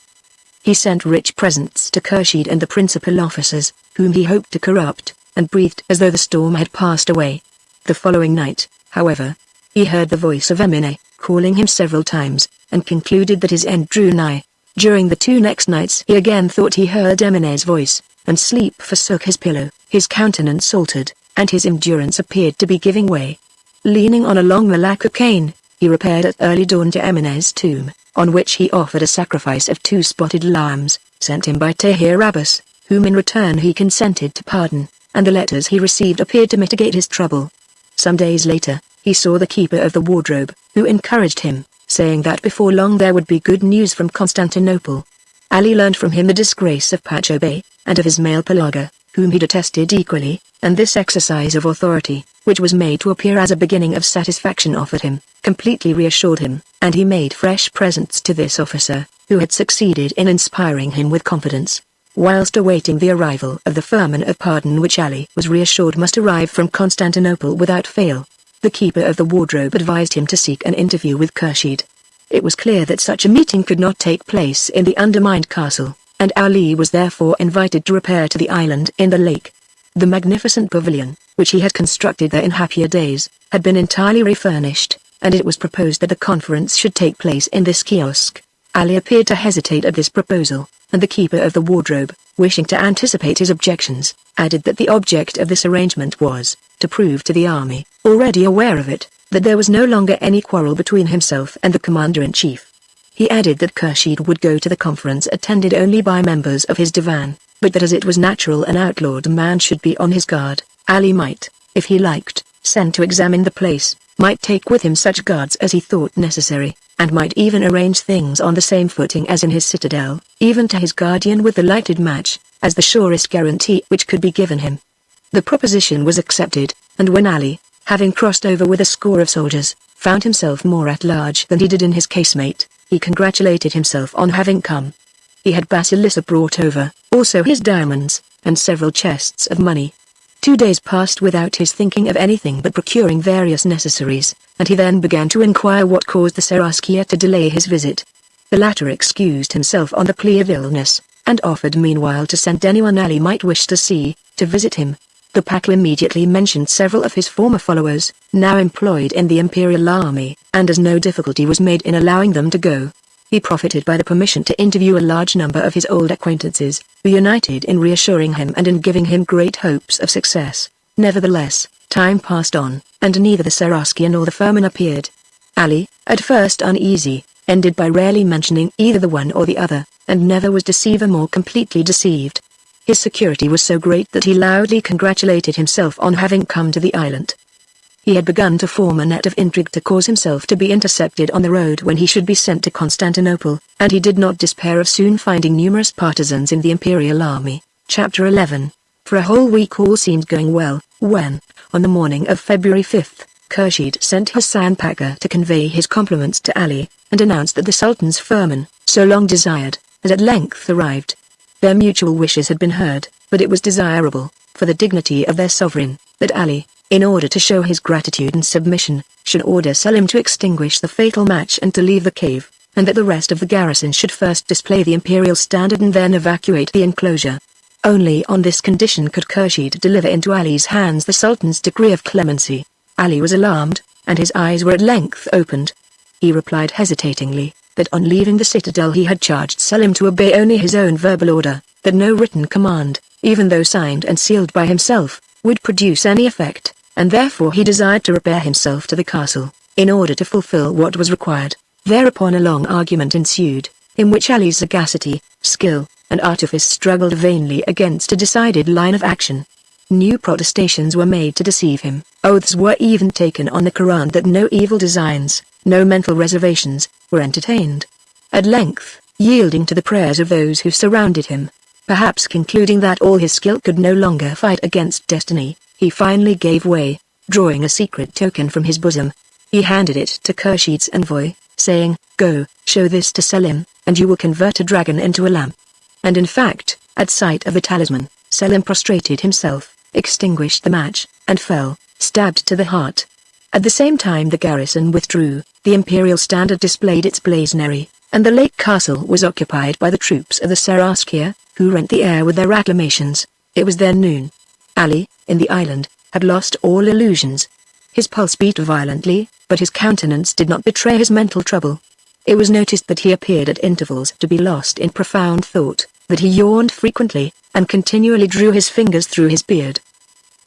He sent rich presents to Khurshid and the principal officers, whom he hoped to corrupt, and breathed as though the storm had passed away. The following night, however, he heard the voice of Emine, calling him several times, and concluded that his end drew nigh. During the 2 next nights he again thought he heard Emine's voice, and sleep forsook his pillow. His countenance altered, and his endurance appeared to be giving way. Leaning on a long malacca cane, He repaired at early dawn to Emine's tomb, on which he offered a sacrifice of 2 spotted lambs, sent him by Tahir Abbas, whom in return he consented to pardon, and the letters he received appeared to mitigate his trouble. Some days later, he saw the keeper of the wardrobe, who encouraged him, saying that before long there would be good news from Constantinople. Ali learned from him the disgrace of Pacha Bey, and of his male Pelaga, whom he detested equally, and this exercise of authority, which was made to appear as a beginning of satisfaction offered him, completely reassured him, and he made fresh presents to this officer, who had succeeded in inspiring him with confidence. Whilst awaiting the arrival of the firman of pardon which Ali was reassured must arrive from Constantinople without fail, the keeper of the wardrobe advised him to seek an interview with Khurshid. It was clear that such a meeting could not take place in the undermined castle, and Ali was therefore invited to repair to the island in the lake. The magnificent pavilion, which he had constructed there in happier days, had been entirely refurnished, and it was proposed that the conference should take place in this kiosk. Ali appeared to hesitate at this proposal, and the keeper of the wardrobe, wishing to anticipate his objections, added that the object of this arrangement was to prove to the army, already aware of it, that there was no longer any quarrel between himself and the commander-in-chief. He added that Khurshid would go to the conference attended only by members of his divan, but that as it was natural an outlawed man should be on his guard, Ali might, if he liked, send to examine the place, might take with him such guards as he thought necessary, and might even arrange things on the same footing as in his citadel, even to his guardian with the lighted match, as the surest guarantee which could be given him. The proposition was accepted, and when Ali, having crossed over with a score of soldiers, found himself more at large than he did in his casemate, he congratulated himself on having come. He had Basilissa brought over, also his diamonds, and several chests of money. 2 days passed without his thinking of anything but procuring various necessaries, and he then began to inquire what caused the Seraskier to delay his visit. The latter excused himself on the plea of illness, and offered meanwhile to send anyone Ali might wish to see, to visit him. The Pacha immediately mentioned several of his former followers, now employed in the imperial army, and as no difficulty was made in allowing them to go, he profited by the permission to interview a large number of his old acquaintances, who united in reassuring him and in giving him great hopes of success. Nevertheless, time passed on, and neither the Seraskier nor the firman appeared. Ali, at first uneasy, ended by rarely mentioning either the one or the other, and never was deceiver more completely deceived. His security was so great that he loudly congratulated himself on having come to the island. He had begun to form a net of intrigue to cause himself to be intercepted on the road when he should be sent to Constantinople, and he did not despair of soon finding numerous partisans in the imperial army. Chapter 11. For a whole week all seemed going well, when, on the morning of February 5th, Khurshid sent Hassan Pacha to convey his compliments to Ali, and announced that the Sultan's firman, so long desired, had at length arrived. Their mutual wishes had been heard, but it was desirable, for the dignity of their sovereign, that Ali, in order to show his gratitude and submission, should order Selim to extinguish the fatal match and to leave the cave, and that the rest of the garrison should first display the imperial standard and then evacuate the enclosure. Only on this condition could Khurshid deliver into Ali's hands the Sultan's decree of clemency. Ali was alarmed, and his eyes were at length opened. He replied hesitatingly, that on leaving the citadel he had charged Selim to obey only his own verbal order, that no written command, even though signed and sealed by himself, would produce any effect, and therefore he desired to repair himself to the castle, in order to fulfill what was required. Thereupon a long argument ensued, in which Ali's sagacity, skill, and artifice struggled vainly against a decided line of action. New protestations were made to deceive him, oaths were even taken on the Quran that no evil designs, no mental reservations, were entertained. At length, yielding to the prayers of those who surrounded him, perhaps concluding that all his skill could no longer fight against destiny, he finally gave way, drawing a secret token from his bosom. He handed it to Khurshid's envoy, saying, "Go, show this to Selim, and you will convert a dragon into a lamp." And in fact, at sight of the talisman, Selim prostrated himself, extinguished the match, and fell, stabbed to the heart. At the same time the garrison withdrew, the imperial standard displayed its blazonry, and the lake castle was occupied by the troops of the Seraskier, who rent the air with their acclamations. It was then noon. Ali, in the island, had lost all illusions. His pulse beat violently, but his countenance did not betray his mental trouble. It was noticed that he appeared at intervals to be lost in profound thought, that he yawned frequently, and continually drew his fingers through his beard.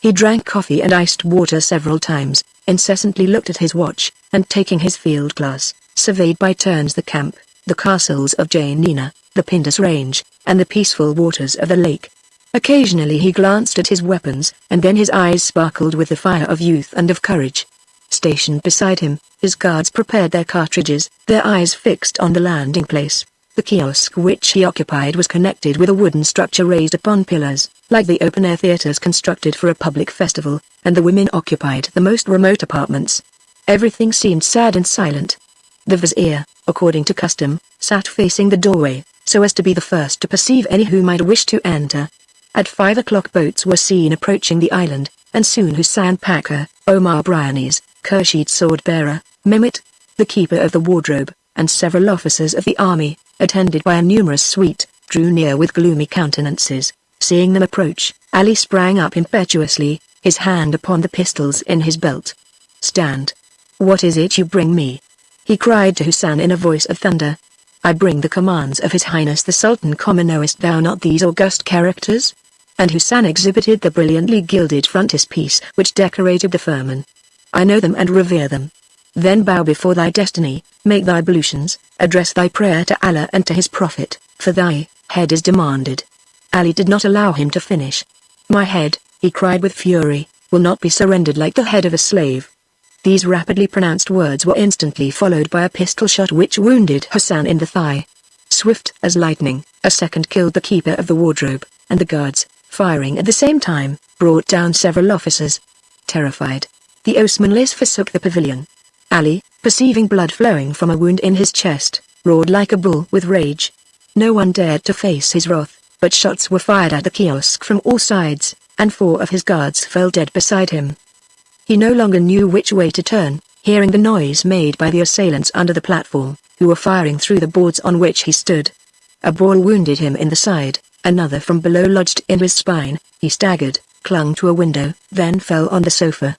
He drank coffee and iced water several times, incessantly looked at his watch, and taking his field glass, surveyed by turns the camp, the castles of Janina, the Pindus Range, and the peaceful waters of the lake. Occasionally he glanced at his weapons, and then his eyes sparkled with the fire of youth and of courage. Stationed beside him, his guards prepared their cartridges, their eyes fixed on the landing place. The kiosk which he occupied was connected with a wooden structure raised upon pillars, like the open-air theatres constructed for a public festival, and the women occupied the most remote apartments. Everything seemed sad and silent. The vizier, according to custom, sat facing the doorway, so as to be the first to perceive any who might wish to enter. At 5 o'clock boats were seen approaching the island, and soon Hussein Pacha, Omar Bryanes, Khurshid's sword-bearer, Mehmet, the keeper of the wardrobe, and several officers of the army, attended by a numerous suite, drew near with gloomy countenances. Seeing them approach, Ali sprang up impetuously, his hand upon the pistols in his belt. "Stand! What is it you bring me?" he cried to Hussein in a voice of thunder. "I bring the commands of His Highness the Sultan. Knowest thou not these august characters?" And Hussein exhibited the brilliantly gilded frontispiece which decorated the firman. "I know them and revere them." "Then bow before thy destiny, make thy ablutions, address thy prayer to Allah and to his Prophet, for thy head is demanded." Ali did not allow him to finish. "My head," he cried with fury, "will not be surrendered like the head of a slave." These rapidly pronounced words were instantly followed by a pistol shot which wounded Hussein in the thigh. Swift as lightning, a second killed the keeper of the wardrobe, and the guards, firing at the same time, brought down several officers. Terrified, the Osmanlis forsook the pavilion. Ali, perceiving blood flowing from a wound in his chest, roared like a bull with rage. No one dared to face his wrath, but shots were fired at the kiosk from all sides, and 4 of his guards fell dead beside him. He no longer knew which way to turn, hearing the noise made by the assailants under the platform, who were firing through the boards on which he stood. A ball wounded him in the side, another from below lodged in his spine. He staggered, clung to a window, then fell on the sofa.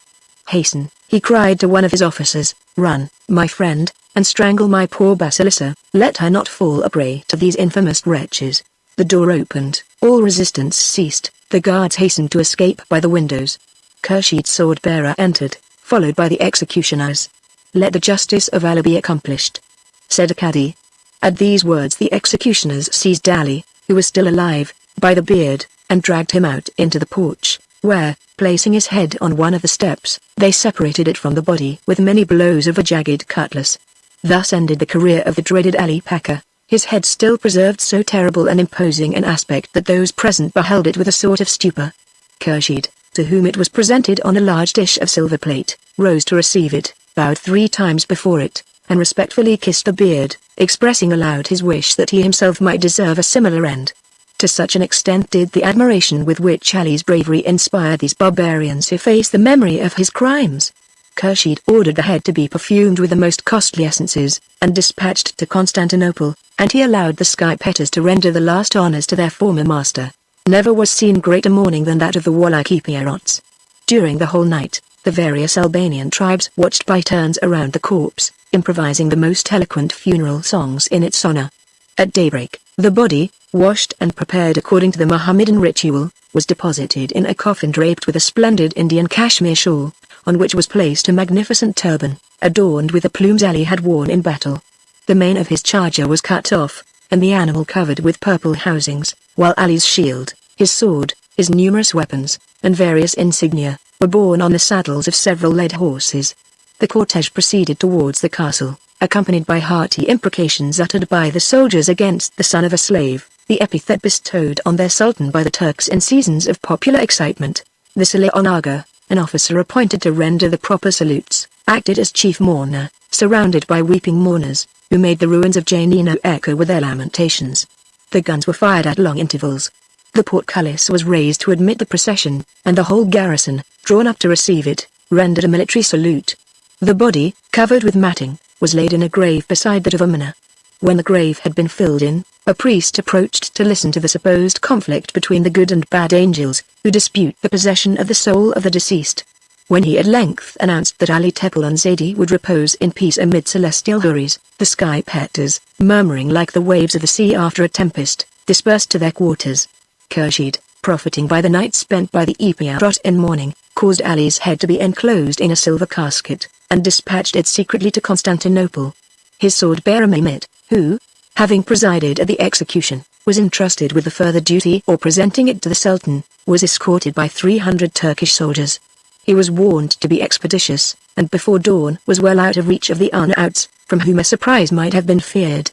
"Hasten," he cried to one of his officers, "run, my friend, and strangle my poor Basilissa, let her not fall a prey to these infamous wretches." The door opened, all resistance ceased, the guards hastened to escape by the windows. Khurshid's sword-bearer entered, followed by the executioners. "Let the justice of Allah be accomplished," said a Cadi. At these words the executioners seized Ali, who was still alive, by the beard, and dragged him out into the porch, where, placing his head on one of the steps, they separated it from the body with many blows of a jagged cutlass. Thus ended the career of the dreaded Ali Pacha. His head still preserved so terrible and imposing an aspect that those present beheld it with a sort of stupor. Khurshid, to whom it was presented on a large dish of silver plate, rose to receive it, bowed 3 times before it, and respectfully kissed the beard, expressing aloud his wish that he himself might deserve a similar end. To such an extent did the admiration with which Ali's bravery inspired these barbarians efface the memory of his crimes. Khurshid ordered the head to be perfumed with the most costly essences, and dispatched to Constantinople, and he allowed the sky petters to render the last honors to their former master. Never was seen greater mourning than that of the warlike Epiriots. During the whole night, the various Albanian tribes watched by turns around the corpse, improvising the most eloquent funeral songs in its honor. At daybreak, the body, washed and prepared according to the Mohammedan ritual, was deposited in a coffin draped with a splendid Indian cashmere shawl, on which was placed a magnificent turban, adorned with the plumes Ali had worn in battle. The mane of his charger was cut off, and the animal covered with purple housings, while Ali's shield, his sword, his numerous weapons, and various insignia, were borne on the saddles of several led horses. The cortege proceeded towards the castle, accompanied by hearty imprecations uttered by the soldiers against the son of a slave, the epithet bestowed on their sultan by the Turks in seasons of popular excitement. The Salih Aga, an officer appointed to render the proper salutes, acted as chief mourner, surrounded by weeping mourners, who made the ruins of Janina echo with their lamentations. The guns were fired at long intervals. The portcullis was raised to admit the procession, and the whole garrison, drawn up to receive it, rendered a military salute. The body, covered with matting, was laid in a grave beside that of Amina. When the grave had been filled in, a priest approached to listen to the supposed conflict between the good and bad angels, who dispute the possession of the soul of the deceased. When he at length announced that Ali Tepel and Zaidi would repose in peace amid celestial houris, the sky petters, murmuring like the waves of the sea after a tempest, dispersed to their quarters. Khurshid, profiting by the night spent by the Epiarot in mourning, caused Ali's head to be enclosed in a silver casket, and dispatched it secretly to Constantinople. His sword-bearer Mehmet, who, having presided at the execution, was entrusted with the further duty of presenting it to the Sultan, was escorted by 300 Turkish soldiers. He was warned to be expeditious, and before dawn was well out of reach of the Arnauts, from whom a surprise might have been feared.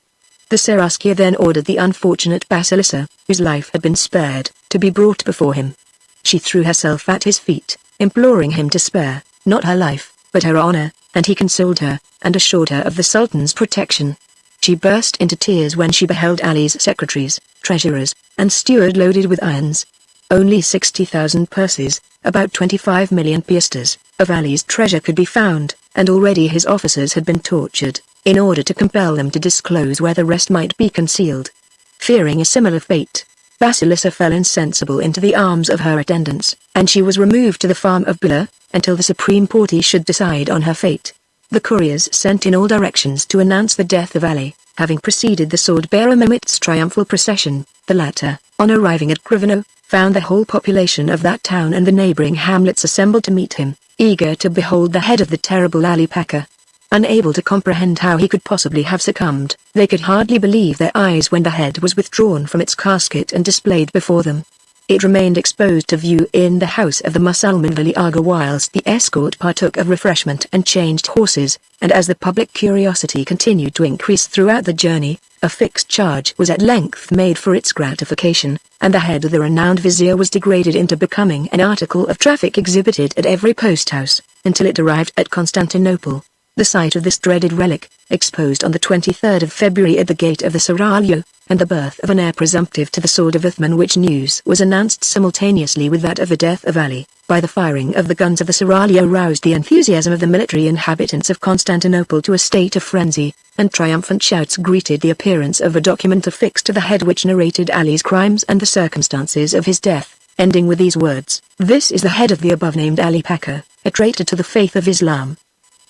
The Seraskier then ordered the unfortunate Basilissa, whose life had been spared, to be brought before him. She threw herself at his feet, imploring him to spare, not her life, but her honor, and he consoled her, and assured her of the Sultan's protection. She burst into tears when she beheld Ali's secretaries, treasurers, and steward loaded with irons. Only 60,000 purses, about 25 million piastres, of Ali's treasure could be found, and already his officers had been tortured, in order to compel them to disclose where the rest might be concealed. Fearing a similar fate, Basilissa fell insensible into the arms of her attendants, and she was removed to the farm of Bula, until the Supreme Porte should decide on her fate. The couriers sent in all directions to announce the death of Ali, having preceded the sword-bearer Mehmet's triumphal procession. The latter, on arriving at Grivano, found the whole population of that town and the neighboring hamlets assembled to meet him, eager to behold the head of the terrible Ali Pacha. Unable to comprehend how he could possibly have succumbed, they could hardly believe their eyes when the head was withdrawn from its casket and displayed before them. It remained exposed to view in the house of the Musulman Vali Aga whilst the escort partook of refreshment and changed horses, and as the public curiosity continued to increase throughout the journey, a fixed charge was at length made for its gratification, and the head of the renowned vizier was degraded into becoming an article of traffic exhibited at every post-house, until it arrived at Constantinople. The sight of this dreaded relic, exposed on the 23rd of February at the gate of the Seraglio, and the birth of an heir presumptive to the sword of Uthman, which news was announced simultaneously with that of the death of Ali, by the firing of the guns of the Seraglio, roused the enthusiasm of the military inhabitants of Constantinople to a state of frenzy, and triumphant shouts greeted the appearance of a document affixed to the head which narrated Ali's crimes and the circumstances of his death, ending with these words: "This is the head of the above-named Ali Pacha, a traitor to the faith of Islam."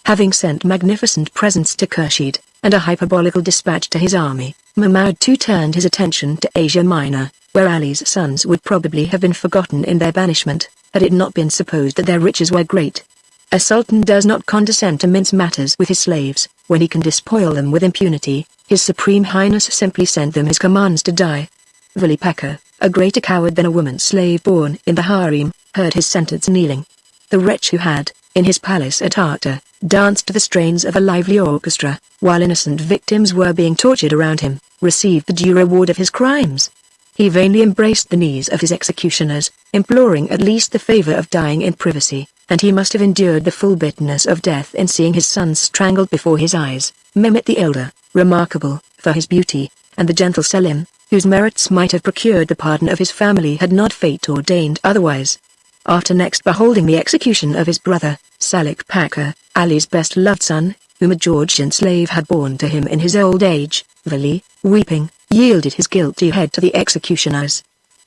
Having sent magnificent presents to Khurshid, and a hyperbolical dispatch to his army, Mahmud II turned his attention to Asia Minor, where Ali's sons would probably have been forgotten in their banishment, had it not been supposed that their riches were great. A sultan does not condescend to mince matters with his slaves, when he can despoil them with impunity. His Supreme Highness simply sent them his commands to die. Vali Pacha, a greater coward than a woman slave born in the harem, heard his sentence kneeling. The wretch who had, in his palace at Arta, danced to the strains of a lively orchestra, while innocent victims were being tortured around him, received the due reward of his crimes. He vainly embraced the knees of his executioners, imploring at least the favor of dying in privacy, and he must have endured the full bitterness of death in seeing his sons strangled before his eyes. Mehmet the elder, remarkable for his beauty, and the gentle Selim, whose merits might have procured the pardon of his family had not fate ordained otherwise. After next beholding the execution of his brother, Salik Pacha, Ali's best-loved son, whom a Georgian slave had borne to him in his old age, Vali, weeping, yielded his guilty head to the executioners.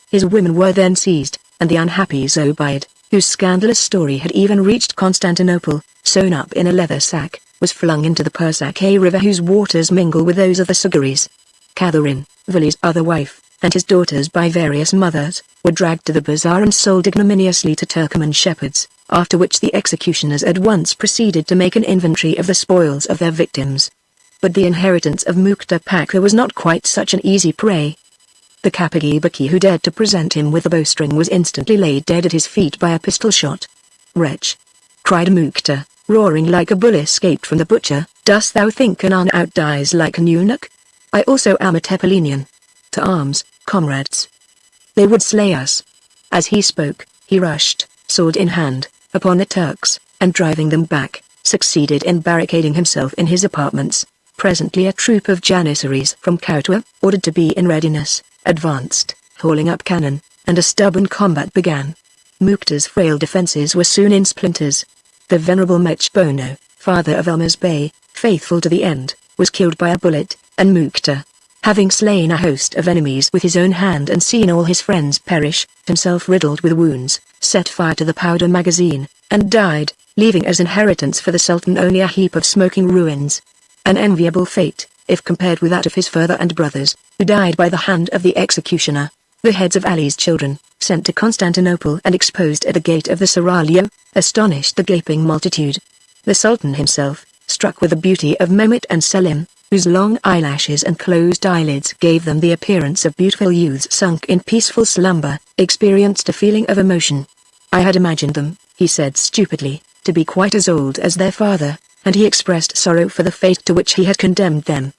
His women were then seized, and the unhappy Zobeide, whose scandalous story had even reached Constantinople, sewn up in a leather sack, was flung into the Persake river, whose waters mingle with those of the Sugaris. Catherine, Vali's other wife, and his daughters by various mothers, were dragged to the bazaar and sold ignominiously to Turkoman shepherds, after which the executioners at once proceeded to make an inventory of the spoils of their victims. But the inheritance of Mukhtar Pacha was not quite such an easy prey. The Kapagi who dared to present him with a bowstring was instantly laid dead at his feet by a pistol shot. "Wretch!" cried Mukhtar, roaring like a bull escaped from the butcher, "dost thou think an Arnaut dies like an eunuch? I also am a Tepelenian. To arms, comrades! They would slay us." As he spoke, he rushed, sword in hand, upon the Turks, and driving them back, succeeded in barricading himself in his apartments. Presently a troop of Janissaries from Kautua, ordered to be in readiness, advanced, hauling up cannon, and a stubborn combat began. Mukhtar's frail defences were soon in splinters. The venerable Mechbono, father of Elmas Bey, faithful to the end, was killed by a bullet, and Mukhtar, having slain a host of enemies with his own hand and seen all his friends perish, himself riddled with wounds, set fire to the powder magazine, and died, leaving as inheritance for the Sultan only a heap of smoking ruins. An enviable fate, if compared with that of his father and brothers, who died by the hand of the executioner. The heads of Ali's children, sent to Constantinople and exposed at the gate of the Seraglio, astonished the gaping multitude. The Sultan himself, struck with the beauty of Mehmet and Selim, whose long eyelashes and closed eyelids gave them the appearance of beautiful youths sunk in peaceful slumber, experienced a feeling of emotion. I had imagined them, he said stupidly, to be quite as old as their father, and he expressed sorrow for the fate to which he had condemned them.